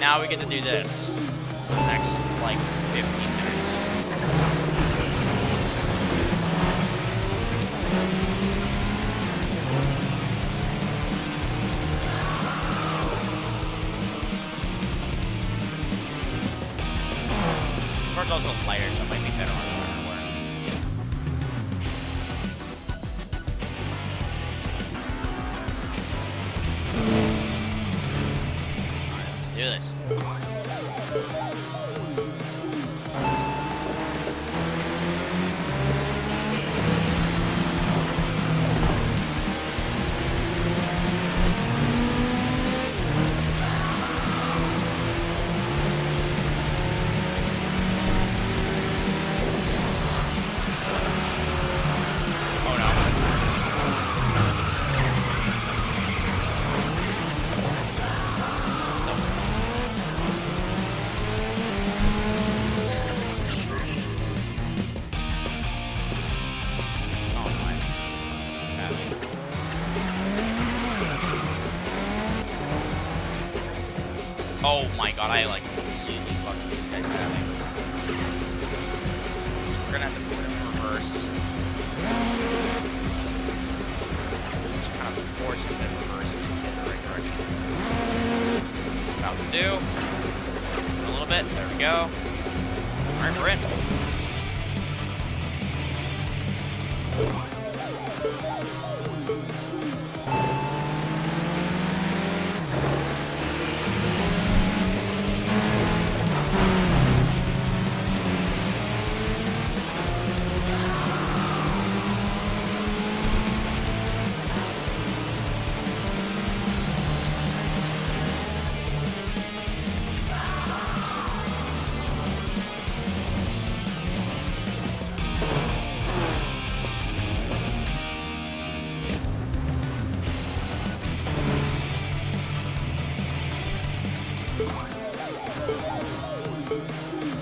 now we get to do this for the next, like, 15 minutes. This car's also lighter, so it might be better on hardware. Alright, let's do this. Oh no. Oh my. Oh my god, I like really fucking this guy's having. So we're gonna have to put him in reverse. Just kind of force him to reverse into the right direction. It's about to do. Turn a little bit. There we go. Alright, we're in.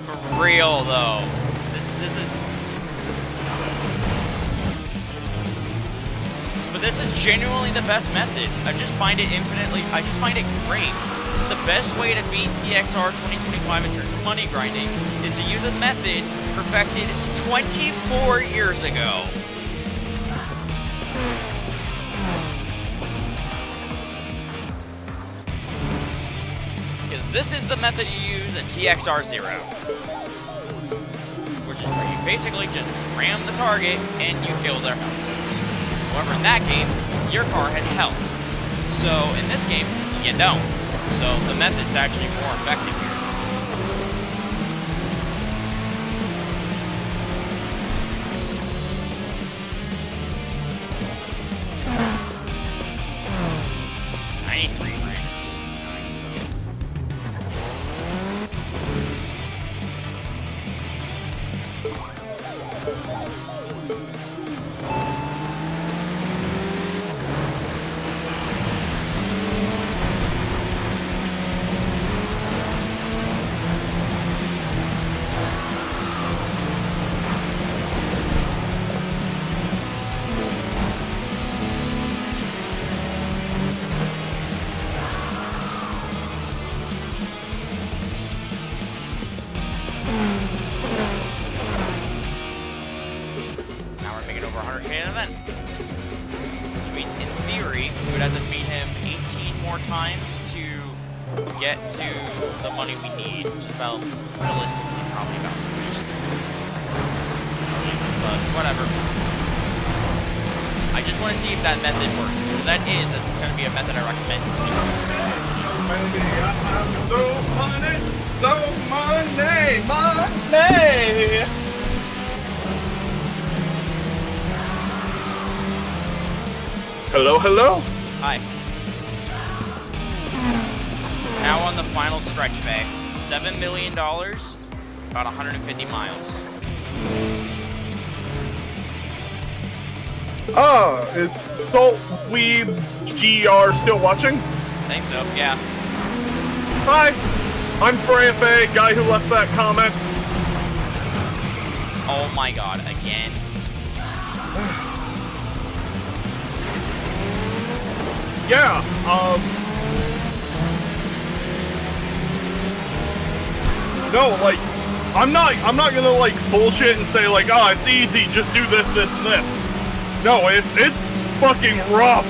For real though. This is But this is genuinely the best method. I just find it great. The best way to beat TXR 2025 in terms of money grinding is to use a method perfected 24 years ago. Because this is the method you use in TXR 0. Which is where you basically just ram the target and you kill their health. However, in that game, your car had health. So, in this game, you don't. So, the method's actually more effective here. Times to get to the money we need, which is about, realistically, probably about just but whatever. I just want to see if that method works. If that is, it's going to be a method I recommend for money. Hello, hello. Hi. Now on the final stretch, Faye. $7 million, about 150 miles. Is Saltweed GR still watching? I think so, yeah. Hi, I'm FreyaFay, guy who left that comment. Oh my god, again. Yeah, No, like, I'm not gonna like bullshit and say like, oh, it's easy, just do this, this, and this. No, it's fucking rough.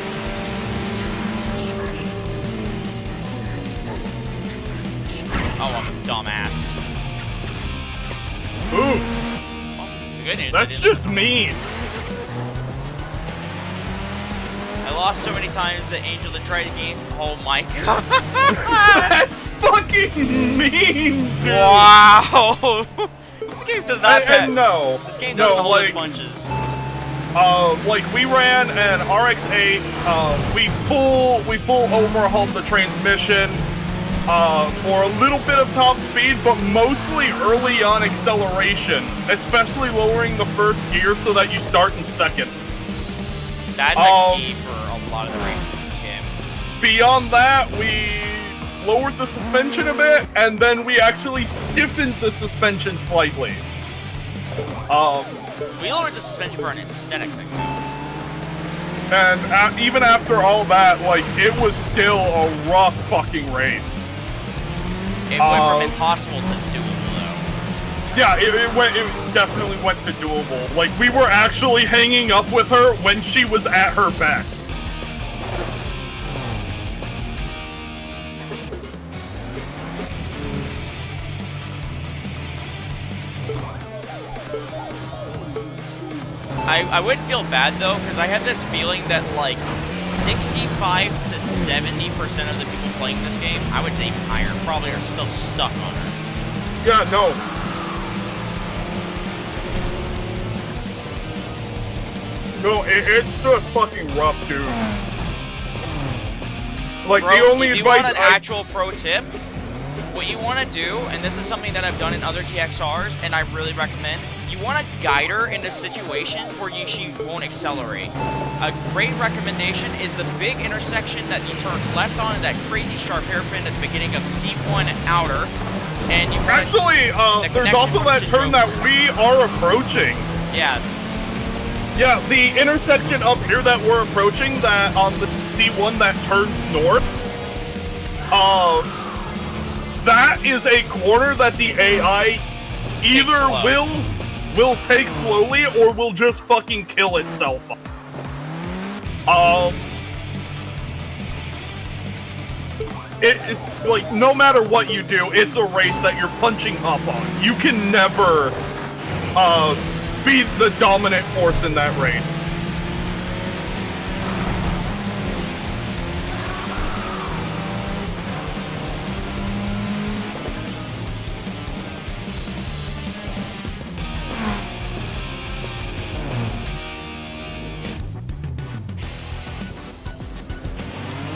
Oh, I'm a dumbass. Oof. Well, the good news. That's just mean. I lost so many times that Angel that tried the game. Oh my god. That's fucking mean, dude. Wow. This game does not And no. This game doesn't hold like, its punches. Like we ran an RX-8. We full overhauled the transmission. For a little bit of top speed, but mostly early on acceleration, especially lowering the first gear so that you start in second. That's a key for a lot of the races in this game. Beyond that, we lowered the suspension a bit, and then we actually stiffened the suspension slightly. We lowered the suspension for an aesthetic thing, though. And even after all that, like, it was still a rough fucking race. It went from impossible to doable, though. Yeah, it definitely went to doable. Like, we were actually hanging up with her when she was at her best. I wouldn't feel bad, though, because I have this feeling that, like, 65 to 70% of the people playing this game, I would say higher, probably are still stuck on her. Yeah, no. No, it's just fucking rough, dude. Like, Bro, the only if you advice want an actual pro tip, what you want to do, and this is something that I've done in other TXRs, and I really recommend, you want to guide her into situations where she won't accelerate. A great recommendation is the big intersection that you turn left on, that crazy sharp hairpin at the beginning of C1 outer, and you Actually, there's also that turn that we are approaching. Yeah. Yeah, the intersection up here that we're approaching, that on the C1 that turns north, that is a corner that the AI either will take slowly or will just fucking kill itself. It's like, no matter what you do, it's a race that you're punching up on. You can never be the dominant force in that race.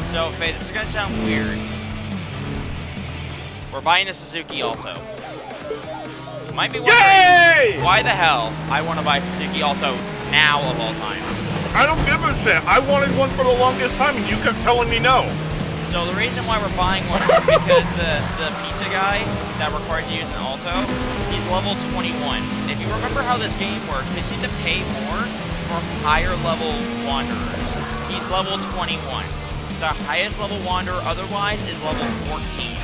So, Faye, this is going to sound weird. We're buying a Suzuki Alto. You might be wondering why the hell I want to buy a Suzuki Alto now of all times. I don't give a shit. I wanted one for the longest time and you kept telling me no. So the reason why we're buying one is because the pizza guy that requires you to use an Alto, he's level 21. And if you remember how this game works, they seem to pay more for higher level wanderers. He's level 21. The highest level wanderer otherwise is level 14.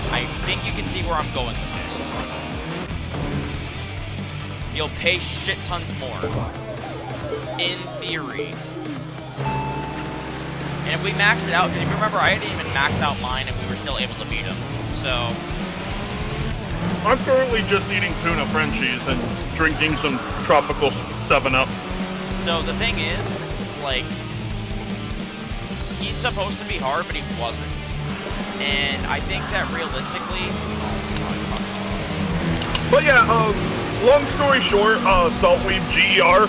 I think you can see where I'm going with this. You'll pay shit tons more. In theory. And if we max it out, because if you remember, I didn't even max out mine and we were still able to beat him. So. I'm currently just eating tuna Frenchies and drinking some tropical 7-Up. So the thing is, like, he's supposed to be hard, but he wasn't. And I think that realistically... But yeah, long story short, Saltweed GER,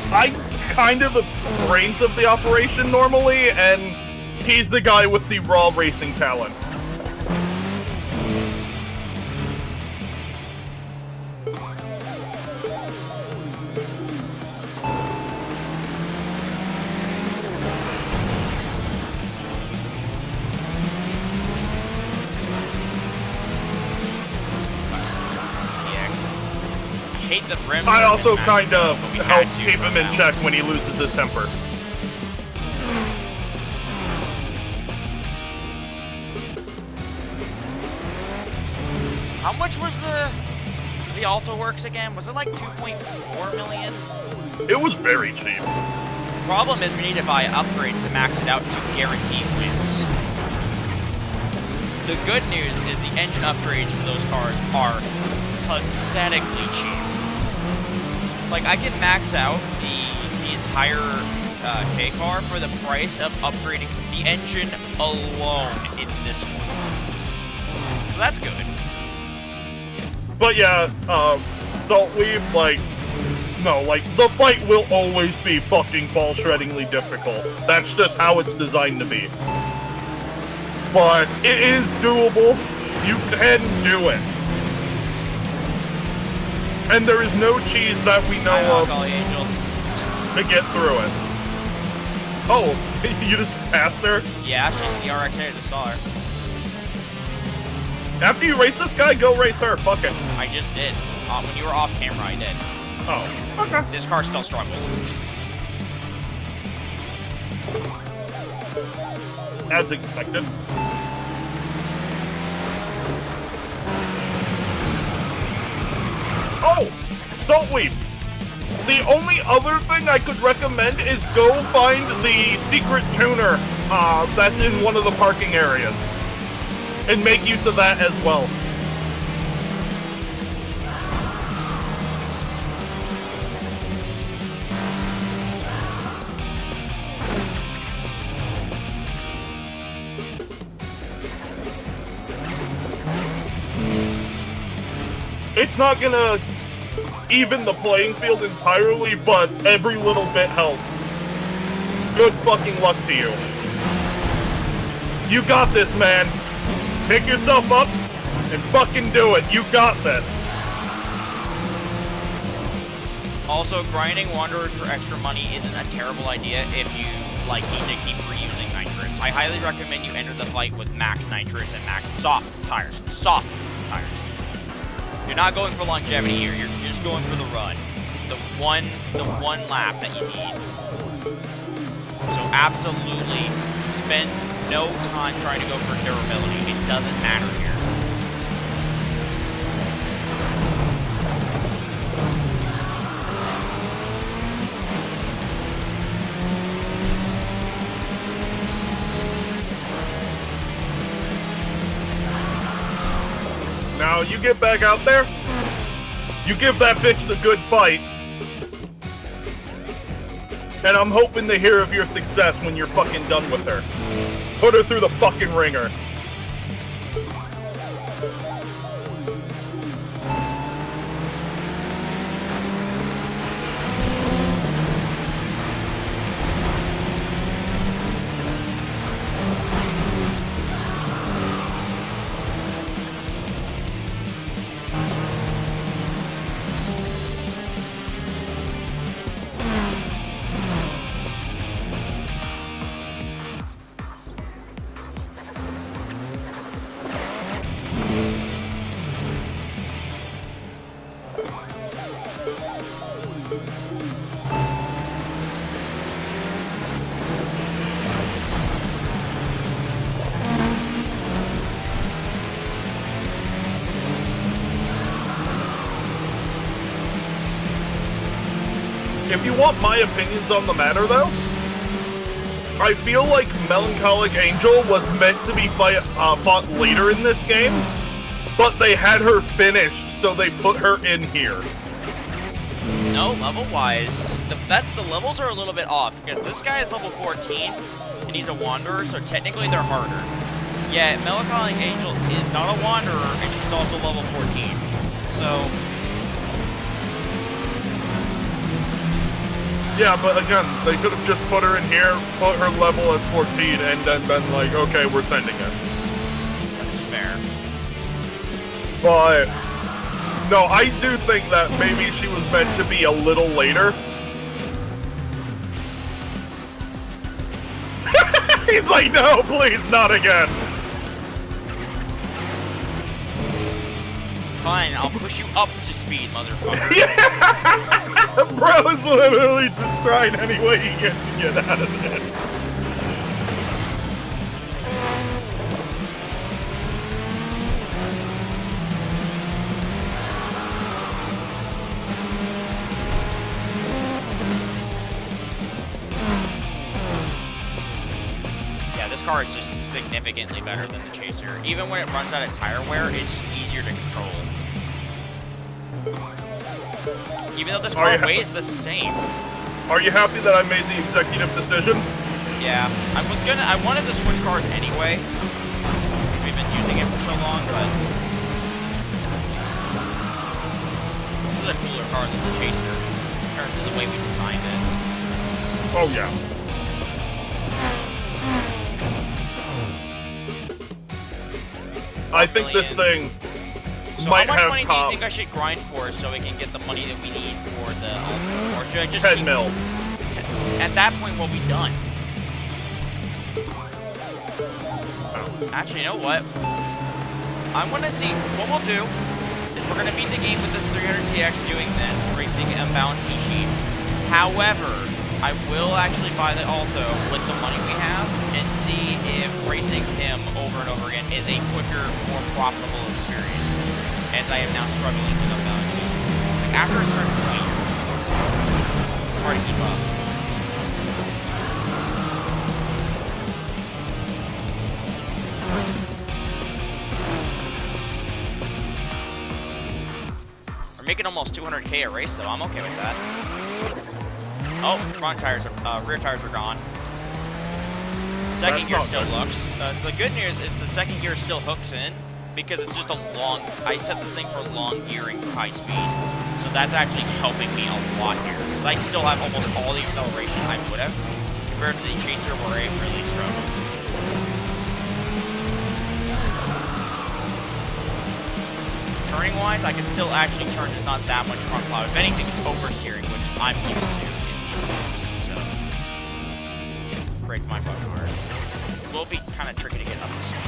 I kind of the brains of the operation normally, and he's the guy with the raw racing talent. I also kind of help keep him in check when he loses his temper. How much was the Alto Works again? Was it like 2.4 million? It was very cheap. Problem is we need to buy upgrades to max it out to guarantee wins. The good news is the engine upgrades for those cars are pathetically cheap. Like, I can max out the entire K car for the price of upgrading the engine alone in this one. So that's good. But yeah, don't leave, like, no, like, the fight will always be fucking ball-shreddingly difficult. That's just how it's designed to be. But it is doable. You can do it. And there is no cheese that we know of Angel. to get through it. Oh, you just passed her? Yeah, she's in the RX-8, I just saw her. After you race this guy, go race her. Fuck it. I just did. When you were off camera, I did. Oh, okay. This car still struggles. As expected. Oh! Saltweed! The only other thing I could recommend is go find the secret tuner that's in one of the parking areas. And make use of that as well. It's not gonna even the playing field entirely, but every little bit helps. Good fucking luck to you. You got this, man. Pick yourself up and fucking do it. You got this. Also, grinding Wanderers for extra money isn't a terrible idea if you like need to keep reusing nitrous. I highly recommend you enter the fight with max nitrous and max soft tires. Soft tires. You're not going for longevity here. You're just going for the run. The one lap that you need. So absolutely spend no time trying to go for durability. It doesn't matter here. Now, you get back out there, you give that bitch the good fight, and I'm hoping to hear of your success when you're fucking done with her. Put her through the fucking ringer. If you want my opinions on the matter, though, I feel like Melancholic Angel was meant to be fought later in this game, but they had her finished, so they put her in here. No, level-wise, the levels are a little bit off, because this guy is level 14, and he's a Wanderer, so technically they're harder. Yet, Melancholic Angel is not a Wanderer, and she's also level 14. So... Yeah, but again, they could have just put her in here, put her level as 14, and then been like, okay, we're sending it. That's fair. But, no, I do think that maybe she was meant to be a little later. He's like, no, please, not again. Fine, I'll push you up to speed, motherfucker. Yeah! Bro's literally just trying any way he can to get out of it. car is just significantly better than the Chaser. Even when it runs out of tire wear, it's easier to control. Even though this car weighs the same. Are you happy that I made the executive decision? Yeah, I wanted to switch cars anyway. We've been using it for so long, but this is a cooler car than the Chaser in terms of the way we designed it. Oh yeah. I think this thing might have how much money do you think I tops. should grind for so we can get the money that we need for the Alto? Or should I just 10 keep... mil. At that point, we'll be done. Actually, you know what? I'm gonna see... What we'll do is we're gonna beat the game with this 300TX doing this, racing Unbound T-Sheet. However, I will actually buy the Alto with the money we have and see if racing him over and over again is a quicker, more profitable experience, as I am now struggling with Unbound T-Sheet. Like, after a certain point, it's hard to keep up. We're making almost 200K a race, though. I'm okay with that. Oh, front tires are, rear tires are gone. Second gear still looks. The good news is the second gear still hooks in because it's just a long. I set this thing for long gearing for high speed, so that's actually helping me a lot here because I still have almost all the acceleration I would have compared to the Chaser where I really struggled. Turning wise, I can still actually turn. There's not that much front plow. If anything, it's oversteering, which I'm used to in these games. So, brake my fucking hard. It will be kind of tricky to get up to speed.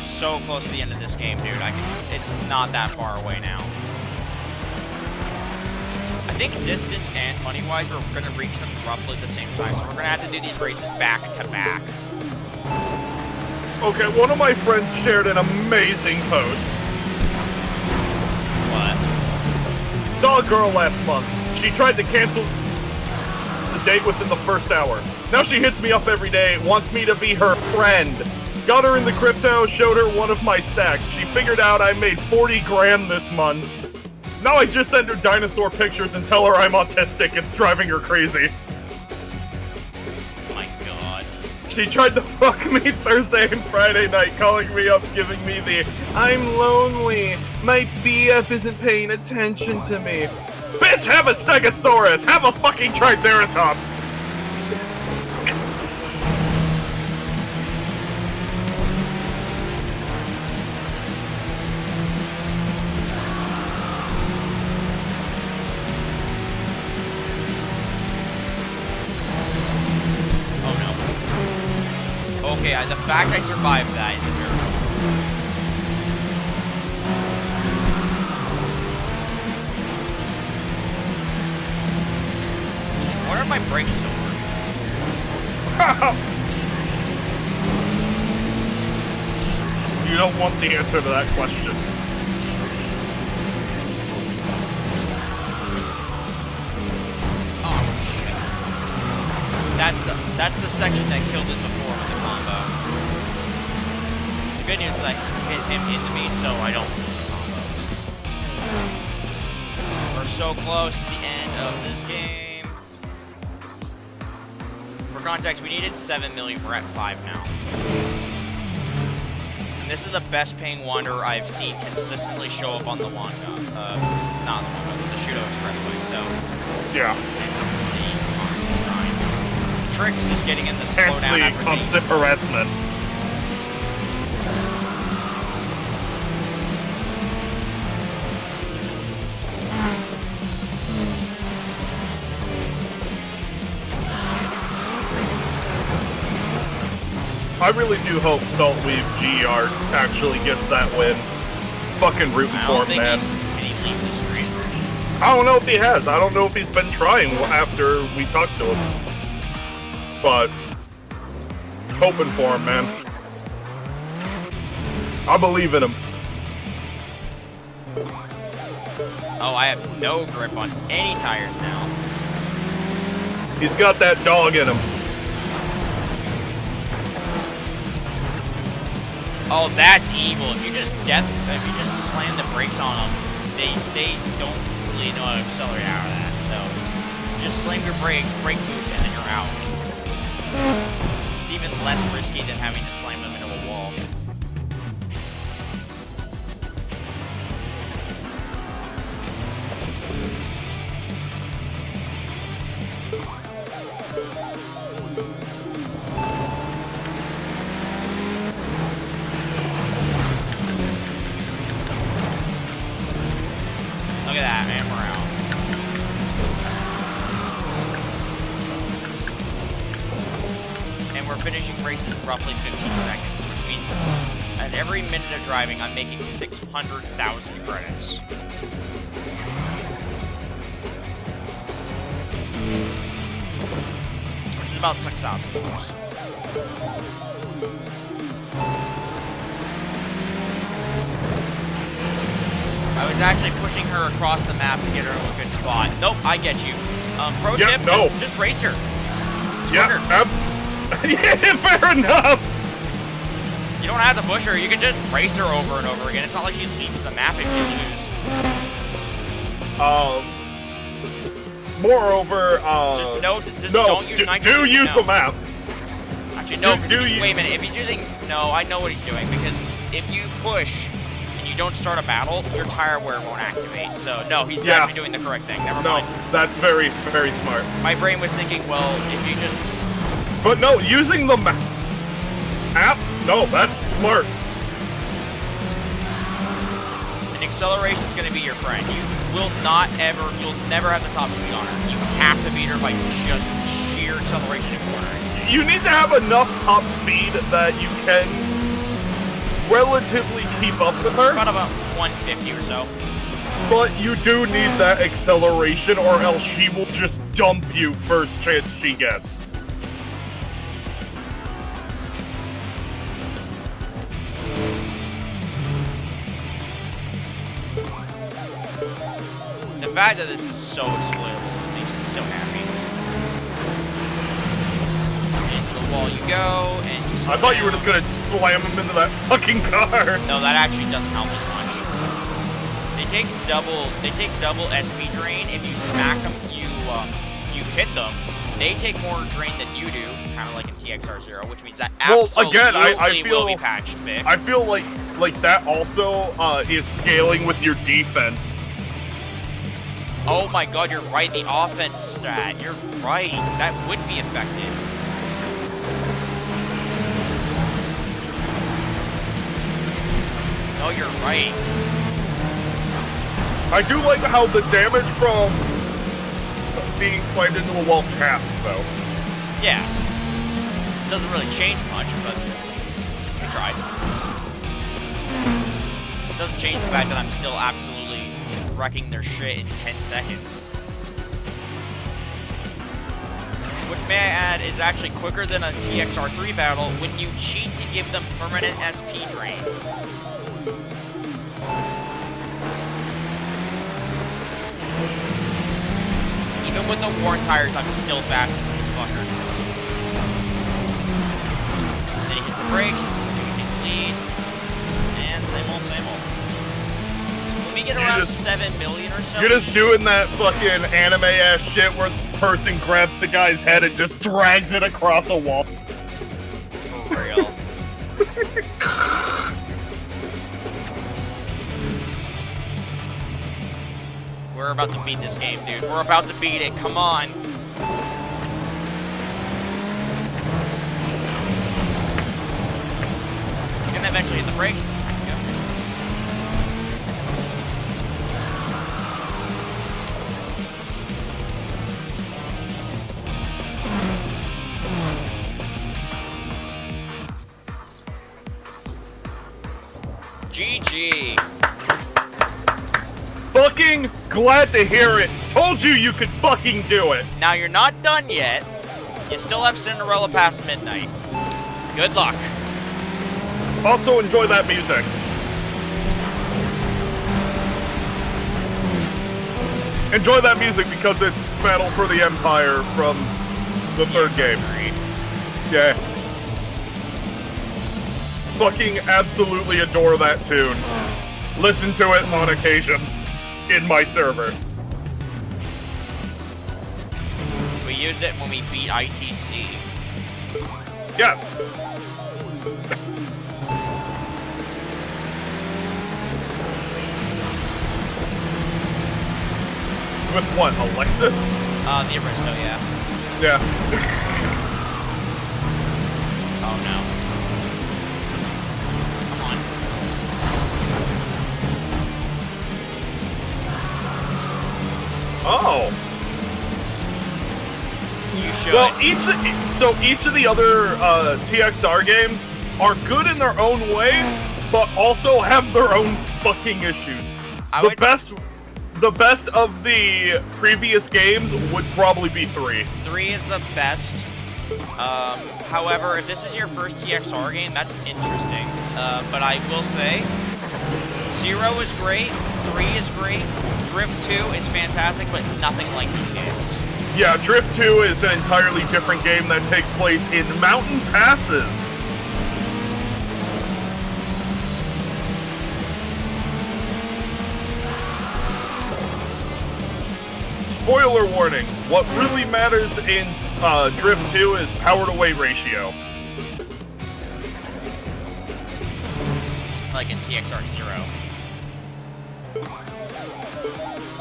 So close to the end of this game, dude. It's not that far away now. I think distance and money-wise, we're going to reach them roughly at the same time, so we're going to have to do these races back to back. Okay, one of my friends shared an amazing post. What? Saw a girl last month. She tried to cancel the date within the first hour. Now she hits me up every day, wants me to be her friend. Got her in the crypto, showed her one of my stacks. She figured out I made 40 grand this month. Now I just send her dinosaur pictures and tell her I'm autistic. It's driving her crazy. My God. She tried to fuck me Thursday and Friday night, calling me up, giving me the I'm lonely. My BF isn't paying attention to me. Bitch, have a Stegosaurus! Have a fucking Triceratops! Okay, the fact I survived that is a miracle. I wonder if my brakes still work. You don't want the answer to that question. Oh shit. That's the section that killed it before with the combo. The good news is I can hit him into me so I don't lose the combo. We're so close to the end of this game. For context, we needed 7 million. We're at 5 now. And this is the best paying wanderer I've seen consistently show up on the Wanda. Not the Wanda, the Shudo Expressway, so. Yeah. It's the constant grind. The trick is just getting in the slowdown Hence the constant harassment. I really do hope Saltweave GR actually gets that win. Fucking rooting for him, man. Can he leave the street? I don't know if he has. I don't know if he's been trying after we talked to him. But hoping for him, man. I believe in him. Oh, I have no grip on any tires now. He's got that dog in him. Oh, that's evil. If you just slam the brakes on them, they don't really know how to accelerate out of that. So just slam your brakes, brake boost, and then you're out. It's even less risky than having to slam them into a wall. Look at that, man, we're out. And we're finishing races in roughly 15 seconds, which means at every minute of driving, I'm making 600,000 credits. Which is about $6,000. I was actually pushing her across the map to get her in a good spot. Nope, I get you. Pro tip, just race her. Yeah, yeah, fair enough. You don't have to push her. You can just race her over and over again. It's not like she leaves the map if you lose. Moreover, don't use nitrogen. Do use the map. Actually, no, because wait a minute. If he's using... No, I know what he's doing, because if you push and you don't start a battle, your tire wear won't activate. So, no, he's actually doing the correct thing. Never mind. No, that's very, very smart. My brain was thinking, well, if you just... But no, using the app, no, that's smart. And acceleration is going to be your friend. You'll never have the top speed on her. You have to beat her by just sheer acceleration and cornering. You need to have enough top speed that you can relatively keep up with her. About 150 or so. But you do need that acceleration, or else she will just dump you first chance she gets. The fact that this is so exploitable makes me so happy. Into the wall you go, and you I thought you were just gonna slam him into that fucking car. No, that actually doesn't help as much. They take double SP drain. If you smack them, you hit them. They take more drain than you do, kind of like in TXR 0, which means that absolutely I feel, will be patched fixed. I feel like that also is scaling with your defense. Oh my god, you're right, the offense stat. You're right. That would be effective. No, you're right. I do like how the damage from being slammed into a wall caps, though. Yeah. Doesn't really change much, but we tried. It doesn't change the fact that I'm still absolutely wrecking their shit in 10 seconds. Which, may I add, is actually quicker than a TXR 3 battle when you cheat to give them permanent SP drain. Even with the worn tires, I'm still faster than this fucker. Then he hits the brakes, we take the lead, and same old, same old. So when we get around 7 million or so... You're just doing that fucking anime-ass shit where the person grabs the guy's head and just drags it across a wall. For real. We're about to beat this game, dude. We're about to beat it. Come on. He's gonna eventually hit the brakes. Yep. GG. Fucking glad to hear it. Told you could fucking do it. Now you're not done yet. You still have Cinderella past midnight. Good luck. Also enjoy that music. Enjoy that music because it's Battle for the Empire from the third game. Yeah. Fucking absolutely adore that tune. Listen to it on occasion in my server. We used it when we beat ITC. Yes. With what, Alexis? The Aristo, yeah. Yeah. Oh no. Come on. Oh. You should. Well, each of the other TXR games are good in their own way, but also have their own fucking issues. The best of the previous games would probably be 3. 3 is the best. However, if this is your first TXR game, that's interesting. But I will say, 0 is great, 3 is great, Drift 2 is fantastic, but nothing like these games. Yeah, Drift 2 is an entirely different game that takes place in mountain passes. Spoiler warning, what really matters in Drift 2 is power to weight ratio. Like in TXR 0.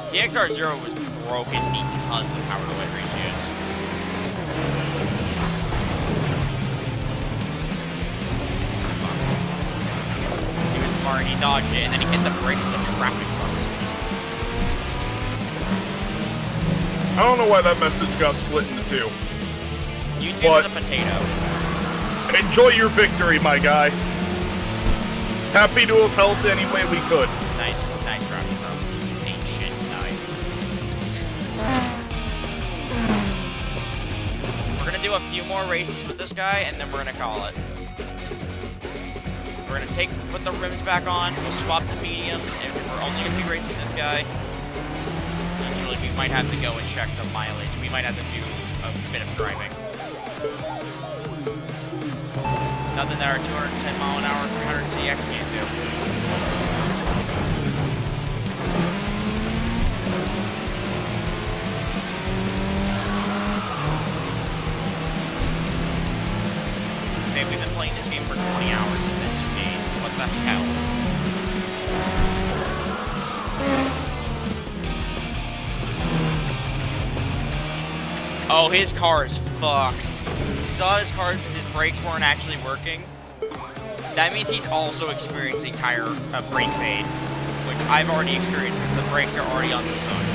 TXR 0 was broken because of power to weight ratios. He was smart, he dodged it, and then he hit the brakes of the traffic cars. I don't know why that message got split into 2. YouTube is a potato. Enjoy your victory, my guy. Happy to have helped any way we could. Nice driving, bro. Ain't shit, nice. We're gonna do a few more races with this guy, and then we're gonna call it. We're gonna put the rims back on, we'll swap to mediums, and if we're only gonna be racing this guy, eventually we might have to go and check the mileage. We might have to do a bit of driving. Nothing that our 210 mile an hour 300 CX can't do. Okay, we've been playing this game for 20 hours within 2 days. What the hell? Oh, his car is fucked. You saw his brakes weren't actually working. That means he's also experiencing tire brake fade, which I've already experienced because the brakes are already on the zone.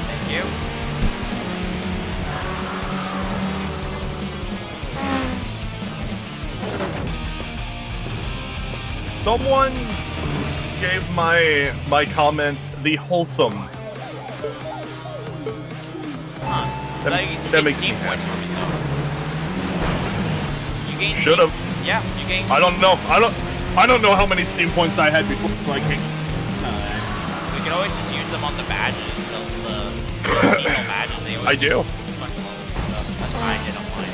Thank you. Someone gave my comment the wholesome. Huh. That makes Steam me points from it though. You gained. Should have. Yeah, you gained. I don't know. I don't know how many Steam points I had before, so I can't. We could always just use them on the badges, the seasonal badges. They always I do. A bunch of levels and stuff. That's what I did on mine.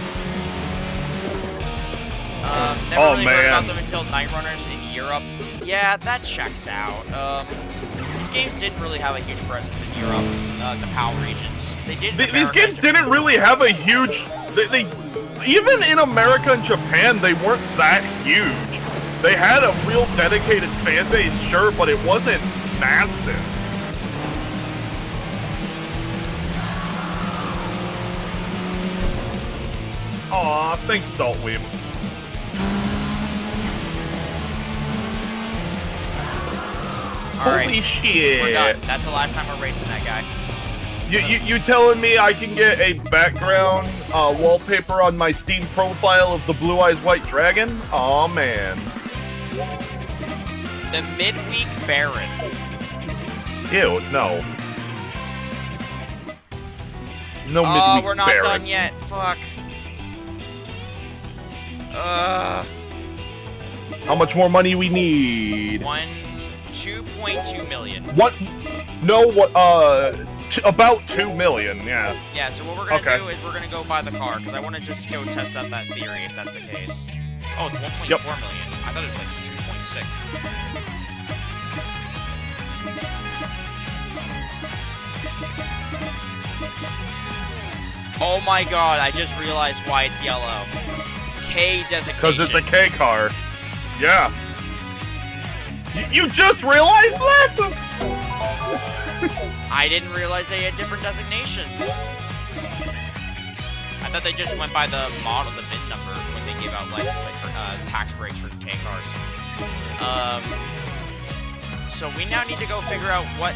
Never really heard about them until Night Runners in Europe. Yeah, that checks out. These games didn't really have a huge presence in Europe, the PAL regions. They did. These games didn't really have a huge. They even in America and Japan, they weren't that huge. They had a real dedicated fan base, sure, but it wasn't massive. Aw, thanks, Saltweeb. Alright. Holy shit! We're done. That's the last time we're racing that guy. You telling me I can get a background wallpaper on my Steam profile of the Blue Eyes White Dragon? Aw, man. The midweek Baron. Ew, no. No midweek Oh, we're not Baron. done yet. Fuck. How much more money we need? 2.2 million. What? No, what? About 2 million. Yeah. Yeah. So what we're gonna do is we're gonna go buy the car because I want to just go test out that theory if that's the case. Oh, it's 1.4 million. I thought it was like 2.6. Oh my god! I just realized why it's yellow. K designation. Because it's a K car. Yeah. You just realized that? I didn't realize they had different designations. I thought they just went by the model, the VIN number, when they gave out license plate for tax breaks for K cars. So we now need to go figure out what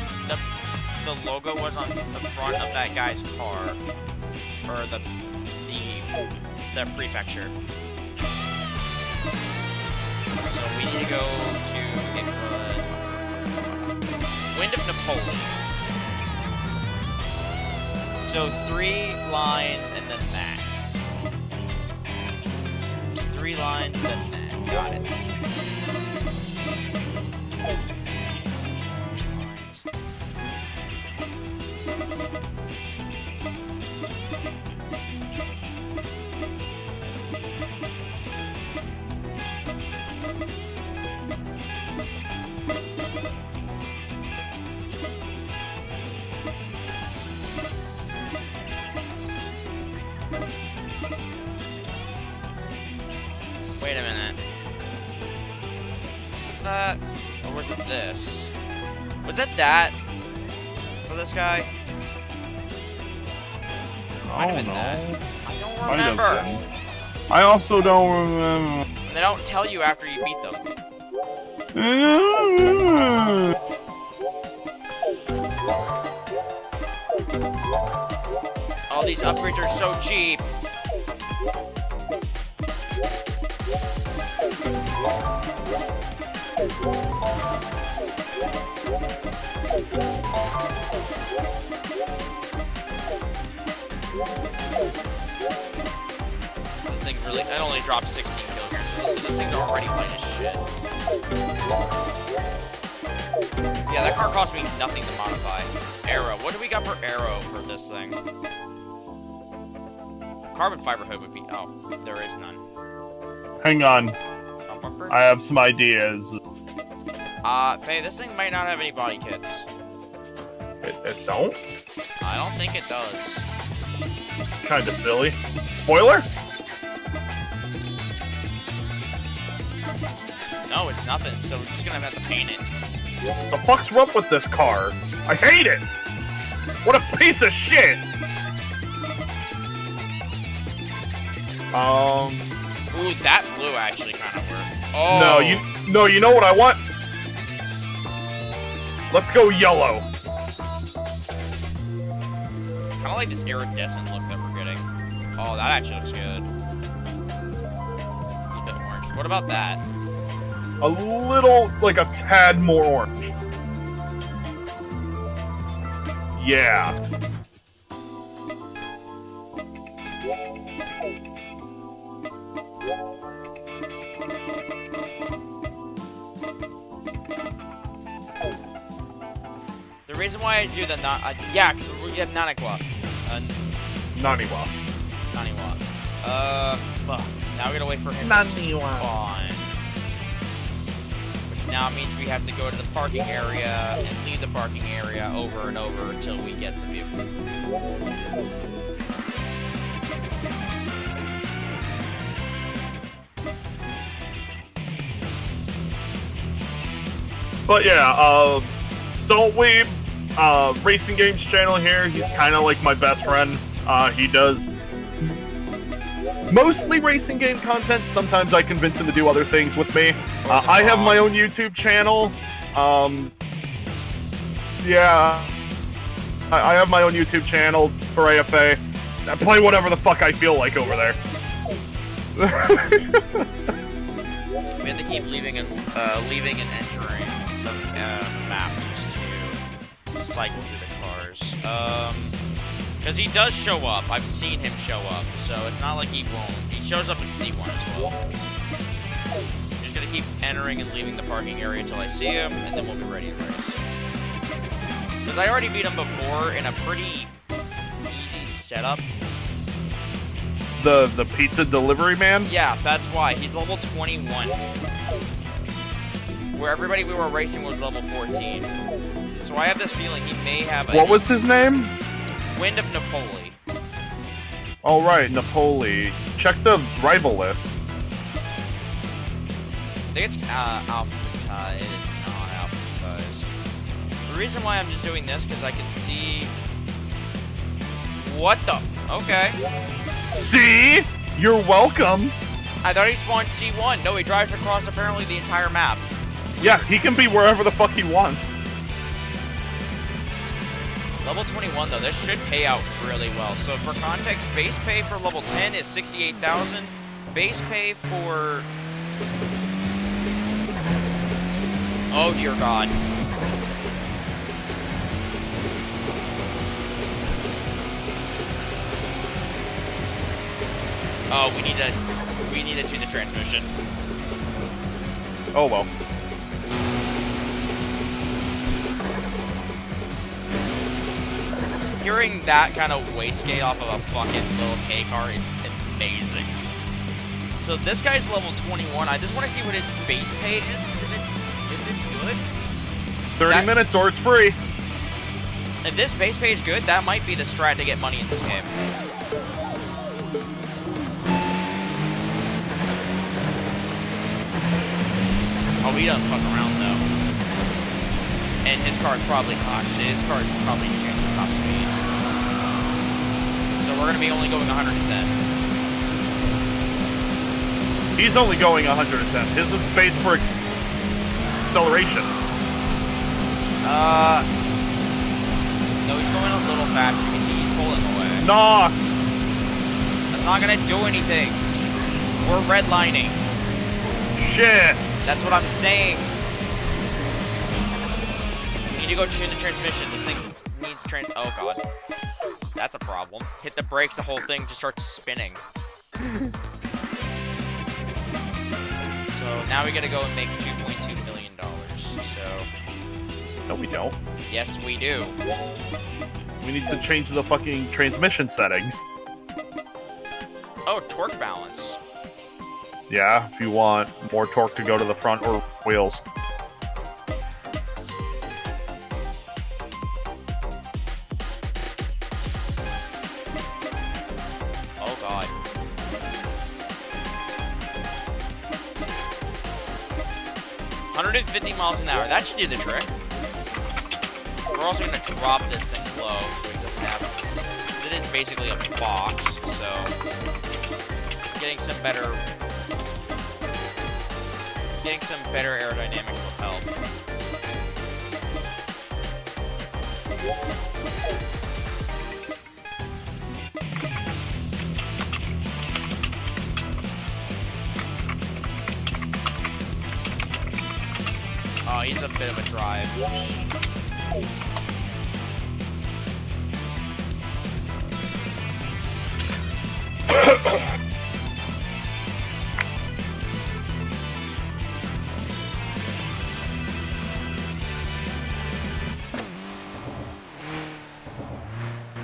the logo was on the front of that guy's car, or the prefecture. So we need to go to, it was Wind of Napoleon. So 3 lines and then that. 3 lines, then that. Got it. Wait a minute. Was it that? Or was it this? Was it that? For this guy? I don't know. I don't remember. I also don't remember. They don't tell you after you beat them. All these upgrades are so cheap. This thing really, it only dropped 16 kilograms. So this thing's already light as shit. Yeah, that car cost me nothing to modify. Arrow. What do we got for arrow for this thing? Carbon fiber hood would be, oh, there is none. Hang on. I have some ideas. Faye, this thing might not have any body kits. It don't? I don't think it does. Kinda silly. Spoiler? No, it's nothing, so we're just gonna have to paint it. The fuck's up with this car? I hate it! What a piece of shit! Ooh, that blue actually kind of worked. Oh. No, you know what I want? Let's go yellow. Kind of like this iridescent look that we're getting. Oh, that actually looks good. A bit orange. What about that? A little, like a tad more orange. Yeah. The reason why I do the yeah, because we have Naniwa. Naniwa. Naniwa. Fuck. Now we gotta wait for him to spawn. Which now means we have to go to the parking area and leave the parking area over and over until we get the vehicle. But yeah, Saltweeb, Racing Games channel here. He's kind of like my best friend. He does mostly racing game content. Sometimes I convince him to do other things with me. I have my own YouTube channel. Yeah. I have my own YouTube channel for AFA. I play whatever the fuck I feel like over there. We have to keep leaving and entering the map just to cycle through the cars. Because he does show up. I've seen him show up, so it's not like he won't. He shows up in C1 as well. I'm just gonna keep entering and leaving the parking area until I see him, and then we'll be ready to race. Because I already beat him before in a pretty easy setup. The pizza delivery man? Yeah, that's why. He's level 21. Where everybody we were racing was level 14. So I have this feeling he may have a... What was his name? Wind of Napoli. Oh, right, Napoli. Check the rival list. I think it's alphabetized. It is not alphabetized. The reason why I'm just doing this, because I can see... What the... Okay. See? You're welcome. I thought he spawned C1. No, he drives across apparently the entire map. Yeah, he can be wherever the fuck he wants. Level 21, though, this should pay out really well. So, for context, base pay for level 10 is 68,000. Base pay for... Oh, dear God. Oh, we need to tune the transmission. Oh, well. Hearing that kind of wastegate off of a fucking little K car is amazing. So this guy's level 21. I just want to see what his base pay is. If it's good. 30 minutes or it's free. If this base pay is good, that might be the strat to get money in this game. Oh, he doesn't fuck around though. And his car's probably his car's probably top speed. So we're gonna be only going 110. He's only going 110. His is based for acceleration. No, he's going a little faster. You can see he's pulling away. NOS! That's not gonna do anything. We're redlining. Shit! That's what I'm saying. We need to go tune the transmission. This thing needs oh god. That's a problem. Hit the brakes, the whole thing just starts spinning. So now we gotta go and make $2.2 million. So... No, we don't. Yes, we do. We need to change the fucking transmission settings. Oh, torque balance. Yeah, if you want more torque to go to the front or wheels. Oh god. $150 miles an hour. That should do the trick. We're also going to drop this thing low so he doesn't have... It is basically a box, so... Getting some better aerodynamics will help. Oh, he's a bit of a drive.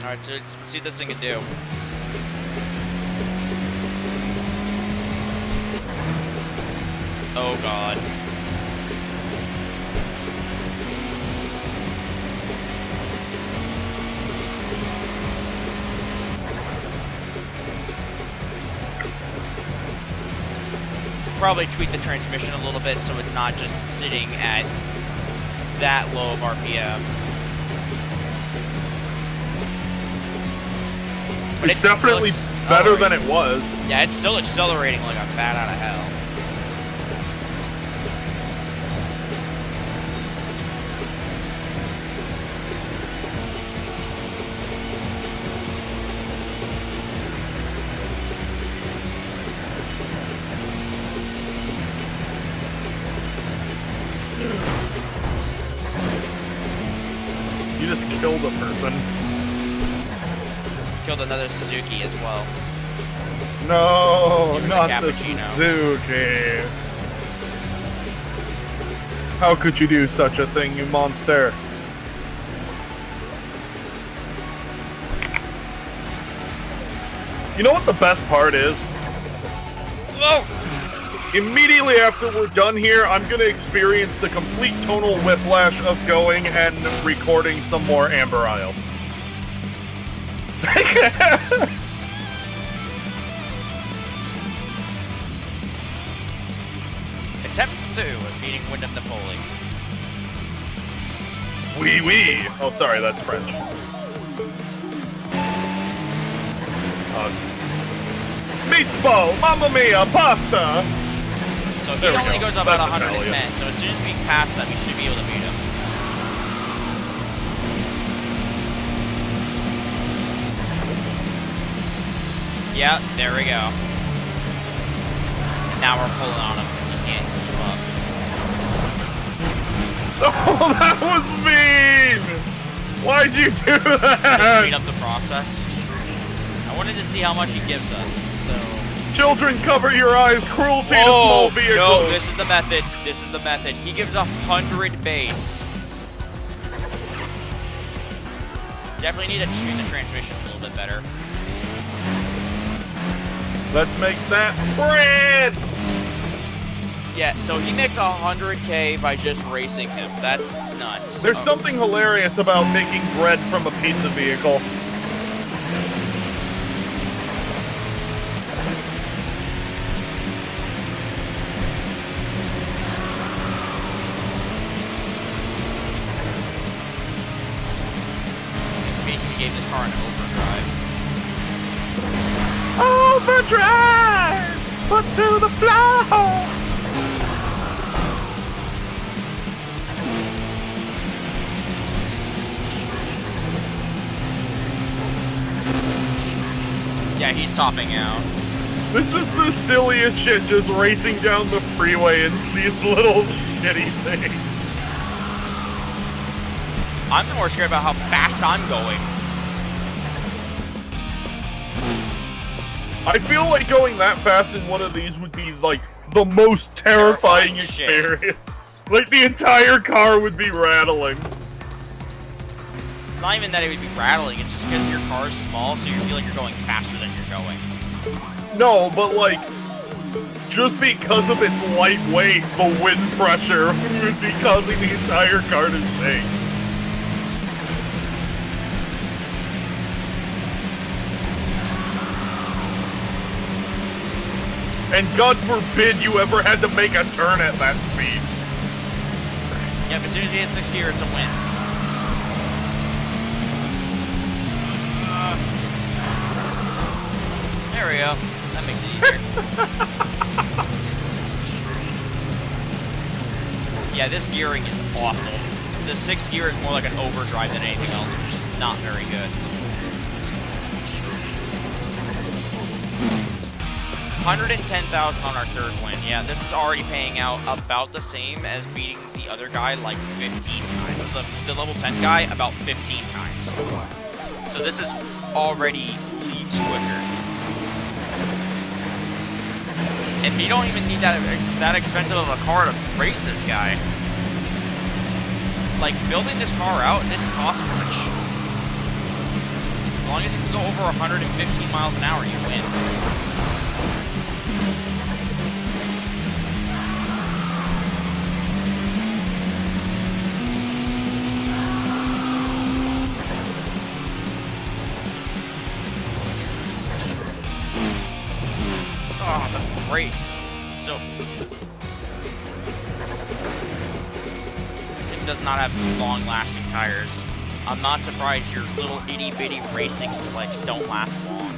Alright, so let's see what this thing can do. Oh god. Probably tweak the transmission a little bit so it's not just sitting at that low of RPM. But It's definitely better than it was. Yeah, it's still accelerating like a bat out of hell. killed a person. Killed another Suzuki as well. No, He was a not the cappuccino. Suzuki. How could you do such a thing, you monster? You know what the best part is? Whoa! Immediately after we're done here, I'm gonna experience the complete tonal whiplash of going and recording some more Amber Isle. Attempt 2 of beating Wyndham Napoli. Wee wee. Oh, sorry, that's French. Meatball, mamma mia, pasta. So he There we only go. goes up at That's 110, Italian. so as soon as we pass that, we should be able to beat him. Yeah, there we go. And now we're pulling on him because he can't keep up. Oh, that was mean! Why'd you do To that? speed up the process. I wanted to see how much he gives us, so... Children, cover your eyes. Cruelty to small vehicles. No, this is the method. This is the method. He gives 100 base. Definitely need to tune the transmission a little bit better. Let's make that bread. Yeah, so he makes 100K by just racing him. That's nuts. There's something hilarious about making bread from a pizza vehicle. Basically gave this car an overdrive. Overdrive! Put to the floor! Yeah, he's topping out. This is the silliest shit, just racing down the freeway in these little shitty things. I'm more scared about how fast I'm going. I feel like going that fast in one of these would be, like, the most terrifying Terrifying shit. experience. Like, the entire car would be rattling. Not even that it would be rattling, it's just because your car is small, so you feel like you're going faster than you're going. No, but, like, just because of its lightweight, the wind pressure would be causing the entire car to shake. And God forbid you ever had to make a turn at that speed. Yep, as soon as you hit 6th gear, it's a win. There we go. That makes it easier. Yeah, this gearing is awful. The 6th gear is more like an overdrive than anything else, which is not very good. 110,000 on our 3rd win. Yeah, this is already paying out about the same as beating the other guy like 15 times. The level 10 guy about 15 times. So this is already leagues quicker. And you don't even need that expensive of a car to race this guy. Like, building this car out didn't cost much. As long as you can go over 115 miles an hour, you win. Oh, the brakes. So... Tim does not have long-lasting tires. I'm not surprised your little itty-bitty racing slicks don't last long.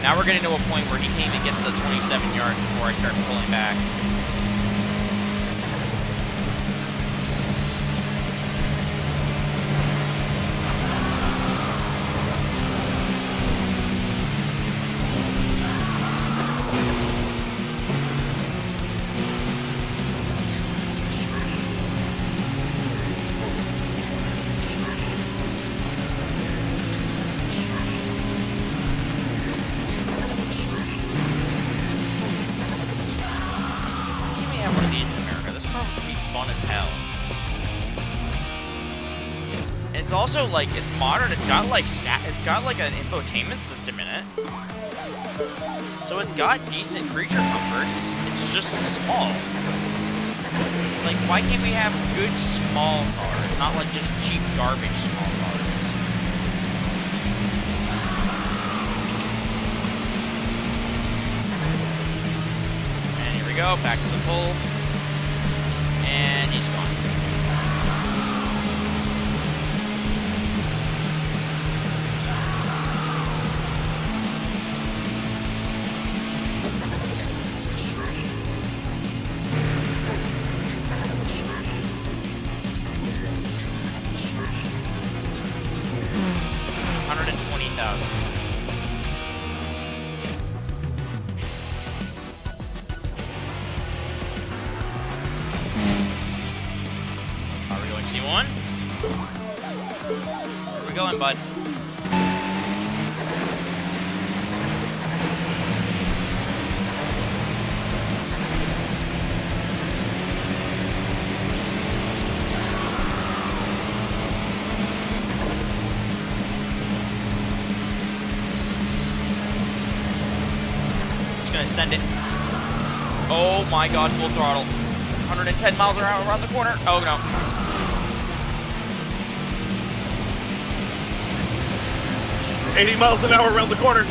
Now we're getting to a point where he can't even get to the 27 yards before I start pulling back. fun as hell. And it's also like, it's modern. It's got like an infotainment system in it. So it's got decent creature comforts. It's just small. Like, why can't we have good small cars? Not like just cheap garbage small cars. And here we go, back to the pole. And he's gone. C1. Where are we going, bud? Just gonna send it. Oh my god, full throttle. 110 miles an hour around the corner. Oh no. $80 miles an hour around the corner.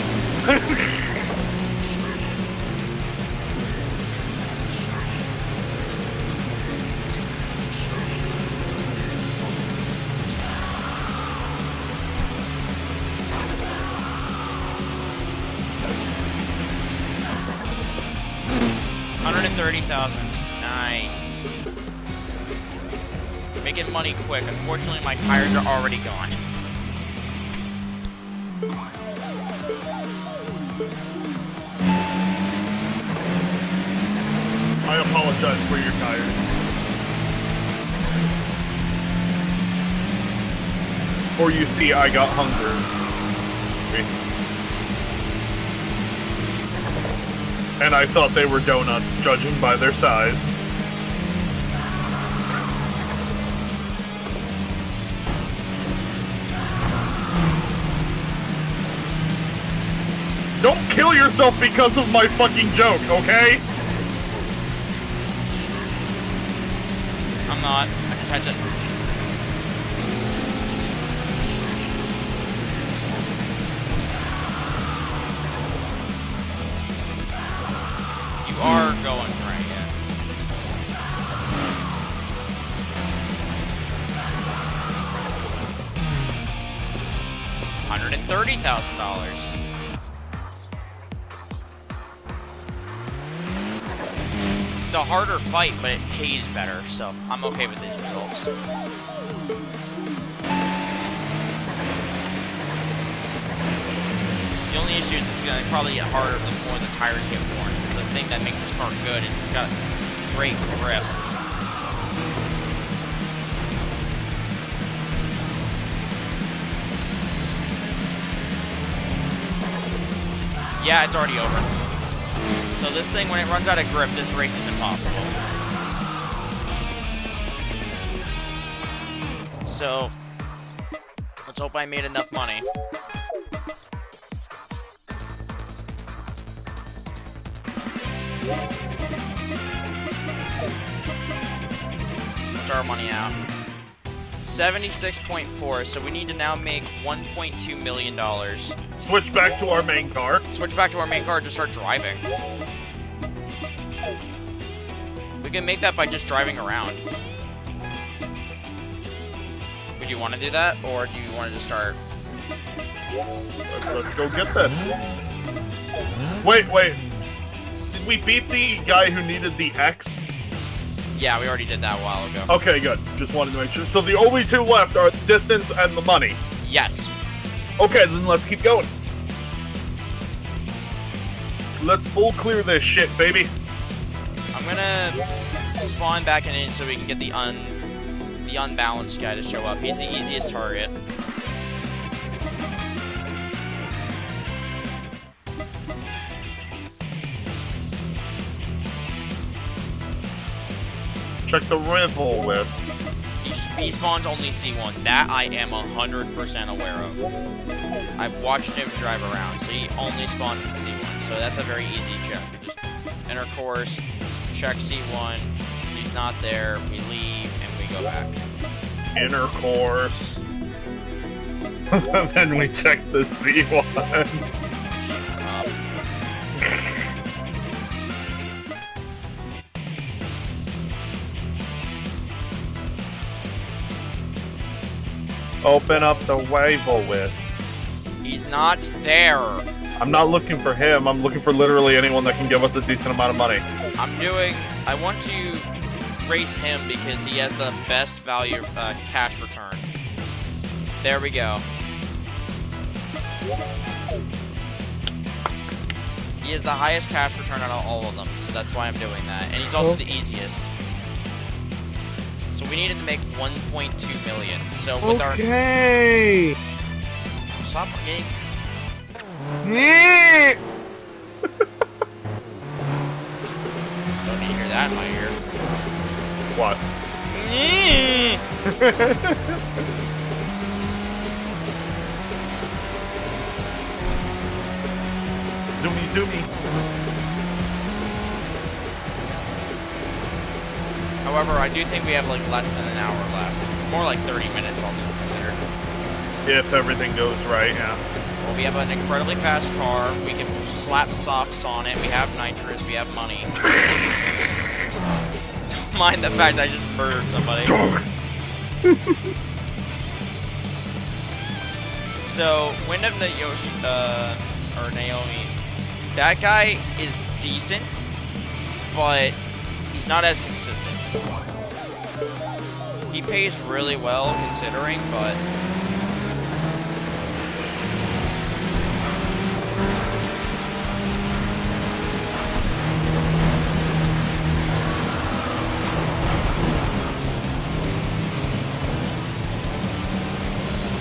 $130,000. Nice. Making money quick. Unfortunately, my tires are already gone. I apologize for your tires. For you see, I got hunger. And I thought they were donuts, judging by their size. Don't kill yourself because of my fucking joke, okay? I'm not. I just had to... You are going right, yeah. $130,000. It's a harder fight, but it pays better, so I'm okay with these results. The only issue is it's going to probably get harder the more the tires get worn. The thing that makes this car good is it's got great grip. Yeah, it's already over. So this thing, when it runs out of grip, this race is impossible. So, let's hope I made enough money. What's our money out? 76.4, so we need to now make $1.2 million. Switch back to our main car. Switch back to our main car and just start driving. We can make that by just driving around. Would you want to do that, or do you want to just start? Let's go get this. Wait. Did we beat the guy who needed the X? Yeah, we already did that a while ago. Okay, good. Just wanted to make sure. So the only two left are distance and the money. Yes. Okay, then let's keep going. Let's full clear this shit, baby. I'm gonna spawn back in so we can get the unbalanced guy to show up. He's the easiest target. check the rival list. He spawns only C1. That I am 100% aware of. I've watched him drive around, so he only spawns in C1. So that's a very easy check. We just enter course, check C1. If he's not there, we leave, and we go back. Inner course. Then we check the C1. Open up the rival list. He's not there. I'm not looking for him. I'm looking for literally anyone that can give us a decent amount of money. I want to race him because he has the best value cash return. There we go. He has the highest cash return out of all of them, so that's why I'm doing that. And he's also the easiest. So we needed to make 1.2 million. So with our stop getting. Don't need to hear that in my ear. What? Zoomy, zoomy. However, I do think we have like less than an hour left. More like 30 minutes, all things considered. If everything goes right, yeah. Well, we have an incredibly fast car. We can slap softs on it. We have nitrous. We have money. Don't mind the fact I just murdered somebody. So, Wyndham the Yoshi, or Naomi, that guy is decent, but he's not as consistent. He pays really well considering, but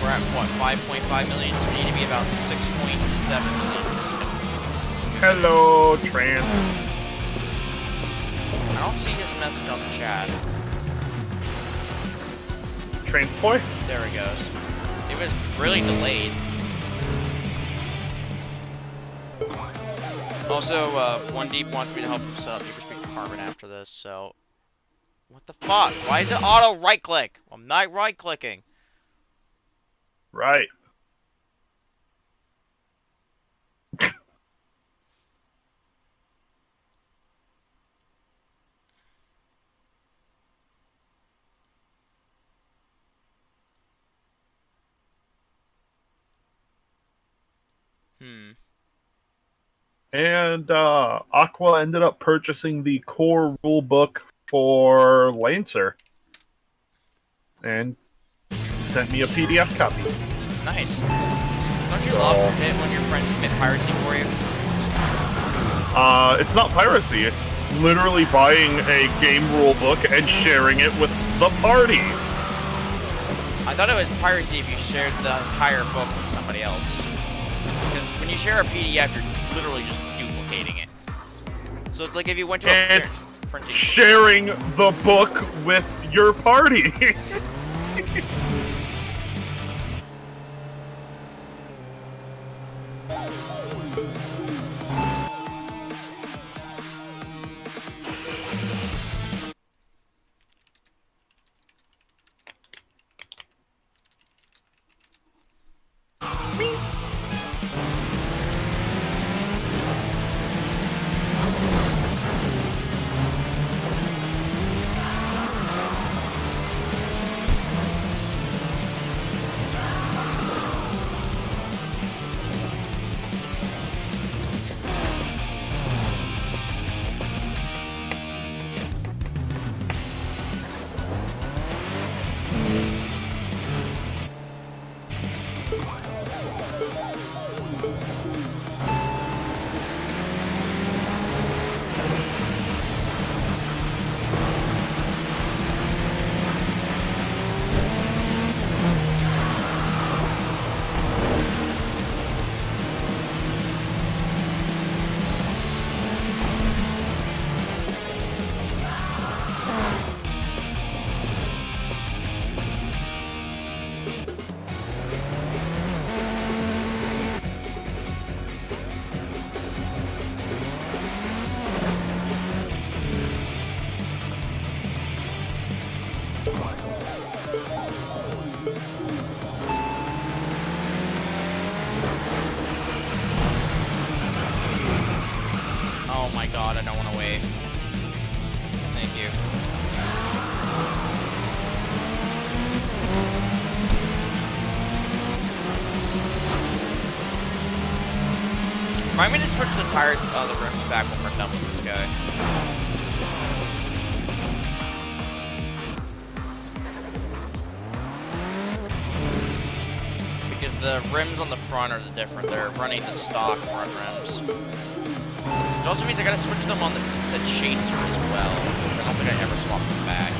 we're at what, 5.5 million, so we need to be about 6.7 million. Hello, trans. I don't see his message on the chat. Trans boy? There he goes. It was really delayed. Also, One Deep wants me to help him set up Hyperspeed Carbon after this, so... What the fuck? Why is it auto right-click? I'm not right-clicking. Right. And Aqua ended up purchasing the core rulebook for Lancer. And sent me a PDF copy. Nice. Don't you love it when your friends commit piracy for you? It's not piracy. It's literally buying a game rulebook and sharing it with the party. I thought it was piracy if you shared the entire book with somebody else. Because when you share a PDF, you're literally just duplicating it. So it's like if you went to a printing... sharing the book with your party. Oh my god, I don't want to wait. Thank you. Remind me to switch the tires, the rims back when we're done with this guy. Because the rims on the front are different. They're running the stock front rims. Which also means I gotta switch them on the Chaser as well. I don't think I ever swapped them back.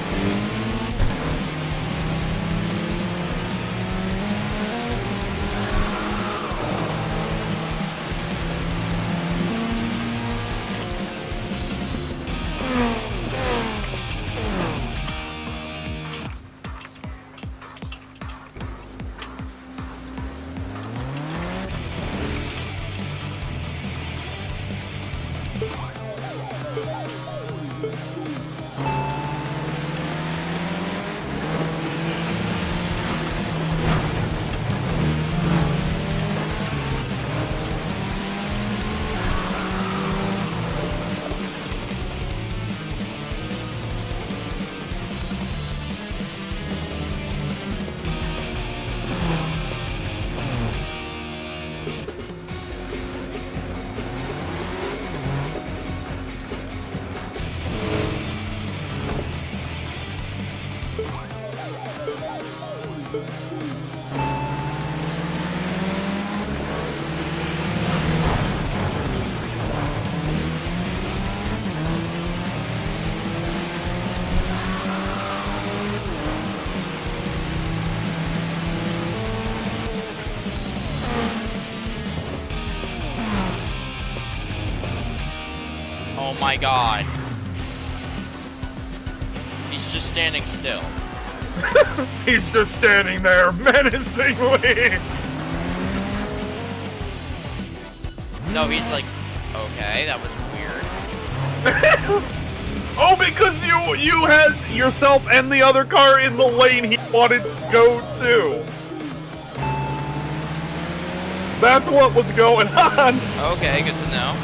Oh my god. He's just standing still. He's just standing there menacingly. No, he's like, okay, that was weird. Oh, because you had yourself and the other car in the lane he wanted to go to. That's what was going on. Okay, good to know.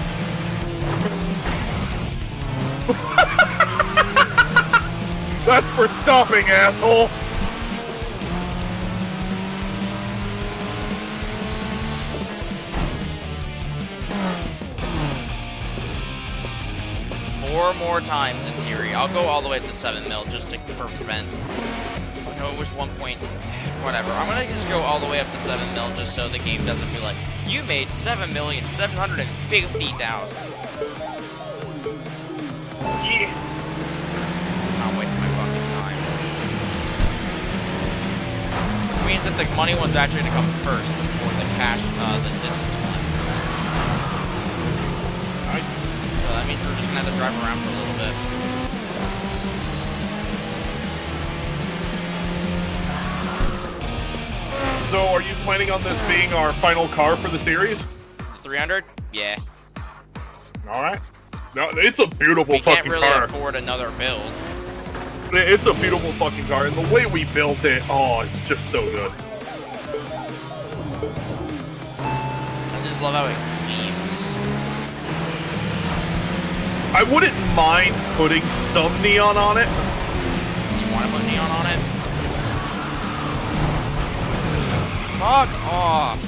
That's for stopping, asshole. Four more times in theory. I'll go all the way up to 7 mil just to prevent. Oh, no, it was 1 point. Whatever. I'm gonna just go all the way up to 7 mil just so the game doesn't be like, you made 7,750,000. Yeah. Not wasting my fucking time. Which means that the money one's actually gonna come first before the cash, the distance one. Nice. So that means we're just gonna have to drive around for a little bit. So, are you planning on this being our final car for the series? The 300? Yeah. All right. No, it's a beautiful We fucking can't really car. afford another build. It's a beautiful fucking car, and the way we built it, oh, it's just so good. I just love how it gleams. I wouldn't mind putting some neon on it. You want to put neon on it? Fuck off.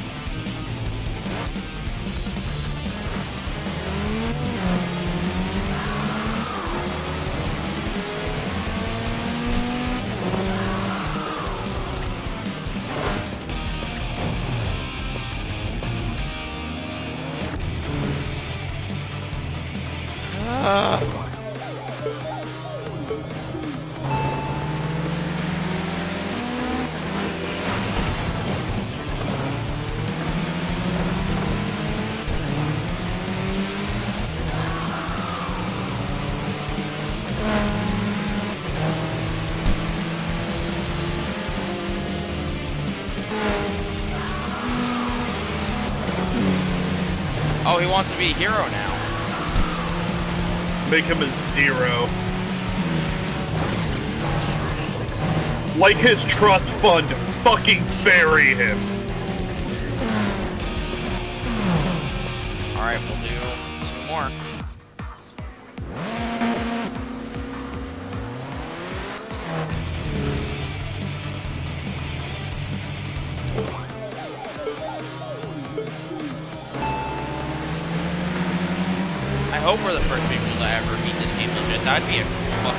Oh, he wants to be a hero now. Make him a 0. Like his trust fund, fucking bury him. Alright, we'll do 2 more. hope we're the first people to ever beat this game legit. That'd be a cool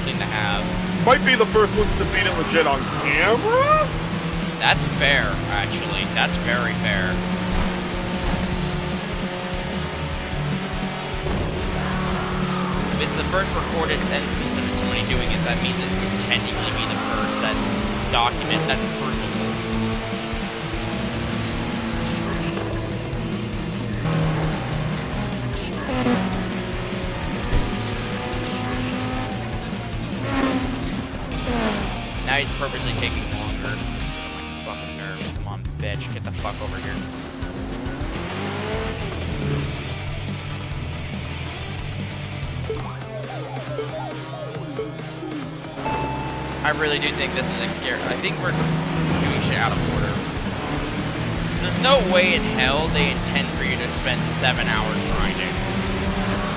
thing to have. Might be the first ones to beat it legit on camera? That's fair, actually. That's very fair. If it's the first recorded instance of somebody doing it, that means it would technically be the first that's documented, that's provable. Now he's purposely taking longer. He's getting my fucking nerves. Come on, bitch. Get the fuck over here. I really do think this is I think we're doing shit out of order. There's no way in hell they intend for you to spend 7 hours grinding.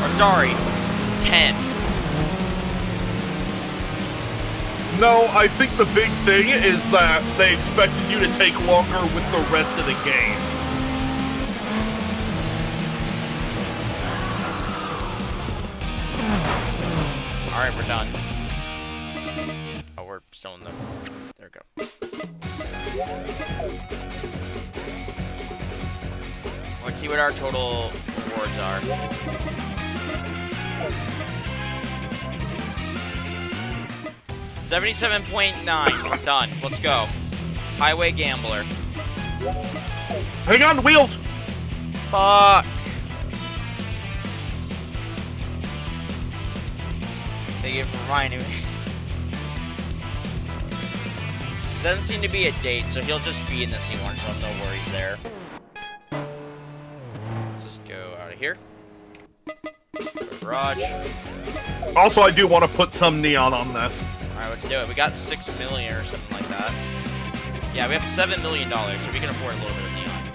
Or sorry, 10. No, I think the big thing is that they expected you to take longer with the rest of the game. Alright, we're done. Oh, we're still in the... There we go. Let's see what our total rewards are. $77.9. Done. Let's go. Highway Gambler. Hang on, wheels! Fuck. Thank you for reminding me. Doesn't seem to be a date, so he'll just be in the scene one, so no worries there. Let's just go out of here. Go to garage. Also, I do want to put some neon on this. Alright, let's do it. We got 6 million or something like that. Yeah, we have $7 million, so we can afford a little bit of neon.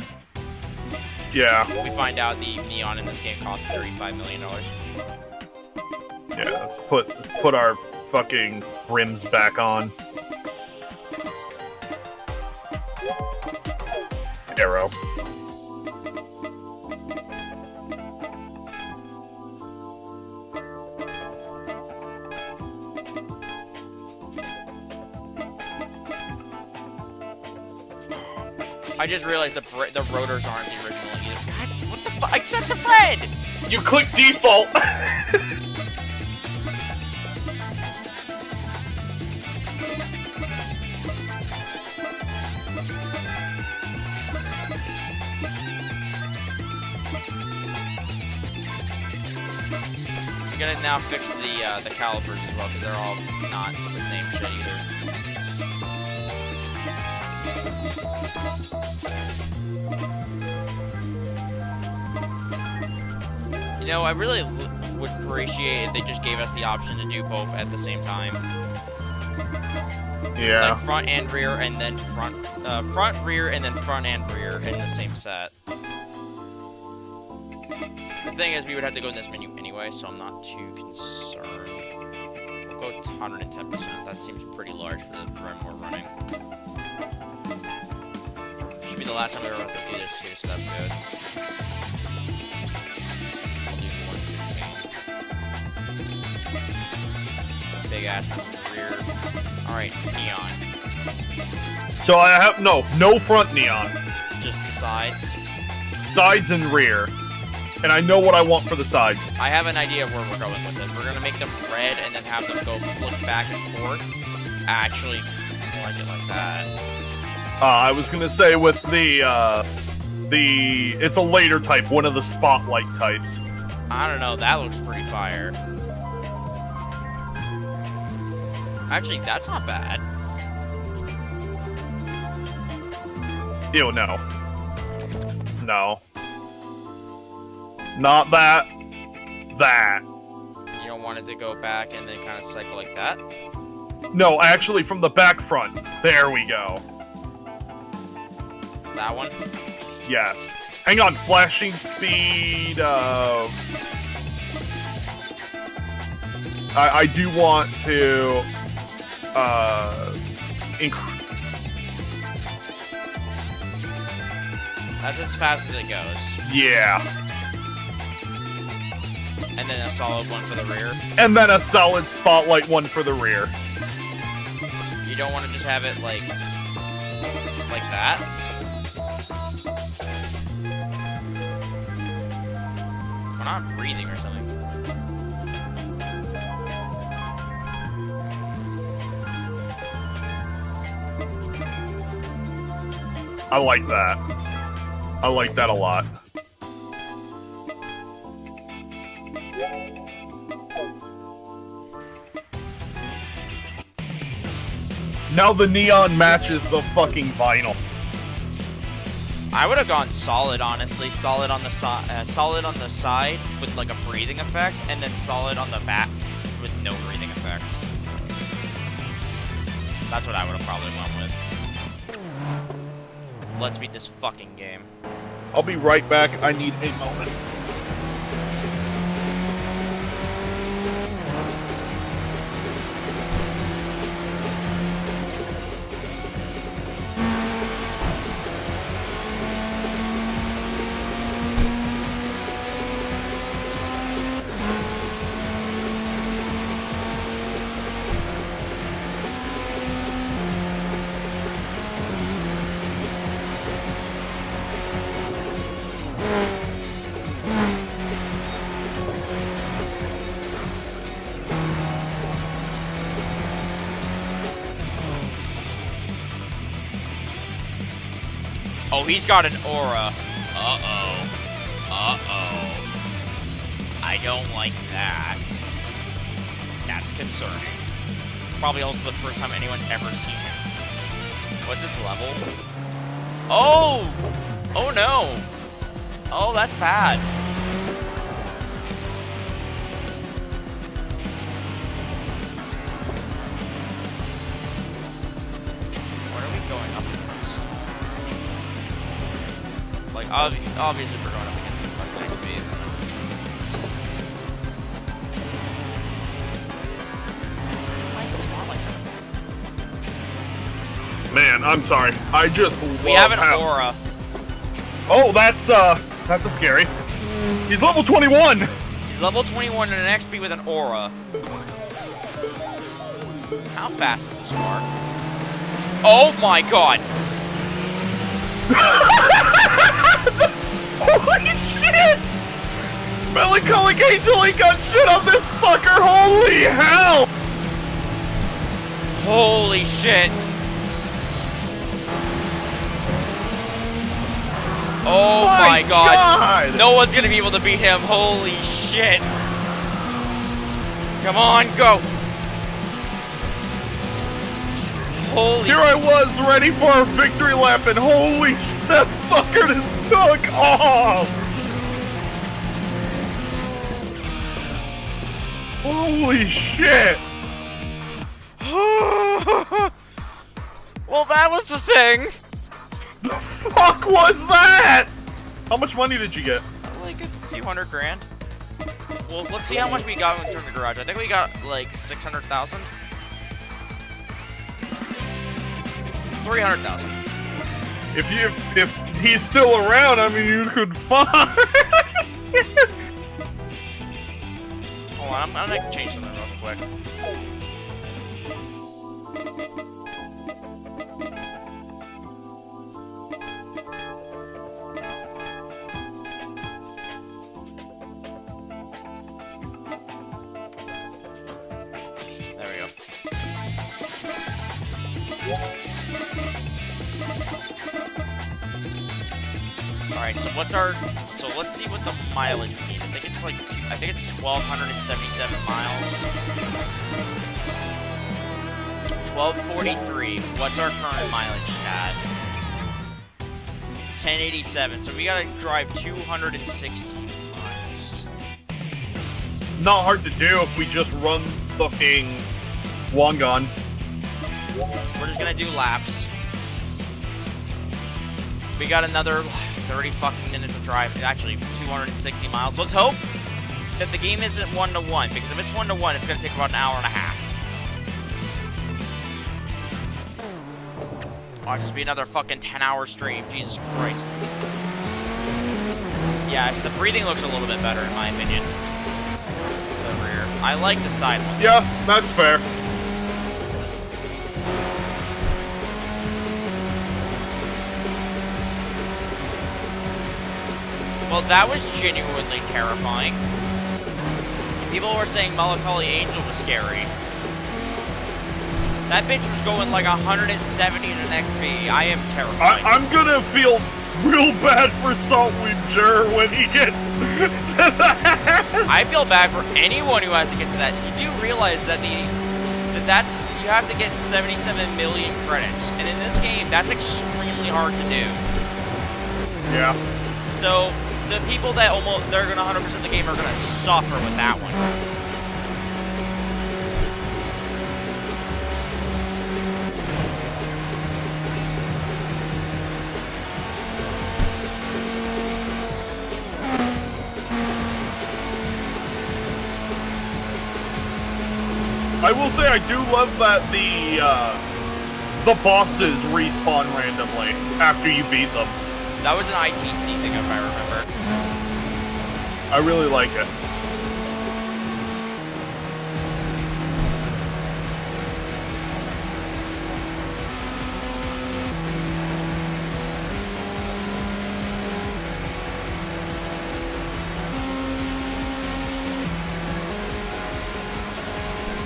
Yeah. We find out the neon in this game costs $35 million. Yeah, let's put our fucking rims back on. Arrow. I just realized the rotors aren't the original either. God, what the fuck? I set to red! You click default! I'm gonna now fix the calipers as well, because they're all not the same shit either. You know, I really would appreciate if they just gave us the option to do both at the same time. Yeah. Like front and rear, and then front, rear, and then front and rear in the same set. The thing is, we would have to go in this menu anyway, so I'm not too concerned. We'll go 110%. That seems pretty large for the run we're running. Should be the last time we ever have to do this too, so that's good. I'll do 115. It's a big ass rear. Alright, neon. So I have no front neon. Just the sides. Sides and rear. And I know what I want for the sides. I have an idea of where we're going with this. We're gonna make them red and then have them go flip back and forth. Actually, I like it like that. I was gonna say with it's a later type, one of the spotlight types. I don't know, that looks pretty fire. Actually, that's not bad. Ew, no. No. Not that. That. You don't want it to go back and then kind of cycle like that? No, actually from the back front. There we go. That one? Yes. Hang on, flashing speed, I do want to, That's as fast as it goes. yeah. And then a solid one for the rear. And then a solid spotlight one for the rear. You don't want to just have it like that. We're not breathing or something. I like that. I like that a lot. Now the neon matches the fucking vinyl. I would have gone solid, honestly. Solid on the side with like a breathing effect, and then solid on the back with no breathing effect. That's what I would have probably went with. Let's beat this fucking game. I'll be right back. I need a moment. Oh, he's got an aura. Uh-oh. Uh-oh. I don't like that. That's concerning. It's probably also the first time anyone's ever seen him. What's his level? Oh! Oh, no. Oh, that's bad. What are we going up against? Like, obviously we're going up against a fucking XP. Why the spotlights on? Man, I'm sorry. I just love We have an how... aura. Oh, that's a scary. He's level 21! He's level 21 and an XP with an aura. How fast is this car? Oh my god! Holy shit! Melancholic Angel ain't got shit on this fucker! Holy hell! Holy shit! Oh my god! No one's gonna be able to beat him. Holy shit! Come on, go! Holy Here I was, ready for a victory lap, and holy shit, that fucker just took off! Holy shit! Well, that was the thing! The fuck was that? How much money did you get? Like a few $100 grand. Well, let's see how much we got from the garage. I think we got like 600,000. 300,000. If he's still around, I mean, you could find. Hold on, I'm gonna change something real quick. There we go. Alright, so what's our... So let's see what the mileage we need. I think it's like... I think it's 1,277 miles. 1,243. What's our current mileage stat? 1087. So we gotta drive 260 miles. Not hard to do if we just run the fucking Wangan. We're just gonna do laps. We got another 30 fucking minutes of drive. Actually, 260 miles. Let's hope that the game isn't 1-to-1, because if it's 1-to-1, it's gonna take about an hour and a half. Watch this be another fucking 10-hour stream. Jesus Christ. Yeah, the breathing looks a little bit better, in my opinion. I like the side one. Yeah, that's fair. Well, that was genuinely terrifying. People were saying Melancholy Angel was scary. That bitch was going like 170 to an XP. I am terrified. I'm gonna feel real bad for Saltweed Jur when he gets to that. I feel bad for anyone who has to get to that. You do realize that that's you have to get 77 million credits, and in this game, that's extremely hard to do. Yeah. So the people that they're gonna 100% the game are gonna suffer with that one. I will say I do love that the bosses respawn randomly after you beat them. That was an ITC thing, if I remember. I really like it.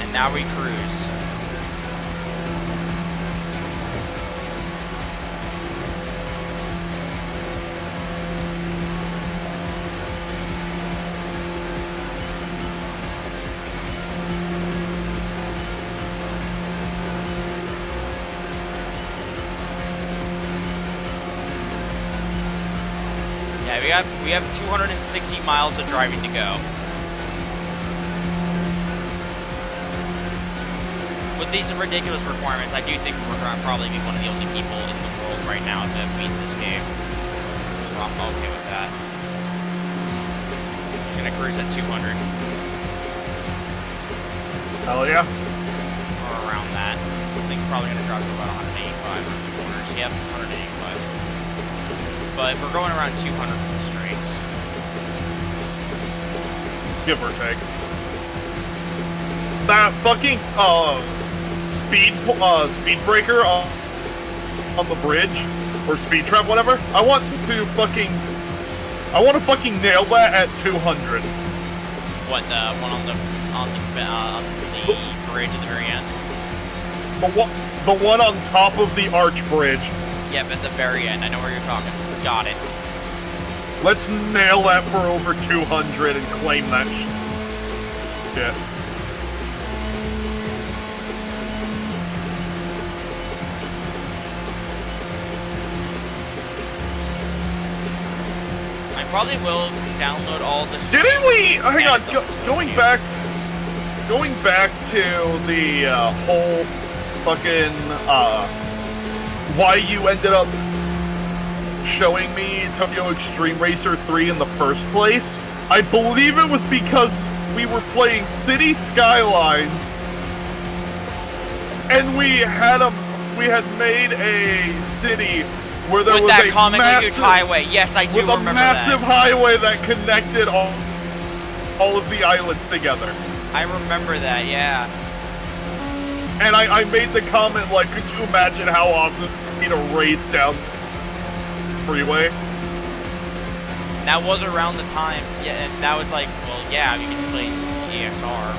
And now we cruise. Yeah, we have 260 miles of driving to go. With these ridiculous requirements, I do think we're going to probably be one of the only people in the world right now to beat this game. So I'm okay with that. Just going to cruise at 200. Hell yeah. Or around that. This thing's probably going to drop to about 185 or corners. Yep, 185. But we're going around 200 in the straights. Give or take. That fucking speed breaker on the bridge or speed trap, whatever. I want to fucking nail that at 200. What, the one on the bridge at the very end? The one on top of the arch bridge. Yep, at the very end. I know where you're talking. Got it. Let's nail that for over 200 and claim that shit. I probably will download all this. Didn't we? Hang on. Going back to the whole fucking why you ended up showing me Tokyo Extreme Racer 3 in the first place. I believe it was because we were playing City Skylines, and we had made a city where there was that a common massive huge highway. Yes, I do remember that. With a massive highway that connected all of the islands together. I remember that, yeah. And I made the comment, like, could you imagine how awesome it would be to race down freeway? That was around the time, yeah, and that was like, well, yeah, you can just play TXR.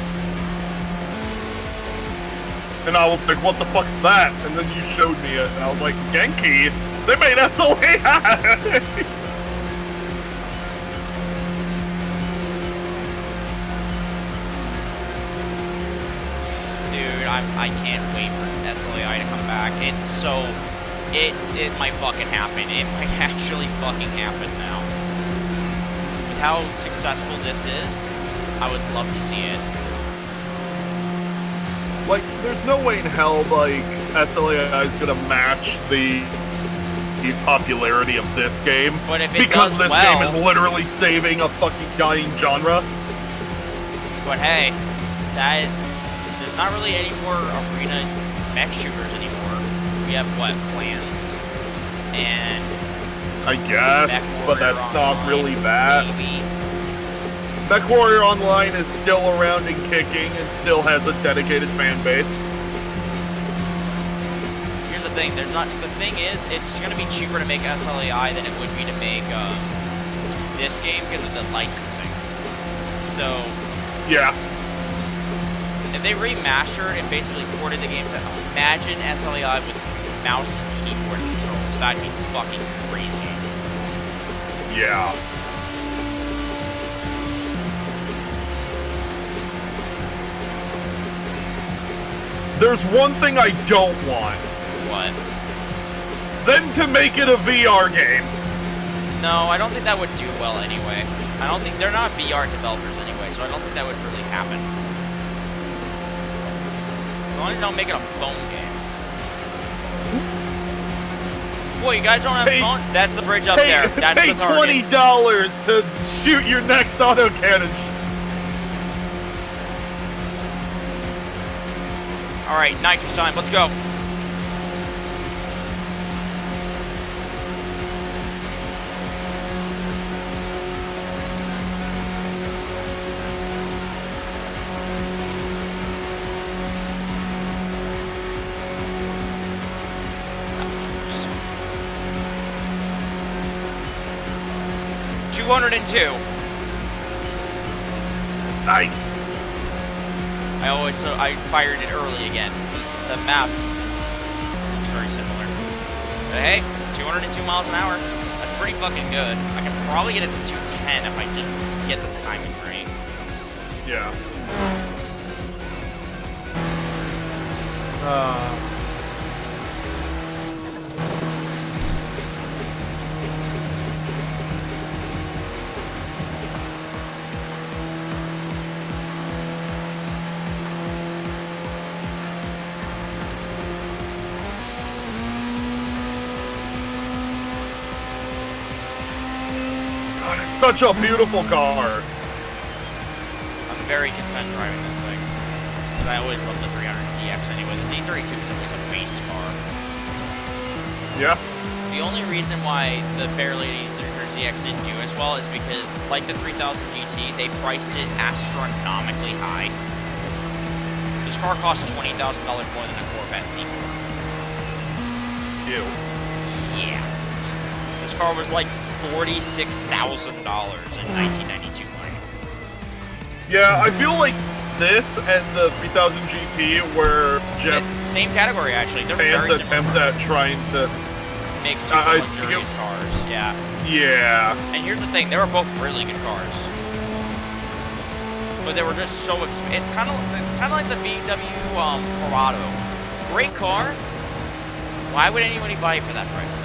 And I was like, what the fuck's that? And then you showed me it, and I was like, Genki? They made SLA! Dude, I can't wait for SLAI to come back. It's so... It might fucking happen. It might actually fucking happen now. With how successful this is, I would love to see it. Like, there's no way in hell, like, SLAI is gonna match the popularity of this game. But if it because does this well, game is literally saving a fucking dying genre. But hey, there's not really any more arena mech shooters anymore. We have, what, Clans? And... I guess, but that's not really that. Maybe. MechWarrior Online is still around and kicking and still has a dedicated fan base. Here's the thing. The thing is, it's going to be cheaper to make SLAI than it would be to make this game because of the licensing. So, yeah. If they remastered and basically ported the game to imagine SLAI with mouse and keyboard controls, that'd be fucking crazy. Yeah. There's one thing I don't want. What? Them to make it a VR game. No, I don't think that would do well anyway. I don't think they're not VR developers anyway, so I don't think that would really happen. As long as they don't make it a phone game. Boy, you guys don't have a phone? That's the bridge up there. That's pay the target. $20 to shoot your next autocannon. All right, nitrous time. Let's go. $202. Nice. I fired it early again. The map looks very similar. But hey, 202 miles an hour. That's pretty fucking good. I can probably get it to 210 if I just get the timing right. Yeah. Such a beautiful car. I'm very content driving this thing. But I always love the 300ZX anyway. The Z32 is always a base car. Yeah. The only reason why the Fairlady ZX didn't do as well is because, like the 3000 GT, they priced it astronomically high. This car costs $20,000 more than a Corvette C4. Ew. Yeah. This car was like $46,000 in 1992 money. Yeah, I feel like this and the 3000 GT were same category actually. They're fans very attempt at trying to make super luxurious cars. Yeah. Yeah. And here's the thing: they were both really good cars, but they were just so expensive. It's kind of like the VW Corrado. Great car. Why would anybody buy it for that price though?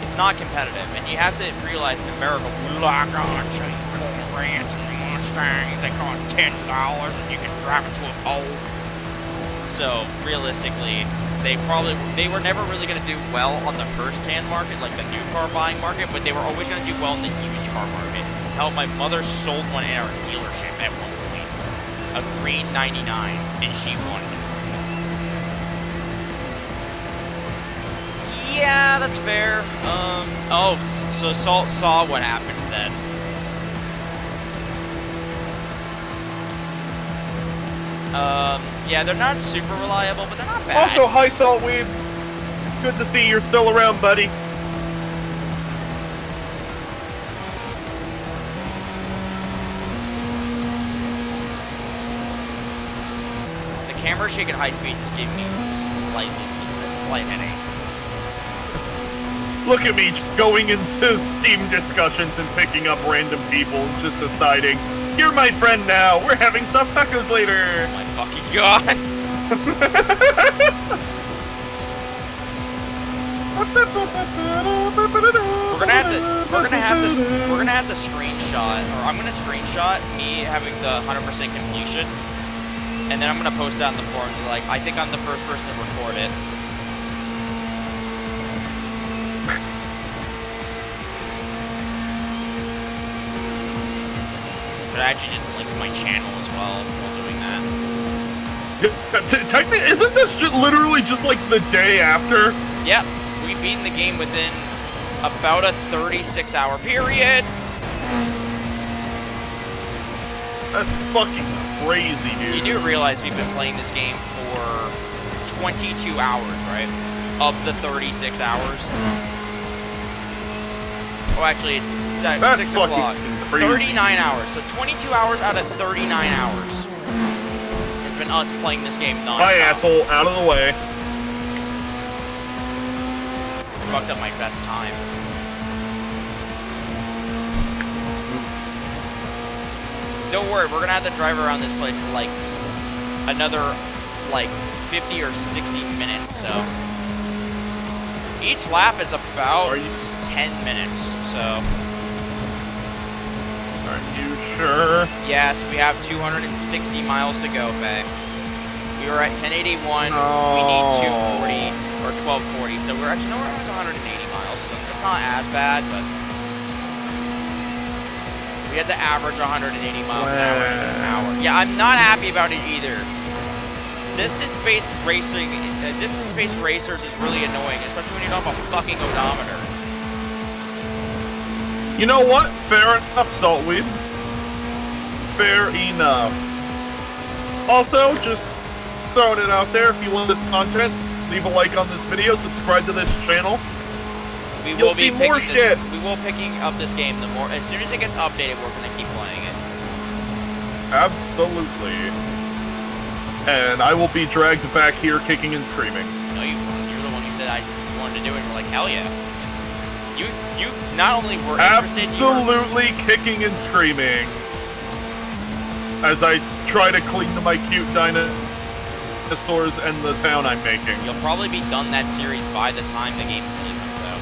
It's not competitive, and you have to realize in America, like, oh, cheap Corvettes and Mustangs, they cost $10, and you can drive it to a pole. So realistically, they were never really going to do well on the first-hand market, like the new car buying market, but they were always going to do well in the used car market. Hell, my mother sold one in our dealership at one point, a green '99, and she won it. Yeah, that's fair. So Salt saw what happened then. Yeah, they're not super reliable, but they're not bad. Also, hi Saltweed. Good to see you're still around, buddy. The camera shake at high speeds is giving me a slight headache. Look at me just going into Steam discussions and picking up random people and just deciding, you're my friend now, we're having soft tacos later. Oh my fucking god. We're gonna have to screenshot, or I'm gonna screenshot me having the 100% completion, and then I'm gonna post that in the forums, like, I think I'm the first person to record it. But I actually just linked my channel as well while doing that. Technically, isn't this literally just like the day after? Yep, we've beaten the game within about a 36-hour period. That's fucking crazy, dude. You do realize we've been playing this game for 22 hours, right? Of the 36 hours. Oh, actually, it's 6 o'clock. Crazy. 39 hours. So 22 hours out of 39 hours has been us playing this game nonstop. Hi, asshole. Out of the way. Fucked up my best time. Don't worry, we're gonna have to drive around this place for like another like 50 or 60 minutes, so each lap is about 10 minutes, so. Are you sure? Yes, we have 260 miles to go, Faye. We were at 1081, Oh. we need 240, or 1240, so we're actually, no, we're at 180 miles, so it's not as bad, but we had to average 180 miles an hour. Yeah, I'm not happy about it either. Distance-based racing, distance-based racers is really annoying, especially when you don't have a fucking odometer. You know what? Fair enough, Saltweed. Fair enough. Also, just throwing it out there, if you love this content, leave a like on this video, subscribe to this channel. We You'll will be see more shit. We will picking up this game the more, as soon as it gets updated, we're gonna keep playing it. Absolutely. And I will be dragged back here kicking and screaming. No, you're the one who said I just wanted to do it, and we're like, hell yeah. You not only were interested, Absolutely kicking and screaming. As I try to cling to my cute dinosaurs and the town I'm making. You'll probably be done that series by the time the game fully comes out.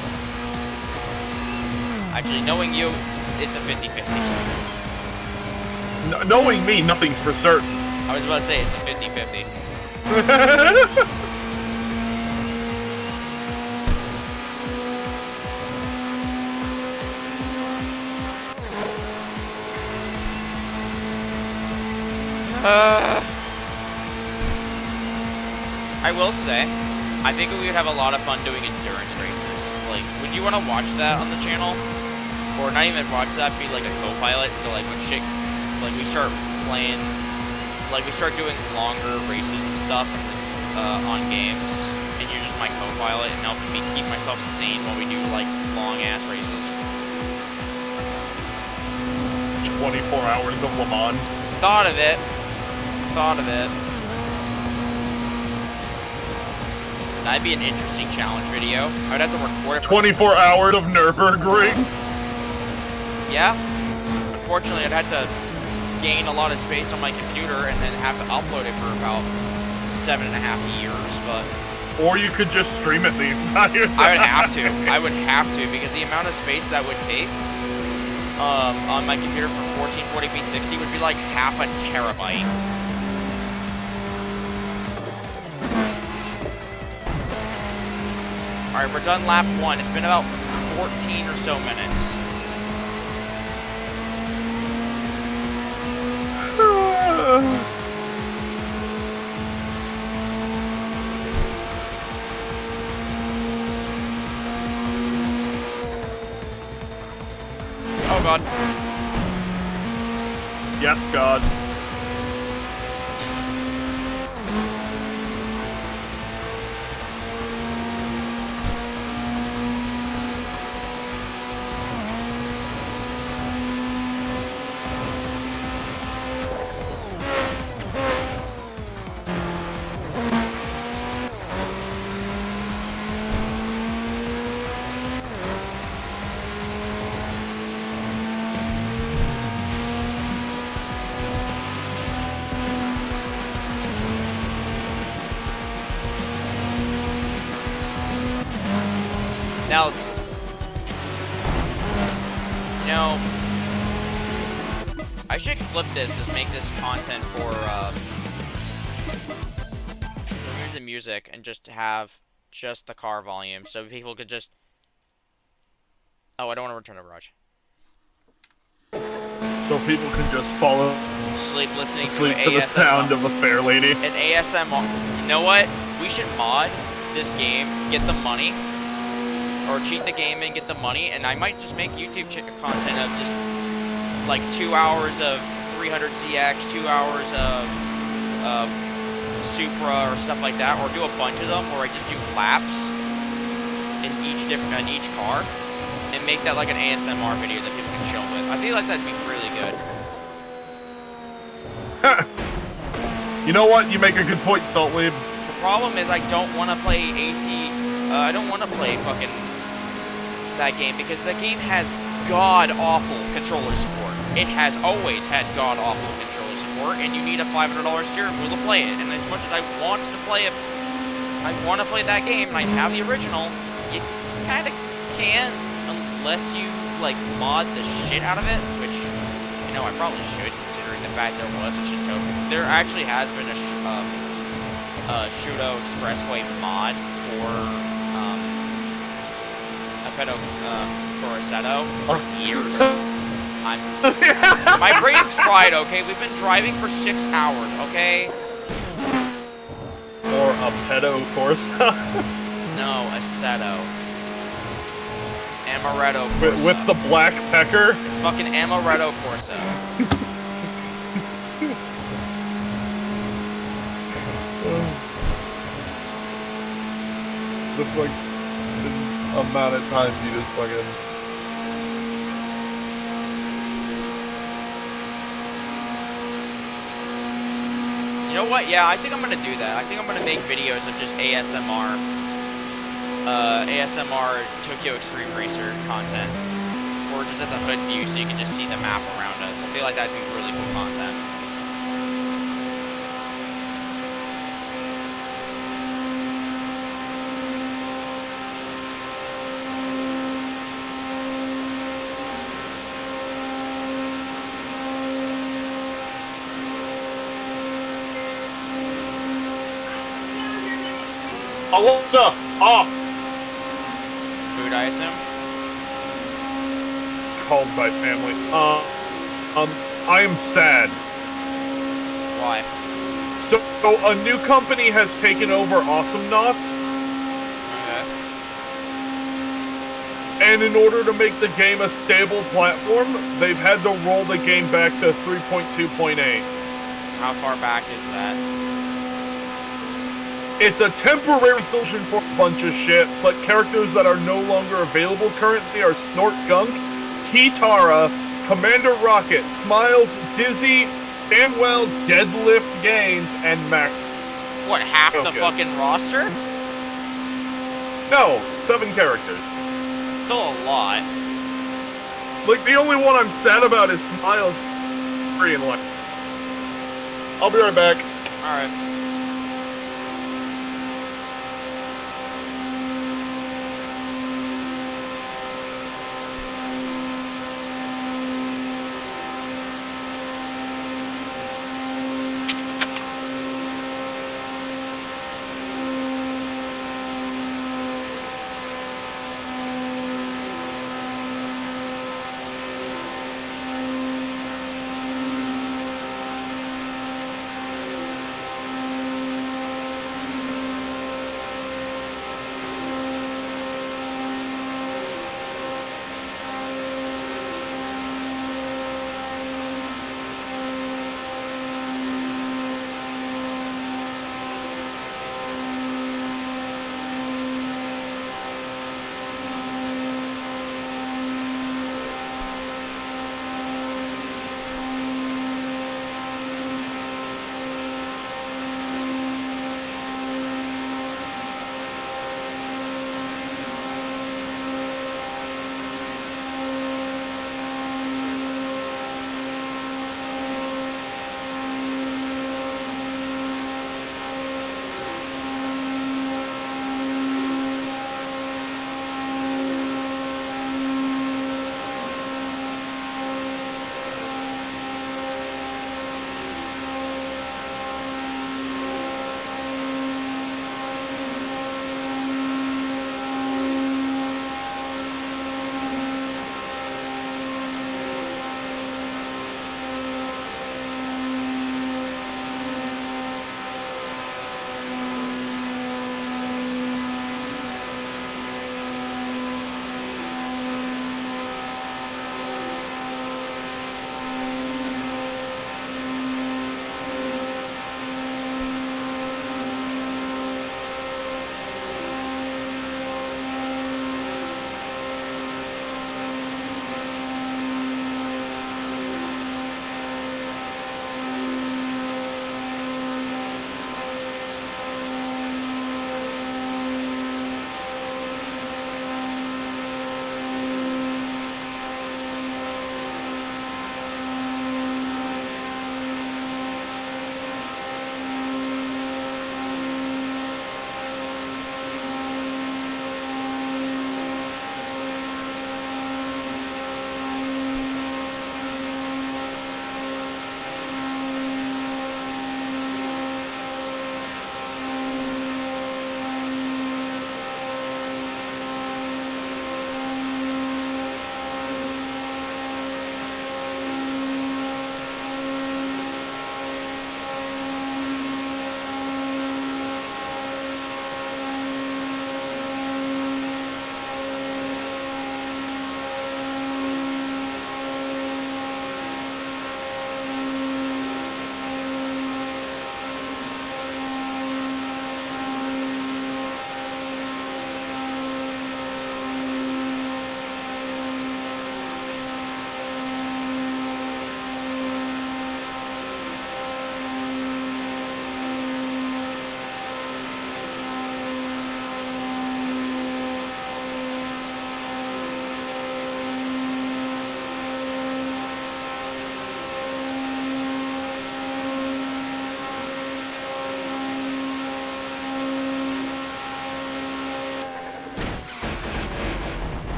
Actually, knowing you, it's a 50-50. Knowing me, nothing's for certain. I was about to say, it's a 50-50. I will say, I think we would have a lot of fun doing endurance races. Like, would you want to watch that on the channel? Or not even watch that, be like a co-pilot, so like when shit, like we start playing, like we start doing longer races and stuff on games, and you're just my co-pilot and helping me keep myself sane while we do like long-ass races. 24 hours of Le Mans. Thought of it. Thought of it. That'd be an interesting challenge video. I would have to record it. 24 hours of Nürburgring. Yeah. Unfortunately, I'd have to gain a lot of space on my computer and then have to upload it for about 7.5 years, but... Or you could just stream it the entire time. I would have to. I would have to, because the amount of space that would take on my computer for 1440p 60 would be like half a terabyte. Alright, we're done lap 1. It's been about 14 or so minutes. Oh god. Yes, God. Now, you know, I should clip this as make this content for remove the music and just have just the car volume so people could just... Oh, I don't want to return to Raj. So people can just follow Sleep listening sleep to to the sound of a fair lady. an ASMR. You know what? We should mod this game, get the money, or cheat the game and get the money, and I might just make YouTube content of just like 2 hours of 300ZX, 2 hours of Supra or stuff like that, or do a bunch of them, or I just do laps in each car, and make that like an ASMR video that people can chill with. I feel like that'd be really good. You know what? You make a good point, Saltweed. The problem is I don't want to play I don't want to play fucking that game because that game has god-awful controller support. It has always had god-awful controller support, and you need a $500 steering wheel to play it. And as much as I want to play it, I want to play that game, and I have the original, you kind of can't unless you, like, mod the shit out of it, which, you know, I probably should, considering the fact there was a shit ton. There actually has been a Shudo Expressway mod for Pedo Corsetto for years. My brain's fried, okay? We've been driving for 6 hours, okay? Or a pedo Corsa. No, Assetto. Amaretto Corsa. With the black pecker? It's fucking Amaretto Corsa. The fuck amount of time you just fucking. You know what? Yeah, I think I'm gonna do that. I think I'm gonna make videos of just ASMR Tokyo Extreme Racer content. Or just at the hood view so you can just see the map around us. I feel like that'd be really cool content. Alexa, off! Food, I assume? Called by family. I am sad. Why? So, a new company has taken over Awesome Knots, Okay. and in order to make the game a stable platform, they've had to roll the game back to 3.2.8. How far back is that? It's a temporary solution for a bunch of shit, but characters that are no longer available currently are Snort Gunk, Kitara, Commander Rocket, Smiles, Dizzy, Stanwell, Deadlift Gaines, and Mac. What, half the Focus. fucking roster? No, 7 characters. It's still a lot. Like, the only one I'm sad about is Smiles. I'll be right back. Alright.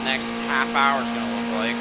next half hour is gonna look like.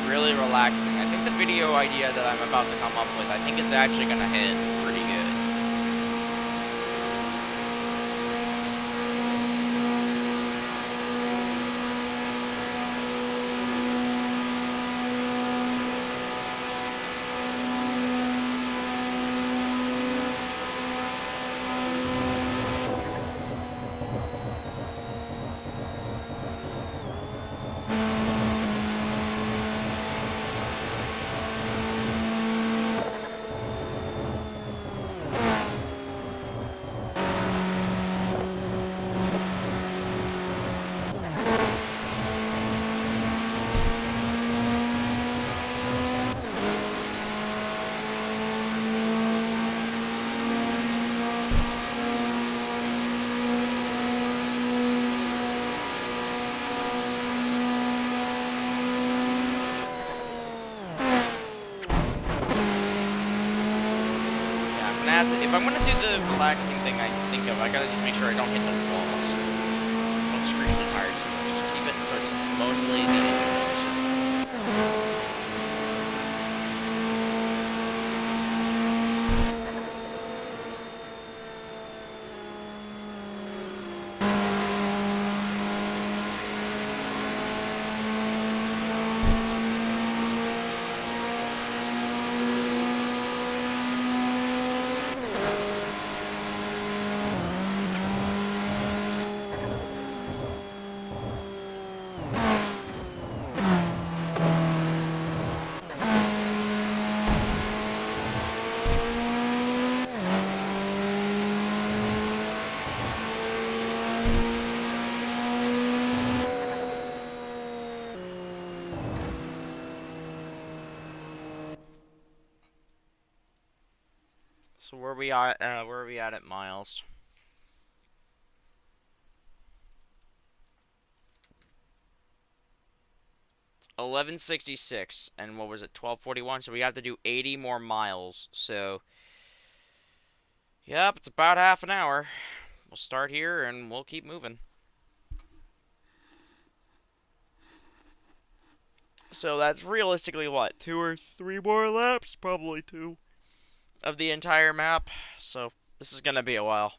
Really relaxing. I think the video idea that I'm about to come up with, I think it's actually gonna hit pretty good. If I'm gonna do the relaxing thing I think of, I gotta just make sure I don't hit the walls. Don't screech the tires so much. Just keep it so it's mostly the engine system. So where are we at miles? $11.66, and what was it, $12.41? So we have to do 80 more miles. So, yep, it's about half an hour. We'll start here and we'll keep moving. So that's realistically what, 2 or 3 more laps? Probably 2 of the entire map. So this is gonna be a while.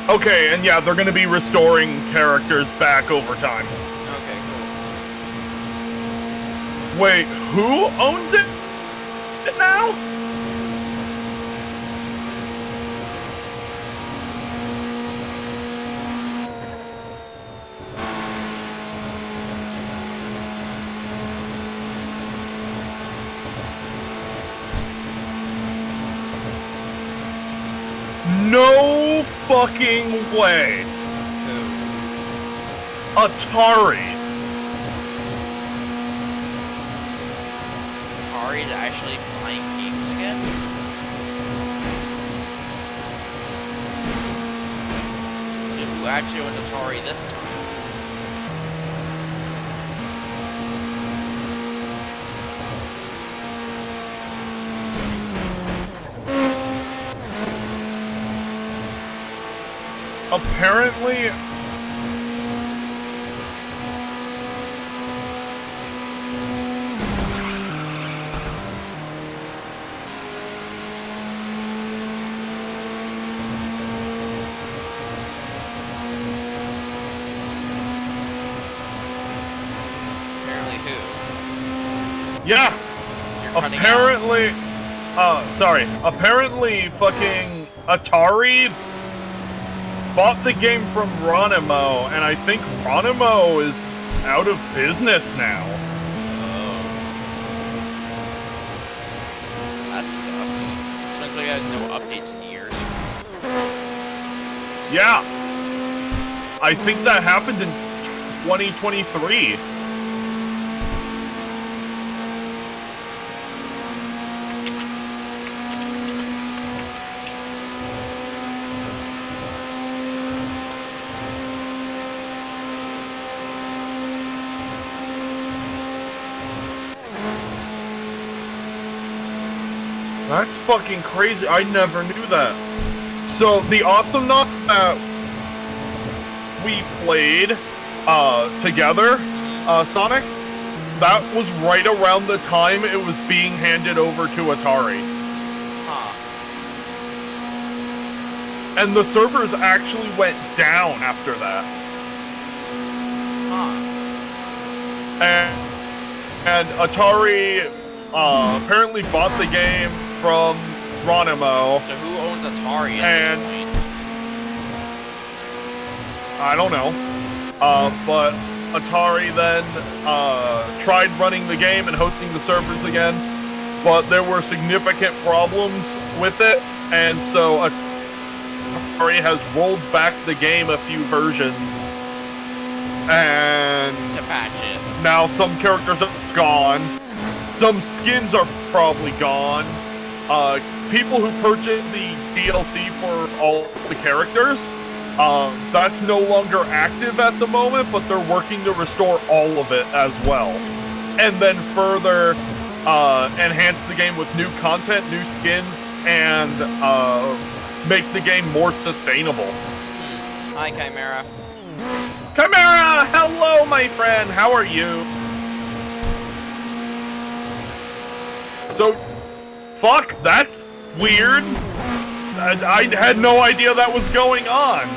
Okay, and yeah, they're gonna be restoring characters back over time. Okay, cool. Wait, who owns it now? No fucking way. Atari. Atari's actually buying games again? So who actually owns Atari this time? Apparently... Apparently who? Yeah, You're cutting apparently... sorry. Apparently fucking Atari bought the game from Ronimo, and I think Ronimo is out of business now. Oh. That sucks. Sounds like I had no updates in years. Yeah. I think that happened in 2023. That's fucking crazy. I never knew that. So the Awesome Knots that we played together, Sonic, that was right around the time it was being handed over to Atari. Huh. And the servers actually went down after that. Huh. And Atari apparently bought the game from Ronimo. So who owns Atari at this point? I don't know. But Atari then tried running the game and hosting the servers again, but there were significant problems with it, and so Atari has rolled back the game a few versions, and To patch it. now some characters are gone. Some skins are probably gone. People who purchased the DLC for all the characters, that's no longer active at the moment, but they're working to restore all of it as well. And then further enhance the game with new content, new skins, and make the game more sustainable. Hi, Chimera. Chimera! Hello, my friend! How are you? So, fuck, that's weird. I had no idea that was going on.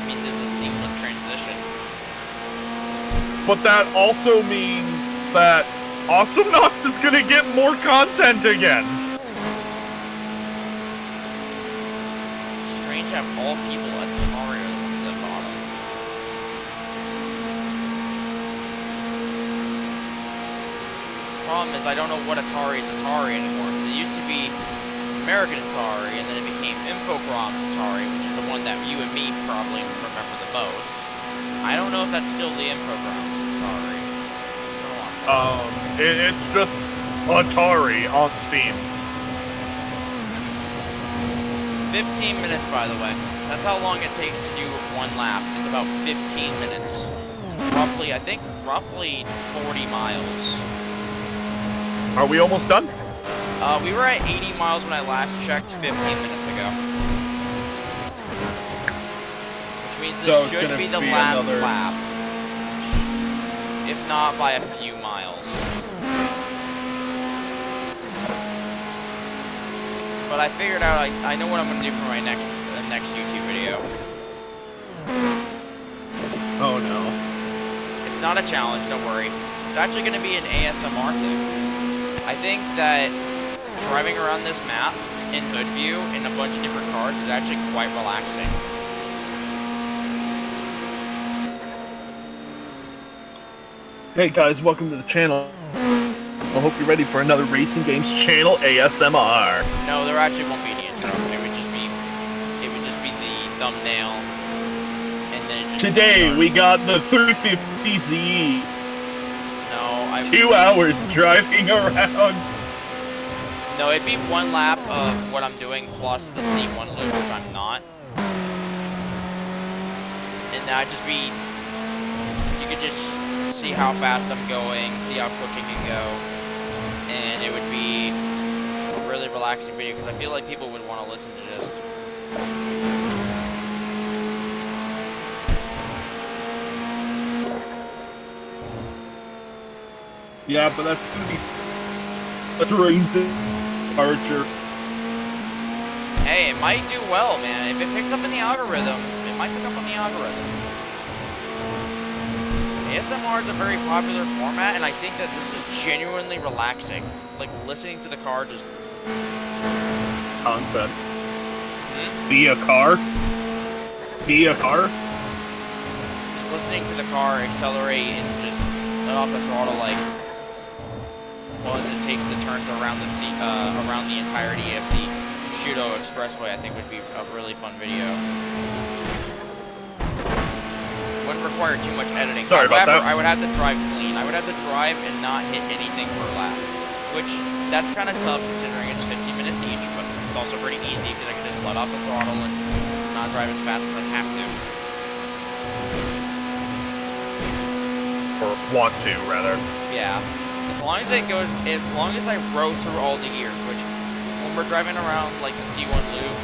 Means it's a seamless transition. But that also means that Awesome Knots is gonna get more content again. Strange how all people at Atari are the ones that bought them. Problem is, I don't know what Atari is Atari anymore. 'Cause it used to be American Atari, and then it became Infogrames Atari, which is the one that you and me probably remember the most. I don't know if that's still the Infogrames Atari. It's been a long time. It's just Atari on Steam. 15 minutes, by the way. That's how long it takes to do one lap. It's about 15 minutes. Roughly, I think, roughly 40 miles. Are we almost done? We were at 80 miles when I last checked 15 minutes ago. Which means this should be the last lap. If not by a few miles. But I figured out, I know what I'm going to do for my next YouTube video. Oh no. It's not a challenge, don't worry. It's actually going to be an ASMR thing. I think that driving around this map in hood view in a bunch of different cars is actually quite relaxing. Hey guys, welcome to the channel. I hope you're ready for another Racing Games channel ASMR. No, there actually won't be any intro. It would just be the thumbnail, and then it just Today we got the 350Z. No, 2 hours driving around. No, it'd be one lap of what I'm doing plus the C1 loop, which I'm not. And that'd just be, you could just see how fast I'm going, see how quick it can go, and it would be a really relaxing video because I feel like people would want to listen to just. Yeah, but that's gonna be a strange departure. Hey, it might do well, man. If it picks up in the algorithm, it might pick up on the algorithm. ASMR is a very popular format, and I think that this is genuinely relaxing. Like, listening to the car just. Content. Be a car? Be a car? Just listening to the car accelerate and just let off the throttle, like. Well, as it takes the turns around around the entirety of the Shudo Expressway, I think would be a really fun video. Wouldn't require too much editing. Sorry about that. I would have to drive clean. I would have to drive and not hit anything per lap, which that's kind of tough considering it's 15 minutes each, but it's also pretty easy because I can just let off the throttle and not drive as fast as I have to. Or want to, rather. Yeah. As long as it goes, as long as I row through all the gears, which when we're driving around like the C1 loop,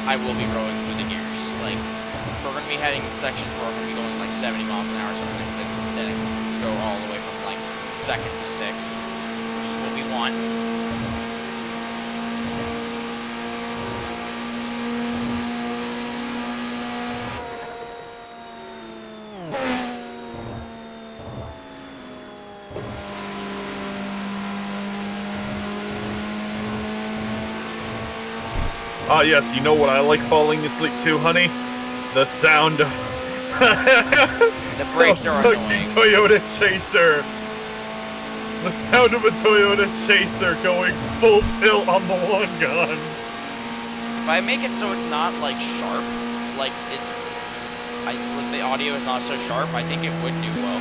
I will be rowing through the gears. Like, we're going to be heading sections where we're going to be going like 70 miles an hour, so we're going to then go all the way from like 2nd to 6th, which is what we want. Ah, yes, you know what I like falling asleep to, honey? The sound of The brakes are annoying. Toyota Chaser. The sound of a Toyota Chaser going full tilt on the one gun. If I make it so it's not like sharp, like the audio is not so sharp, I think it would do well.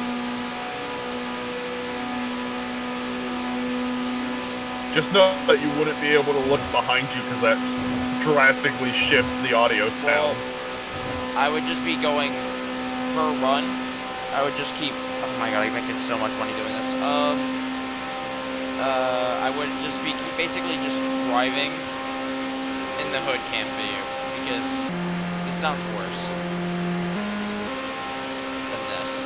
Just know that you wouldn't be able to look behind you because that drastically shifts the audio sound. Well, I would just be going per run. I would just keep. Oh my god, I'm making so much money doing this. I would just be basically just driving in the hood cam view because this sounds worse than this.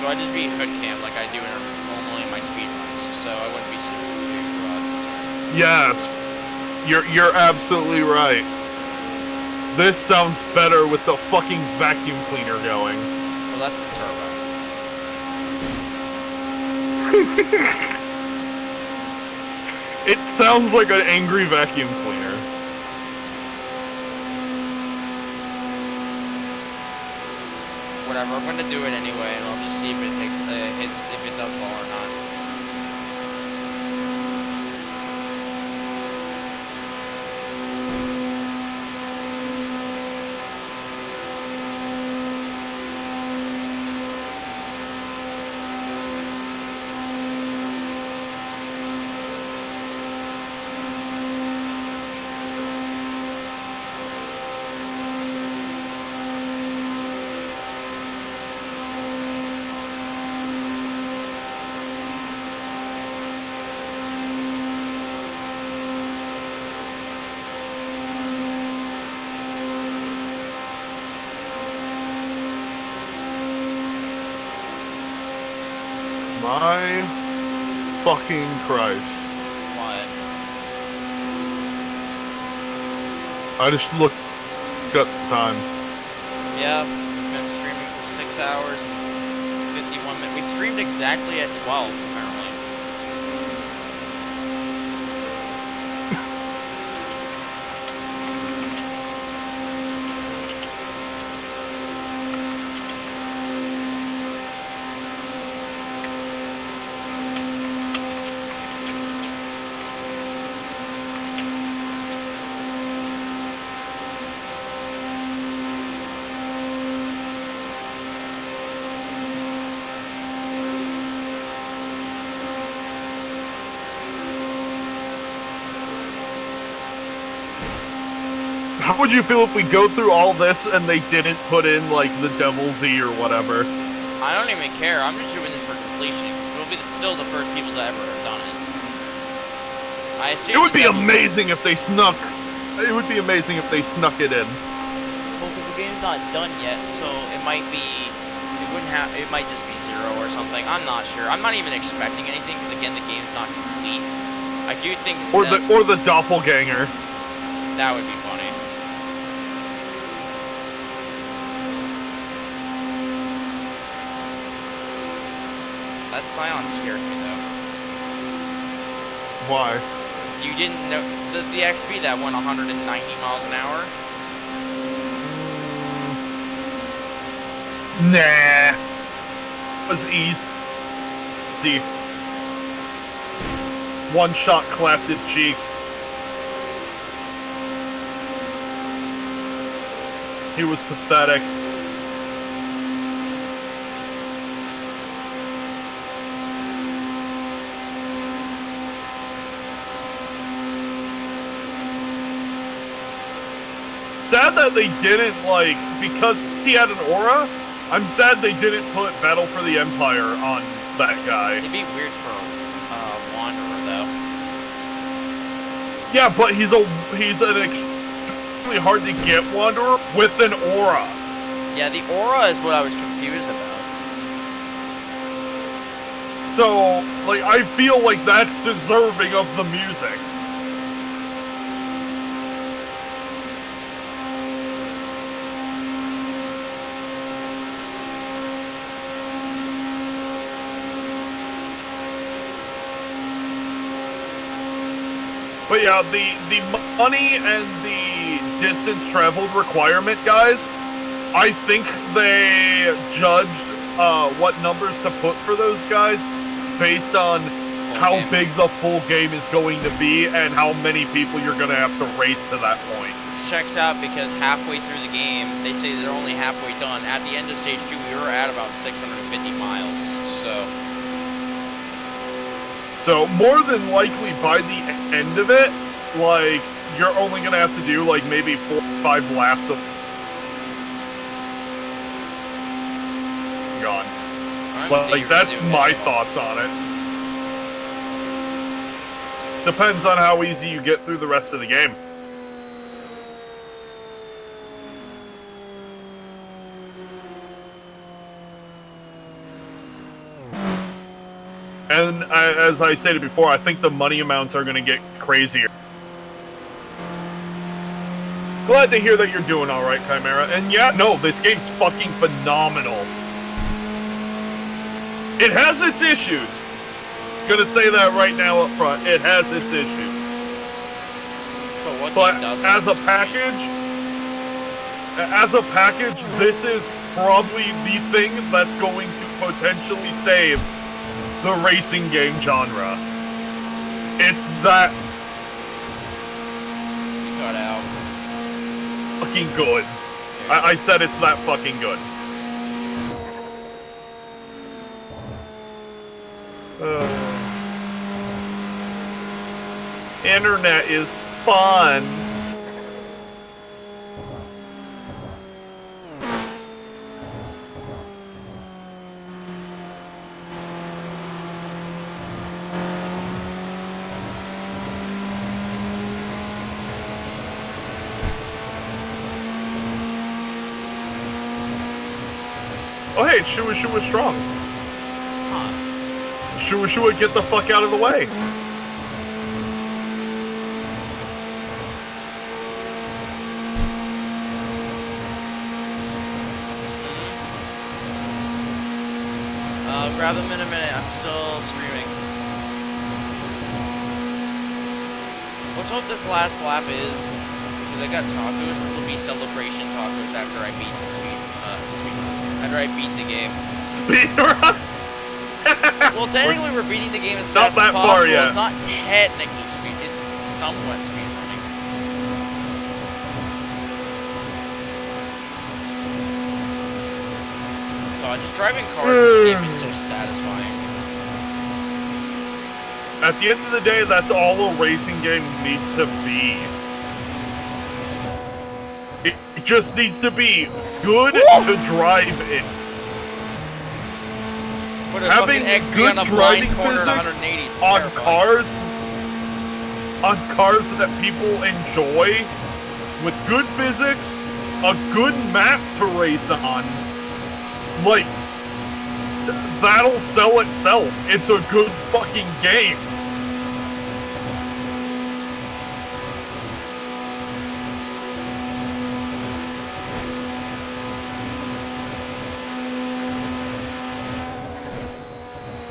So I'd just be hood cam like I do normally in my speed runs. So I wouldn't be too concerned. Yes, you're absolutely right. This sounds better with the fucking vacuum cleaner going. Well, that's the turbo. It sounds like an angry vacuum cleaner. Whatever, I'm gonna do it anyway, and I'll just see if it takes if it does well or not. My fucking Christ. What? I just looked at the time. Yeah, we've been streaming for 6 hours and 51 minutes. We streamed exactly at 12, apparently. How would you feel if we go through all this and they didn't put in, like, the Devil's E or whatever? I don't even care. I'm just doing this for completion. We'll be still the first people to ever have done it. I assume It would be amazing if they snuck. It would be amazing if they snuck it in. Well, because the game's not done yet, so it might be. It wouldn't have. It might just be 0 or something. I'm not sure. I'm not even expecting anything because again, the game's not complete. I do think. Or the doppelganger. That would be funny. That Scion scared me though. Why? You didn't know the XP that went 190 miles an hour? Nah. It was easy. One shot clapped his cheeks. He was pathetic. Sad that they didn't, like, because he had an aura, I'm sad they didn't put Battle for the Empire on that guy. It'd be weird for Wanderer though. Yeah, but he's an extremely hard to get Wanderer with an aura. Yeah, the aura is what I was confused about. So, like, I feel like that's deserving of the music. But yeah, the money and the distance traveled requirement, guys, I think they judged what numbers to put for those guys based on how big the full game is going to be and how many people you're going to have to race to that point. Which checks out because halfway through the game, they say they're only halfway done. At the end of Stage 2, we were at about 650 miles, So more than likely by the end of it, like, you're only going to have to do, like, maybe 4 or 5 laps of gone. Like, that's my thoughts on it. Depends on how easy you get through the rest of the game. And as I stated before, I think the money amounts are going to get crazier. Glad to hear that you're doing all right, Chimera. And yeah, no, this game's fucking phenomenal. It has its issues. Gonna say that right now up front. It has its issues. But as a package, this is probably the thing that's going to potentially save the racing game genre. It's that cut out. Fucking good. I said it's that fucking good. Internet is fun. Oh hey, Shua strong. Huh. Shua Shua, get the fuck out of the way. I'll grab them in a minute. I'm still streaming. Let's hope this last lap is, because I got tacos, which will be celebration tacos after I beat after I beat the game. Speedrun? Well, technically we're beating the game as Not fast as that possible. far yet. It's not technically speed. It's somewhat speedrunning. God, just driving cars in this game is so satisfying. At the end of the day, that's all a racing game needs to be. It just needs to be good to drive in. Put a Having fucking XP good on a blind driving corner at physics 180 is on terrifying. cars that people enjoy, with good physics, a good map to race on, like, that'll sell itself. It's a good fucking game.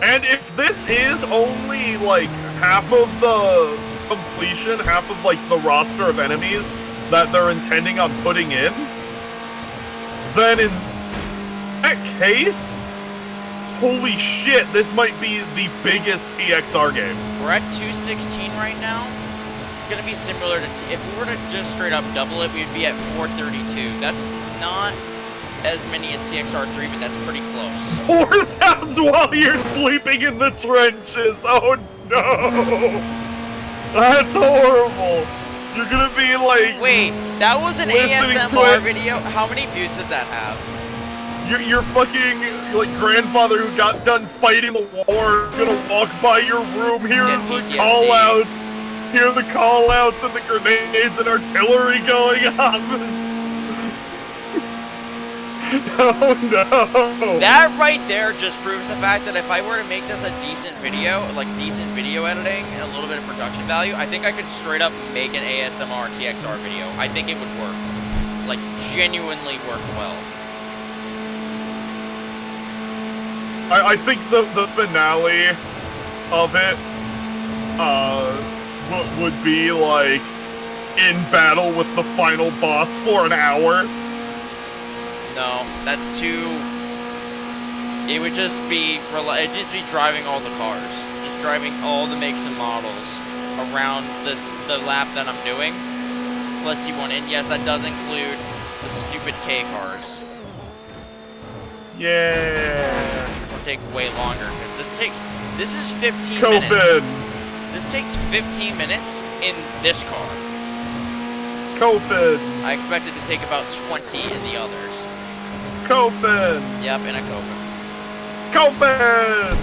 And if this is only, like, half of the completion, half of, like, the roster of enemies that they're intending on putting in, then in that case, holy shit, this might be the biggest TXR game. We're at 216 right now. It's gonna be similar to, if we were to just straight up double it, we'd be at 432. That's not as many as TXR3, but that's pretty close. 4 sounds while you're sleeping in the trenches. Oh no. That's horrible. You're gonna be like... Wait, that was an listening to ASMR it. video? How many views did that have? Your fucking, like, grandfather who got done fighting the war gonna walk by your room, hear Get the PTSD. call-outs, hear the call-outs and the grenades and artillery going off. Oh no! That right there just proves the fact that if I were to make this a decent video, like decent video editing and a little bit of production value, I think I could straight up make an ASMR TXR video. I think it would work. Like, genuinely work well. I think the finale of it would be like in battle with the final boss for an hour. No, that's too. It would just be driving all the cars, just driving all the makes and models around the lap that I'm doing. Plus T1, and yes, that does include the stupid K cars. Yeah. Which will take way longer because this is 15 Copen. minutes. This takes 15 minutes in this car. Copen. I expect it to take about 20 in the others. Copen. Yep, in a Copen. Copen.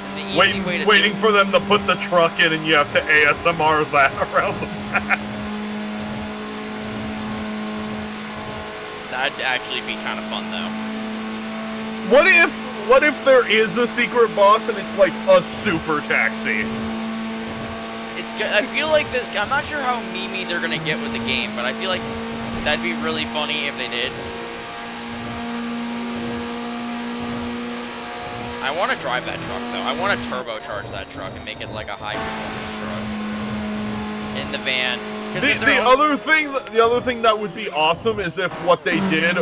And the easy way to Waiting for them to put the truck in, and you have to ASMR that around the map. That'd actually be kind of fun, though. What if there is a secret boss and it's like a super taxi? It's good. I feel like this. I'm not sure how memey they're gonna get with the game, but I feel like that'd be really funny if they did. I want to drive that truck though. I want to turbocharge that truck and make it like a high performance truck in the van. The other thing that would be awesome is if what they did